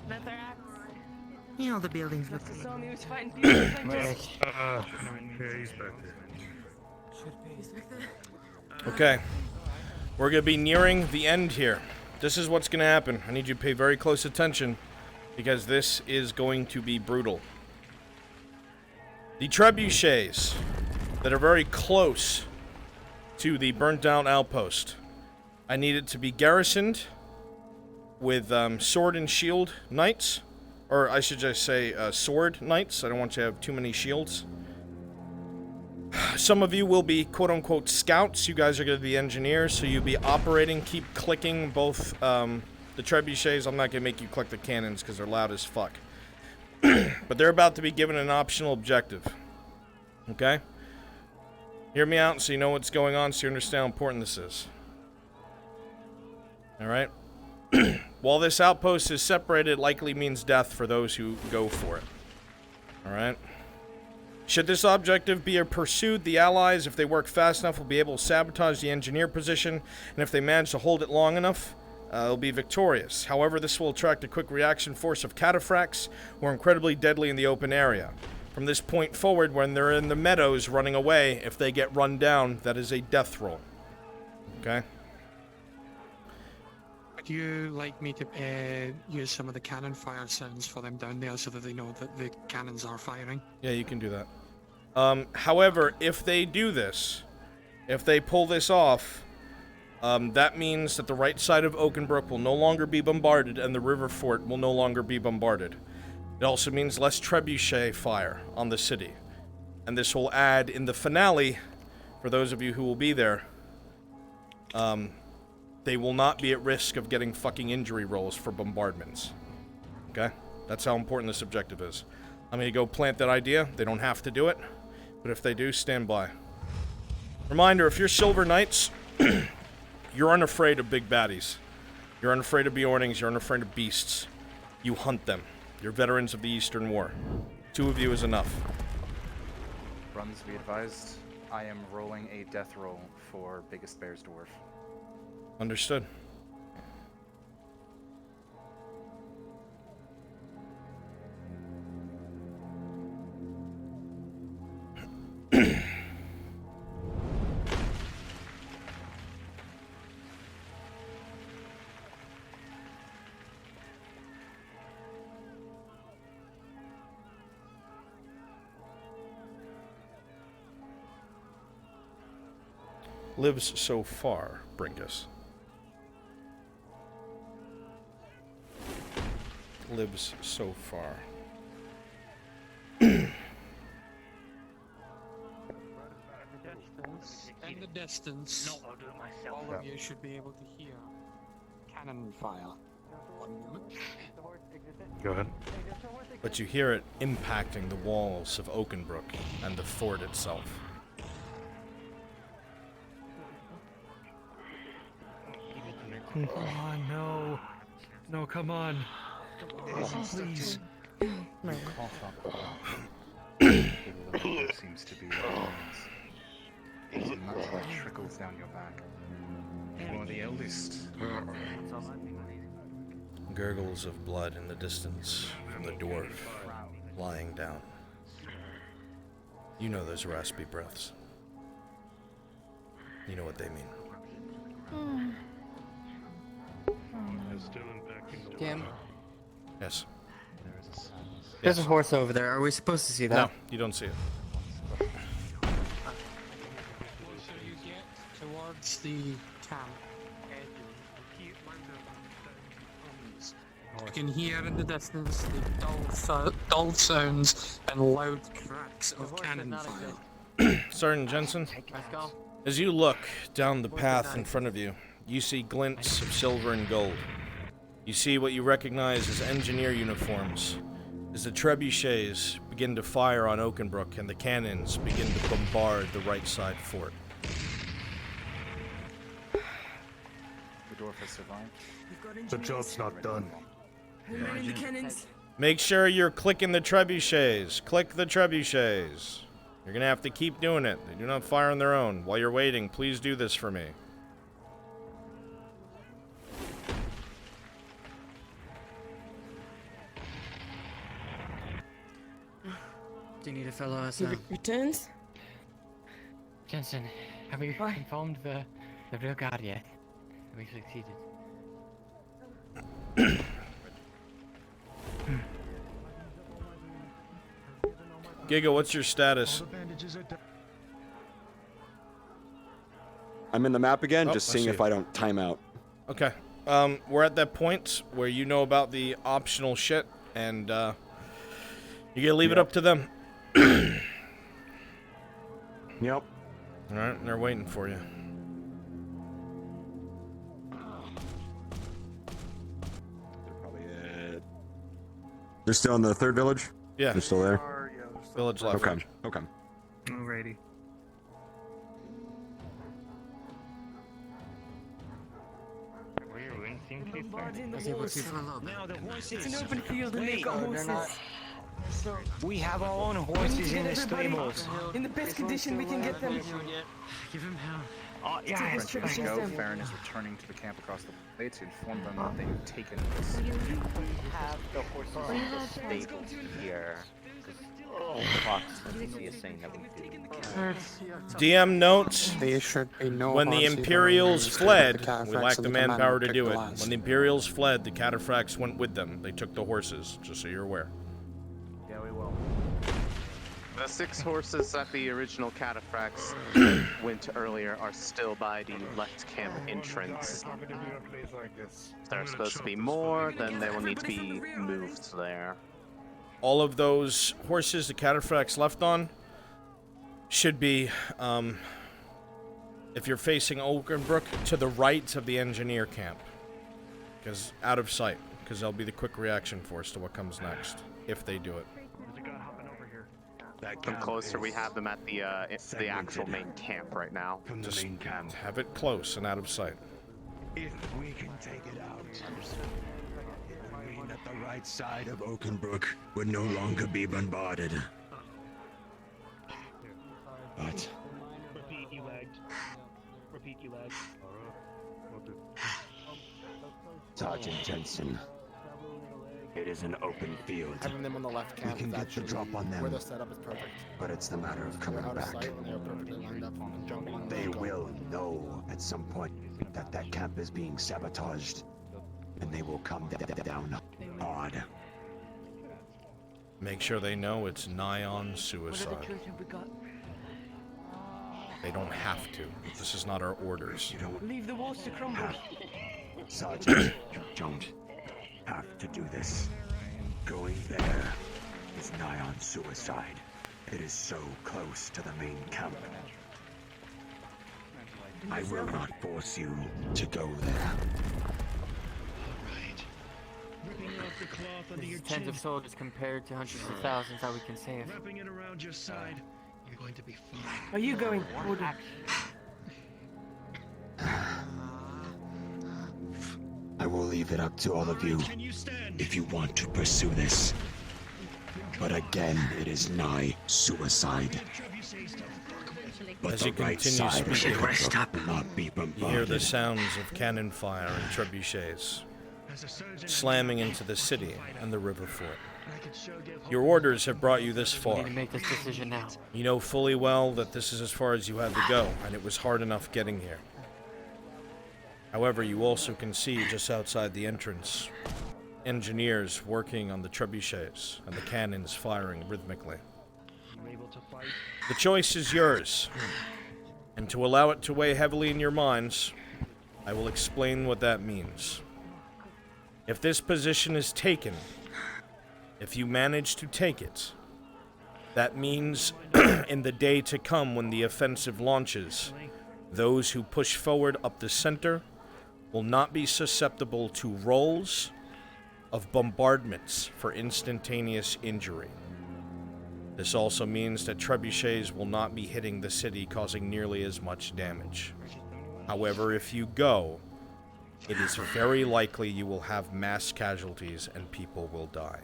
the Thorax. You know the buildings look That's the song he was fighting Yeah, he's back there. Okay. We're gonna be nearing the end here. This is what's gonna happen. I need you to pay very close attention, because this is going to be brutal. The trebuchets that are very close to the burnt down outpost, I need it to be garrisoned with sword and shield knights. Or I should just say sword knights. I don't want you to have too many shields. Some of you will be quote-unquote scouts. You guys are going to be engineers, so you'll be operating. Keep clicking both the trebuchets. I'm not going to make you click the cannons because they're loud as fuck. But they're about to be given an optional objective. Okay? Hear me out so you know what's going on, so you understand how important this is. Alright? While this outpost is separated, it likely means death for those who go for it. Alright? Should this objective be pursued, the allies, if they work fast enough, will be able to sabotage the engineer position, and if they manage to hold it long enough, they'll be victorious. However, this will attract a quick reaction force of cataphracts, who are incredibly deadly in the open area. From this point forward, when they're in the meadows running away, if they get run down, that is a death roll. Okay? Would you like me to use some of the cannon fire sounds for them down there so that they know that the cannons are firing? Yeah, you can do that. However, if they do this, if they pull this off, that means that the right side of Oakenbrook will no longer be bombarded and the river fort will no longer be bombarded. It also means less trebuchet fire on the city. And this will add, in the finale, for those of you who will be there, they will not be at risk of getting fucking injury rolls for bombardments. Okay? That's how important this objective is. I'm gonna go plant that idea. They don't have to do it, but if they do, stand by. Reminder, if you're Silver Knights, you're unafraid of big baddies. You're unafraid of Bjornings, you're unafraid of beasts. You hunt them. You're veterans of the Eastern War. 2 of you is enough. Runs, be advised, I am rolling a death roll for Biggest Bear's Dwarf. Understood. Lives so far, Brinkus. Lives so far. In the distance, all of you should be able to hear cannon fire. One moment. Go ahead. But you hear it impacting the walls of Oakenbrook and the fort itself. Come on, no. No, come on. Please. Seems to be as much that trickles down your back. You are the eldest. Gurgles of blood in the distance from the dwarf lying down. You know those raspy breaths. You know what they mean. Kim? Yes. There's a horse over there. Are we supposed to see that? No, you don't see it. The closer you get towards the camp, You can hear in the distance the dull sounds and loud cracks of cannon fire. Sergeant Jensen, Let's go. as you look down the path in front of you, you see glints of silver and gold. You see what you recognize as engineer uniforms, as the trebuchets begin to fire on Oakenbrook and the cannons begin to bombard the right side fort. The dwarf has survived. The job's not done. Who manning the cannons? Make sure you're clicking the trebuchets. Click the trebuchets. You're gonna have to keep doing it. They do not fire on their own. While you're waiting, please do this for me. Do you need a fellow He returns? Jensen, have we informed the real guard yet? Have we succeeded? Giga, what's your status? I'm in the map again, Oh, just I seeing see if it. I don't time out. Okay. We're at that point where you know about the optional shit, and you gotta leave it up to them. Yep. Alright, they're waiting for you. They're still in the third village? Yeah. They're still there? Village left. Okay, okay. Alrighty. Bombarding the Was able walls. to fill up. Now the horses. It's an open field and they've got horses. We have our own horses in the stables. In the best condition we can get them. Give him hell. Oh, Take his As you trebuchets go, down. Farron is returning to the camp across the way to inform them that they've taken this. Have the horses in the stables here. Fox is saying that we do. DM notes, There should be no when the horses Imperials around fled, the we cataphracts lacked and the the commander manpower to picked do the it. last. When the Imperials fled, the cataphracts went with them. They took the horses, just so you're aware. Yeah, we will. The 6 horses that the original cataphracts went earlier are still by the left camp entrance. If there are supposed to be more, then they will need to be moved there. All of those horses the cataphracts left on should be, if you're facing Oakenbrook, to the right of the engineer camp. Because out of sight, because they'll be the quick reaction force to what comes next, if they do it. The closer we have them at the actual main camp right now. Just have it close and out of sight. If we can take it out, it would mean that the right side of Oakenbrook would no longer be bombarded. But Repeat, you lagged. Repeat, you lagged. Sergeant Jensen, it is an open field. Having them on the left camp We can is get the actually drop on them. where they're set up is perfect. But it's the matter of They're coming out of back. sight and they're perfectly lined up and jump on. They will know at some point that that camp is being sabotaged, and they will come down hard. Make sure they know it's nigh on suicide. They don't have to. This is not our orders. Leave the walls to crumble. Sergeant, you don't have to do this. Going there is nigh on suicide. It is so close to the main camp. I will not force you to go there. This is tens of soldiers compared to hundreds of thousands that we can save. Wrapping it around your side. You're going to be fine. Are you going? Order. I will leave it up to all of you if you want to pursue this. But again, it is nigh suicide. But As the you right continue side of speaking, Oakenbrook will not be you bombarded. hear the sounds of cannon fire and trebuchets slamming into the city and the river fort. Your orders have brought you this We far. need to make this decision now. You know fully well that this is as far as you had to go, and it was hard enough getting here. However, you also can see just outside the entrance engineers working on the trebuchets and the cannons firing rhythmically. The choice is yours, and to allow it to weigh heavily in your minds, I will explain what that means. If this position is taken, if you manage to take it, that means in the day to come when the offensive launches, those who push forward up the center will not be susceptible to rolls of bombardments for instantaneous injury. This also means that trebuchets will not be hitting the city, causing nearly as much damage. However, if you go, it is very likely you will have mass casualties and people will die.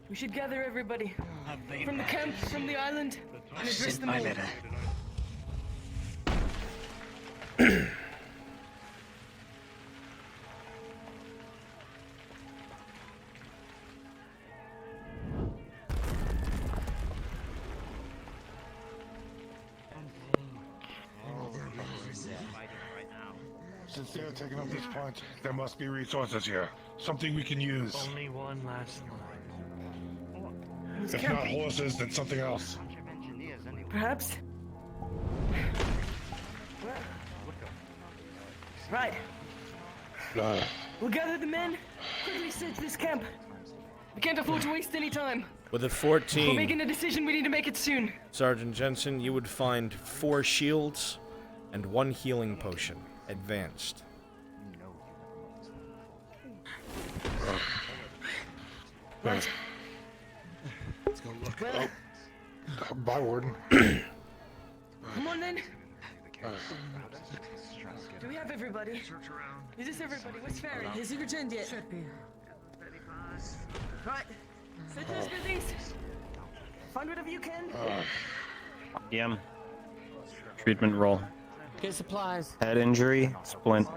We should gather everybody from the camp, from the island, and address them all. Since they are taking up this point, there must be resources here. Something we can use. Only one last line. If not horses, then something else. Perhaps? Right. We'll gather the men, quickly search this camp. We can't afford to waste any time. With a We're 14, making a decision, we need to make it soon. Sergeant Jensen, you would find 4 shields and 1 healing potion, advanced. Right. Let's go look. Well, Bye, Warden. come on then. Do we have everybody? Is this everybody? What's Farron? Has he returned yet? Should be. Right. Search those buildings. Find whatever you can. DM. Treatment roll. Get supplies. Head injury, splint,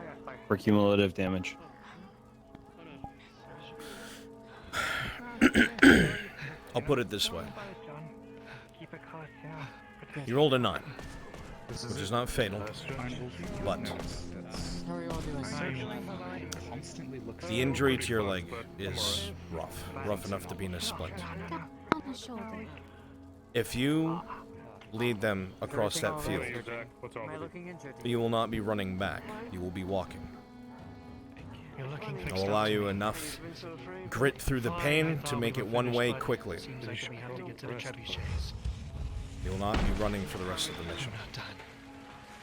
for cumulative damage. I'll put it this way. You rolled a 9, which is not fatal, but the injury to your leg is rough enough to be in a splint. If you lead them across that field, you will not be running back, you will be walking. I'll allow you enough grit through the pain to make it one way quickly. You will not be running for the rest of the mission.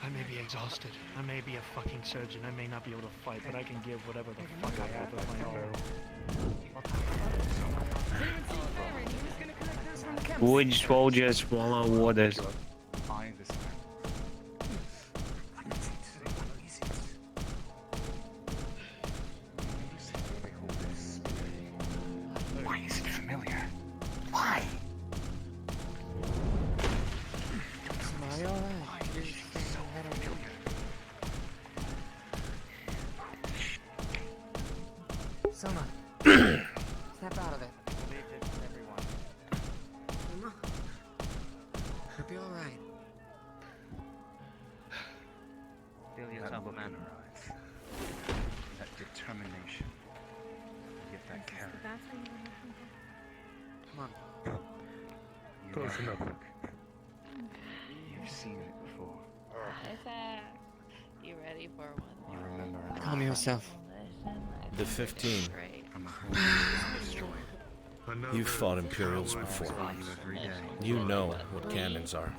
I may be exhausted. I may be a fucking surgeon. I may not be able to fight, but I can give whatever the fuck I have with my arrow. Wood soldiers swallow waters. Why is it familiar? Why? Soma, snap out of it. You'll be all right. Feel yourself, man. That determination. Get that carrot. Come on. Close enough. You've seen it before. You ready for one? You remember. Calm yourself. The 15. You've fought Imperials before. You know what cannons are.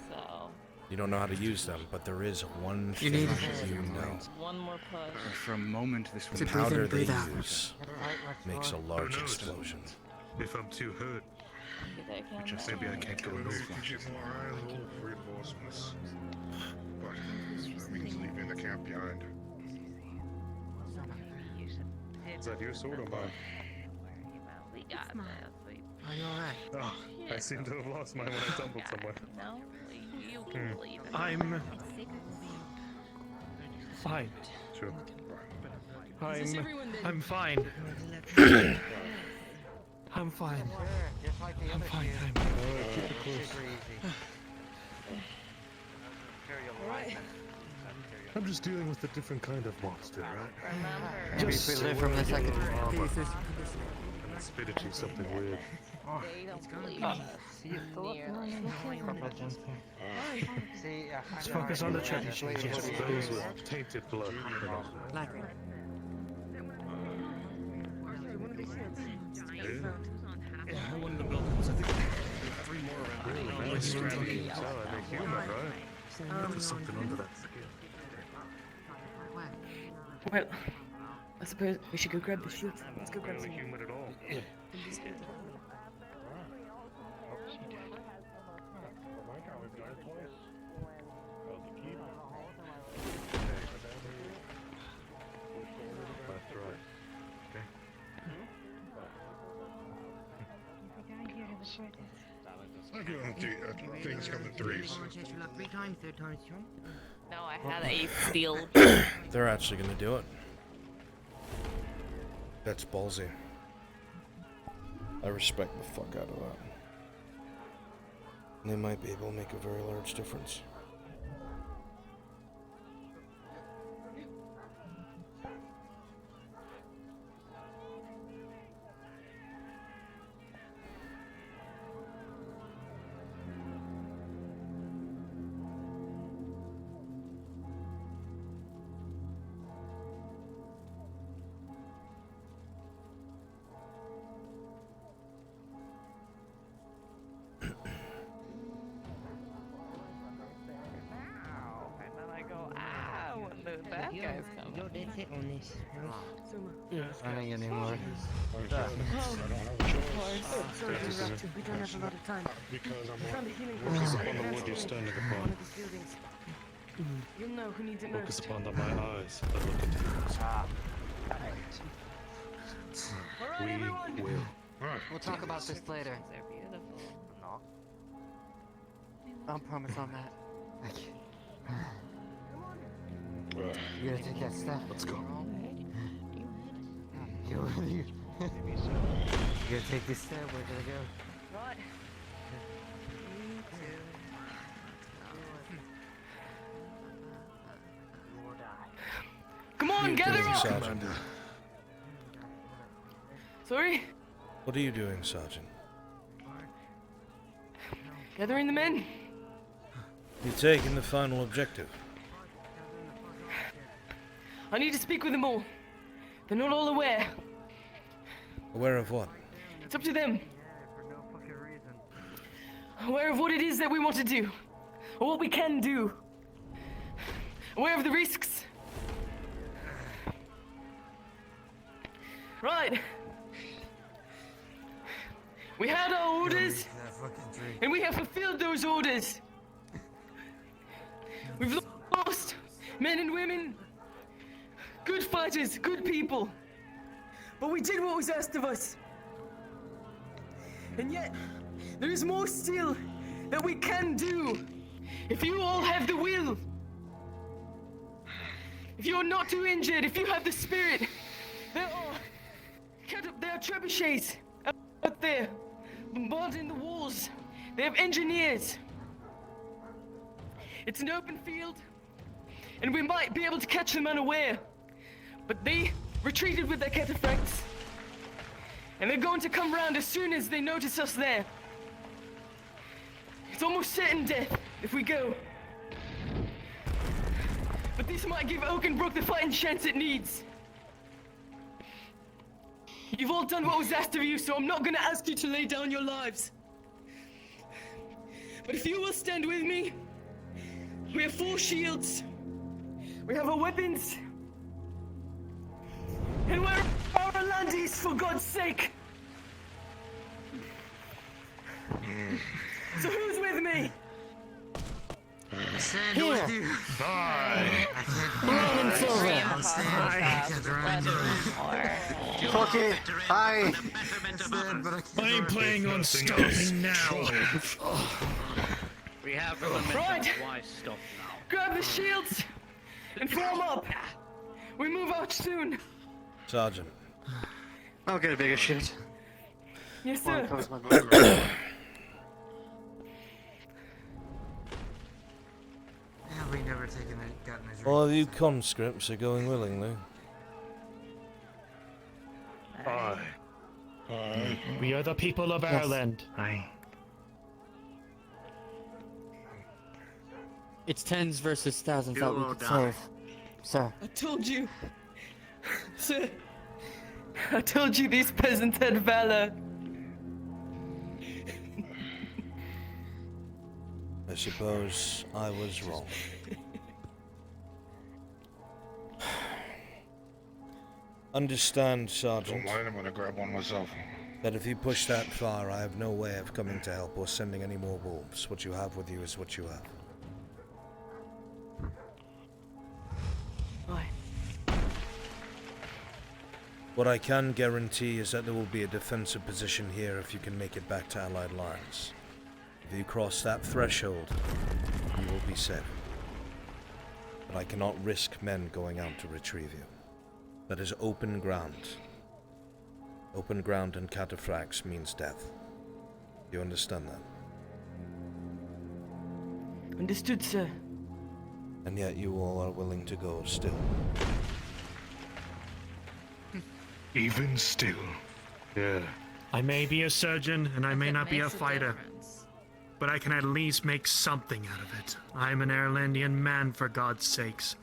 You don't know how to use them, but there is one thing you know. One more push. For a moment, this The powder they use makes a large explosion. If I'm too hurt, maybe I can't go no Reinforcements. But that means leaving the camp behind. Is that your sword or mine? We got this. Are you all right? Oh, I seem to have lost mine when I tumbled somewhere. No, you can believe it. I'm fine. Sure. I'm fine. I'm fine. I'm fine. Keep it close. I'm just dealing with a different kind of monster, right? Just live from the second. spit at you something weird. They don't believe us. Let's focus on the trebuchet. Just those with tainted blood. Yeah, one of the buildings. I think 3 more around. Human, right? There's something under that skin. Well, I suppose we should go grab the shield. Let's go grab some. Human at all. Yeah. That's right. Okay. Things come in threes. No, I had a field. They're actually gonna do it. That's ballsy. I respect the fuck out of that. They might be able to make a very large difference. That guy's coming. You're dead set on this. Running anymore. Sorry to interrupt you. We don't have a lot of time. Because I'm Found a healing focus potion upon the wood you're standing upon. one of these buildings. You'll know who needs it Focus most. upon my eyes that look into yours. We will. We'll talk about this later. They're beautiful. No. I'll promise on that. You gotta take that step. Let's go. You gotta take this step. We're gonna go. Right. Come on, gather up! Sergeant? Sorry? What are you doing, Sergeant? Gathering the men? You're taking the final objective. I need to speak with them all. They're not all aware. Aware of what? It's up to them. Aware of what it is that we want to do. Or what we can do. Aware of the risks. Right. We had our orders. And we have fulfilled those orders. We've lost men and women. Good fighters, good people. But we did what was asked of us. And yet, there is more still that we can do. If you all have the will. If you're not too injured, if you have the spirit. There are trebuchets out there, bombarding the walls. They have engineers. It's an open field, and we might be able to catch them unaware. But they retreated with their cataphracts, and they're going to come round as soon as they notice us there. It's almost certain death if we go. But this might give Oakenbrook the fighting chance it needs. You've all done what was asked of you, so I'm not gonna ask you to lay down your lives. But if you will stand with me, we have 4 shields. We have our weapons. And we're our Landis, for God's sake. So who's with me? Here. Blood and silver. Fuck it. Hi. I'm playing on stopping now. We have limited Right. why stop now. Grab the shields and form up. We move out soon. Sergeant. I'll get a bigger shit. Yes, Wanna sir. close my door? Have we never gotten a drink? All of you conscripts are going willingly. I We are the people of Ireland. Aye. It's tens versus thousands that we could save, sir. I told you. Sir. I told you these peasants had valor. I suppose I was wrong. Understand, Sergeant. Don't mind, I'm gonna grab one myself. That if you push that far, I have no way of coming to help or sending any more wolves. What you have with you is what you have. What I can guarantee is that there will be a defensive position here if you can make it back to Allied lines. If you cross that threshold, you will be safe. But I cannot risk men going out to retrieve you. That is open ground. Open ground in cataphracts means death. You understand that? Understood, sir. And yet you all are willing to go still. Even still. Yeah. I may be a surgeon and I may not be a fighter, but I can at least make something out of it. I'm an Irelandian man, for God's sakes.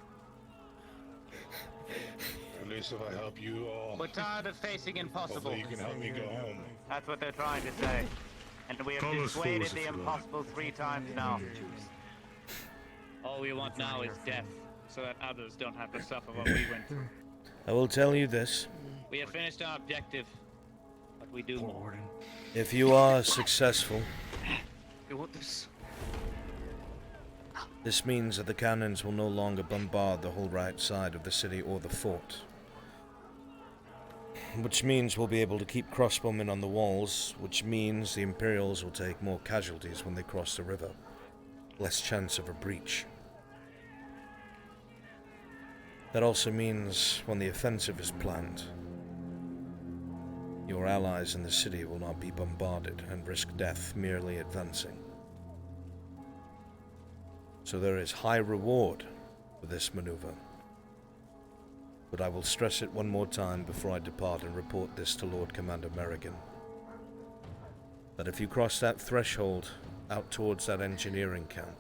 At least if I help you all, We're tired of facing impossible. hopefully you can help me go home. That's what they're trying to say. And we have Call us dissuaded fools the if you like. impossible 3 times now. All we want now is death, so that others don't have to suffer what we went through. I will tell you this. We have finished our objective, but we do more. If you are successful, You want this? this means that the cannons will no longer bombard the whole right side of the city or the fort. Which means we'll be able to keep crossbowmen on the walls, which means the Imperials will take more casualties when they cross the river. Less chance of a breach. That also means when the offensive is planned, your allies in the city will not be bombarded and risk death merely advancing. So there is high reward for this maneuver. But I will stress it one more time before I depart and report this to Lord Commander Merrigan. That if you cross that threshold out towards that engineering camp,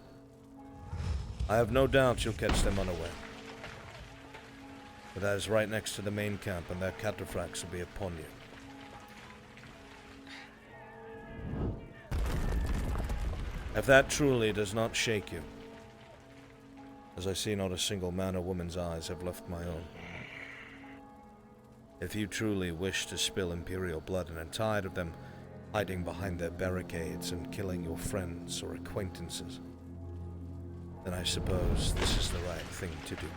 I have no doubt you'll catch them unaware. But that is right next to the main camp, and their cataphracts will be upon you. If that truly does not shake you, as I see not a single man or woman's eyes have left my own. If you truly wish to spill Imperial blood and are tired of them hiding behind their barricades and killing your friends or acquaintances, then I suppose this is the right thing to do.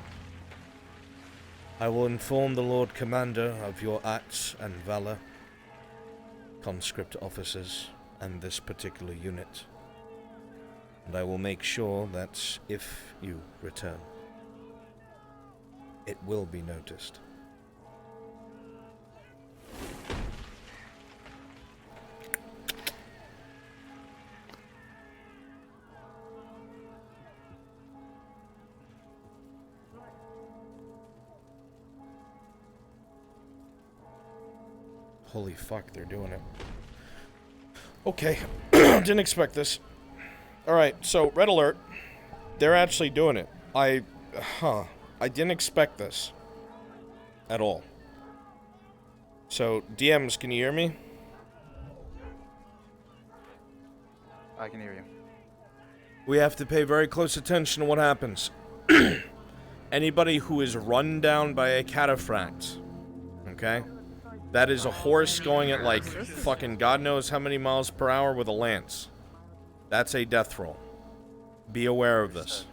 I will inform the Lord Commander of your acts and valor, conscript officers, and this particular unit. And I will make sure that if you return, it will be noticed. Holy fuck, they're doing it. Okay, didn't expect this. Alright, so, red alert. They're actually doing it. I didn't expect this. At all. So, DMs, can you hear me? I can hear you. We have to pay very close attention to what happens. Anybody who is run down by a cataphract, okay? That is a horse going at like fucking God knows how many miles per hour with a lance. That's a death roll. Be aware of this.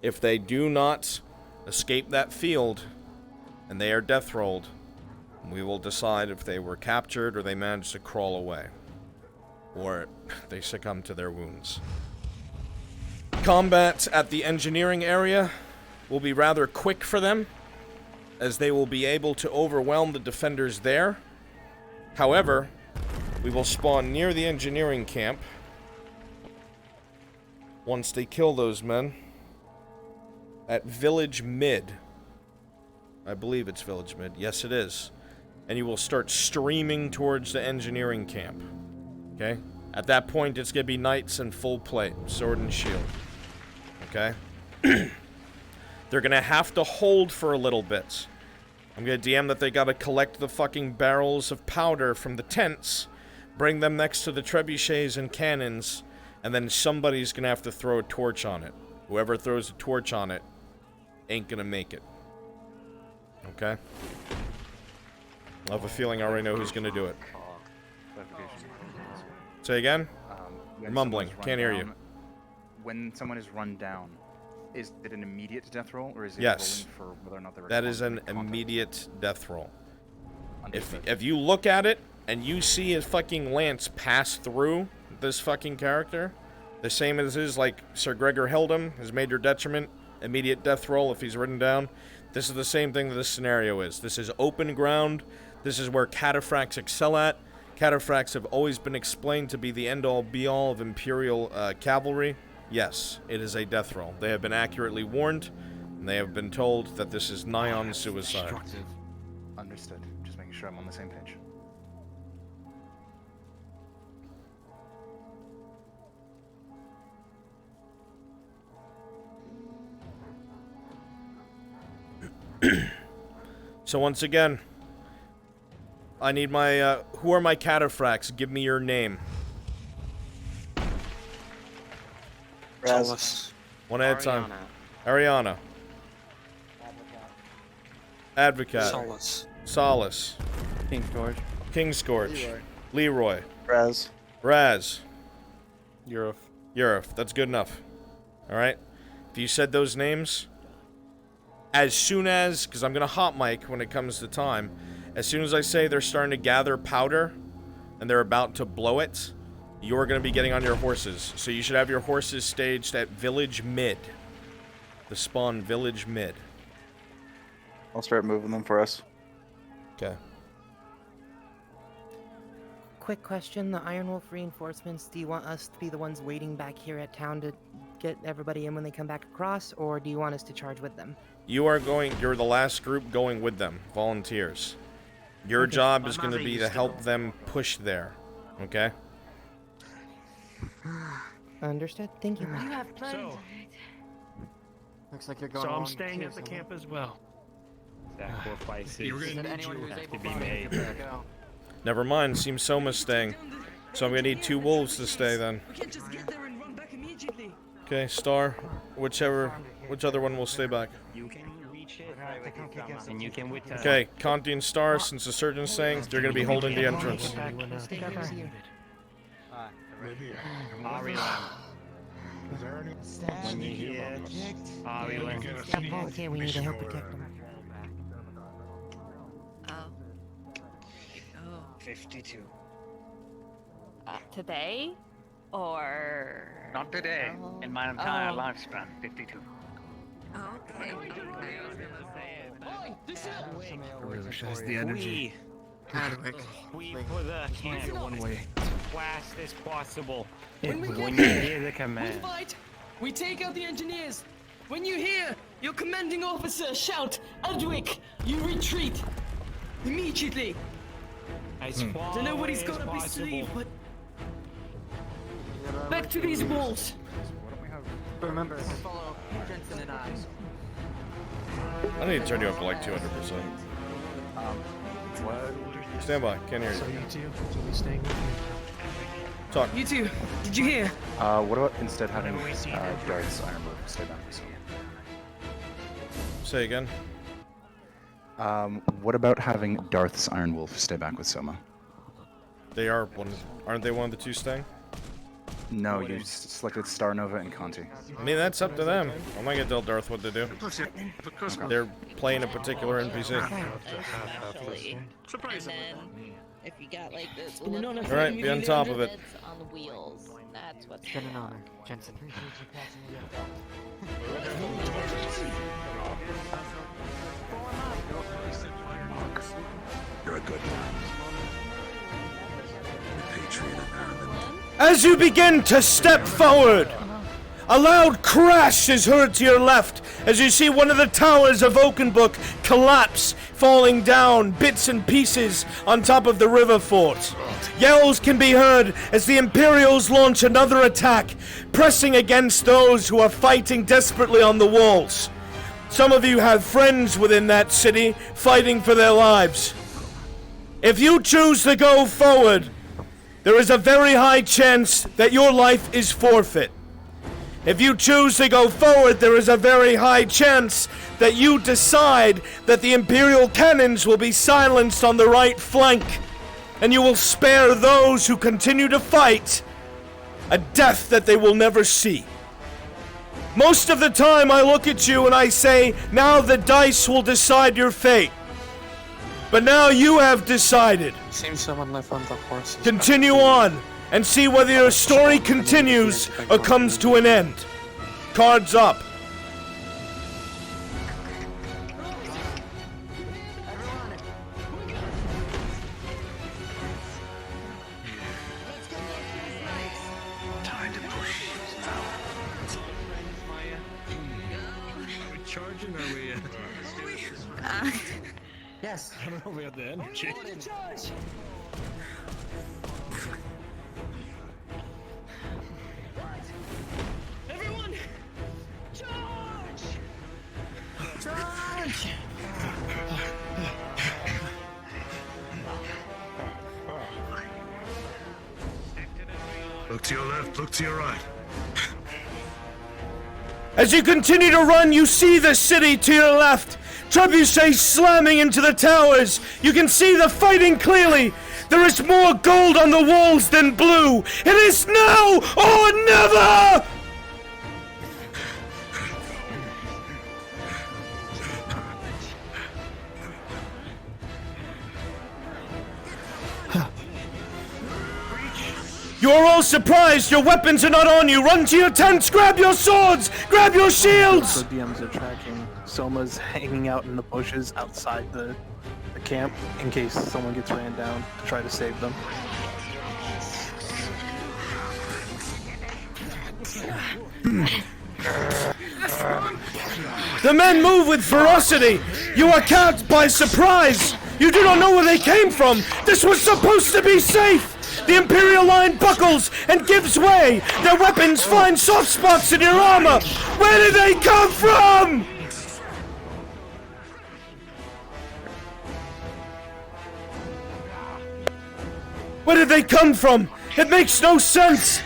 If they do not escape that field and they are death rolled, we will decide if they were captured or they managed to crawl away. Or they succumb to their wounds. Combat at the engineering area will be rather quick for them, as they will be able to overwhelm the defenders there. However, we will spawn near the engineering camp once they kill those men at Village Mid. I believe it's Village Mid. Yes, it is. and you will start streaming towards the engineering camp. Okay? At that point, it's gonna be knights in full plate, sword and shield. Okay? They're gonna have to hold for a little bit. I'm gonna DM that they gotta collect the fucking barrels of powder from the tents, bring them next to the trebuchets and cannons, and then somebody's gonna have to throw a torch on it. Whoever throws a torch on it ain't gonna make it. Okay? I have a feeling I already know who's gonna do it. Say again? You're mumbling. Can't hear you. When someone is run down, is it an immediate death roll, or is it Yes. rolling for whether or not they're That is an immediate death roll. If you look at it and you see a fucking lance pass through this fucking character, the same as his, like Sir Gregor held him, his major detriment, immediate death roll if he's ridden down. This is the same thing that this scenario is. This is open ground. This is where cataphracts excel at. Cataphracts have always been explained to be the end-all, be-all of Imperial cavalry. Yes, it is a death roll. They have been accurately warned, and they have been told that this is nigh on suicide. Understood. Just making sure I'm on the same page. So once again, I need my, who are my cataphracts? Give me your name. Solace. One at a time. Ariana. Advocate. Solace. Solace. King George. King Scorch. Leroy. Raz. Raz. Euruf. Euruf. That's good enough. Alright? If you said those names, as soon as, because I'm going to hot mic when it comes to time, as soon as I say they're starting to gather powder and they're about to blow it, you're going to be getting on your horses. So you should have your horses staged at Village Mid. The spawn Village Mid. I'll start moving them for us. Okay. Quick question, the Iron Wolf reinforcements, do you want us to be the ones waiting back here at town to get everybody in when they come back across, or do you want us to charge with them? You're the last group going with them, volunteers. Your Okay. job is going to be to help them push there, okay? Understood. Thank you. You have plans. Looks like you're going So I'm along staying too, at the so- camp as well. Sacrifices You're gonna need anyone who's have able to be bodied made. to go. Never mind, seems Soma's staying. So I'm going to need 2 wolves to stay then. We can't just get there and run back immediately. Okay, Star, which other one will stay back? You can reach it, and you can withstand. Okay, Conti and Star, since the surgeon's saying, they're going to be holding the entrance. When you hear Okay, we need to help protect them. Oh. 52. Today? Or... Not today. In my entire lifespan, 52. Okay. Really shows the energy. We put the camp one way. as fast as possible. When we When get you there, hear the we command. fight. We take out the engineers. When you hear your commanding officer shout, "Adwick," you retreat immediately. As Don't know what he's got up his sleeve, but back to these walls. Remember, follow Jensen and I. I need to turn you up to like 200%. Stand by, can't hear So you. you two will be staying with me. Talk. You two, did you hear? What about instead having Darth's Iron Wolf stay back with Say again. Soma? What about having Darth's Iron Wolf stay back with Soma? They are one. Aren't they one of the 2 staying? No, you selected Star Nova and Conti. I mean, that's up to them. I'm not gonna tell Darth what to do. They're playing a particular NPC. Actually. And then, if you got like this, Alright, be on top of it. on the wheels. That's what's It's been an honor, Jensen. You're a good man. A patriot of Ireland. As you begin to step forward, a loud crash is heard to your left as you see one of the towers of Oakenbrook collapse, falling down bits and pieces on top of the river fort. Yells can be heard as the Imperials launch another attack, pressing against those who are fighting desperately on the walls. Some of you have friends within that city fighting for their lives. If you choose to go forward, there is a very high chance that your life is forfeit. If you choose to go forward, there is a very high chance that you decide that the Imperial cannons will be silenced on the right flank, and you will spare those who continue to fight a death that they will never see. Most of the time I look at you and I say, now the dice will decide your fate. But now you have decided. Seems someone left on the horse. Continue on and see whether your story continues or comes to an end. Cards up. Time to push now. Are we charging or are we? Yes. I don't know if we have the energy. Everyone, charge! Charge! Look to your left, look to your right. As you continue to run, you see the city to your left. Trebuchets slamming into the towers. You can see the fighting clearly. There is more gold on the walls than blue. It is now or never! You are all surprised. Your weapons are not on you. Run to your tents. Grab your swords. Grab your shields. The DMs are tracking. Soma's hanging out in the bushes outside the camp in case someone gets ran down to try to save them. The men move with ferocity. You are caught by surprise. You do not know where they came from. This was supposed to be safe. The Imperial line buckles and gives way. Their weapons find soft spots in your armor. Where did they come from? Where did they come from? It makes no sense.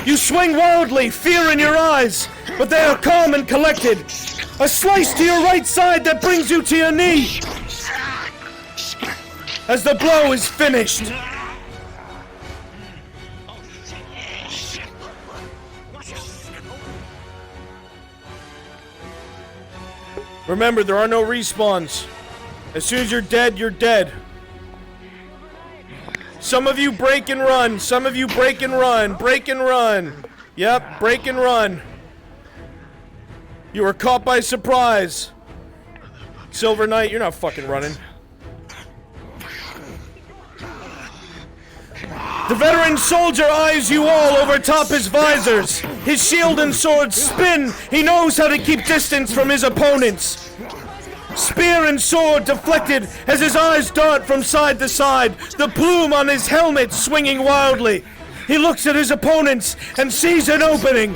You swing wildly, fear in your eyes, but they are calm and collected. A slice to your right side that brings you to your knee. As the blow is finished. Remember, there are no respawns. As soon as you're dead, you're dead. Some of you break and run. Some of you break and run. Break and run. Yep, break and run. You were caught by surprise. Silver Knight, you're not fucking running. The veteran soldier eyes you all over top his visors. His shield and sword spin. He knows how to keep distance from his opponents. Spear and sword deflected as his eyes dart from side to side, the plume on his helmet swinging wildly. He looks at his opponents and sees an opening.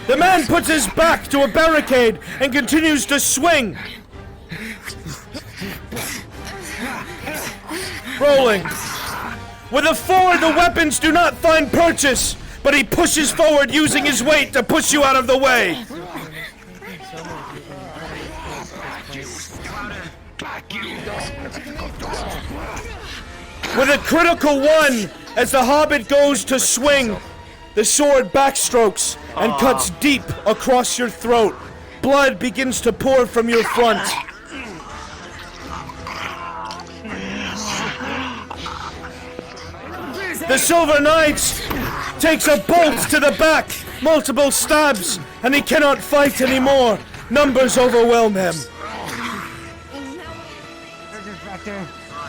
The man puts his back to a barricade and continues to swing. Rolling. With a 4, the weapons do not find purchase, but he pushes forward using his weight to push you out of the way. With a critical 1, as the Hobbit goes to swing, the sword backstrokes and cuts deep across your throat. Blood begins to pour from your front. The Silver Knight takes a bolt to the back, multiple stabs, and he cannot fight anymore. Numbers overwhelm him.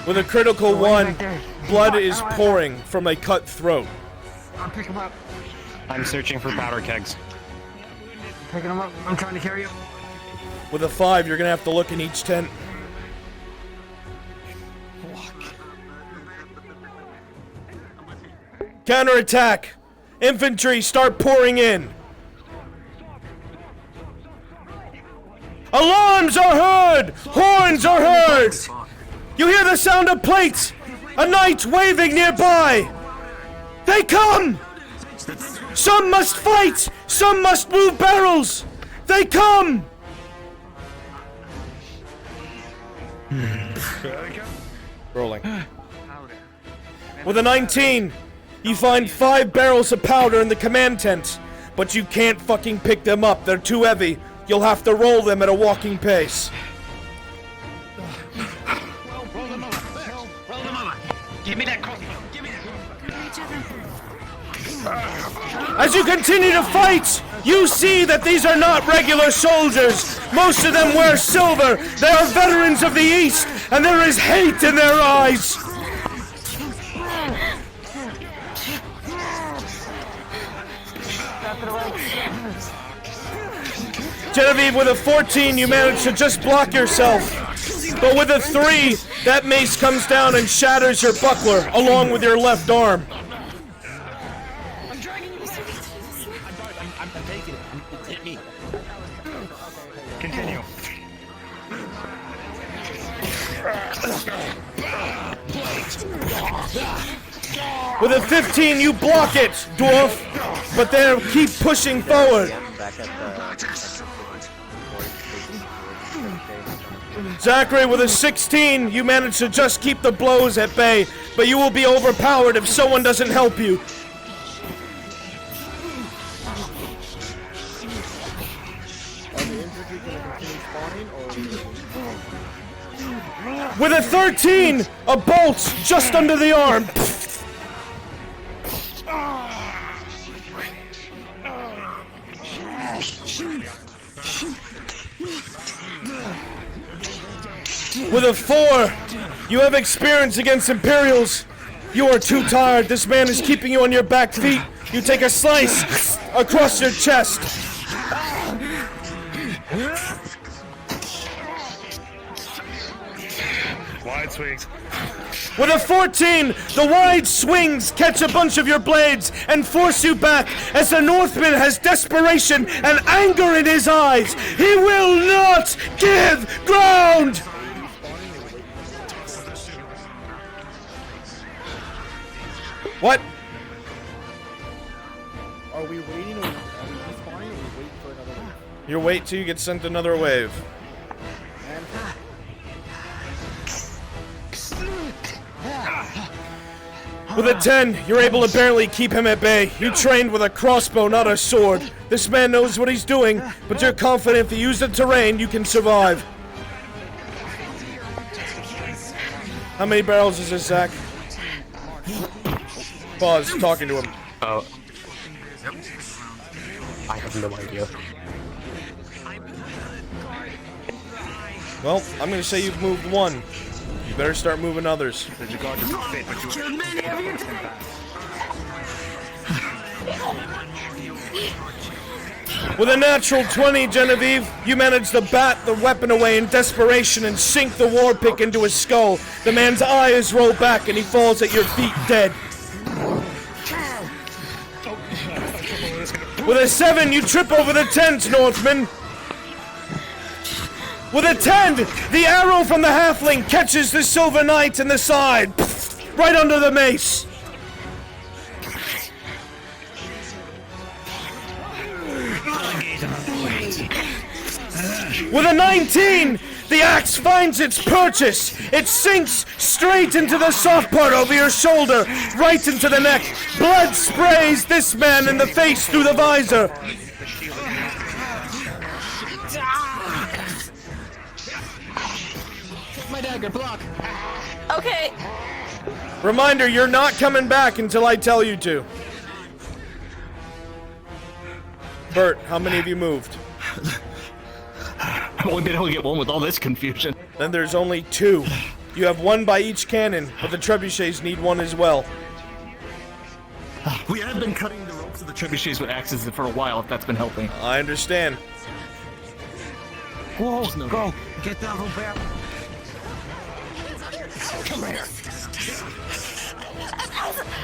With a critical 1, blood is pouring from a cut throat. I'll pick him up. I'm searching for powder kegs. Picking him up. I'm trying to carry him. With a 5, you're gonna have to look in each tent. Counterattack! Infantry, start pouring in! Alarms are heard! Horns are heard! You hear the sound of plates! A knight waving nearby! They come! Some must fight! Some must move barrels! They come! Rolling. With a 19, you find 5 barrels of powder in the command tent, but you can't fucking pick them up. They're too heavy. You'll have to roll them at a walking pace. Roll them over. Roll them over. Give me that crossbow. Give me that. As you continue to fight, you see that these are not regular soldiers. Most of them wear silver. They are veterans of the East, and there is hate in their eyes. Genevieve, with a 14, you manage to just block yourself. But with a 3, that mace comes down and shatters your buckler, along with your left arm. I'm taking it. Hit me. Continue. With a 15, you block it, dwarf, but they keep pushing forward. Zachary, with a 16, you manage to just keep the blows at bay, but you will be overpowered if someone doesn't help you. With a 13, a bolt just under the arm. With a 4, you have experience against Imperials. You are too tired. This man is keeping you on your back feet. You take a slice across your chest. Wide swings. With a 14, the wide swings catch a bunch of your blades and force you back as the Northman has desperation and anger in his eyes. He will not give ground! What? Are we waiting or are we respawning or we wait for another wave? You wait till you get sent another wave. With a 10, you're able to barely keep him at bay. You trained with a crossbow, not a sword. This man knows what he's doing, but you're confident if you use the terrain, you can survive. How many barrels is this, Zach? Pause, talking to him. Oh. I have no idea. Well, I'm gonna say you've moved 1. You better start moving others. With a natural 20, Genevieve, you manage to bat the weapon away in desperation and sink the war pick into his skull. The man's eye is rolled back and he falls at your feet dead. With a 7, you trip over the tent, Northman. With a 10, the arrow from the halfling catches the Silver Knight in the side, right under the mace. With a 19, the axe finds its purchase. It sinks straight into the soft part over your shoulder, right into the neck. Blood sprays this man in the face through the visor. My dagger, block. Okay. Reminder, you're not coming back until I tell you to. Bert, how many of you moved? I've only been able to get one with all this confusion. Then there's only 2. You have 1 by each cannon, but the trebuchets need 1 as well. We have been cutting the ropes of the trebuchets with axes for a while, if that's been helping. I understand. Whoa, go! Get down, Robert. Come here.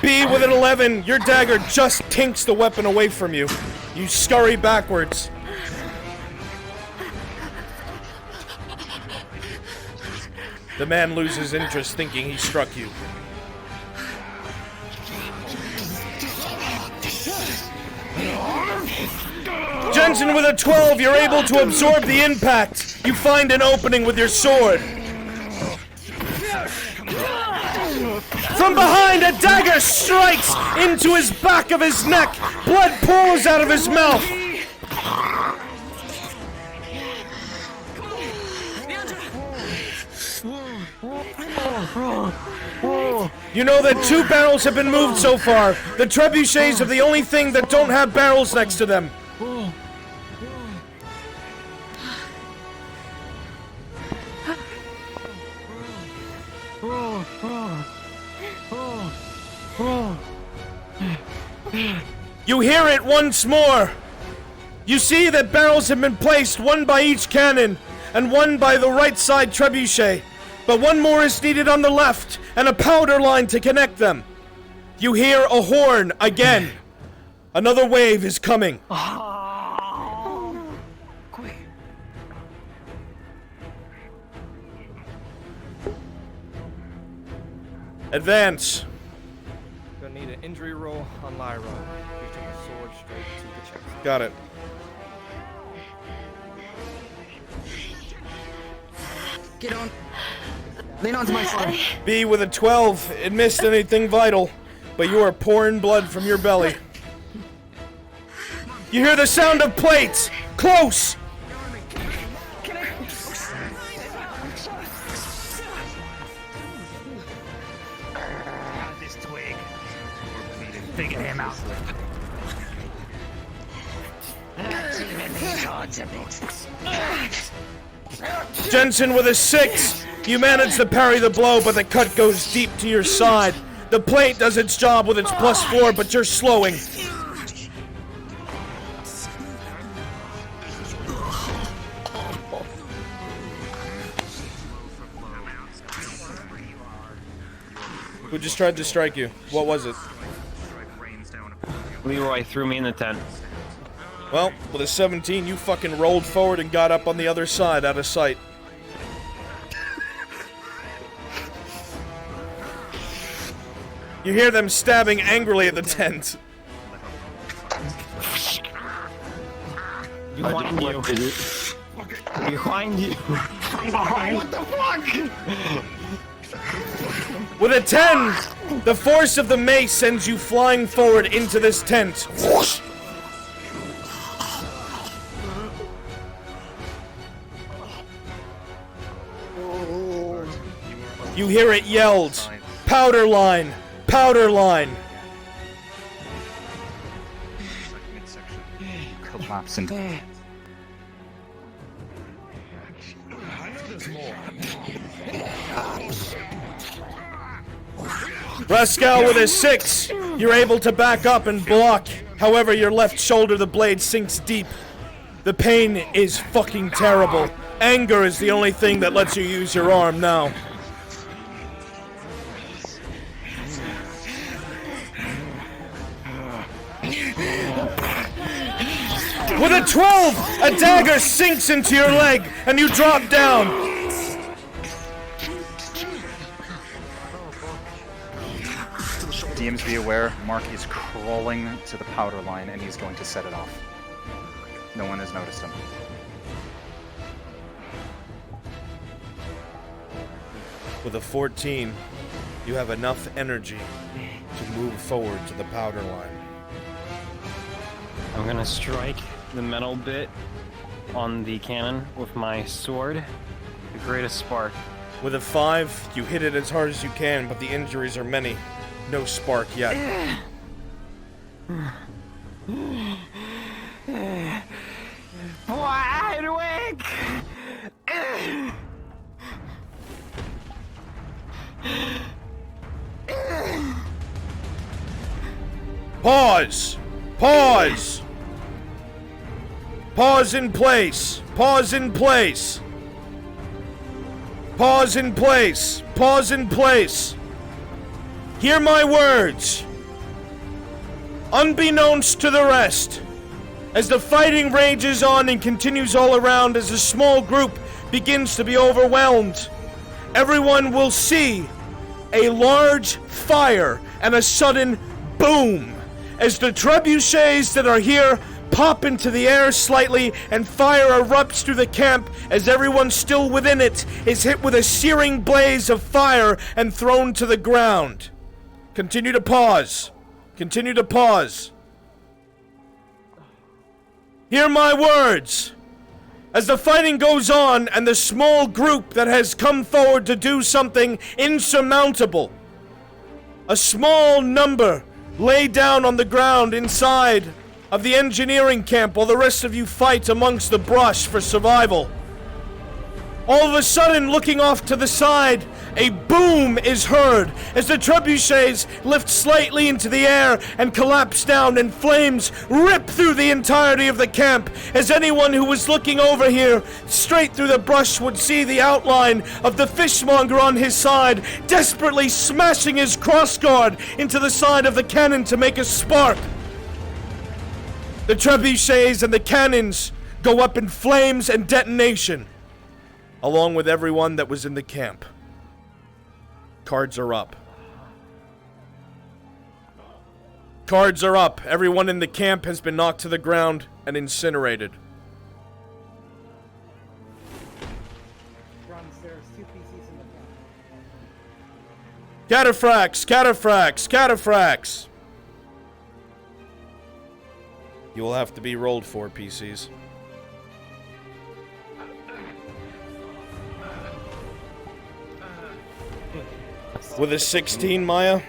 B with an 11, your dagger just tinks the weapon away from you. You scurry backwards. The man loses interest, thinking he struck you. Jensen with a 12, you're able to absorb the impact. You find an opening with your sword. From behind, a dagger strikes into his back of his neck. Blood pours out of his mouth. You know that 2 barrels have been moved so far. The trebuchets are the only thing that don't have barrels next to them. You hear it once more. You see that barrels have been placed, 1 by each cannon, and 1 by the right side trebuchet. But 1 more is needed on the left, and a powder line to connect them. You hear a horn again. Another wave is coming. Advance. Gonna need an injury roll on Lyra. Reaching a sword straight to the chest. Got it. Get on. Lean onto my sword. B with a 12. It missed anything vital, but you are pouring blood from your belly. You hear the sound of plates. Close. This twig. Figure him out. Not even the odds of it. Jensen with a 6. You manage to parry the blow, but the cut goes deep to your side. The plate does its job with its +4, but you're slowing. Who just tried to strike you? What was it? Leroy threw me in the tent. Well, with a 17, you fucking rolled forward and got up on the other side, out of sight. You hear them stabbing angrily at the tent. Behind you. Behind you. What the fuck? With a 10, the force of the mace sends you flying forward into this tent. Whoosh! You hear it yelled, "Powder line! Powder line!" Collapse into Rascal with a 6, you're able to back up and block. However, your left shoulder, the blade sinks deep. The pain is fucking terrible. Anger is the only thing that lets you use your arm now. With a 12, a dagger sinks into your leg, and you drop down. DMs be aware, Mark is crawling to the powder line and he's going to set it off. No one has noticed him. With a 14, you have enough energy to move forward to the powder line. I'm gonna strike the metal bit on the cannon with my sword to create a spark. With a 5, you hit it as hard as you can, but the injuries are many. No spark yet. Brunswick! Pause! Pause! Pause in place! Pause in place! Pause in place! Pause in place! Hear my words! Unbeknownst to the rest, as the fighting rages on and continues all around as a small group begins to be overwhelmed, everyone will see a large fire and a sudden boom as the trebuchets that are here pop into the air slightly and fire erupts through the camp as everyone still within it is hit with a searing blaze of fire and thrown to the ground. Continue to pause. Continue to pause. Hear my words. As the fighting goes on and the small group that has come forward to do something insurmountable, a small number lay down on the ground inside of the engineering camp while the rest of you fight amongst the brush for survival. All of a sudden, looking off to the side, a boom is heard as the trebuchets lift slightly into the air and collapse down, and flames rip through the entirety of the camp as anyone who was looking over here straight through the brush would see the outline of the fishmonger on his side desperately smashing his crossguard into the side of the cannon to make a spark. The trebuchets and the cannons go up in flames and detonation, along with everyone that was in the camp. Cards are up. Cards are up. Everyone in the camp has been knocked to the ground and incinerated. Cataphracts! Cataphracts! Cataphracts! You will have to be rolled for, PCs. With a 16, Maya,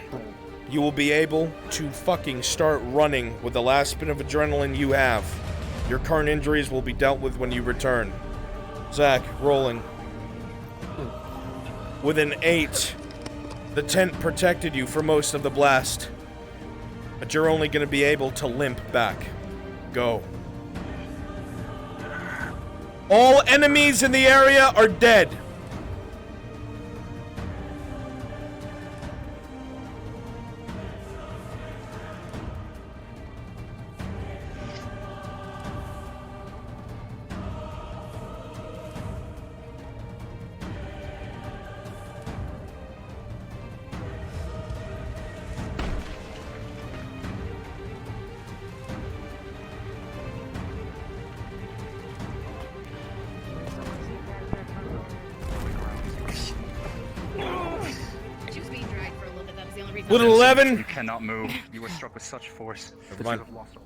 you will be able to fucking start running with the last bit of adrenaline you have. Your current injuries will be dealt with when you return. Zach, rolling. With an 8, the tent protected you for most of the blast, but you're only going to be able to limp back. Go. All enemies in the area are dead. With an 11? You cannot move. You were struck with such force. Never mind. You have lost all.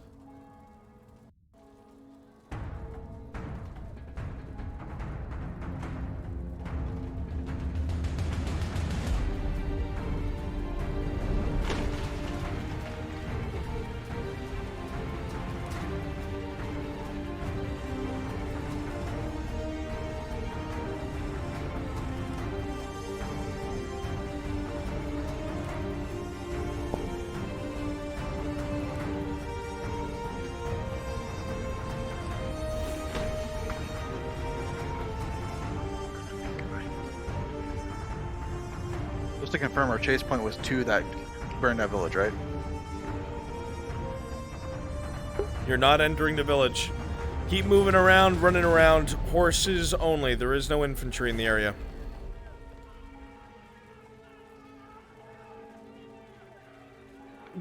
Just to confirm, our chase point was to that burned out village, right? You're not entering the village. Keep moving around, running around. Horses only. There is no infantry in the area.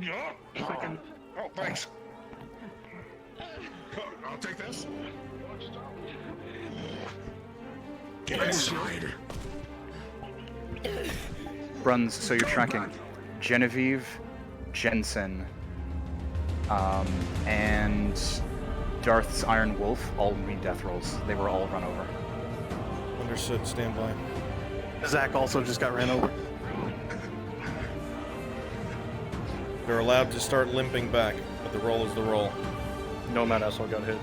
Yeah. Oh, thanks. I'll take this. Get inside. Runs, so you're tracking Genevieve, Jensen, and Darth's Iron Wolf all read death rolls. They were all run over. Understood, stand by. Zach also just got ran over. They're allowed to start limping back, but the roll is the roll. Nomad also got hit.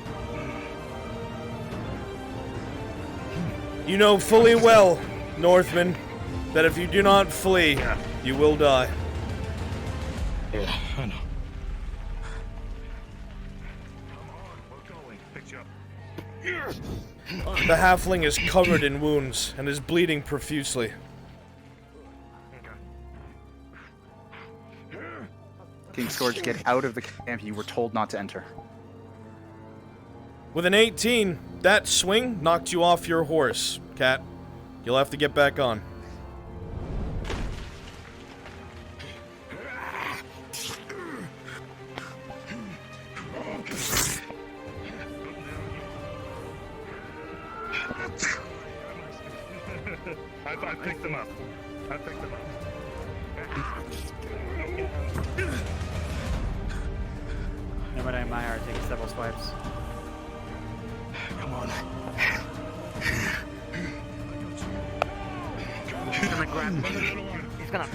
You know fully well, Northman, that if you do not flee, you will die. Yeah, I know. The halfling is covered in wounds and is bleeding profusely. King Scourge, get out of the camp. You were told not to enter. With an 18, that swing knocked you off your horse, Cat. You'll have to get back on. I picked them up. I picked them up. Nobody and Maya are taking several swipes. Come on. He's gonna grab me. He's gonna.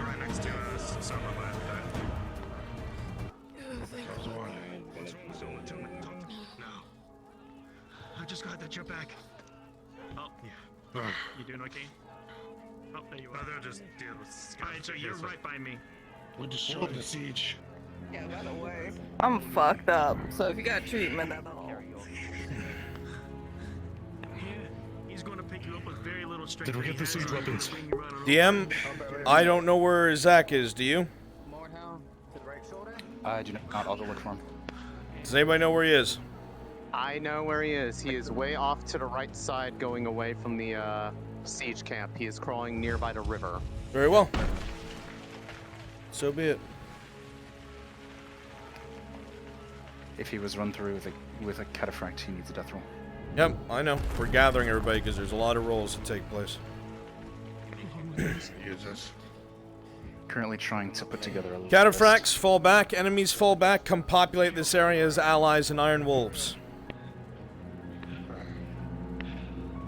Right next to us. Something like that. I'm just glad that you're back. Oh, yeah. You doing okay? Oh, there you are. No, they're just dealing with Alright, so you're right by me. We destroyed the siege. Yeah, by the way. I'm fucked up, so if you got treatment at all. He's going to pick you up with very little strength. Did we get the siege weapons? DM, I don't know where Zach is, do you? I do not. I'll go look for him. Does anybody know where he is? I know where he is. He is way off to the right side going away from the siege camp. He is crawling nearby the river. Very well. So be it. If he was run through with a cataphract, he needs a death roll. Yep, I know. We're gathering everybody because there's a lot of rolls to take place. Currently trying to put together a little Cataphracts fall back, enemies fall back, come populate this area as allies and Iron Wolves.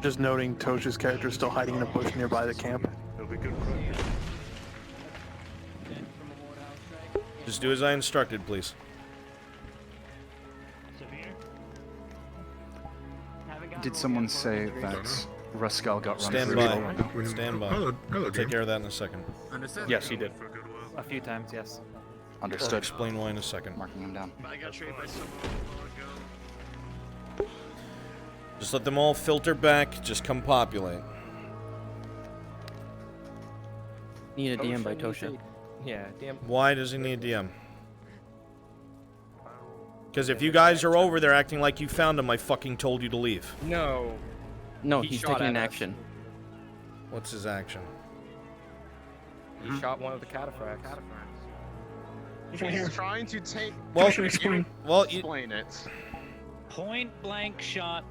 Just noting Tosh's character is still hiding in a bush nearby the camp. It'll be good. Just do as I instructed, please. Did someone say that Rascal got run Stand through? by. Stand by. We'll take care of that in a second. Yes, he did. A few times, yes. I'll Understood. explain why in a second. Marking him down. I got traded by someone. Just let them all filter back, just come populate. Need a DM by Tosha. Yeah, DM. Why does he need a DM? Because if you guys are over there acting like you found him, I fucking told you to leave. No. No, He he's shot taking at an us. action. What's his action? He shot one of the cataphracts. He's trying to take. Well, explain it. Point blank shot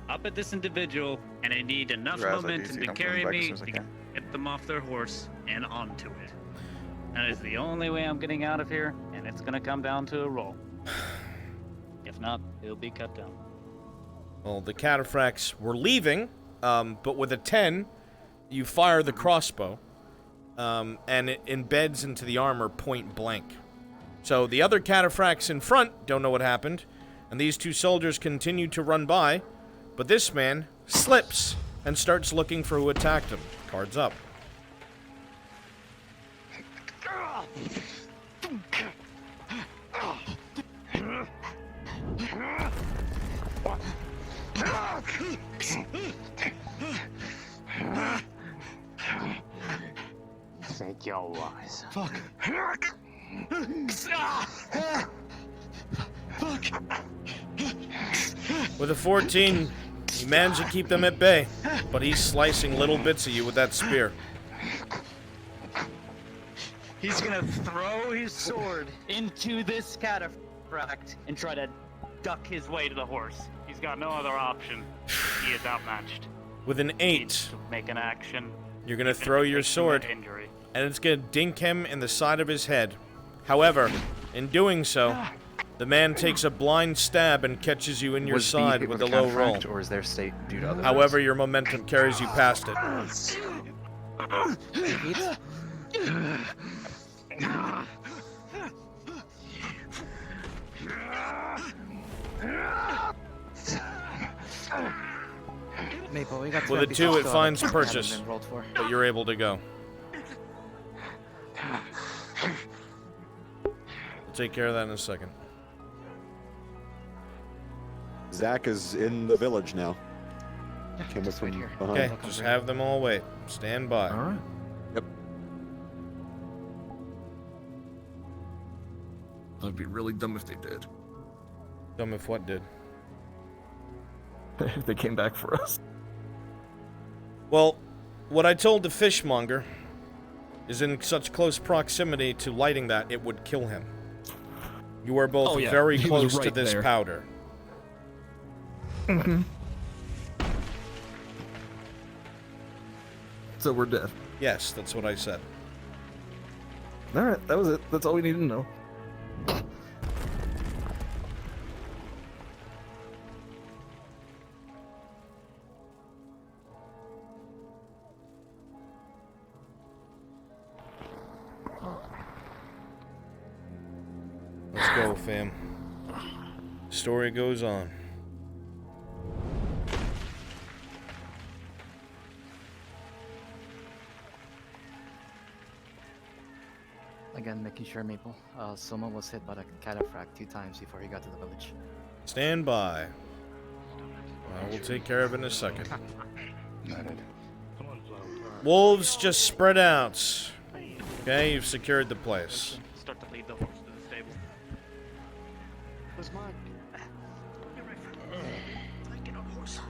up at this individual, and I need enough Raz, momentum IDC, to I'm carry coming back as me soon as I to can. get them off their horse and onto it. That is the only way I'm getting out of here, and it's gonna come down to a roll. If not, it'll be cut down. Well, the cataphracts were leaving, but with a 10, you fire the crossbow, and it embeds into the armor point blank. So the other cataphracts in front don't know what happened, and these two soldiers continue to run by, but this man slips and starts looking for who attacked him. Cards up. Think you're wise. Fuck. With a 14, you manage to keep them at bay, but he's slicing little bits of you with that spear. He's gonna throw his sword into this cataphract and try to duck his way to the horse. He's got no other option. He is outmatched. With an 8, Make an action. you're gonna throw your sword Injury. and it's going to dink him in the side of his head. However, in doing so, the man takes a blind stab and catches you in your Was the side hit with with a a low roll. cataphract, or is their state due to other However, things? your momentum carries you past it. Maple, we got With a 2, it still finds haven't purchase, been rolled for. but you're able to go. We'll take care of that in a second. Zach is in the village now. Came up from behind. Okay, just have them all wait. Stand by. All right. Yep. That'd be really dumb if they did. Dumb if what did? If they came back for us. Well, what I told the fishmonger is in such close proximity to lighting that, it would kill him. You are both Oh, yeah. very He was close to right this there. powder. Mm-hmm. So we're dead. Yes, that's what I said. Alright, that was it. That's all we needed to know. Let's go, fam. Story goes on. Again, making sure, Maple. Someone was hit by the cataphract 2 times before he got to the village. Stand by. I will take care of it in a second. Wolves, just spread out. Okay, you've secured the place. Start to lead the horse to the stable. Where's Mark? Get on horse.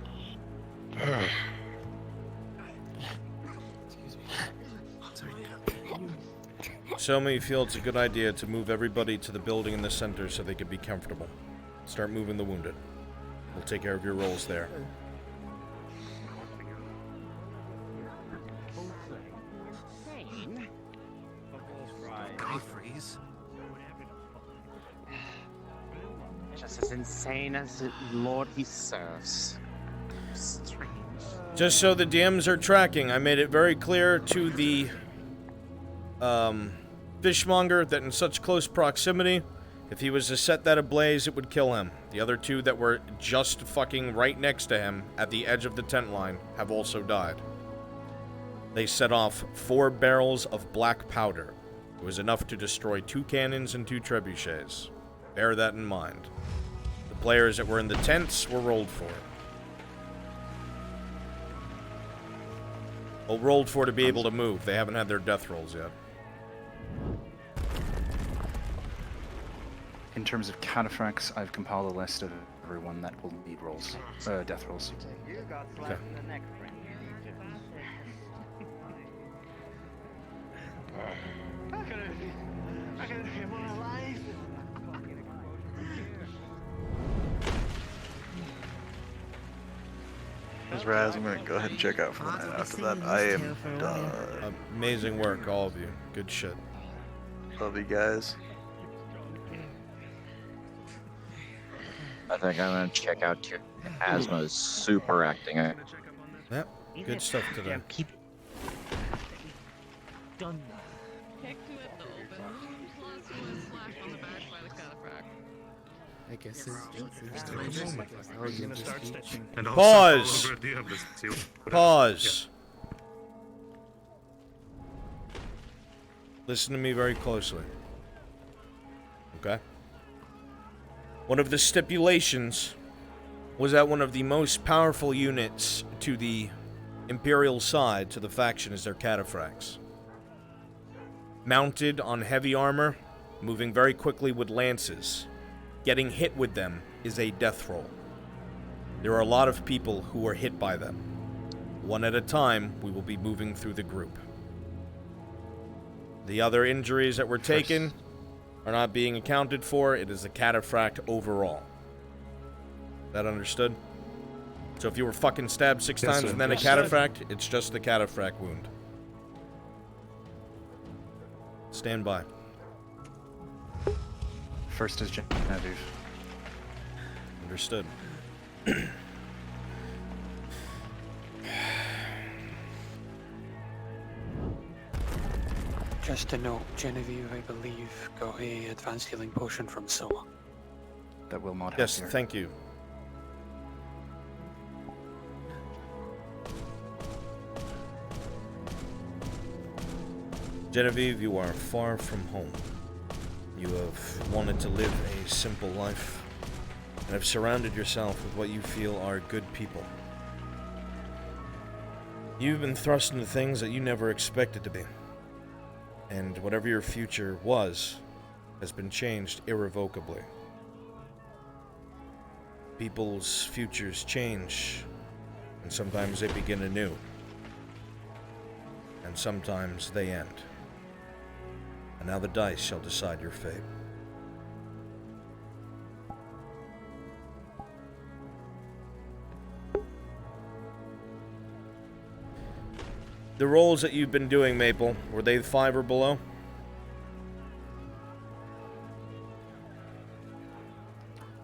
Soma, you feel it's a good idea to move everybody to the building in the center so they can be comfortable. Start moving the wounded. We'll take care of your rolls there. Just as insane as the Lord he serves. Strange. Just so the DMs are tracking, I made it very clear to the fishmonger that in such close proximity, if he was to set that ablaze, it would kill him. The other 2 that were just fucking right next to him at the edge of the tent line have also died. They set off 4 barrels of black powder. It was enough to destroy 2 cannons and 2 trebuchets. Bear that in mind. The players that were in the tents were rolled for. Well, rolled for to be able to move. They haven't had their death rolls yet. In terms of cataphracts, I've compiled a list of everyone that will need rolls, death rolls. Okay. I gotta him alive. As Raz, I'm gonna go ahead and check out for the night. After that, I am done. Amazing work, all of you. Good shit. Love you guys. I think I'm gonna check out your asthma's super acting. Yep, good stuff today. Keep done. I guess it's Pause. Pause. Listen to me very closely. Okay? One of the stipulations was that one of the most powerful units to the Imperial side, to the faction, is their cataphracts. Mounted on heavy armor, moving very quickly with lances. Getting hit with them is a death roll. There are a lot of people who are hit by them. One at a time, we will be moving through the group. The other injuries that were taken are not being accounted for. It is a cataphract overall. That understood? So if you were fucking stabbed 6 Yes, times sir. and then a Yes, cataphract, it's just the cataphract wound. Stand by. First is Genevieve. Understood. Just a note, Genevieve, I believe, got a advanced healing potion from Soma. That will not help Yes, here. thank you. Genevieve, you are far from home. You have wanted to live a simple life, and have surrounded yourself with what you feel are good people. You've been thrust into things that you never expected to be. And whatever your future was, has been changed irrevocably. People's futures change, and sometimes they begin anew. And sometimes they end. And now the dice shall decide your fate. The rolls that you've been doing, Maple, were they 5 or below?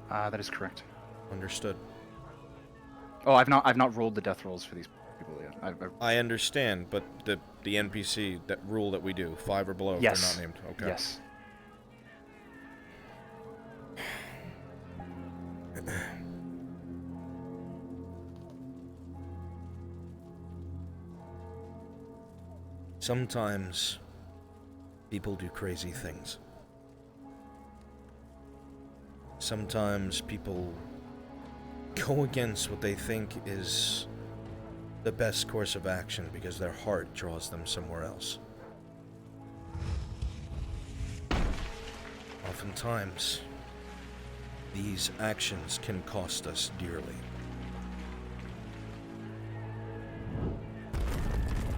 That is correct. Understood. Oh, I've not rolled the death rolls for these people yet. I understand, but the NPC that rule that we do, 5 or below, Yes. if they're not named. Okay. Yes. Sometimes people do crazy things. Sometimes people go against what they think is the best course of action because their heart draws them somewhere else. Oftentimes, these actions can cost us dearly.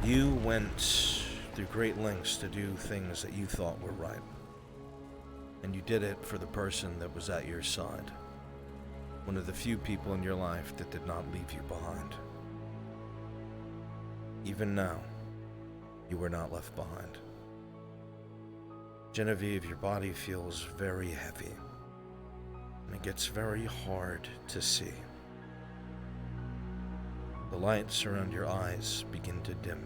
You went through great lengths to do things that you thought were right. And you did it for the person that was at your side. One of the few people in your life that did not leave you behind. Even now, you were not left behind. Genevieve, your body feels very heavy. And it gets very hard to see. The lights around your eyes begin to dim.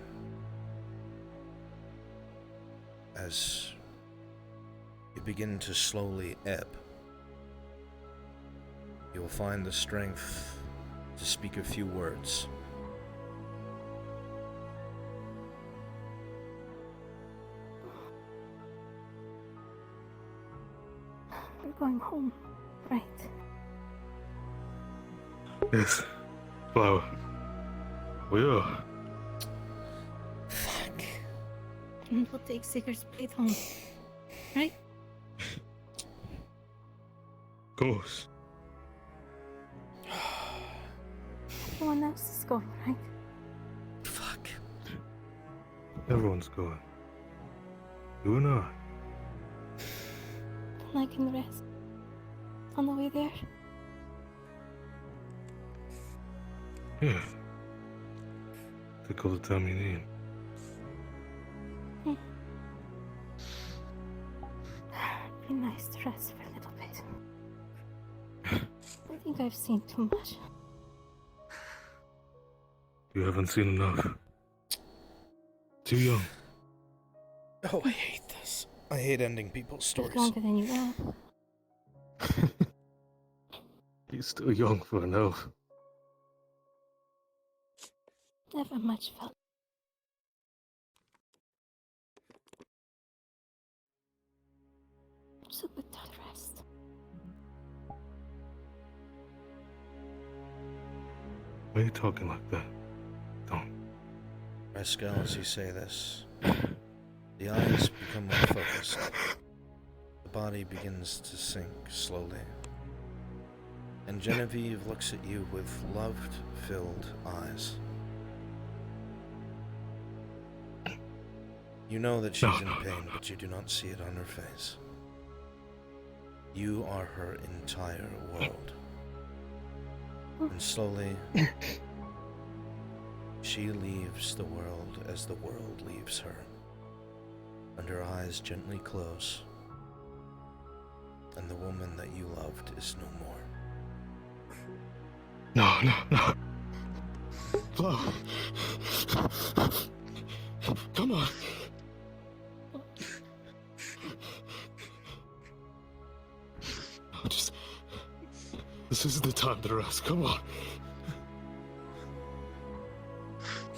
As you begin to slowly ebb, you will find the strength to speak a few words. We're going home, right? Yes, Flower. We are. Fuck. And we'll take Sigurd's plate home, right? Of course. Everyone else is going, right? Fuck. Everyone's going. You and I. And I can rest on the way there. Yeah. Take all the time you need. It'd be nice to rest for a little bit. I think I've seen too much. You haven't seen enough. Too young. Oh, I hate this. I hate ending people's stories. Longer than you have. You're still young for an elf. Never much felt. Super tired rest. Why are you talking like that? Don't. Rascal, as you say this, the eyes become more focused. The body begins to sink slowly. And Genevieve looks at you with love-filled eyes. You know that she's in pain, but you do not see it on her face. You are her entire world. And slowly, she leaves the world as the world leaves her. and her eyes gently close, and the woman that you loved is no more. No, no, no. Flo. Come on. No, just... This is the time to rest. Come on.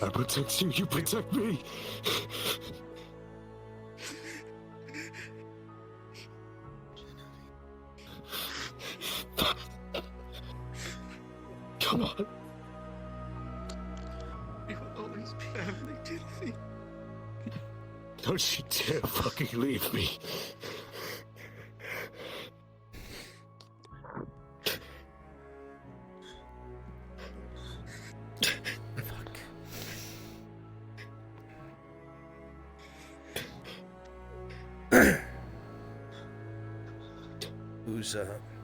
I protect you, you protect me. Come on. We will always be family, Timothy. Don't you dare fucking leave me.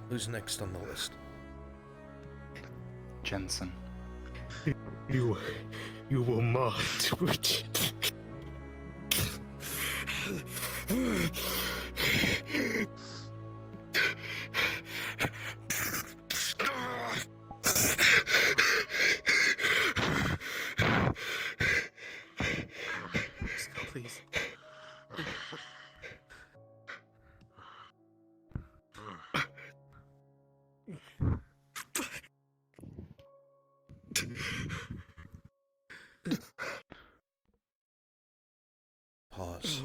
Who's next on the list? Jensen. You will not. Please. Pause.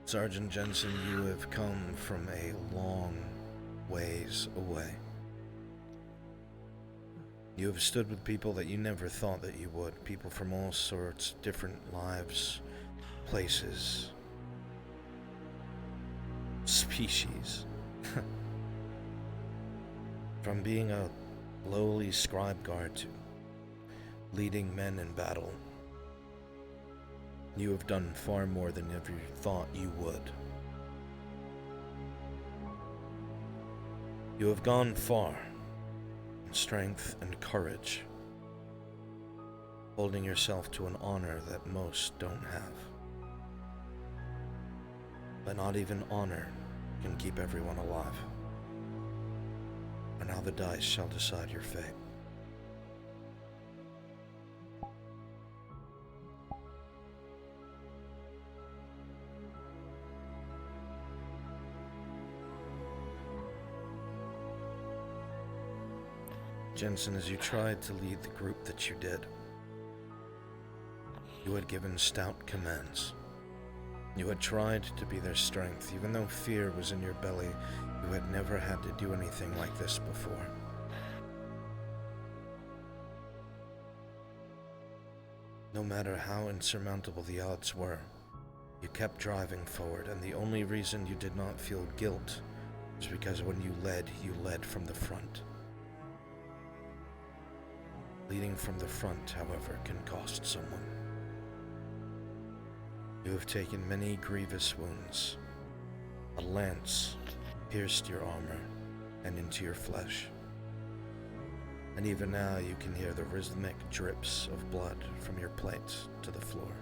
Sergeant Jensen, you have come from a long ways away. You have stood with people that you never thought that you would. People from all sorts, different lives, places, species. From being a lowly scribe guard to leading men in battle. You have done far more than ever you thought you would. You have gone far in strength and courage, holding yourself to an honor that most don't have. But not even honor can keep everyone alive. And now the dice shall decide your fate. Jensen, as you tried to lead the group that you did, you had given stout commands. You had tried to be their strength, even though fear was in your belly. You had never had to do anything like this before. No matter how insurmountable the odds were, you kept driving forward, and the only reason you did not feel guilt was because when you led from the front. Leading from the front, however, can cost someone. You have taken many grievous wounds. A lance pierced your armor and into your flesh. And even now you can hear the rhythmic drips of blood from your plate to the floor.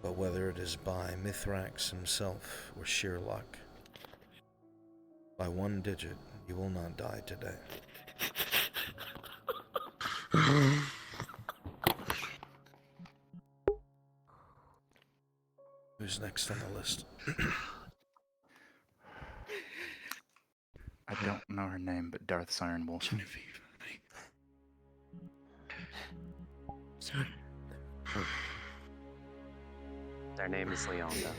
But whether it is by Mithrax himself or sheer luck, by one digit, you will not die today. Who's next on the list? I don't know her name, but Darth's Iron Wolf. Their name is Leonda.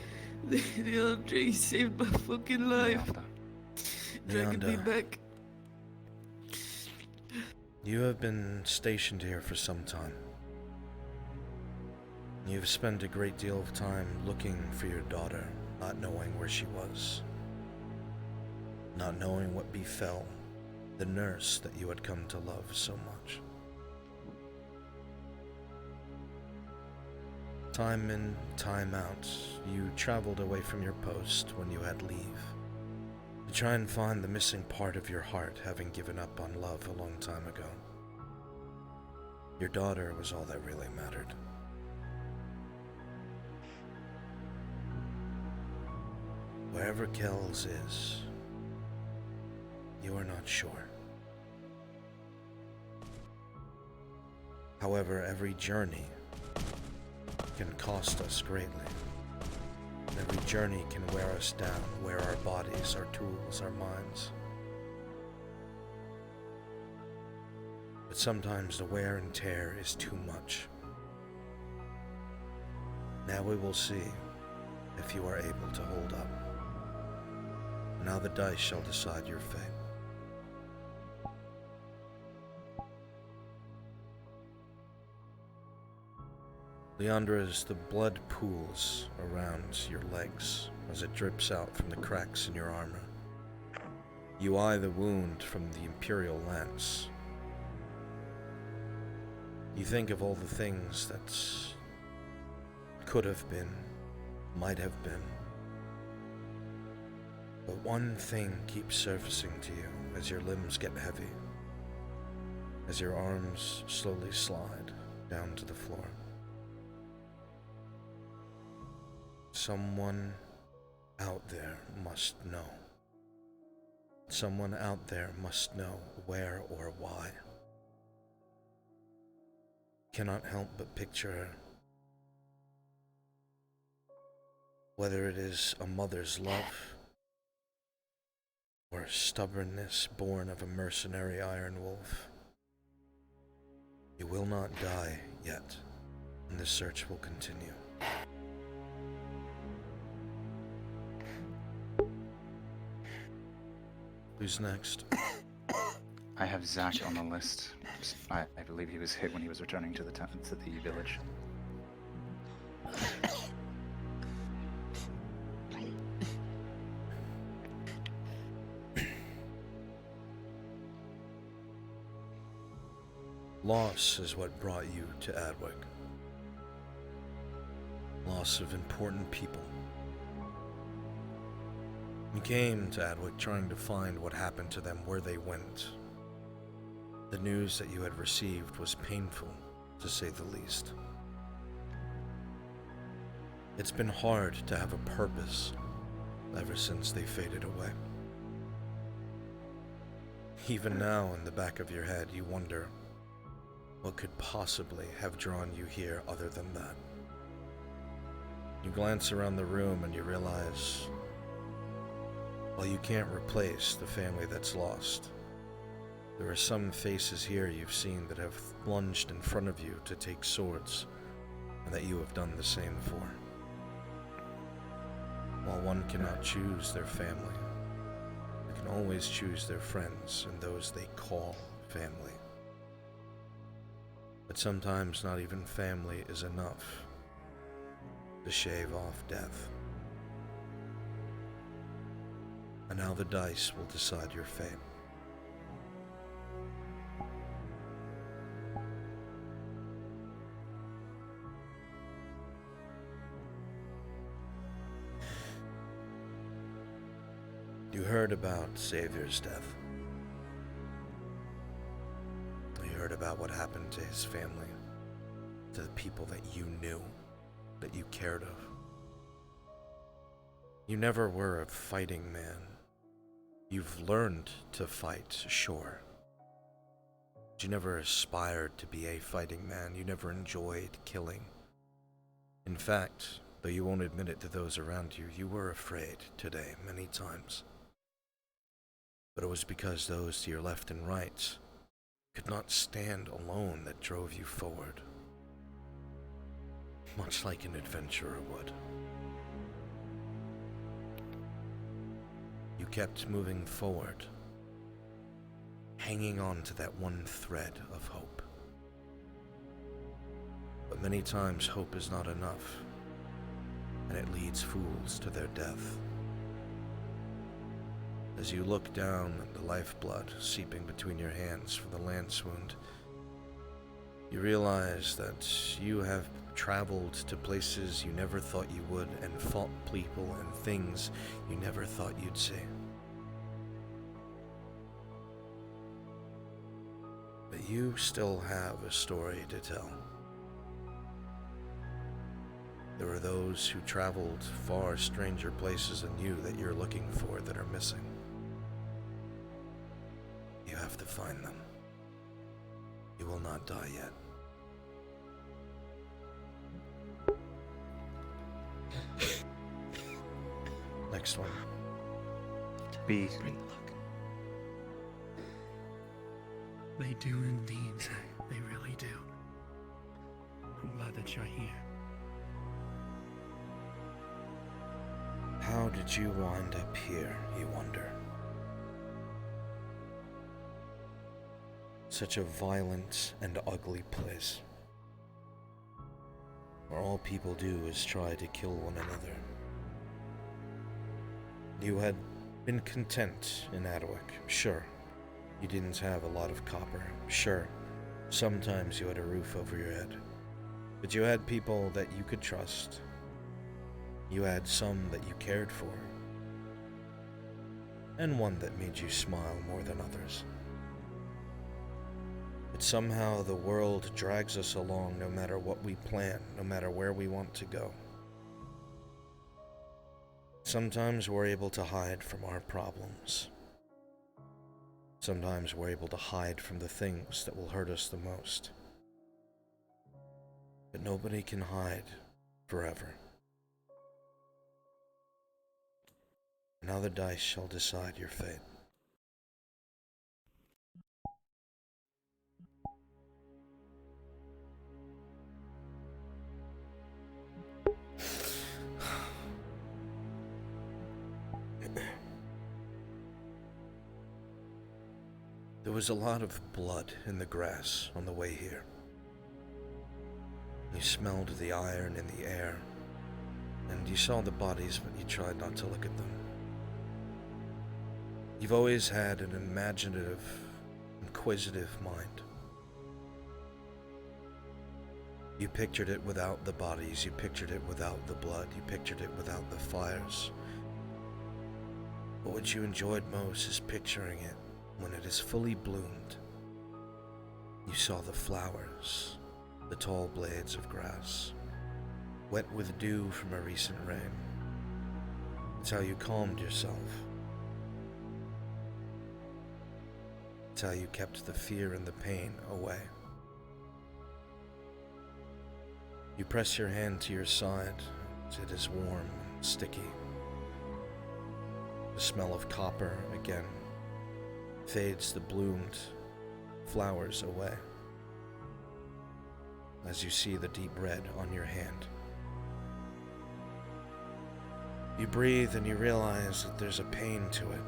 Leandre saved my fucking life. Dragging me Leonda, back. you have been stationed here for some time. You've spent a great deal of time looking for your daughter, not knowing where she was, not knowing what befell the nurse that you had come to love so much. Time in, time out, you traveled away from your post when you had leave, To try and find the missing part of your heart, having given up on love a long time ago. Your daughter was all that really mattered. Wherever Kells is, you are not sure. However, every journey can cost us greatly. Every journey can wear us down, wear our bodies, our tools, our minds. But sometimes the wear and tear is too much. Now we will see if you are able to hold up. Now the dice shall decide your fate. Leandras, the blood pools around your legs as it drips out from the cracks in your armor. You eye the wound from the Imperial lance. You think of all the things that could have been, might have been. But one thing keeps surfacing to you as your limbs get heavy, as your arms slowly slide down to the floor. Someone out there must know. Someone out there must know where or why. Cannot help but picture her. Whether it is a mother's love, or stubbornness born of a mercenary iron wolf. You will not die yet, and the search will continue. Who's next? I have Zach on the list. I believe he was hit when he was returning to the village. Loss is what brought you to Adwick. Loss of important people. You came to Adwick trying to find what happened to them, where they went. The news that you had received was painful, to say the least. It's been hard to have a purpose ever since they faded away. Even now, in the back of your head, you wonder what could possibly have drawn you here other than that. You glance around the room and you realize, while you can't replace the family that's lost, there are some faces here you've seen that have lunged in front of you to take swords, and that you have done the same for. While one cannot choose their family, they can always choose their friends and those they call family. But sometimes not even family is enough to shave off death. And now the dice will decide your fate. You heard about Xavier's death. You heard about what happened to his family, to the people that you knew, that you cared of. You never were a fighting man. You've learned to fight, sure. But you never aspired to be a fighting man. You never enjoyed killing. In fact, though you won't admit it to those around you, you were afraid today many times. But it was because those to your left and right could not stand alone that drove you forward. Much like an adventurer would. You kept moving forward, hanging on to that one thread of hope. But many times hope is not enough, and it leads fools to their death. As you look down at the lifeblood seeping between your hands from the lance wound, you realize that you have traveled to places you never thought you would, and fought people and things you never thought you'd see. you still have a story to tell. There are those who traveled far stranger places than you that you're looking for that are missing. You have to find them. You will not die yet. Next one. B. They do indeed. They really do. I'm glad that you're here. How did you wind up here, you wonder? Such a violent and ugly place, where all people do is try to kill one another. You had been content in Adwick, sure. You didn't have a lot of copper, sure. Sometimes you had a roof over your head. But you had people that you could trust. You had some that you cared for. And one that made you smile more than others. But somehow the world drags us along no matter what we plan, no matter where we want to go. Sometimes we're able to hide from our problems. Sometimes we're able to hide from the things that will hurt us the most. But nobody can hide forever. Now the dice shall decide your fate. There was a lot of blood in the grass on the way here. You smelled the iron in the air, and you saw the bodies, but you tried not to look at them. You've always had an imaginative, inquisitive mind. You pictured it without the bodies, you pictured it without the blood, you pictured it without the fires. But what you enjoyed most is picturing it when it is fully bloomed. You saw the flowers, the tall blades of grass, wet with dew from a recent rain. It's how you calmed yourself. It's how you kept the fear and the pain away. You press your hand to your side as it is warm and sticky. The smell of copper again fades the bloomed flowers away as you see the deep red on your hand. You breathe and you realize that there's a pain to it,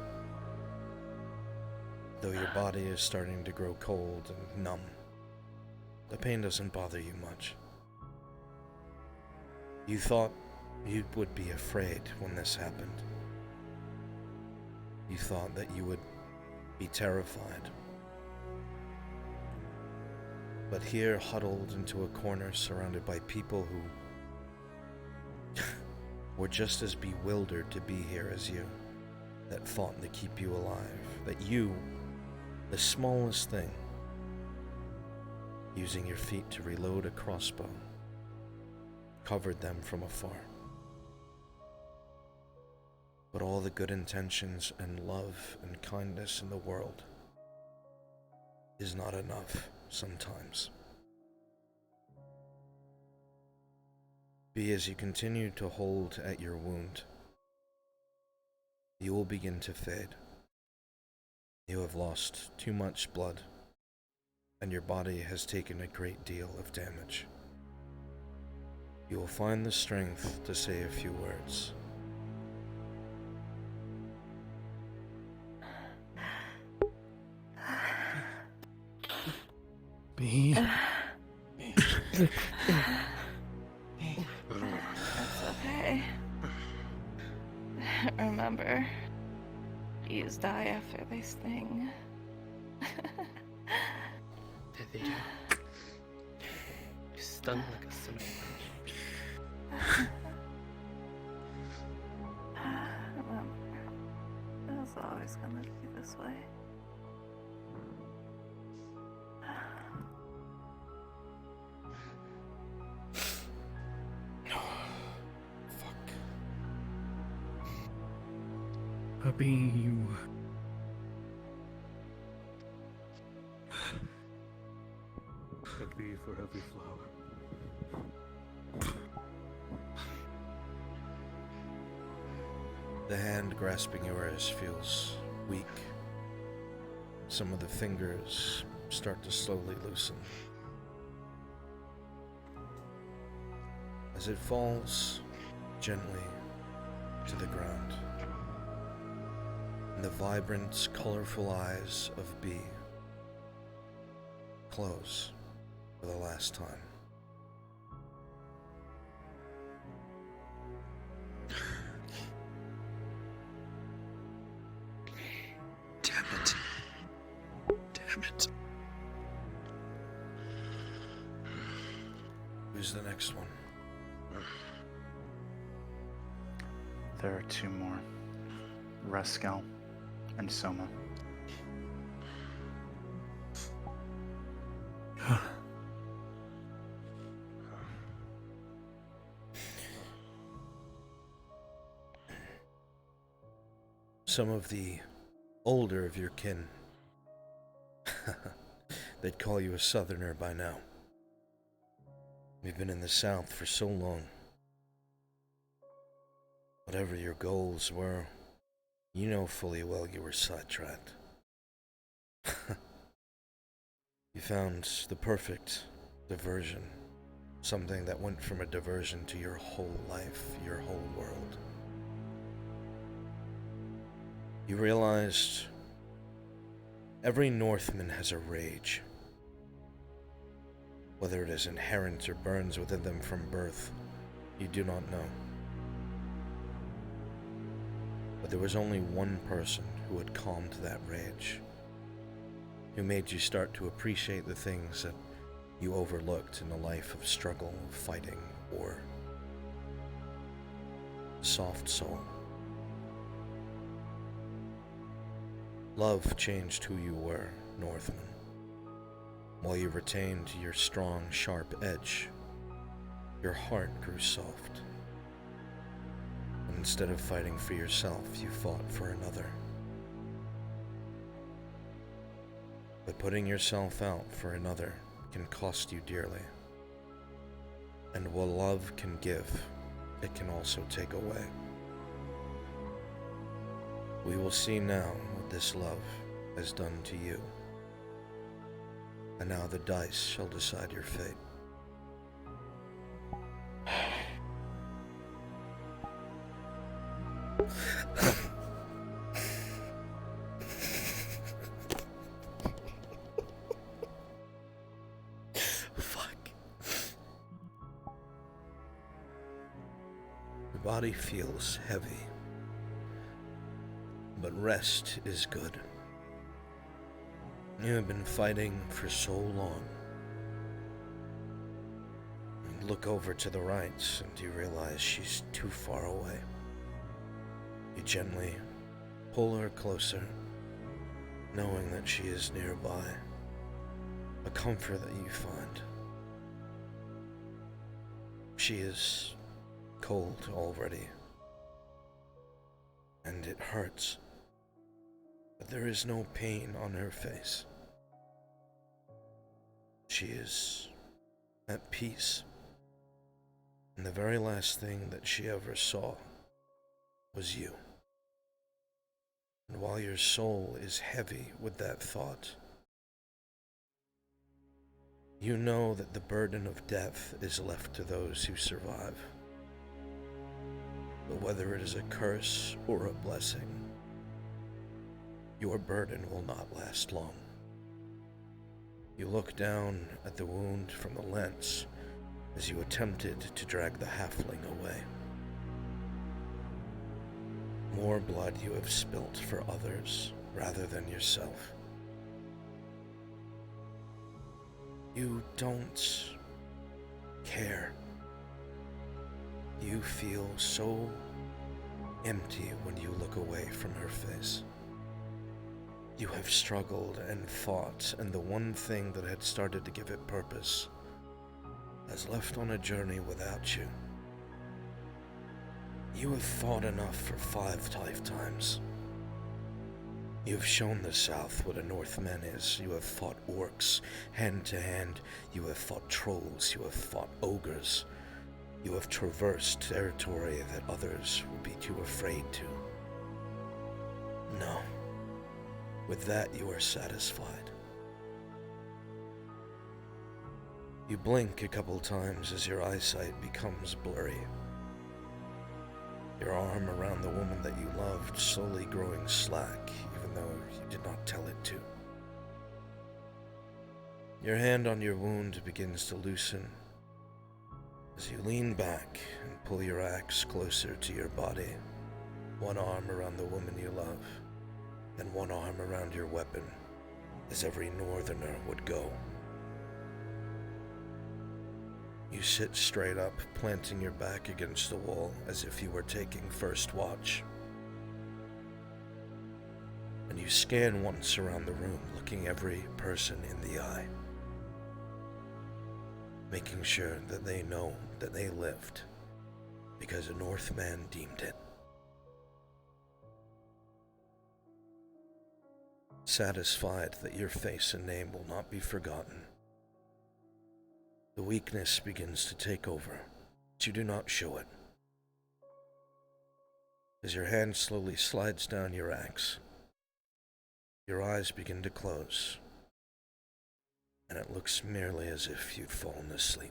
though your body is starting to grow cold and numb. The pain doesn't bother you much. You thought you would be afraid when this happened. You thought that you would be terrified. But here, huddled into a corner, surrounded by people who were just as bewildered to be here as you, that fought to keep you alive, that you, the smallest thing, using your feet to reload a crossbow, covered them from afar. But all the good intentions and love and kindness in the world is not enough sometimes. Be as you continue to hold at your wound, you will begin to fade. You have lost too much blood, and your body has taken a great deal of damage. You will find the strength to say a few words. B. It's okay. Remember, bees die after they sting. That they do. You stun like a cinnamon. Remember, it was always gonna be this way. Puppy, you... A bee for every flower. The hand grasping yours feels weak. Some of the fingers start to slowly loosen. As it falls gently to the ground, and the vibrant, colorful eyes of B close for the last time. Damn it. Damn it. Who's the next one? There are two more. Rascal and Soma. Some of the older of your kin. They'd call you a southerner by now. We've been in the South for so long. Whatever your goals were, you know fully well you were sidetracked. You found the perfect diversion. Something that went from a diversion to your whole life, your whole world. You realized every Northman has a rage. Whether it is inherent or burns within them from birth, you do not know. But there was only one person who had calmed that rage, who made you start to appreciate the things that you overlooked in a life of struggle, fighting, or soft soul. Love changed who you were, Northman. While you retained your strong, sharp edge, your heart grew soft. And instead of fighting for yourself, you fought for another. But putting yourself out for another can cost you dearly. And while love can give, it can also take away. We will see now what this love has done to you. And now the dice shall decide your fate. Fuck. Your body feels heavy, but rest is good. You have been fighting for so long. You look over to the right and you realize she's too far away. You gently pull her closer, knowing that she is nearby. A comfort that you find. She is cold already, and it hurts. But there is no pain on her face. She is at peace. And the very last thing that she ever saw was you. And while your soul is heavy with that thought, you know that the burden of death is left to those who survive. But whether it is a curse or a blessing, your burden will not last long. You look down at the wound from the lens as you attempted to drag the halfling away. More blood you have spilt for others rather than yourself. You don't care. You feel so empty when you look away from her face. You have struggled and fought, and the one thing that had started to give it purpose has left on a journey without you. You have fought enough for 5 lifetimes. You've shown the South what a Northman is. You have fought orcs hand to hand. You have fought trolls. You have fought ogres. You have traversed territory that others would be too afraid to. No. With that, you are satisfied. You blink a couple times as your eyesight becomes blurry. Your arm around the woman that you loved slowly growing slack, even though you did not tell it to. Your hand on your wound begins to loosen as you lean back and pull your axe closer to your body, one arm around the woman you love, and one arm around your weapon, as every northerner would go. You sit straight up, planting your back against the wall as if you were taking first watch. And you scan once around the room, looking every person in the eye, making sure that they know that they lived because a Northman deemed it. Satisfied that your face and name will not be forgotten, the weakness begins to take over, but you do not show it. As your hand slowly slides down your axe, your eyes begin to close, and it looks merely as if you'd fallen asleep.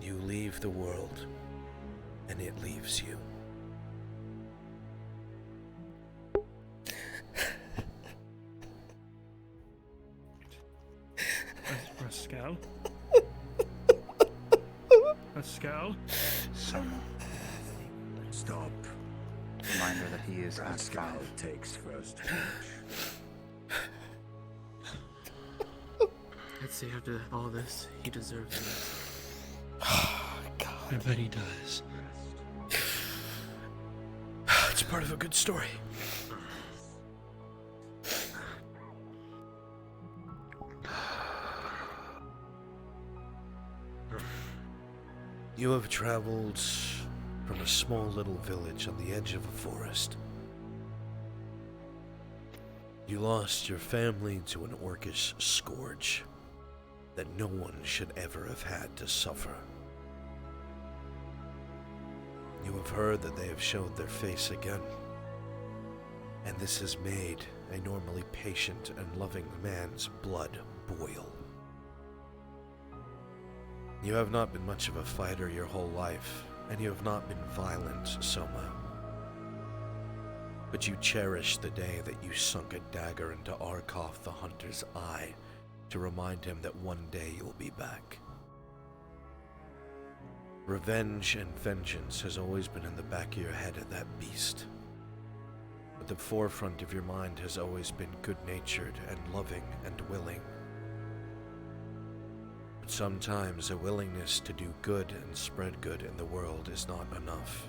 You leave the world, and it leaves you. Pascal? Pascal? Stop. Reminder that he is Pascal takes first. I'd say after all this, he deserves it. God. I bet he does. It's part of a good story. You have traveled from a small little village on the edge of a forest. You lost your family to an orcish scourge that no one should ever have had to suffer. You have heard that they have showed their face again, and this has made a normally patient and loving man's blood boil. You have not been much of a fighter your whole life, and you have not been violent, Soma. But you cherish the day that you sunk a dagger into Arkoth the Hunter's eye to remind him that one day you'll be back. Revenge and vengeance has always been in the back of your head at that beast. But the forefront of your mind has always been good-natured and loving and willing. But sometimes a willingness to do good and spread good in the world is not enough.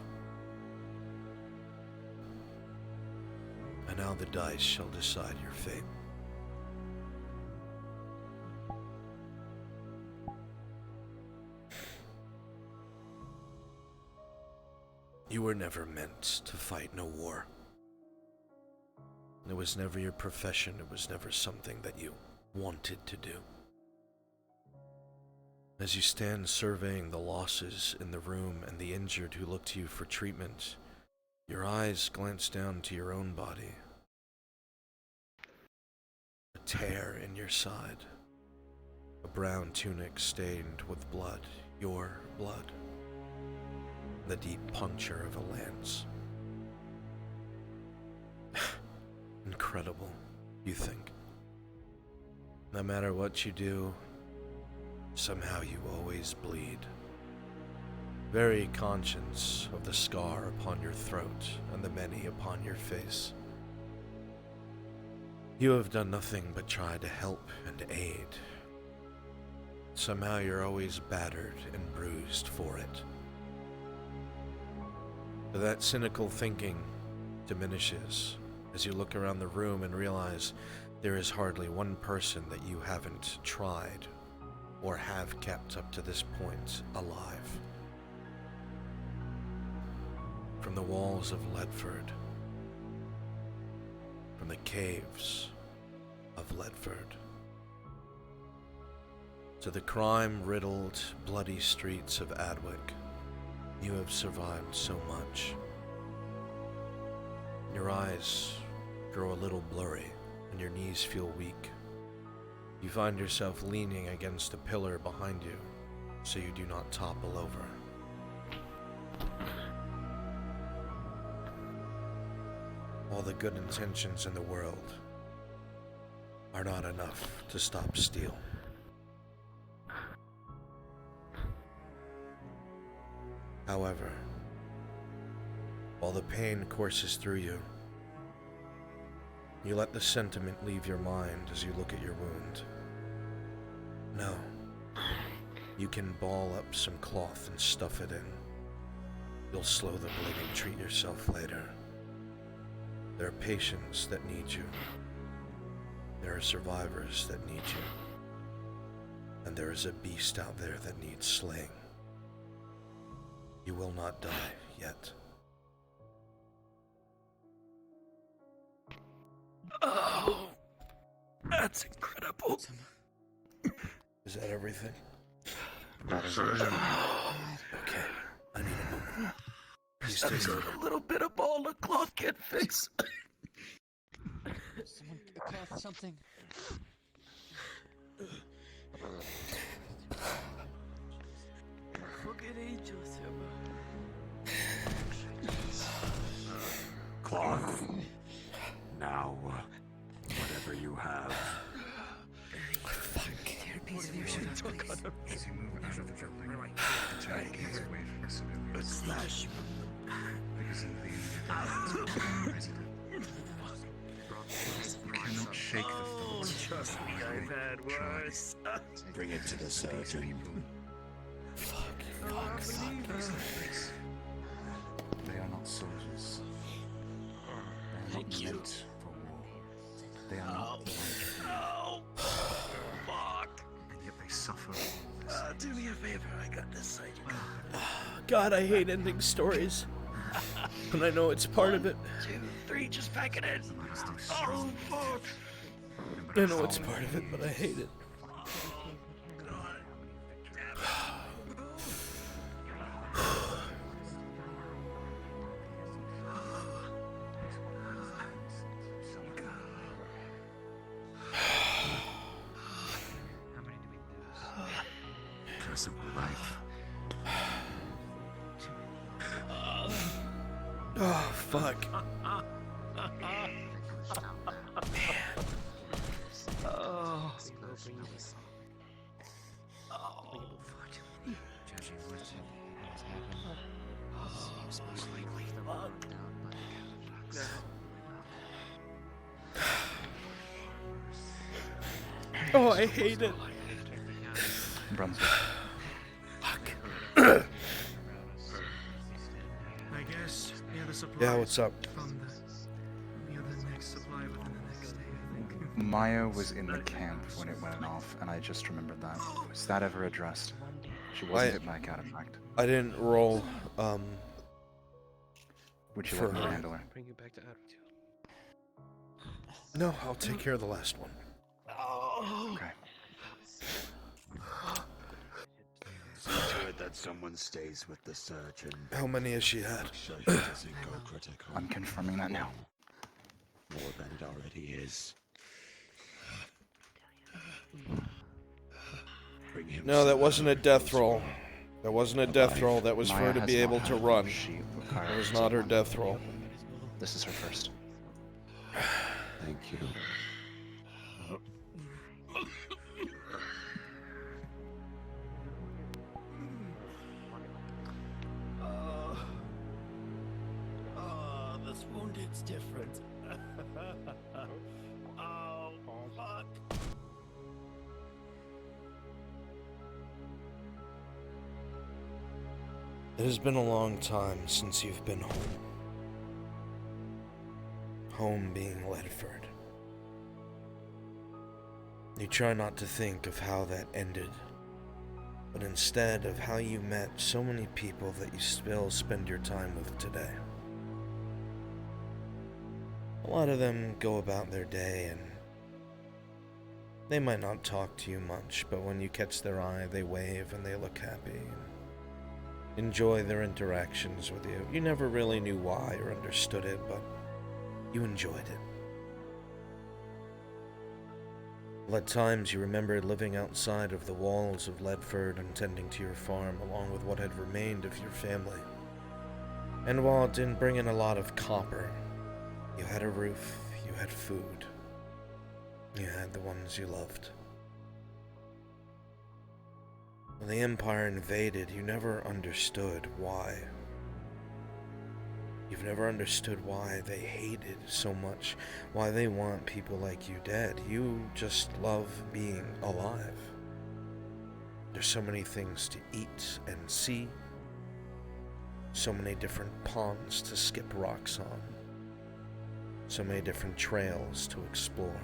And now the dice shall decide your fate. You were never meant to fight no war. It was never your profession, it was never something that you wanted to do. As you stand surveying the losses in the room and the injured who look to you for treatment, your eyes glance down to your own body. A tear in your side. A brown tunic stained with blood, your blood. The deep puncture of a lance. Incredible, you think. No matter what you do, somehow you always bleed. Very conscious of the scar upon your throat and the many upon your face. You have done nothing but try to help and aid. Somehow you're always battered and bruised for it. But that cynical thinking diminishes as you look around the room and realize there is hardly one person that you haven't tried or have kept up to this point alive. From the walls of Ledford the caves of Ledford, to the crime-riddled, bloody streets of Adwick. You have survived so much. Your eyes grow a little blurry, and your knees feel weak. You find yourself leaning against a pillar behind you, so you do not topple over. All the good intentions in the world are not enough to stop steel. However, while the pain courses through you, you let the sentiment leave your mind as you look at your wound. No, you can ball up some cloth and stuff it in. You'll slow the bleeding, treat yourself later. There are patients that need you. There are survivors that need you. And there is a beast out there that needs slaying. You will not die yet. Oh, that's incredible. Is that everything? That is Okay, I need a moment. Please take Just a little bit of ball the cloth can't fix. Someone, a cloth, something. Crooked angels, Cloth. Now, whatever you have. As you move out of the building, the giant gates away from the civilians. Slash. Because in the president. You cannot shake the thoughts. Trust me, I've had worse. Bring it to the surgeon. Fuck. They are not soldiers. They are not meant for war. They are not No. Fuck. And yet they suffer. Do me a favor, I got this side. God, I hate ending stories. And I know it's part of it. 2, 3, just pack it in. Oh, fuck. I know it's part of it, but I hate it. Present life. Oh, fuck. Oh. Judging what has happened, seems most likely the road down by the cataphracts. Oh, I hate it. Brunswick. Fuck. I guess near the supply. Yeah, what's up? Near the next supply within the next day, I think. Maya was in the camp when it went off, and I just remembered that. Was that ever addressed? She wasn't hit by a cataphract. I didn't roll, Would you for like me to her. handle her? Bring you back to attitude. No, I'll take care of the last one. Okay. See to it that someone stays with the surgeon. How many has she had? So she doesn't go critical. I'm confirming that now. More than it already is. Bring him No, that some wasn't a death roll. That wasn't a death Alive. roll. That was for her Maya to has be not able had to a run. sheep with That Kyra was for not her so death roll. This is her first. Thank you. This wounded's different. Oh, fuck. It has been a long time since you've been home. Home being Ledford. You try not to think of how that ended, but instead of how you met so many people that you still spend your time with today. A lot of them go about their day and they might not talk to you much, but when you catch their eye, they wave and they look happy and enjoy their interactions with you. You never really knew why or understood it, but you enjoyed it. Well, at times you remembered living outside of the walls of Ledford and tending to your farm along with what had remained of your family. And while it didn't bring in a lot of copper, you had a roof, you had food, you had the ones you loved. When the Empire invaded, you never understood why. You've never understood why they hated so much, why they want people like you dead. You just love being alive. There's so many things to eat and see, so many different ponds to skip rocks on, so many different trails to explore,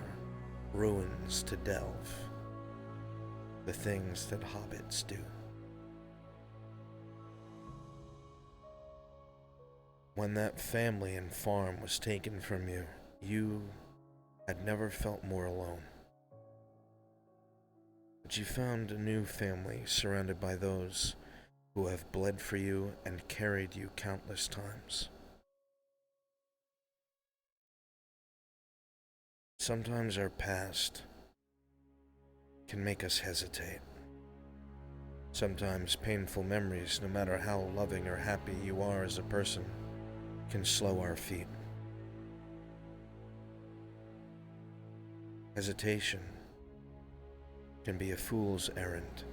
ruins to delve, the things that hobbits do. When that family and farm was taken from you, you had never felt more alone. But you found a new family surrounded by those who have bled for you and carried you countless times. Sometimes our past can make us hesitate. Sometimes painful memories, no matter how loving or happy you are as a person, can slow our feet. Hesitation can be a fool's errand.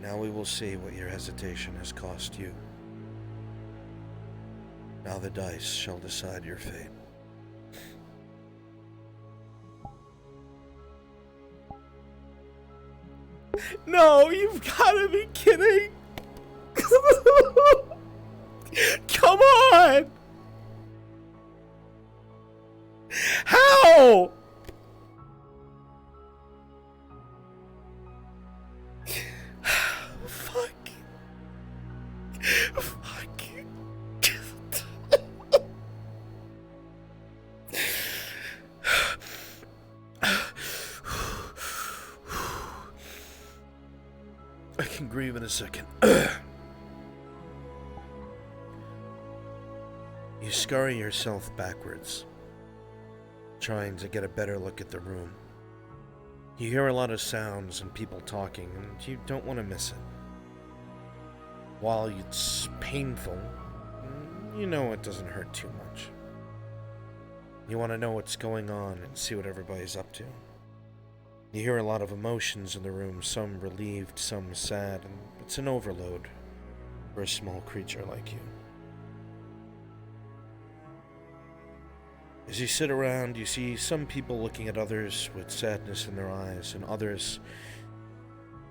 Now we will see what your hesitation has cost you. Now the dice shall decide your fate. No, you've gotta be kidding! Come on! How? Fuck. Fuck. I can grieve in a second. You scurry yourself backwards, trying to get a better look at the room. You hear a lot of sounds and people talking, and you don't want to miss it. While it's painful, you know it doesn't hurt too much. You want to know what's going on and see what everybody's up to. You hear a lot of emotions in the room, some relieved, some sad, and it's an overload for a small creature like you. As you sit around, you see some people looking at others with sadness in their eyes, and others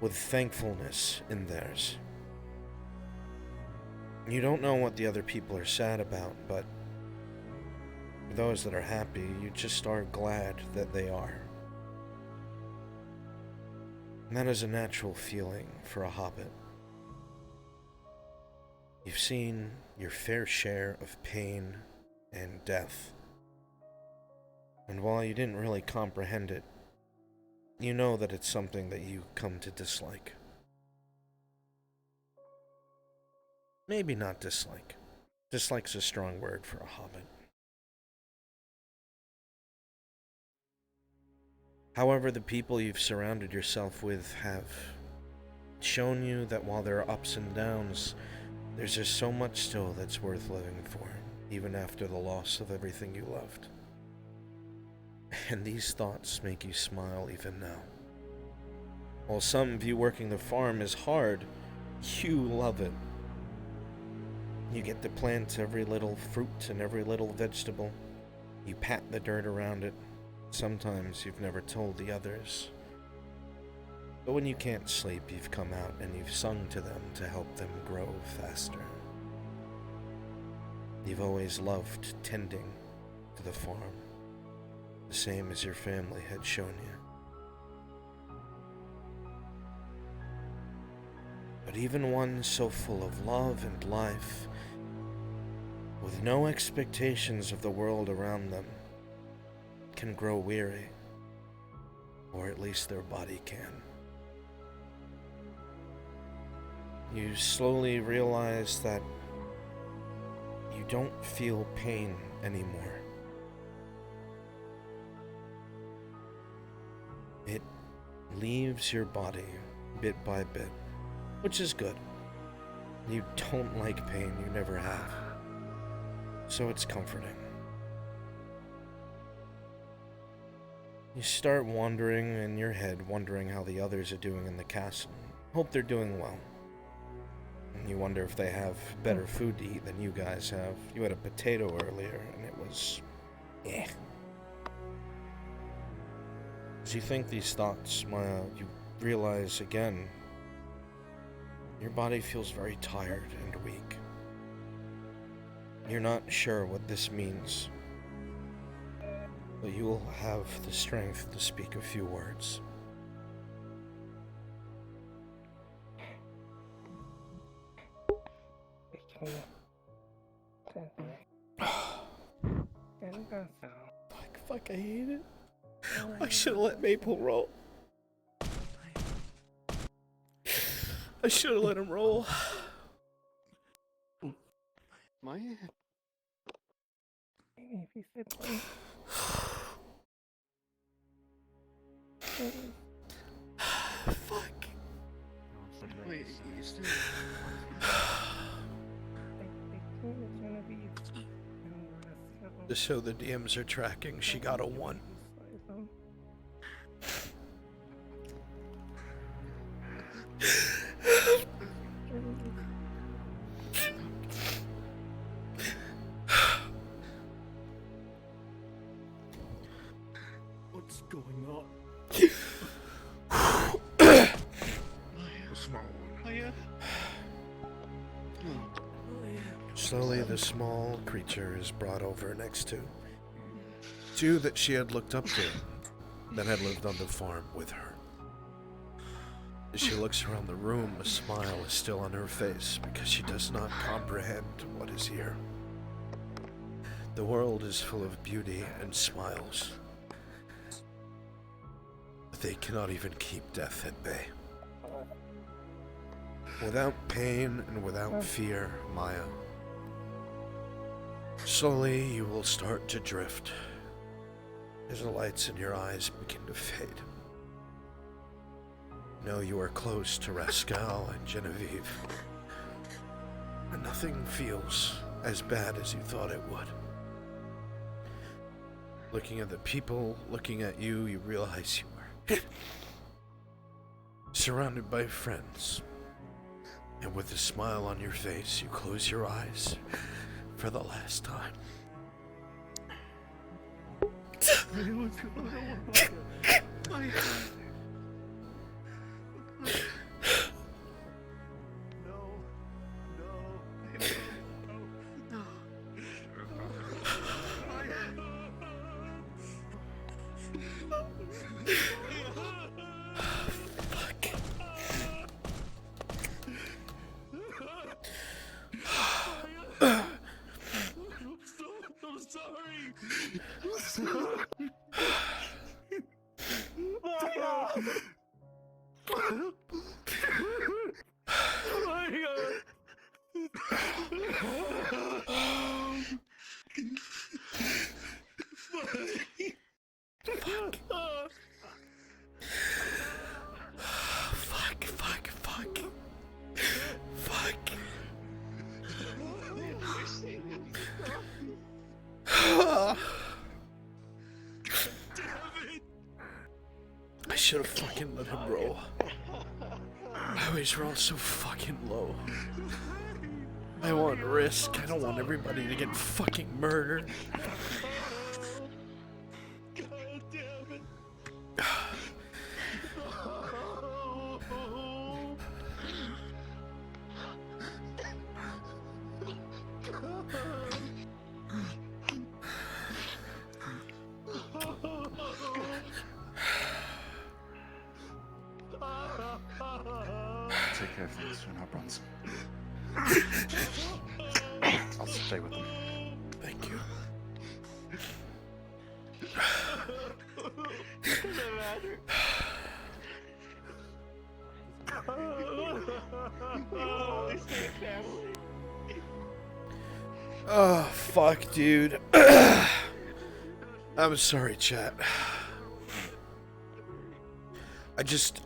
with thankfulness in theirs. You don't know what the other people are sad about, but for those that are happy, you just are glad that they are. And that is a natural feeling for a hobbit. You've seen your fair share of pain and death. And while you didn't really comprehend it, you know that it's something that you come to dislike. Maybe not dislike. Dislike's a strong word for a hobbit. However, the people you've surrounded yourself with have shown you that while there are ups and downs, there's just so much still that's worth living for, even after the loss of everything you loved. And these thoughts make you smile even now. While some view working the farm as hard, you love it. You get to plant every little fruit and every little vegetable. You pat the dirt around it. Sometimes you've never told the others. But when you can't sleep, you've come out and you've sung to them to help them grow faster. You've always loved tending to the farm, the same as your family had shown you. But even one so full of love and life with no expectations of the world around them, can grow weary, or at least their body can. You slowly realize that you don't feel pain anymore. It leaves your body bit by bit, which is good. You don't like pain, you never have. So it's comforting. You start wandering in your head, wondering how the others are doing in the castle. Hope they're doing well. And you wonder if they have better food to eat than you guys have. You had a potato earlier, and it was... eh. As you think these thoughts, Maya, you realize again, your body feels very tired and weak. You're not sure what this means, but you will have the strength to speak a few words. Fuck, I hate it. I should have let Maple roll. I should have let him roll. My... Fuck. Wait, you still... Just so the DMs are tracking, she got a 1. What's going on? Slowly, the small creature is brought over next to two that she had looked up to, that had lived on the farm with her. As she looks around the room, a smile is still on her face because she does not comprehend what is here. The world is full of beauty and smiles, but they cannot even keep death at bay. Without pain and without fear, Maya, slowly you will start to drift as the lights in your eyes begin to fade. Know you are close to Rascal and Genevieve, and nothing feels as bad as you thought it would. Looking at the people, looking at you, you realize you are surrounded by friends. And with a smile on your face, you close your eyes for the last time. I should have fucking let him roll. My always roll so fucking low. I want risk. I don't want everybody to get fucking murdered. God damn it. Take care of things for now, Brunswick. I'll stay with them. Oh, fuck, dude. I'm sorry, chat.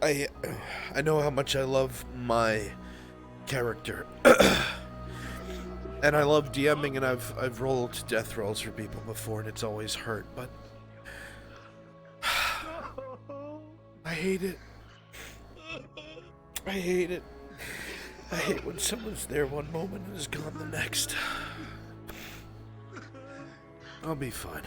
I know how much I love my character. And I love DMing, and I've rolled death rolls for people before, and it's always hurt, but I hate it. I hate it. I hate when someone's there one moment and is gone the next. I'll be fine.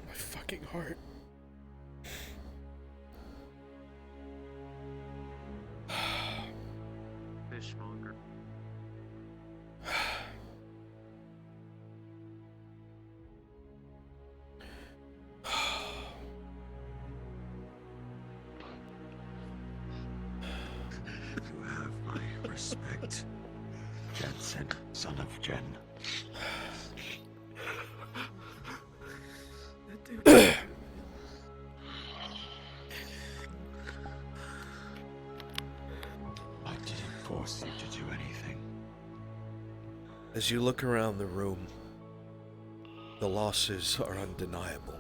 My fucking heart. Fishmonger. You have my respect, Jensen, son of Jen. I didn't force you to do anything. As you look around the room, the losses are undeniable.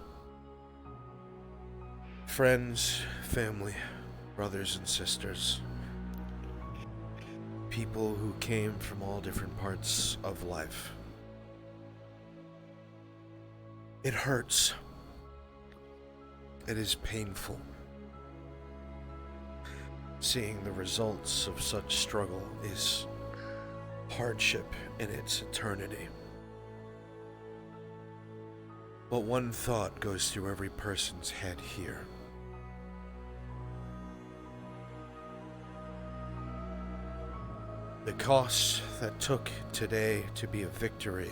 Friends, family, brothers and sisters. People who came from all different parts of life. It hurts. It is painful. Seeing the results of such struggle is hardship in its eternity. But one thought goes through every person's head here. The cost that took today to be a victory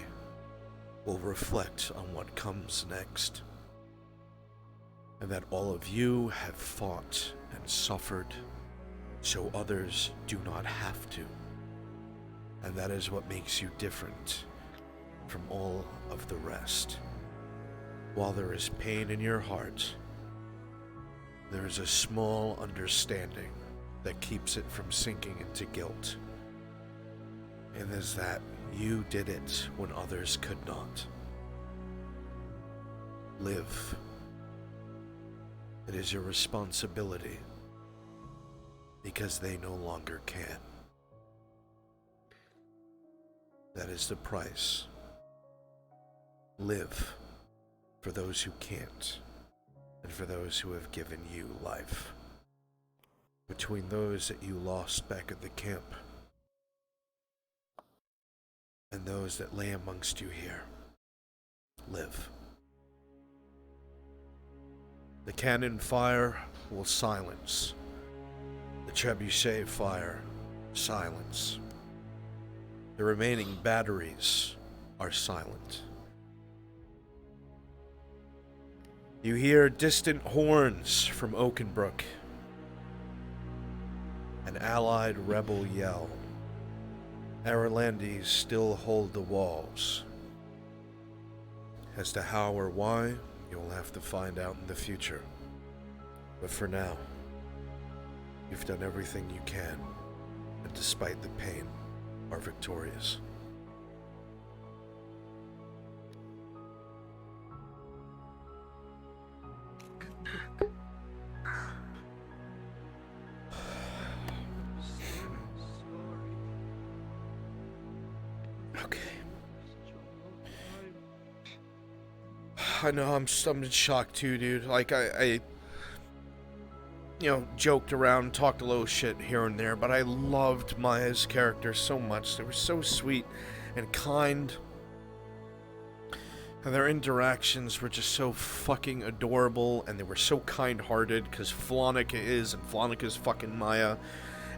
will reflect on what comes next. And that all of you have fought and suffered so others do not have to. And that is what makes you different from all of the rest. While there is pain in your heart, there is a small understanding that keeps it from sinking into guilt. And is that you did it when others could not. Live. It is your responsibility because they no longer can. That is the price. Live for those who can't and for those who have given you life. Between those that you lost back at the camp and those that lay amongst you here, live. The cannon fire will silence. The trebuchet fire, silence. The remaining batteries are silent. You hear distant horns from Oakenbrook. An allied rebel yell. Aralandis still hold the walls. As to how or why, you'll have to find out in the future. But for now, you've done everything you can, and despite the pain, are victorious. Okay. I know, I'm in shock too, dude. Like, joked around, talked a little shit here and there, but I loved Maya's character so much. They were so sweet and kind. And their interactions were just so fucking adorable, and they were so kind-hearted, because Flonica is fucking Maya.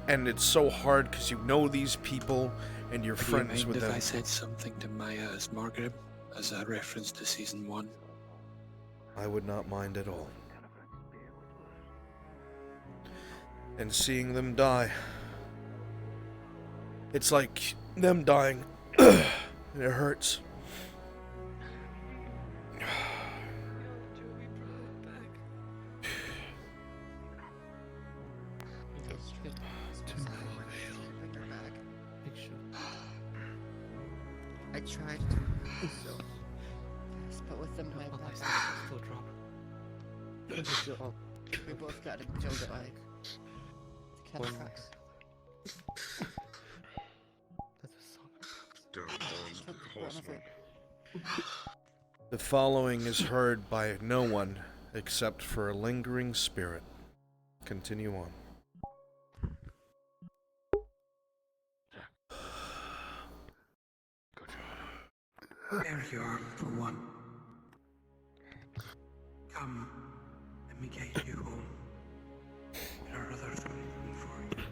And it's so hard, because you know these people, and you're friends with them. If I said something to Maya as Margaret, as a reference to Season 1? I would not mind at all. And seeing them die, it's like them dying. It hurts. I tried to do so fast, but with them my back still drop. We both got killed by the cataphracts. The following is heard by no one except for a lingering spirit. Continue on. There you are, little one. Come, let me get you home. There are others waiting for you.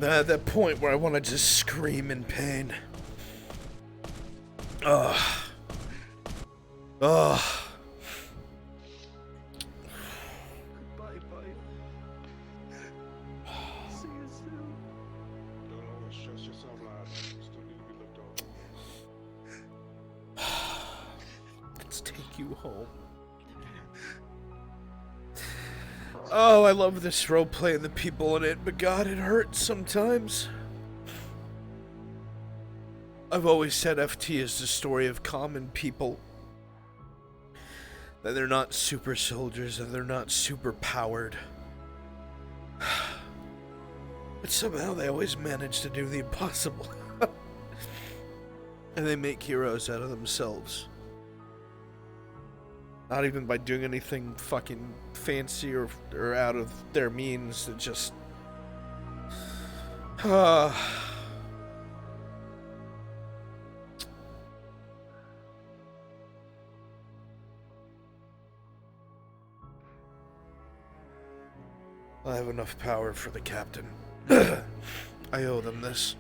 At that point where I want to just scream in pain. Ugh. Goodbye, bye. See you soon. Don't always stress yourself, lad. Still need to be looked over. Let's take you home. Oh, I love this roleplay and the people in it, but God, it hurts sometimes. I've always said FT is the story of common people. That they're not super soldiers, and they're not super powered. But somehow they always manage to do the impossible. And they make heroes out of themselves. Not even by doing anything fucking fancy or out of their means. It just... I have enough power for the captain. I owe them this.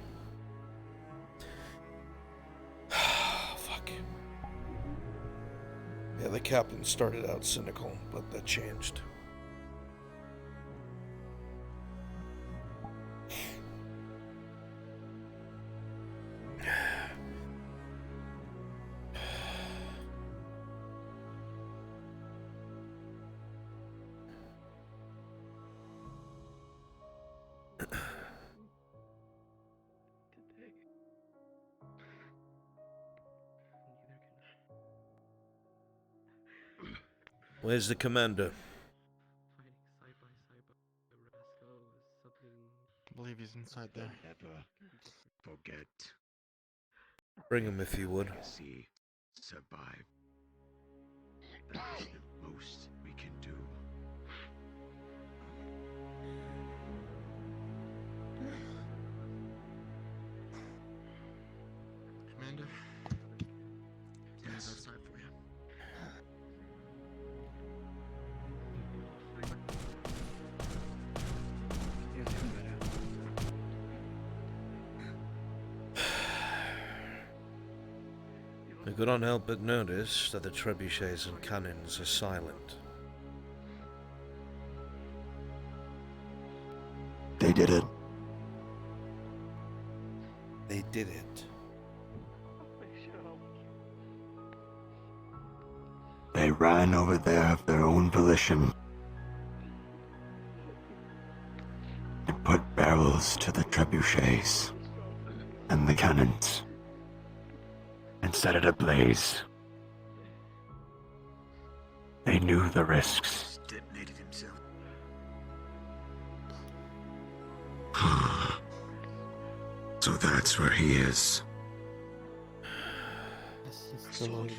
Fuck. Yeah, the captain started out cynical, but that changed. Where's the commander? I believe he's inside there. Never forget. Bring him if you would. See, survive. That is the most we can do. Commander, yes. Outside for you. I could not help but notice that the trebuchets and cannons are silent. They did it. They did it. They ran over there of their own volition. They put barrels to the trebuchets and the cannons and set it ablaze. They knew the risks. Detonated himself. So that's where he is. This is no longer.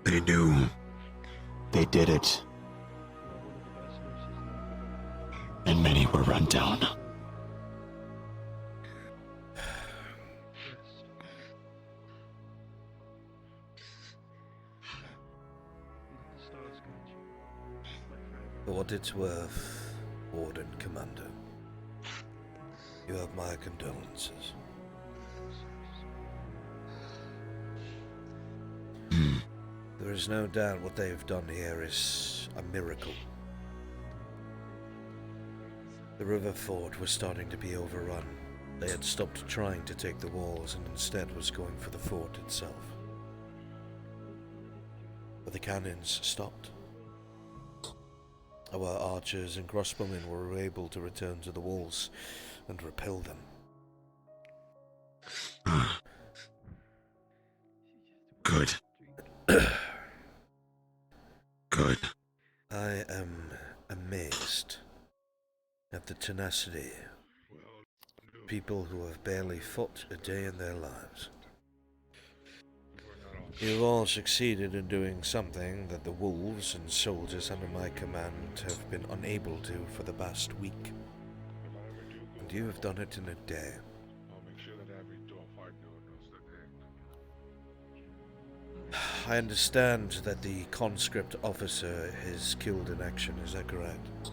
They knew. They did it. And many were run down. For what it's worth, Warden Commander, you have my condolences. There is no doubt what they have done here is a miracle. The river fort was starting to be overrun. They had stopped trying to take the walls and instead was going for the fort itself. But the cannons stopped. Our archers and crossbowmen were able to return to the walls and repel them. Good. Good. I am amazed at the tenacity of people who have barely fought a day in their lives. You've all succeeded in doing something that the wolves and soldiers under my command have been unable to for the past week. And you have done it in a day. I understand that the conscript officer is killed in action, is that correct?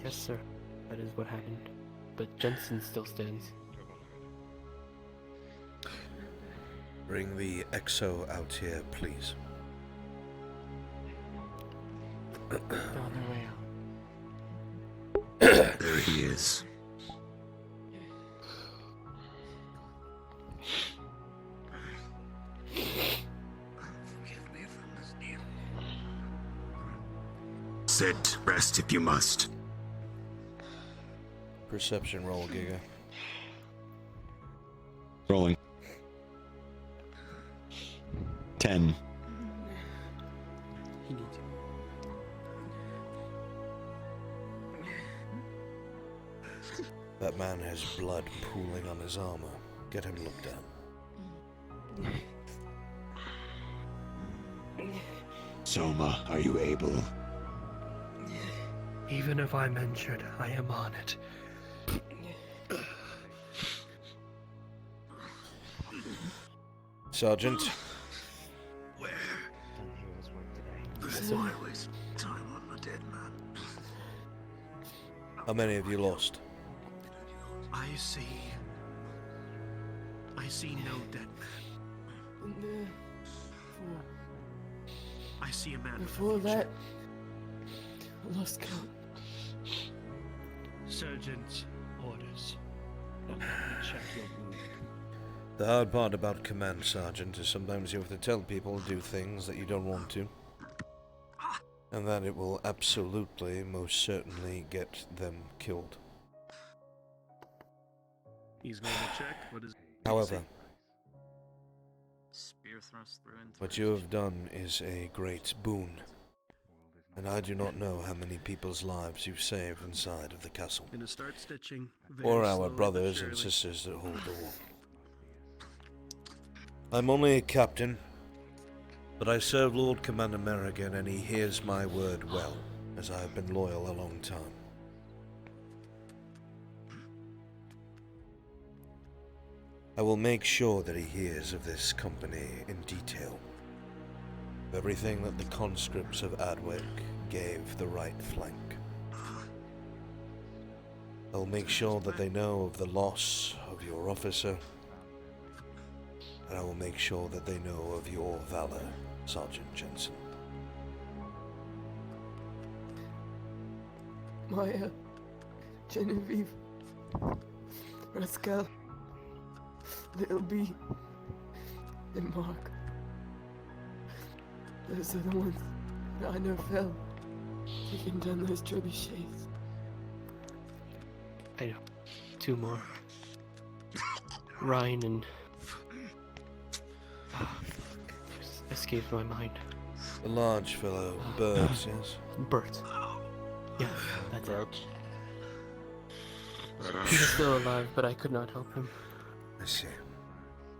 Yes, sir. That is what happened. But Jensen still stands. Bring the XO out here, please. On their way out. There he is. Sit, rest if you must. Perception roll, Giga. Rolling. 10. He needs you. That man has blood pooling on his armor. Get him looked at. Soma, are you able? Even if I'm injured, I am on it. Sergeant. Where? Yes, sir. Why waste time on a dead man? How many have you lost? I see no dead man. I see a man. Before that, I lost count. Surgeon's orders. Check your wound. The hard part about command, Sergeant, is sometimes you have to tell people to do things that you don't want to. And that it will absolutely, most certainly get them killed. He's going to check. What is? However, Spear thrust through into what you have done is a great boon. And I do not know how many people's lives you've saved inside of the castle. Gonna start stitching. Or very our slowly but brothers and surely. sisters that hold the wall. I'm only a captain, but I serve Lord Commander Merrigan and he hears my word well, as I have been loyal a long time. I will make sure that he hears of this company in detail. Everything that the conscripts of Adwick gave the right flank. I'll make sure that they know of the loss of your officer, and I will make sure that they know of your valor, Sergeant Jensen. Maya, Genevieve, Rascal, Little B, and Mark. Those are the ones that I know fell taking down those trebuchets. I know. 2 more. Ryan and... escaped my mind. The large fellow, birds, yes. Bert. Yeah, that's it. He was still alive, but I could not help him. I see.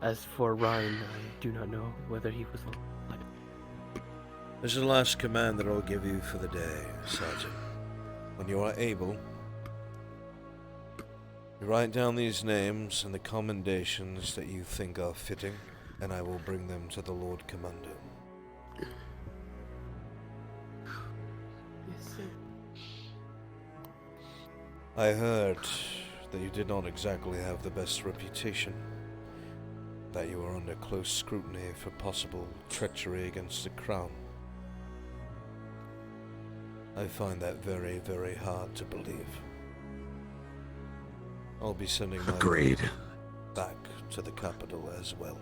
As for Ryan, I do not know whether he was alive. This is the last command that I'll give you for the day, Sergeant. When you are able, you write down these names and the commendations that you think are fitting, and I will bring them to the Lord Commander. Yes, sir. I heard that you did not exactly have the best reputation, that you were under close scrutiny for possible treachery against the Crown. I find that very, very hard to believe. I'll be sending my Agreed. men back to the capital as well.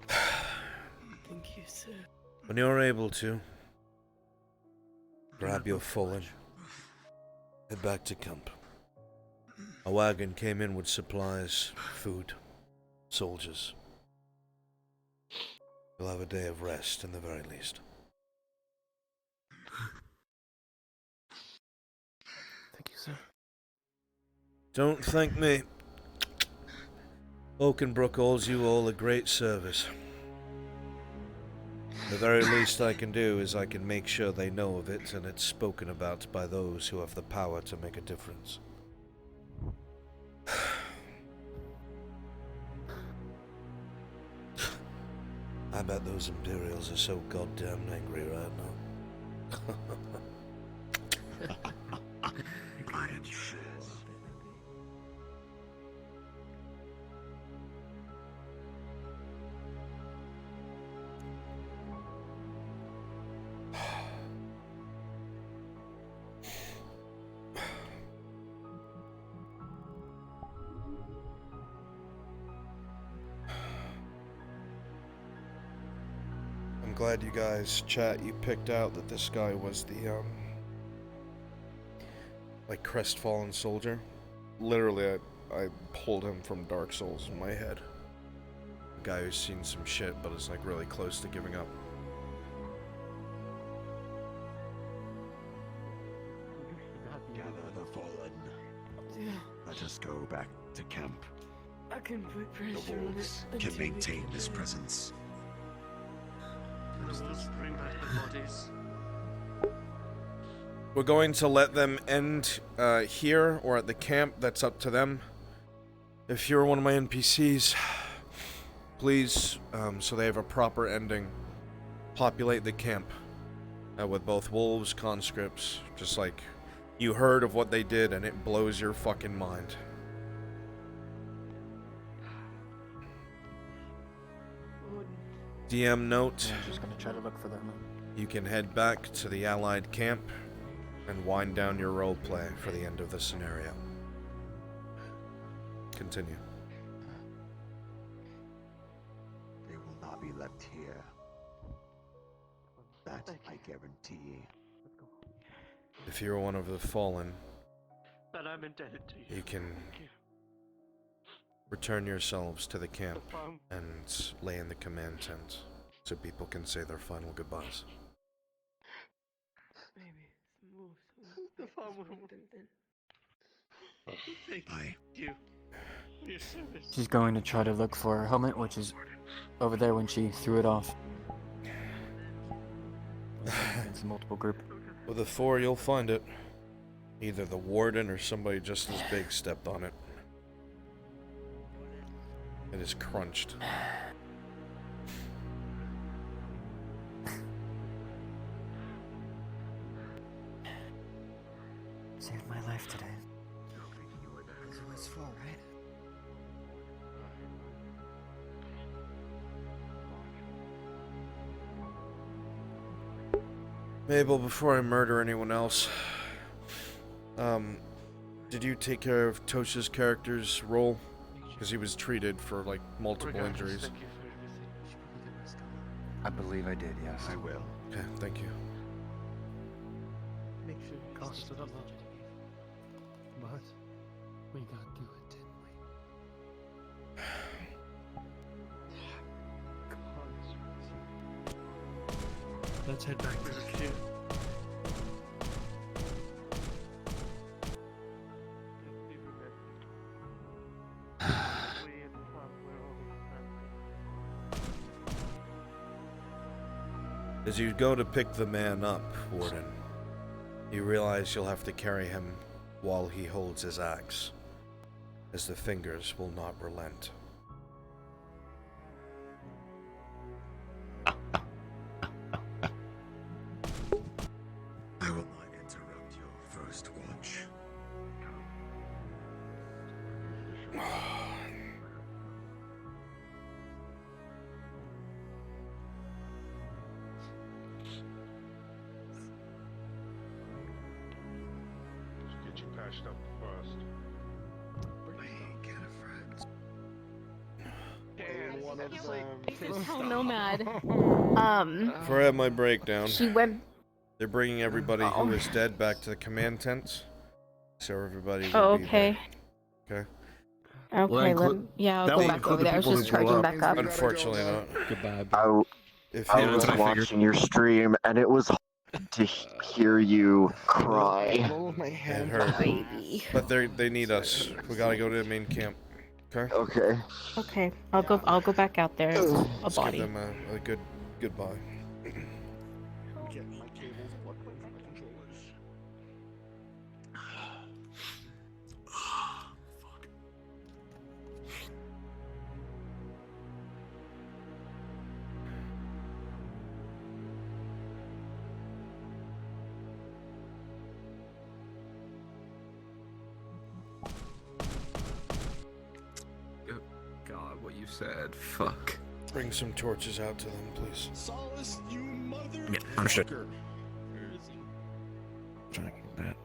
Thank you, sir. When you're able to, grab your fallen, head back to camp. A wagon came in with supplies, food, soldiers. You'll have a day of rest in the very least. Thank you, sir. Don't thank me. Oakenbrook owes you all a great service. The very least I can do is I can make sure they know of it and it's spoken about by those who have the power to make a difference. I bet those Imperials are so goddamn angry right now. I'm glad you guys, chat, you picked out that this guy was the, like, crestfallen soldier. Literally, I pulled him from Dark Souls in my head. A guy who's seen some shit, but is, like, really close to giving up. Gather the fallen. Let us go back to camp. I can put The pressure on wolves it. can maintain this presence. Bring back the bodies. We're going to let them end here or at the camp. That's up to them. If you're one of my NPCs, please, so they have a proper ending, populate the camp with both wolves, conscripts, just like you heard of what they did and it blows your fucking mind. DM note. I'm just gonna try to look for them. You can head back to the Allied camp and wind down your roleplay for the end of the scenario. Continue. They will not be left here. That I guarantee. If you're one of the fallen, But I'm indebted to you. you can Thank you. return yourselves to the camp The farm. and lay in the command tent so people can say their final goodbyes. Maybe move. The farm will. Thank you for your service. She's going to try to look for her helmet, which is over there when she threw it off. It's a multiple group. With the 4, you'll find it. Either the warden or somebody just as big stepped on it. It is crunched. Saved my life today. That's what it's for, right? Mabel, before I murder anyone else, did you take care of Tosha's character's role? Because he was treated for, like, multiple injuries. Thank you for everything. I believe I did, yes. I will. Okay, thank you. Make sure it cost it a lot. But we got through it, didn't we? Let's head back to the camp. As you go to pick the man up, Warden, you realize you'll have to carry him while he holds his axe, as the fingers will not relent. I will not interrupt your first watch. Get you patched up first. Oh, Nomad. Before I have my breakdown, She went. they're bringing everybody who is dead back to the command tents, so everybody will Oh, be okay. there. Okay? Okay, yeah, I'll go back over there. I was just charging back up. Unfortunately not. Goodbye. If I you was watching your stream, and it was hard to hear you cry. It hurt. But they need us. We gotta go to the main camp. Okay? Okay. Okay, I'll go back out there. A Let's body. give them a good goodbye. Get my cables plugged in for my controllers. God, what you said. Fuck. Bring some torches out to them, please. Solace, you mother. Yeah, understood. Trying to get that.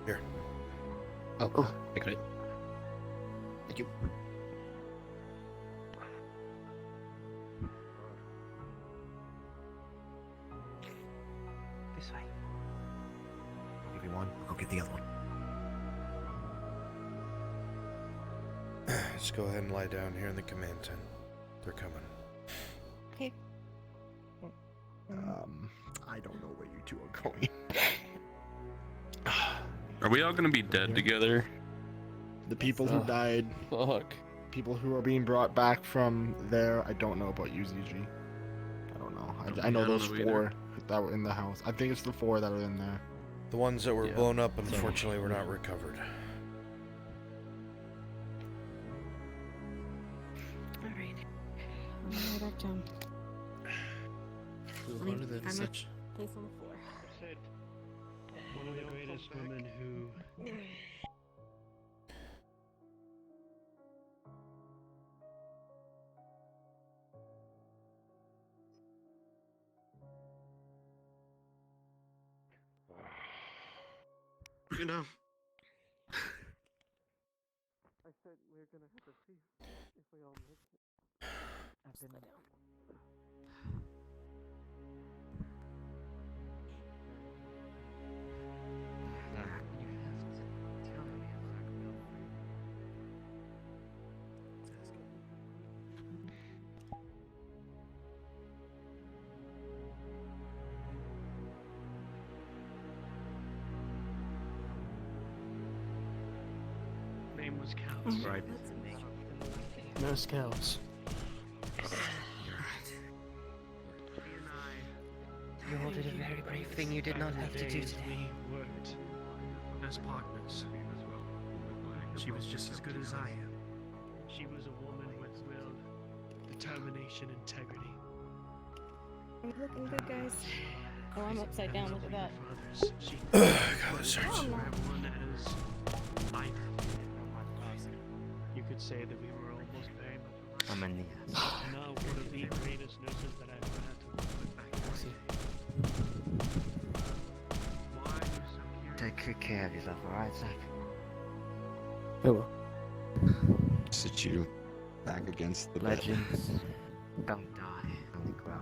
Here. Oh, I got it. Thank you. This way. I'll give you one. I'll go get the other one. Let's go ahead and lie down here in the command tent. They're coming. Okay. I don't know where you two are going. Are we all gonna be dead together? The people who died. Fuck. People who are being brought back from there. I don't know about you, ZG. I don't know. I know those four that were in the house. I think it's the four that are in there. The ones that were blown up, unfortunately, were not recovered. Alright. I'm gonna go back down. Move on to the such. Place on the floor. Said one of the greatest women who. You know. I said we're gonna have to see if we all make it. I've been down. Name was Counts. Right. No scouts. You all did a very brave thing you did not have to do today. We worked as partners. She was just as good as I am. She was a woman with will, determination, integrity. I'm looking good, guys. Oh, I'm upside down. Look at that. She God, this hurts. everyone as life. You could say that we were almost very much alike. I'm in the Now one of the greatest nurses that I've ever had to work with back in the day. Why are you so curious? Take good care of yourself, alright, Zach? Hello. Sit you back against the bed. Legends don't die, only grow.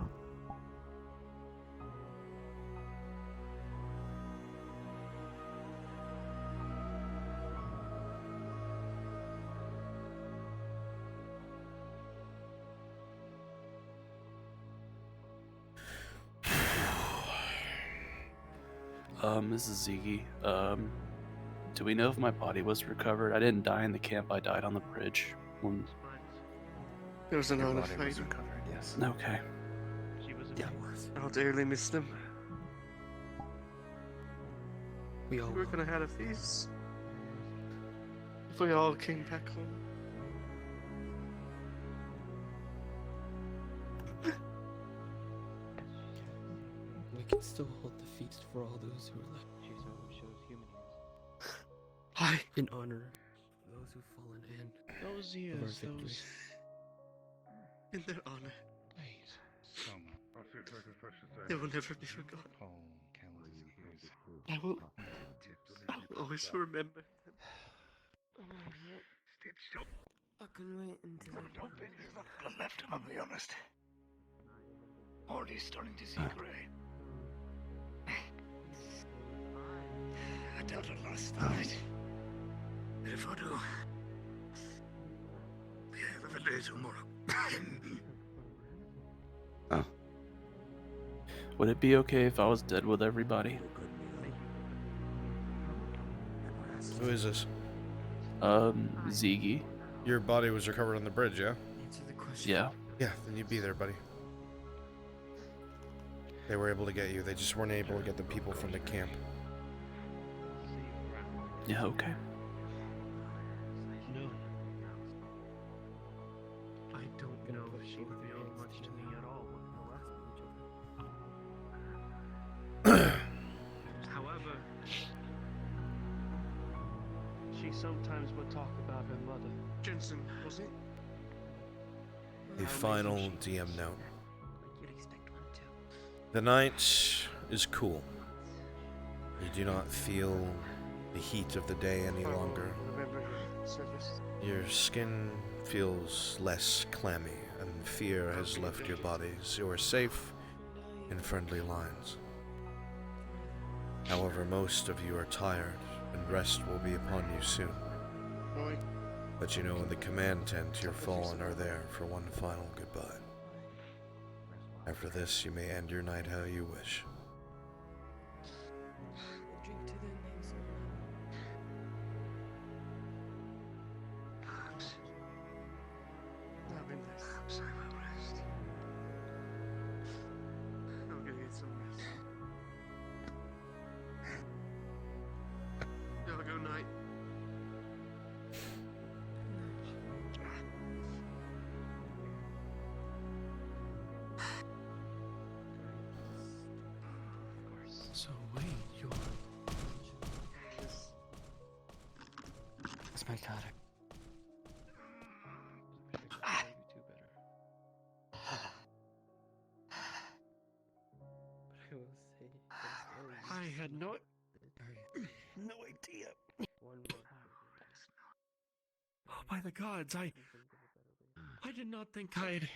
This is Ziggy. Do we know if my body was recovered? I didn't die in the camp. I died on the bridge. There was an Your honor body was fight. recovered, yes. Okay. I'll dearly miss them. We all We're gonna have a feast. If we all came back home. We can still hold the feast for all those who are left. Hi. In honor of those who've fallen in. Those of our years, victory. those in their honor. They will never be forgotten. I will always remember them. I can wait until There's not a lot left, I'll be honest. Already starting to see grey. I dealt it last night. And if I do, we have a day tomorrow. Would it be okay if I was dead with everybody? Who is this? Ziggy. Your body was recovered on the bridge, yeah? Yeah. Yeah, then you'd be there, buddy. They were able to get you. They just weren't able to get the people from the camp. Yeah, okay. No. I don't know if she revealed much to me at all. However, she sometimes would talk about her mother. Jensen, was it? A final DM note. The night is cool. You do not feel the heat of the day any longer. Remember service. Your skin feels less clammy, and fear has left your bodies. You are safe in friendly lines. However, most of you are tired, and rest will be upon you soon. But you know in the command tent your fallen are there for one final goodbye. After this, you may end your night how you wish. I've been there. Perhaps I will rest. I'm gonna get some rest. Have a good night. So wait, you're... It's my daughter. I had no idea. Oh, by the gods, I did not think I'd...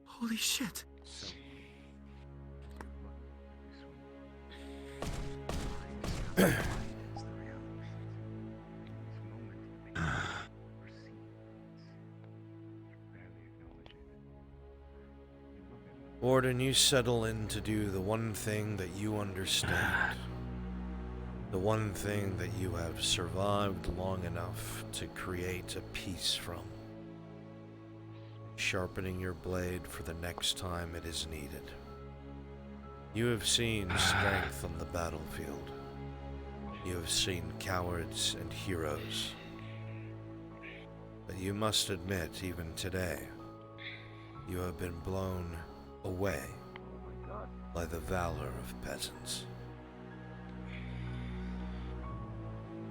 Holy shit. Warden, you settle in to do the one thing that you understand. The one thing that you have survived long enough to create a piece from. Sharpening your blade for the next time it is needed. You have seen strength on the battlefield. You have seen cowards and heroes. But you must admit, even today, you have been blown away by the valor of peasants.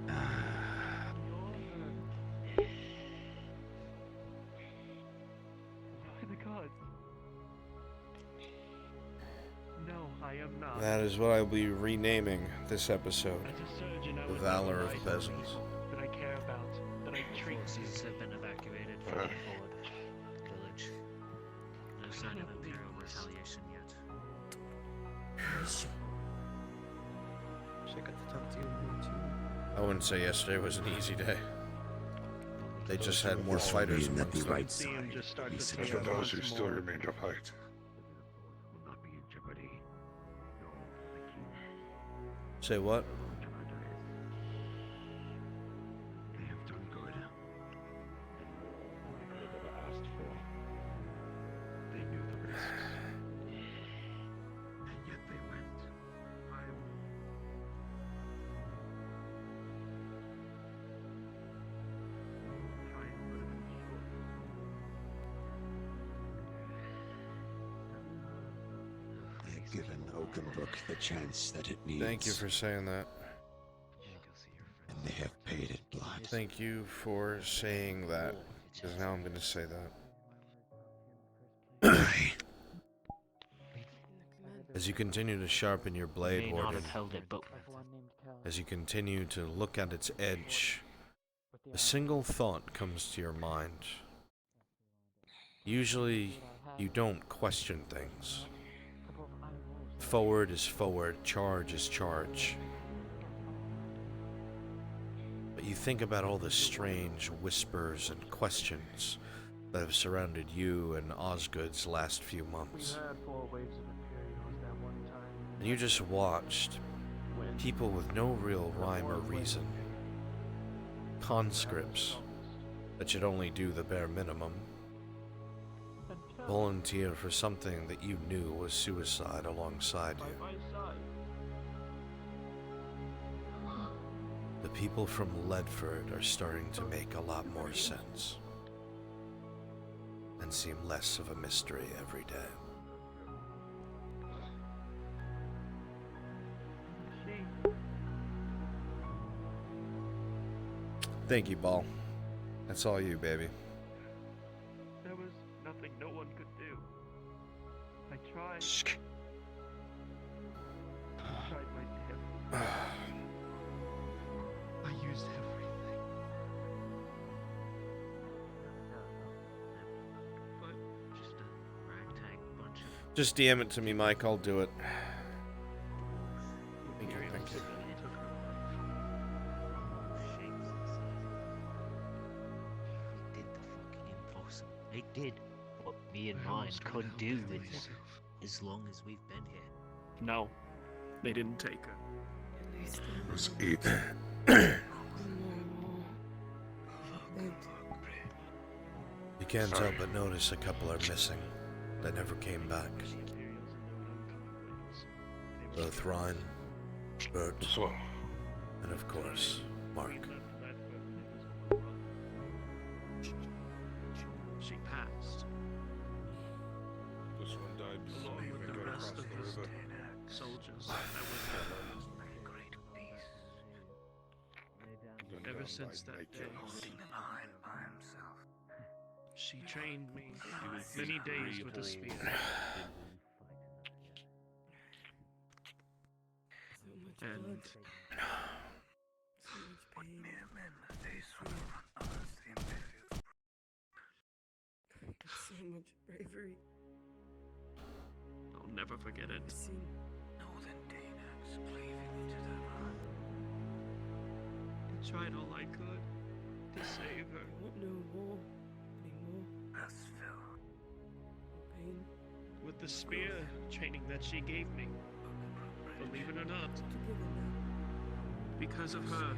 By the gods. No, I am not. That is what I will be renaming this episode. As a surgeon, I The would Valor never of lie to Peasants. you, but I about that I treat Forces have been evacuated from the Ford village. No sign of Imperial retaliation yet. Should I got to talk to you more too. I wouldn't say yesterday was an easy day. They just had more fighters at the amongst right them. side. He said For those who still remain to fight. Will not be in jeopardy. Say what? They have done good. They could have ever asked for. They knew the risks. And yet they went. They've given Oakenbrook the chance that it needs. Thank you for saying that. And they have paid it blood. Thank you for saying that. Because now I'm going to say that. As you continue to sharpen your blade, May not Warden, have held it, but as you continue to look at its edge, a single thought comes to your mind. Usually, you don't question things. Forward is forward, charge is charge. But you think about all the strange whispers and questions that have surrounded you and Osgood's last few months. And you just watched people with no real rhyme or reason, conscripts that should only do the bare minimum, volunteer for something that you knew was suicide alongside you. The people from Ledford are starting to make a lot more sense and seem less of a mystery every day. Thank you, Ball. That's all you, baby. There was nothing no one could do. I tried. I tried my damn. I used everything. But just a ragtag bunch of... Just DM it to me, Mike. I'll do it. Thank you, thank you. They did what me and mine couldn't do with it as long as we've been here. no, they didn't take her. It was 8. You can't help but notice a couple are missing that never came back. Both Ryan, Bert, and of course, Mark. She passed. This one died before Along you with even the got rest across of the his river. soldiers that were there. Ever since that day, she trained me many days with a spear. And So much bravery. I'll never forget it. Northern Danax cleaving into the run. I tried all I could to save her. I want no war anymore. Phil. Pain. With the spear training that she gave me. Believe it or not, because of her,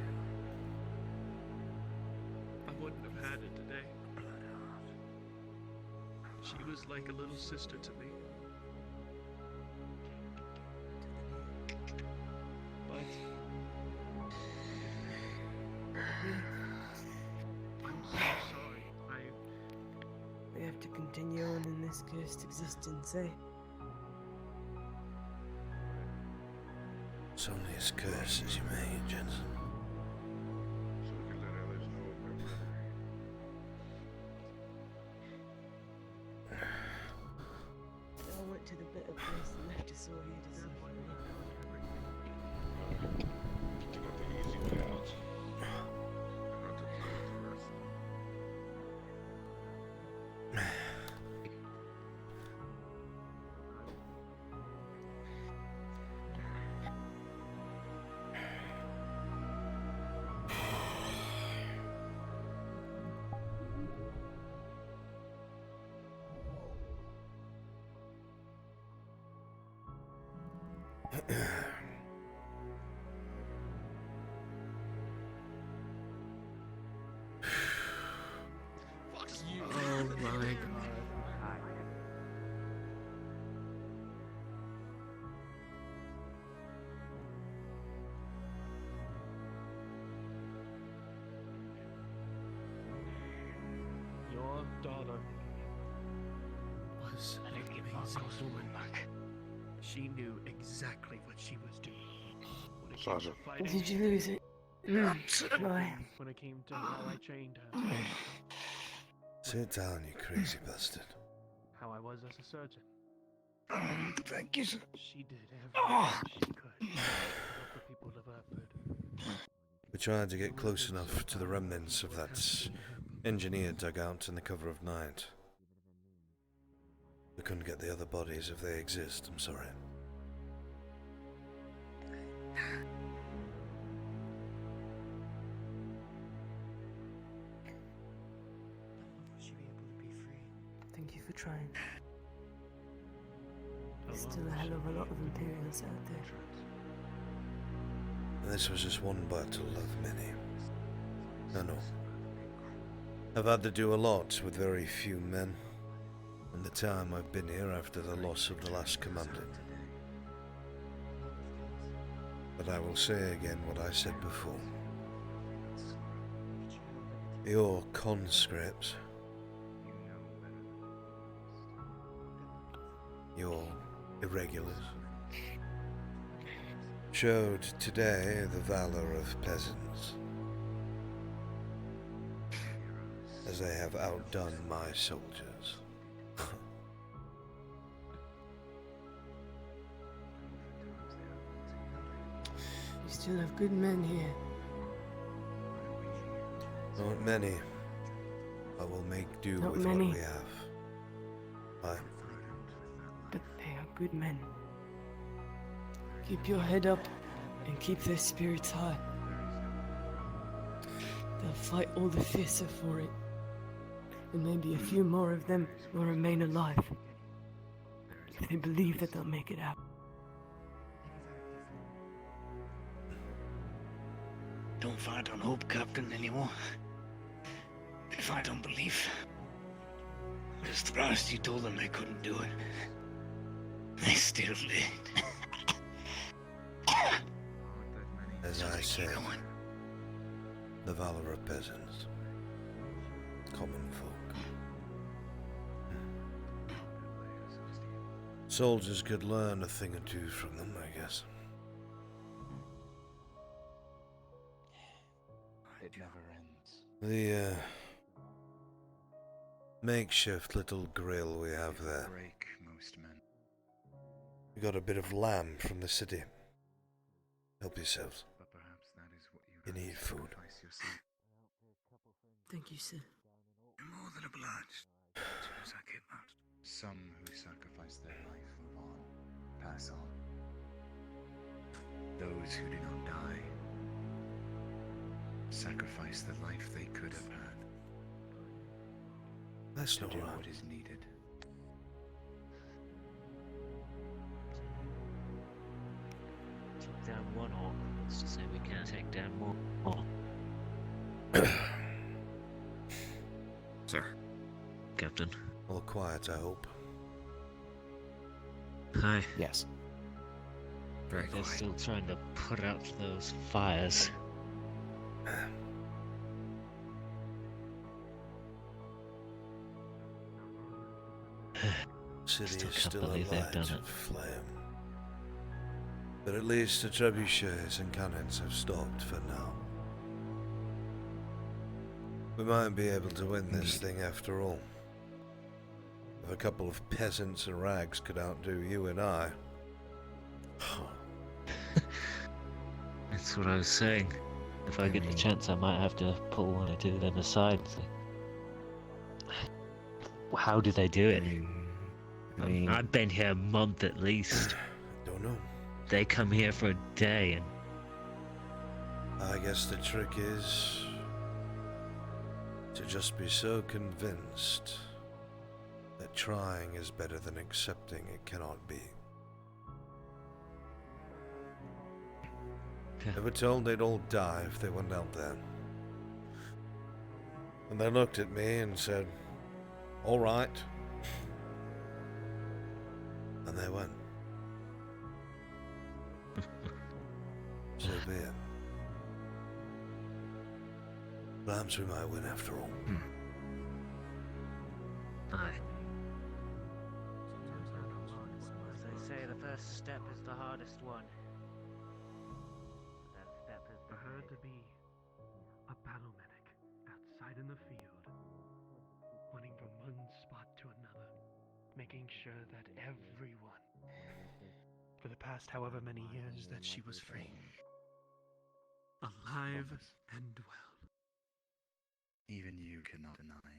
I wouldn't have had it today. She was like a little sister to me. But I'm so sorry. We have to continue on in this cursed existence, eh? It's only as cursed as you may, Jensen. So we can let others know of their bravery. They all went to the better place and left us all here to suffer. You got the easy way out. Oh my god. Your daughter was an amazing woman. She knew exactly what she was doing. When it came to fighting, Did you lose it? Boy. when it came to how I trained her, Sit down, you crazy bastard. how I was as a surgeon. Thank you, sir. She did everything she could to help the people of Earthford. We tried to get close enough to the remnants of that engineer dugout in the cover of night. We couldn't get the other bodies if they exist, I'm sorry. Thank you for trying. There's still a hell of a lot of Imperials out there. And this was just one battle of many. I know. I've had to do a lot with very few men. In the time I've been here after the loss of the last commander. But I will say again what I said before. Your conscripts, your irregulars, showed today the valor of peasants, as they have outdone my soldiers. You still have good men here. Not many. I will make do Not with many. what we have. But they are good men. Keep your head up and keep their spirits high. They'll fight all the fiercer for it. And maybe a few more of them will remain alive. If they believe that they'll make it out. Don't fight on hope, Captain, anymore. They fight on belief. Just thrice you told them they couldn't do it. They still did. As I said, the valor of peasants, common folk. Soldiers could learn a thing or two from them, I guess. It never ends. The makeshift little grill we have there. Break most men. We got a bit of lamb from the city. Help yourselves. But perhaps that is what You need food. sacrifice yourself. Thank you, sir. You're more than obliged. As soon as I get out. Some who sacrifice their life move on, pass on. Those who do not die sacrifice the life they could have had. That's to not do right. what is needed. Took down one orc. That's to say we can't take down more. Sir. Captain. All quiet, I hope. Hi. Yes. They're still trying to put out those fires. City is can't still believe they've alight done and it. flame. But at least the trebuchets and cannons have stopped for now. We might be able to win this thing after all. If a couple of peasants and rags could outdo you and I. That's what I was saying. If I get the chance, I might have to pull one or two of them aside and say, how do they do it? I've been here a month at least. Don't know. They come here for a day and I guess the trick is to just be so convinced that trying is better than accepting it cannot be. They were told they'd all die if they went out there. And they looked at me and said, all right. And they went. So be it. Perhaps we might win after all. Aye. As they say, the first step is the hardest one. That step is For her to be a battle medic outside in the field, running from one spot to another, making sure that everyone, for the past however many years that she was free, alive and well. Even you cannot deny.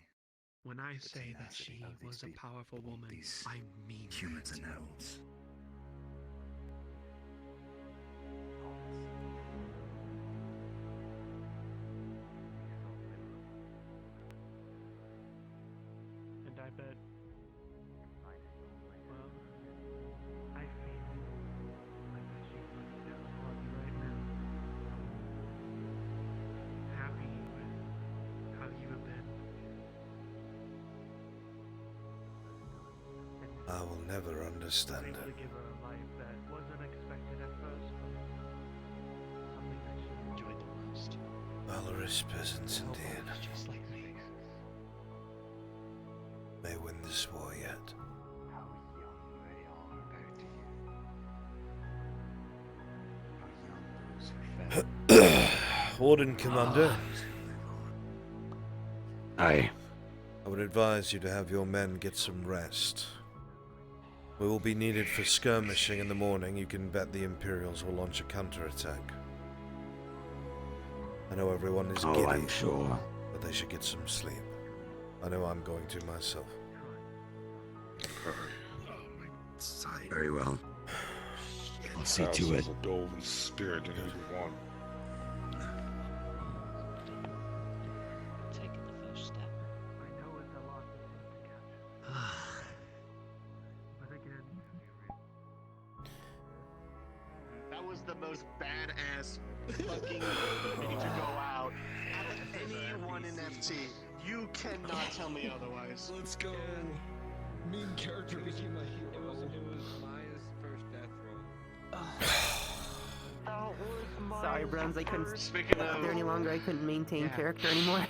When I the say that tenacity she of these was a people, powerful woman, these I mean humans it. and elves. And I bet, well, I feel like that she's looking down upon you right now. Happy with how you have been. I will never understand Able to it. give her a life that wasn't expected at first, but something that she enjoyed the most. Valorous peasants indeed. Just like me. May win this war yet. How young they are compared to you. How young those who fell. Warden Commander. Aye. I would advise you to have your men get some rest. We will be needed for skirmishing in the morning. You can bet the Imperials will launch a counterattack. I know everyone is giddy, I'm sure. but they should get some sleep. I know I'm going to myself. Very well. I'll see to it. Dolphin spirit in everyone. taking the first step. I know it's a lot to take to catch. But again, That was the most badass fucking way to go out out of anyone in FT. You cannot tell me otherwise. Let's go. Main character became a hero. It was Maya's first death roll. Sorry, Bruns, I couldn't Speaking get of- there any longer. I couldn't maintain character anymore.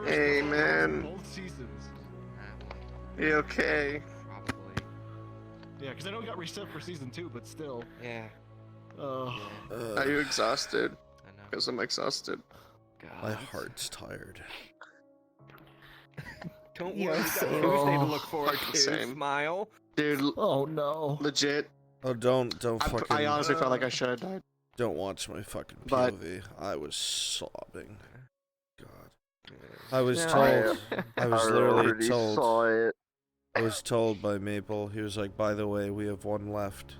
Hey, man. Both seasons. You okay? Probably. Yeah, because I know we got reset for season 2, but still. Yeah. Are you exhausted? I know. Because I'm exhausted. My heart's tired. Don't Yeah, worry, you got same. Tuesday to look forward to. Same. Smile. Dude, Oh no. legit. Oh, don't I fucking. honestly felt like I should have died. Don't watch my fucking But- POV. I was sobbing. God. I was No, told. I was literally already told. saw it. I was told by Maple. He was like, "By the way, we have one left.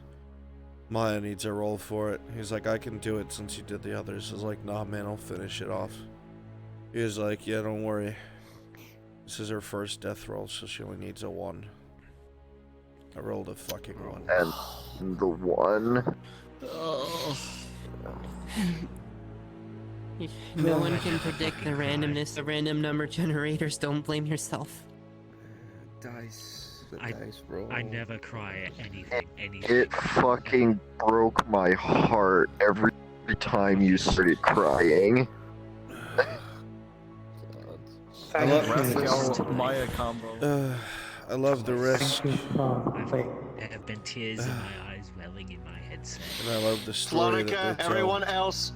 Maya needs a roll for it." He's like, "I can do it since you did the others." I was like, "Nah, man, I'll finish it off." He was like, "Yeah, don't worry. This is her first death roll, so she only needs a 1." I rolled a fucking 1. And the one. No one can predict the randomness of random number generators. Don't blame yourself. Dice. The I- dice roll. I never cry at anything. It fucking broke my heart every time you started crying. I love, Raphael Maya combo. I love the risk, and There have been tears in my eyes welling in my headset. I love the story that Flonica, they tell. everyone else,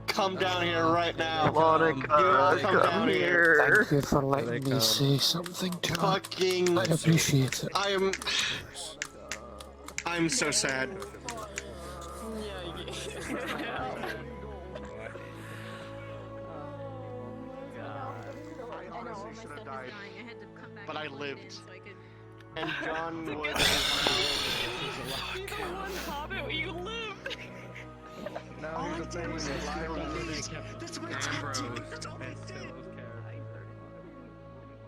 come down here right now. Monica, come down here. Thank you for letting me say something to her. Fucking. I appreciate it. I'm so sad. I honestly should have died, but I lived. And John would. Come on, Hobbit, you lived! All I did was alive and lived. That's what it's happening. That's all I did.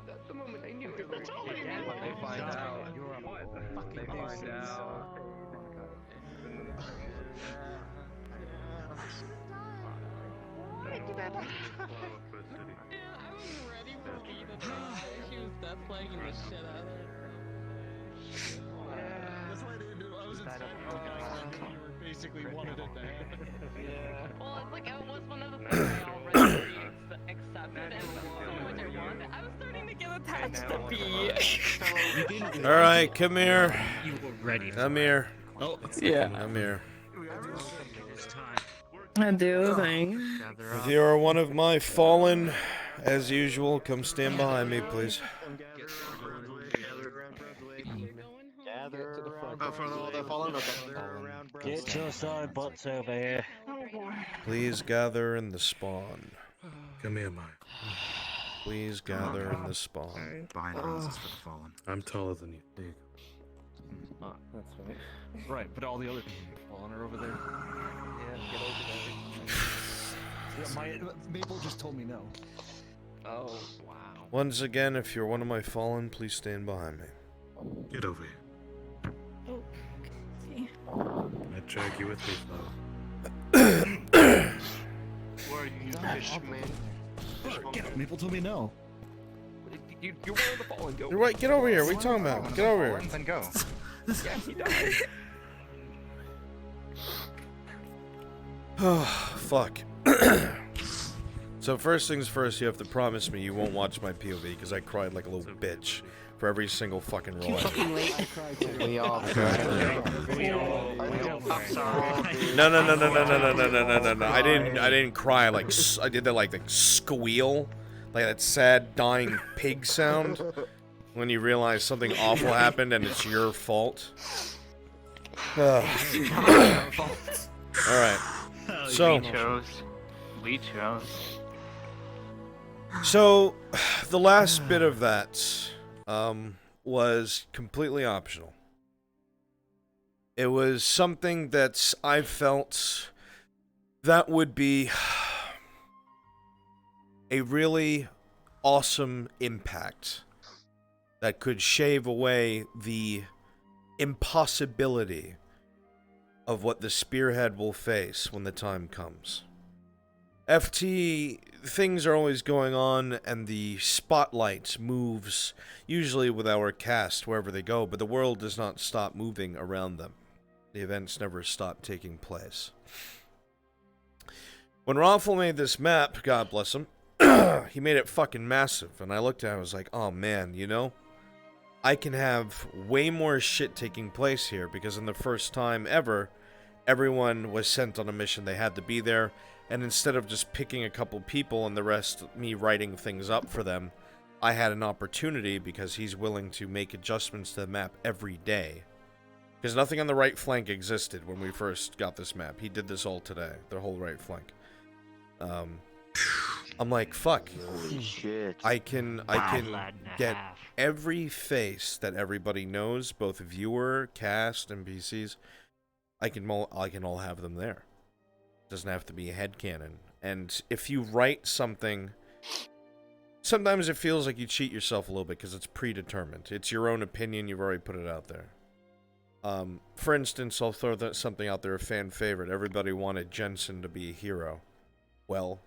That's the moment I knew it. That's all I Yeah, did. but they find out. They find out. ready for me to die. She was death plaguing the shit out of her. That's why I didn't do it. I was inside because I knew you were basically wanted it to happen. Yeah. Well, it's like it was one of the things I already accepted and so much I wanted. I was starting to get attached to B. All right, come here. You were ready. Come here. Oh, yeah. Come here. I do think. If you are one of my fallen, as usual, come stand behind me, please. Get your side butts over here. Please gather in the spawn. Come here, Mike. Please gather in the spawn. Behind houses for the fallen. I'm taller than you. There you go. Ah, that's right. Right, but all the other fallen are over there. Yeah, get over there. Yeah, Maple just told me no. Oh, wow. Once again, if you're one of my fallen, please stand behind me. Get over here. Oh, okay. I drag you with me, Where are you, fishman? Get up, Maple told me no. You're one of the fallen. Go. You're right. Get over here. What are you talking about? Get over here. Then go. Yeah, he died. Oh, fuck. So first things first, you have to promise me you won't watch my POV because I cried like a little bitch for every single fucking roll. We all No. I didn't cry like I did that like squeal, like that sad dying pig sound when you realize something awful happened and it's your fault. All right. So. We chose. So, the last bit of that was completely optional. It was something that I felt that would be a really awesome impact that could shave away the impossibility of what the Spearhead will face when the time comes. FT, things are always going on, and the spotlight moves, usually with our cast, wherever they go, but the world does not stop moving around them. The events never stop taking place. When Raffle made this map, God bless him, he made it fucking massive, and I looked at it and I was like, oh man, you know, I can have way more shit taking place here, because in the first time ever, everyone was sent on a mission, they had to be there. And instead of just picking a couple people and the rest me writing things up for them, I had an opportunity because he's willing to make adjustments to the map every day. Because nothing on the right flank existed when we first got this map. He did this all today, the whole right flank. I'm like, fuck. Holy shit. I can get every face that everybody knows, both viewer, cast, and PCs. I can all have them there. Doesn't have to be a headcanon. And if you write something, sometimes it feels like you cheat yourself a little bit because it's predetermined. It's your own opinion, you've already put it out there. For instance, I'll throw something out there, a fan favorite. Everybody wanted Jensen to be a hero. Well,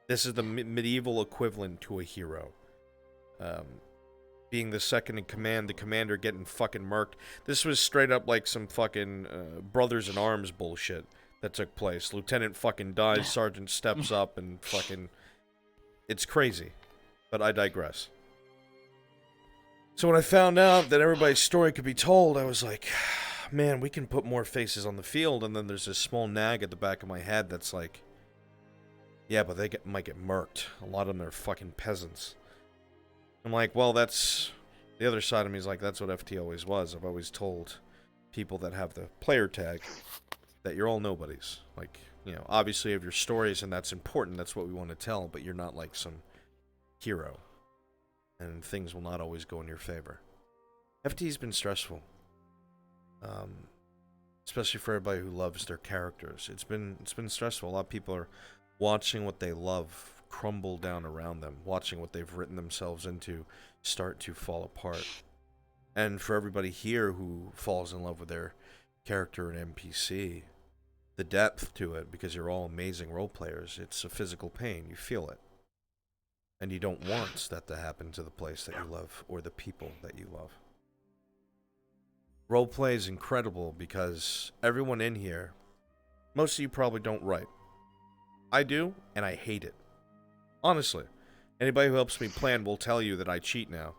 this is the medieval equivalent to a hero. Being the second in command, the commander getting fucking murked. This was straight up like some fucking brothers in arms bullshit that took place. Lieutenant fucking dies, sergeant steps up, and fucking... It's crazy. But I digress. So when I found out that everybody's story could be told, I was like, man, we can put more faces on the field, and then there's this small nag at the back of my head that's like, yeah, but they might get murked. A lot of them are fucking peasants. I'm like, well, that's... The other side of me is like, that's what FT always was. I've always told people that have the player tag that you're all nobodies. Like, you know, obviously you have your stories, and that's important. That's what we want to tell, but you're not like some hero. And things will not always go in your favor. FT's been stressful. Especially for everybody who loves their characters. It's been stressful. A lot of people are watching what they love crumble down around them. Watching what they've written themselves into start to fall apart. And for everybody here who falls in love with their character and NPC, the depth to it, because you're all amazing role players. It's a physical pain. You feel it. And you don't want that to happen to the place that you love or the people that you love. Roleplay is incredible because everyone in here, most of you probably don't write. I do, and I hate it. Honestly. Anybody who helps me plan will tell you that I cheat now.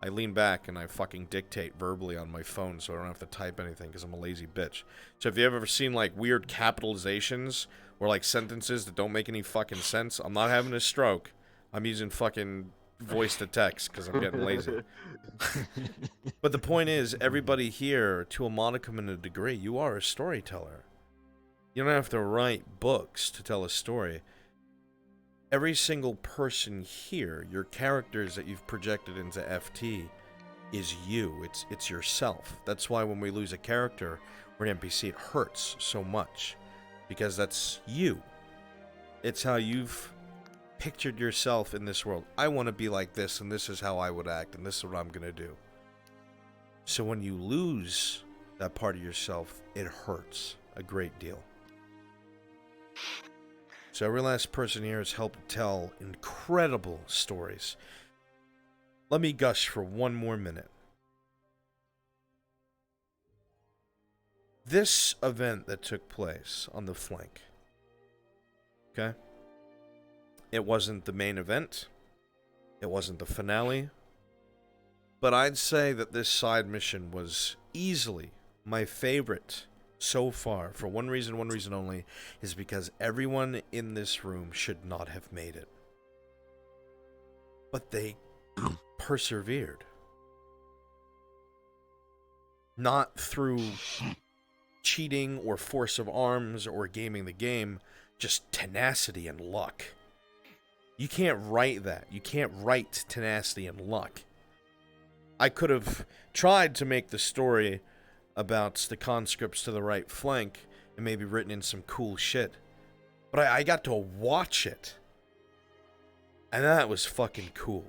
I lean back and I fucking dictate verbally on my phone so I don't have to type anything because I'm a lazy bitch. So if you've ever seen like weird capitalizations or like sentences that don't make any fucking sense, I'm not having a stroke. I'm using fucking voice to text because I'm getting lazy. But the point is, everybody here, to a modicum and a degree, you are a storyteller. You don't have to write books to tell a story. Every single person here, your characters that you've projected into FT, is you. It's yourself. That's why when we lose a character or an NPC, it hurts so much. Because that's you. It's how you've pictured yourself in this world. I want to be like this, and this is how I would act, and this is what I'm going to do. So when you lose that part of yourself, it hurts a great deal. So every last person here has helped tell incredible stories. Let me gush for one more minute. This event that took place on the flank, okay? It wasn't the main event. It wasn't the finale. But I'd say that this side mission was easily my favorite so far, for one reason only, is because everyone in this room should not have made it. But they persevered. Not through cheating or force of arms or gaming the game, just tenacity and luck. You can't write that. You can't write tenacity and luck. I could have tried to make the story about the conscripts to the right flank and maybe written in some cool shit. But I got to watch it. And that was fucking cool.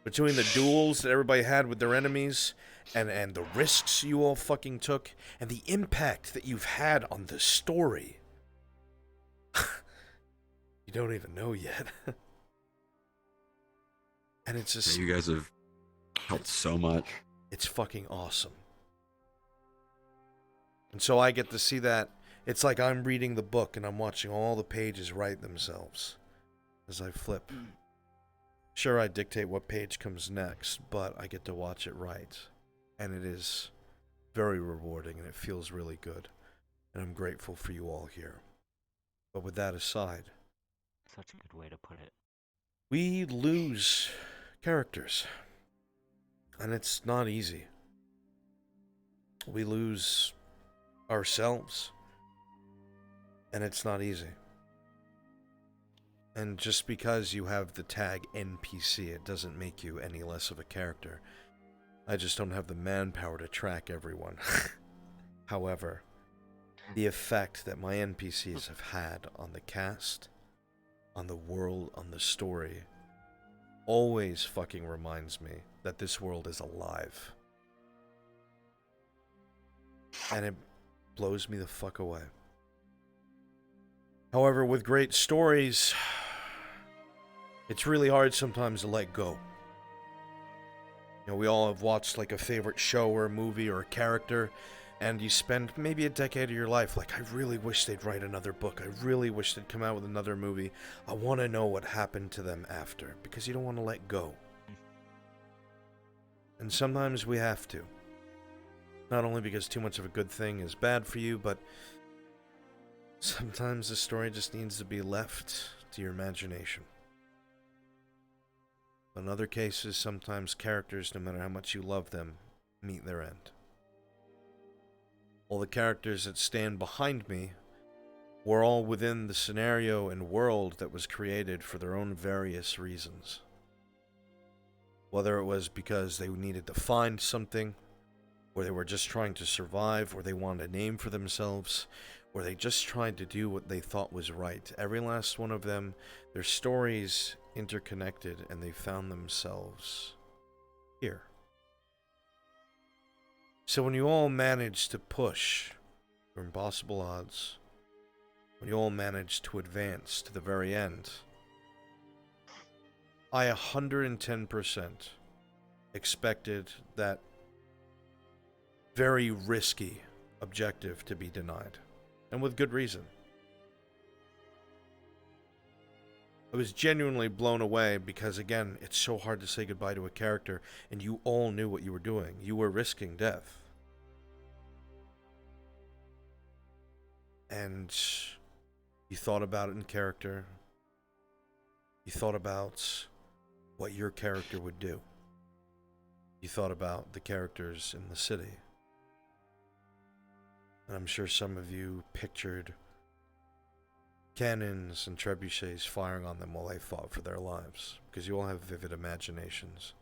Between the duels that everybody had with their enemies and the risks you all fucking took and the impact that you've had on the story. You don't even know yet. And it's just... You guys have helped so much. It's fucking awesome. And so I get to see that. It's like I'm reading the book and I'm watching all the pages write themselves as I flip. Sure, I dictate what page comes next, but I get to watch it write. And it is very rewarding and it feels really good. And I'm grateful for you all here. But with that aside... Such a good way to put it. We lose characters. And it's not easy. We lose ourselves. And it's not easy. And just because you have the tag NPC, it doesn't make you any less of a character. I just don't have the manpower to track everyone. However, the effect that my NPCs have had on the cast, on the world, on the story, always fucking reminds me that this world is alive. And it blows me the fuck away. However, with great stories, it's really hard sometimes to let go. You know, we all have watched like a favorite show or a movie or a character, and you spend maybe a decade of your life like, I really wish they'd write another book. I really wish they'd come out with another movie. I want to know what happened to them after, because you don't want to let go. And sometimes we have to. Not only because too much of a good thing is bad for you, but sometimes the story just needs to be left to your imagination. But in other cases, sometimes characters, no matter how much you love them, meet their end. All the characters that stand behind me were all within the scenario and world that was created for their own various reasons. Whether it was because they needed to find something, or they were just trying to survive, or they wanted a name for themselves, or they just tried to do what they thought was right. Every last one of them, their stories interconnected, and they found themselves here. So when you all manage to push for impossible odds, when you all managed to advance to the very end, I 110% expected that very risky objective to be denied, and with good reason. I was genuinely blown away because, again, it's so hard to say goodbye to a character, and you all knew what you were doing. You were risking death. And you thought about it in character. You thought about what your character would do. You thought about the characters in the city. And I'm sure some of you pictured cannons and trebuchets firing on them while they fought for their lives, because you all have vivid imaginations.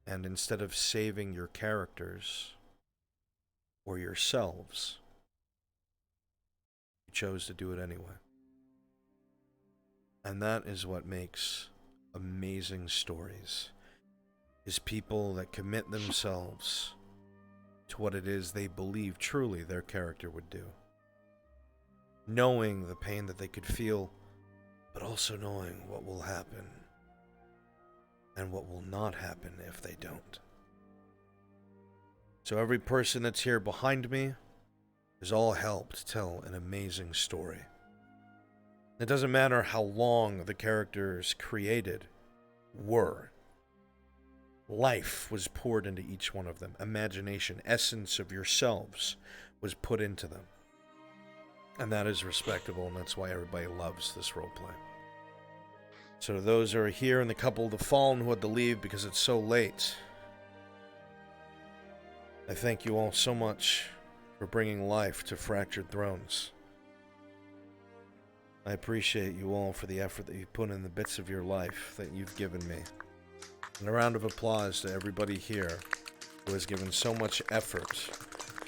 And instead of saving your characters or yourselves, you chose to do it anyway. And that is what makes amazing stories, is people that commit themselves to what it is they believe truly their character would do. Knowing the pain that they could feel, but also knowing what will happen and what will not happen if they don't. So every person that's here behind me has all helped tell an amazing story. It doesn't matter how long the characters created were. Life was poured into each one of them. Imagination, essence of yourselves was put into them. And that is respectable, and that's why everybody loves this roleplay. So to those who are here and the couple of the fallen who had to leave because it's so late, I thank you all so much for bringing life to Fractured Thrones. I appreciate you all for the effort that you put in, the bits of your life that you've given me. And a round of applause to everybody here who has given so much effort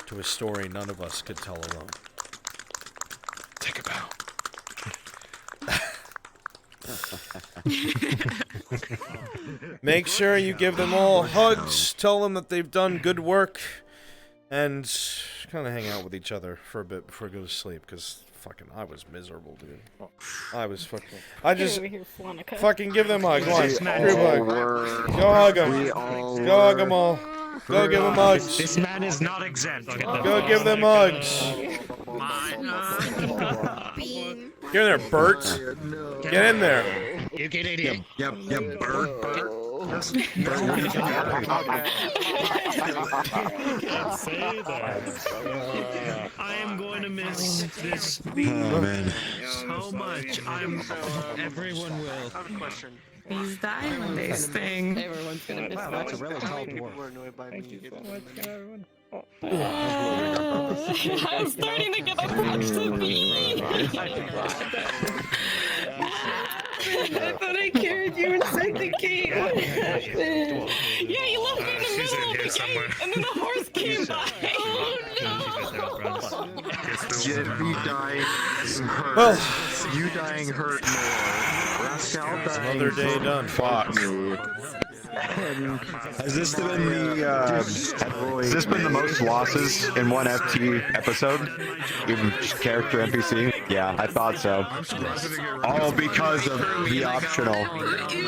to a story none of us could tell alone. Take a bow. Make sure you give them all hugs, tell them that they've done good work, and kind of hang out with each other for a bit before I go to sleep, because fucking I was miserable, dude. I was fucking... I just... Fucking give them hugs. Come on. Group hug. Go hug them. Go hug them all. Go give them hugs. This man is not exempt. Go give them hugs. Get in there, Bert. Get in there. You get idiot. Yep, Bert. Can't say that. I am going to miss this man. so much. Everyone will. I have a question. He's dying when they sting. Everyone's gonna miss Wow, that's that's a really tall people dwarf. were annoyed by me. Thank you so much, everyone. I'm starting to get attached to me. I thought I carried you inside the gate. What happened? Yeah, you left me in the middle of the gate, and then the horse came by. Oh no! Jeffy dying hurt. Well, You dying hurt more. Rascal dying. Another day done. Fuck me. Has this been the most losses in one FT episode? Even just character NPC? Yeah, I thought so. All because of the optional.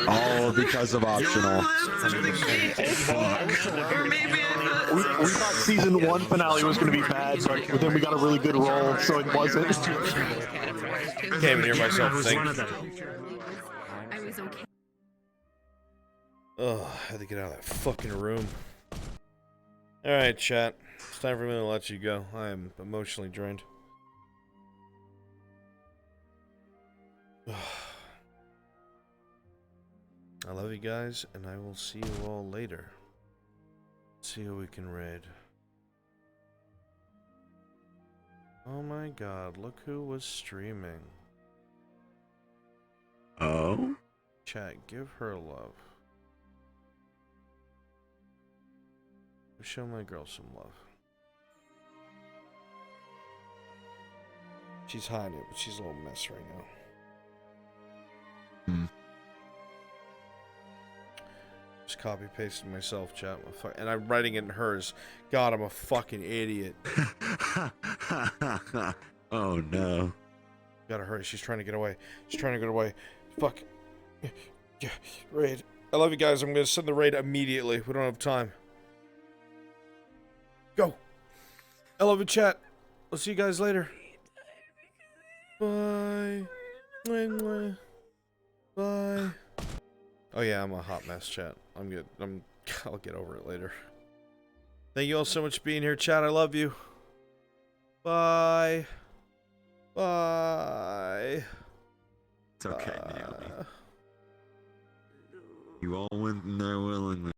All because of optional. We thought season 1 finale was going to be bad, but then we got a really good roll, so it wasn't. Can't even hear myself think. I was okay. Ugh, I had to get out of that fucking room. Alright, chat. It's time for me to let you go. I am emotionally drained. I love you guys, and I will see you all later. Let's see who we can raid. Oh my god, look who was streaming. Oh? Chat, give her love. Show my girl some love. She's hiding it, but she's a little mess right now. just copy pasted myself, chat. And I'm writing it in hers. God, I'm a fucking idiot. Oh no. Gotta hurry. She's trying to get away. She's trying to get away. Fuck. Yeah, raid. I love you guys. I'm gonna send the raid immediately. We don't have time. Go. I love you, chat. I'll see you guys later. Bye. Bye. Oh yeah, I'm a hot mess, chat. I'm good. I'll get over it later. Thank you all so much for being here, chat. I love you. Bye. Bye. It's okay, Naomi. You all went in there willingly.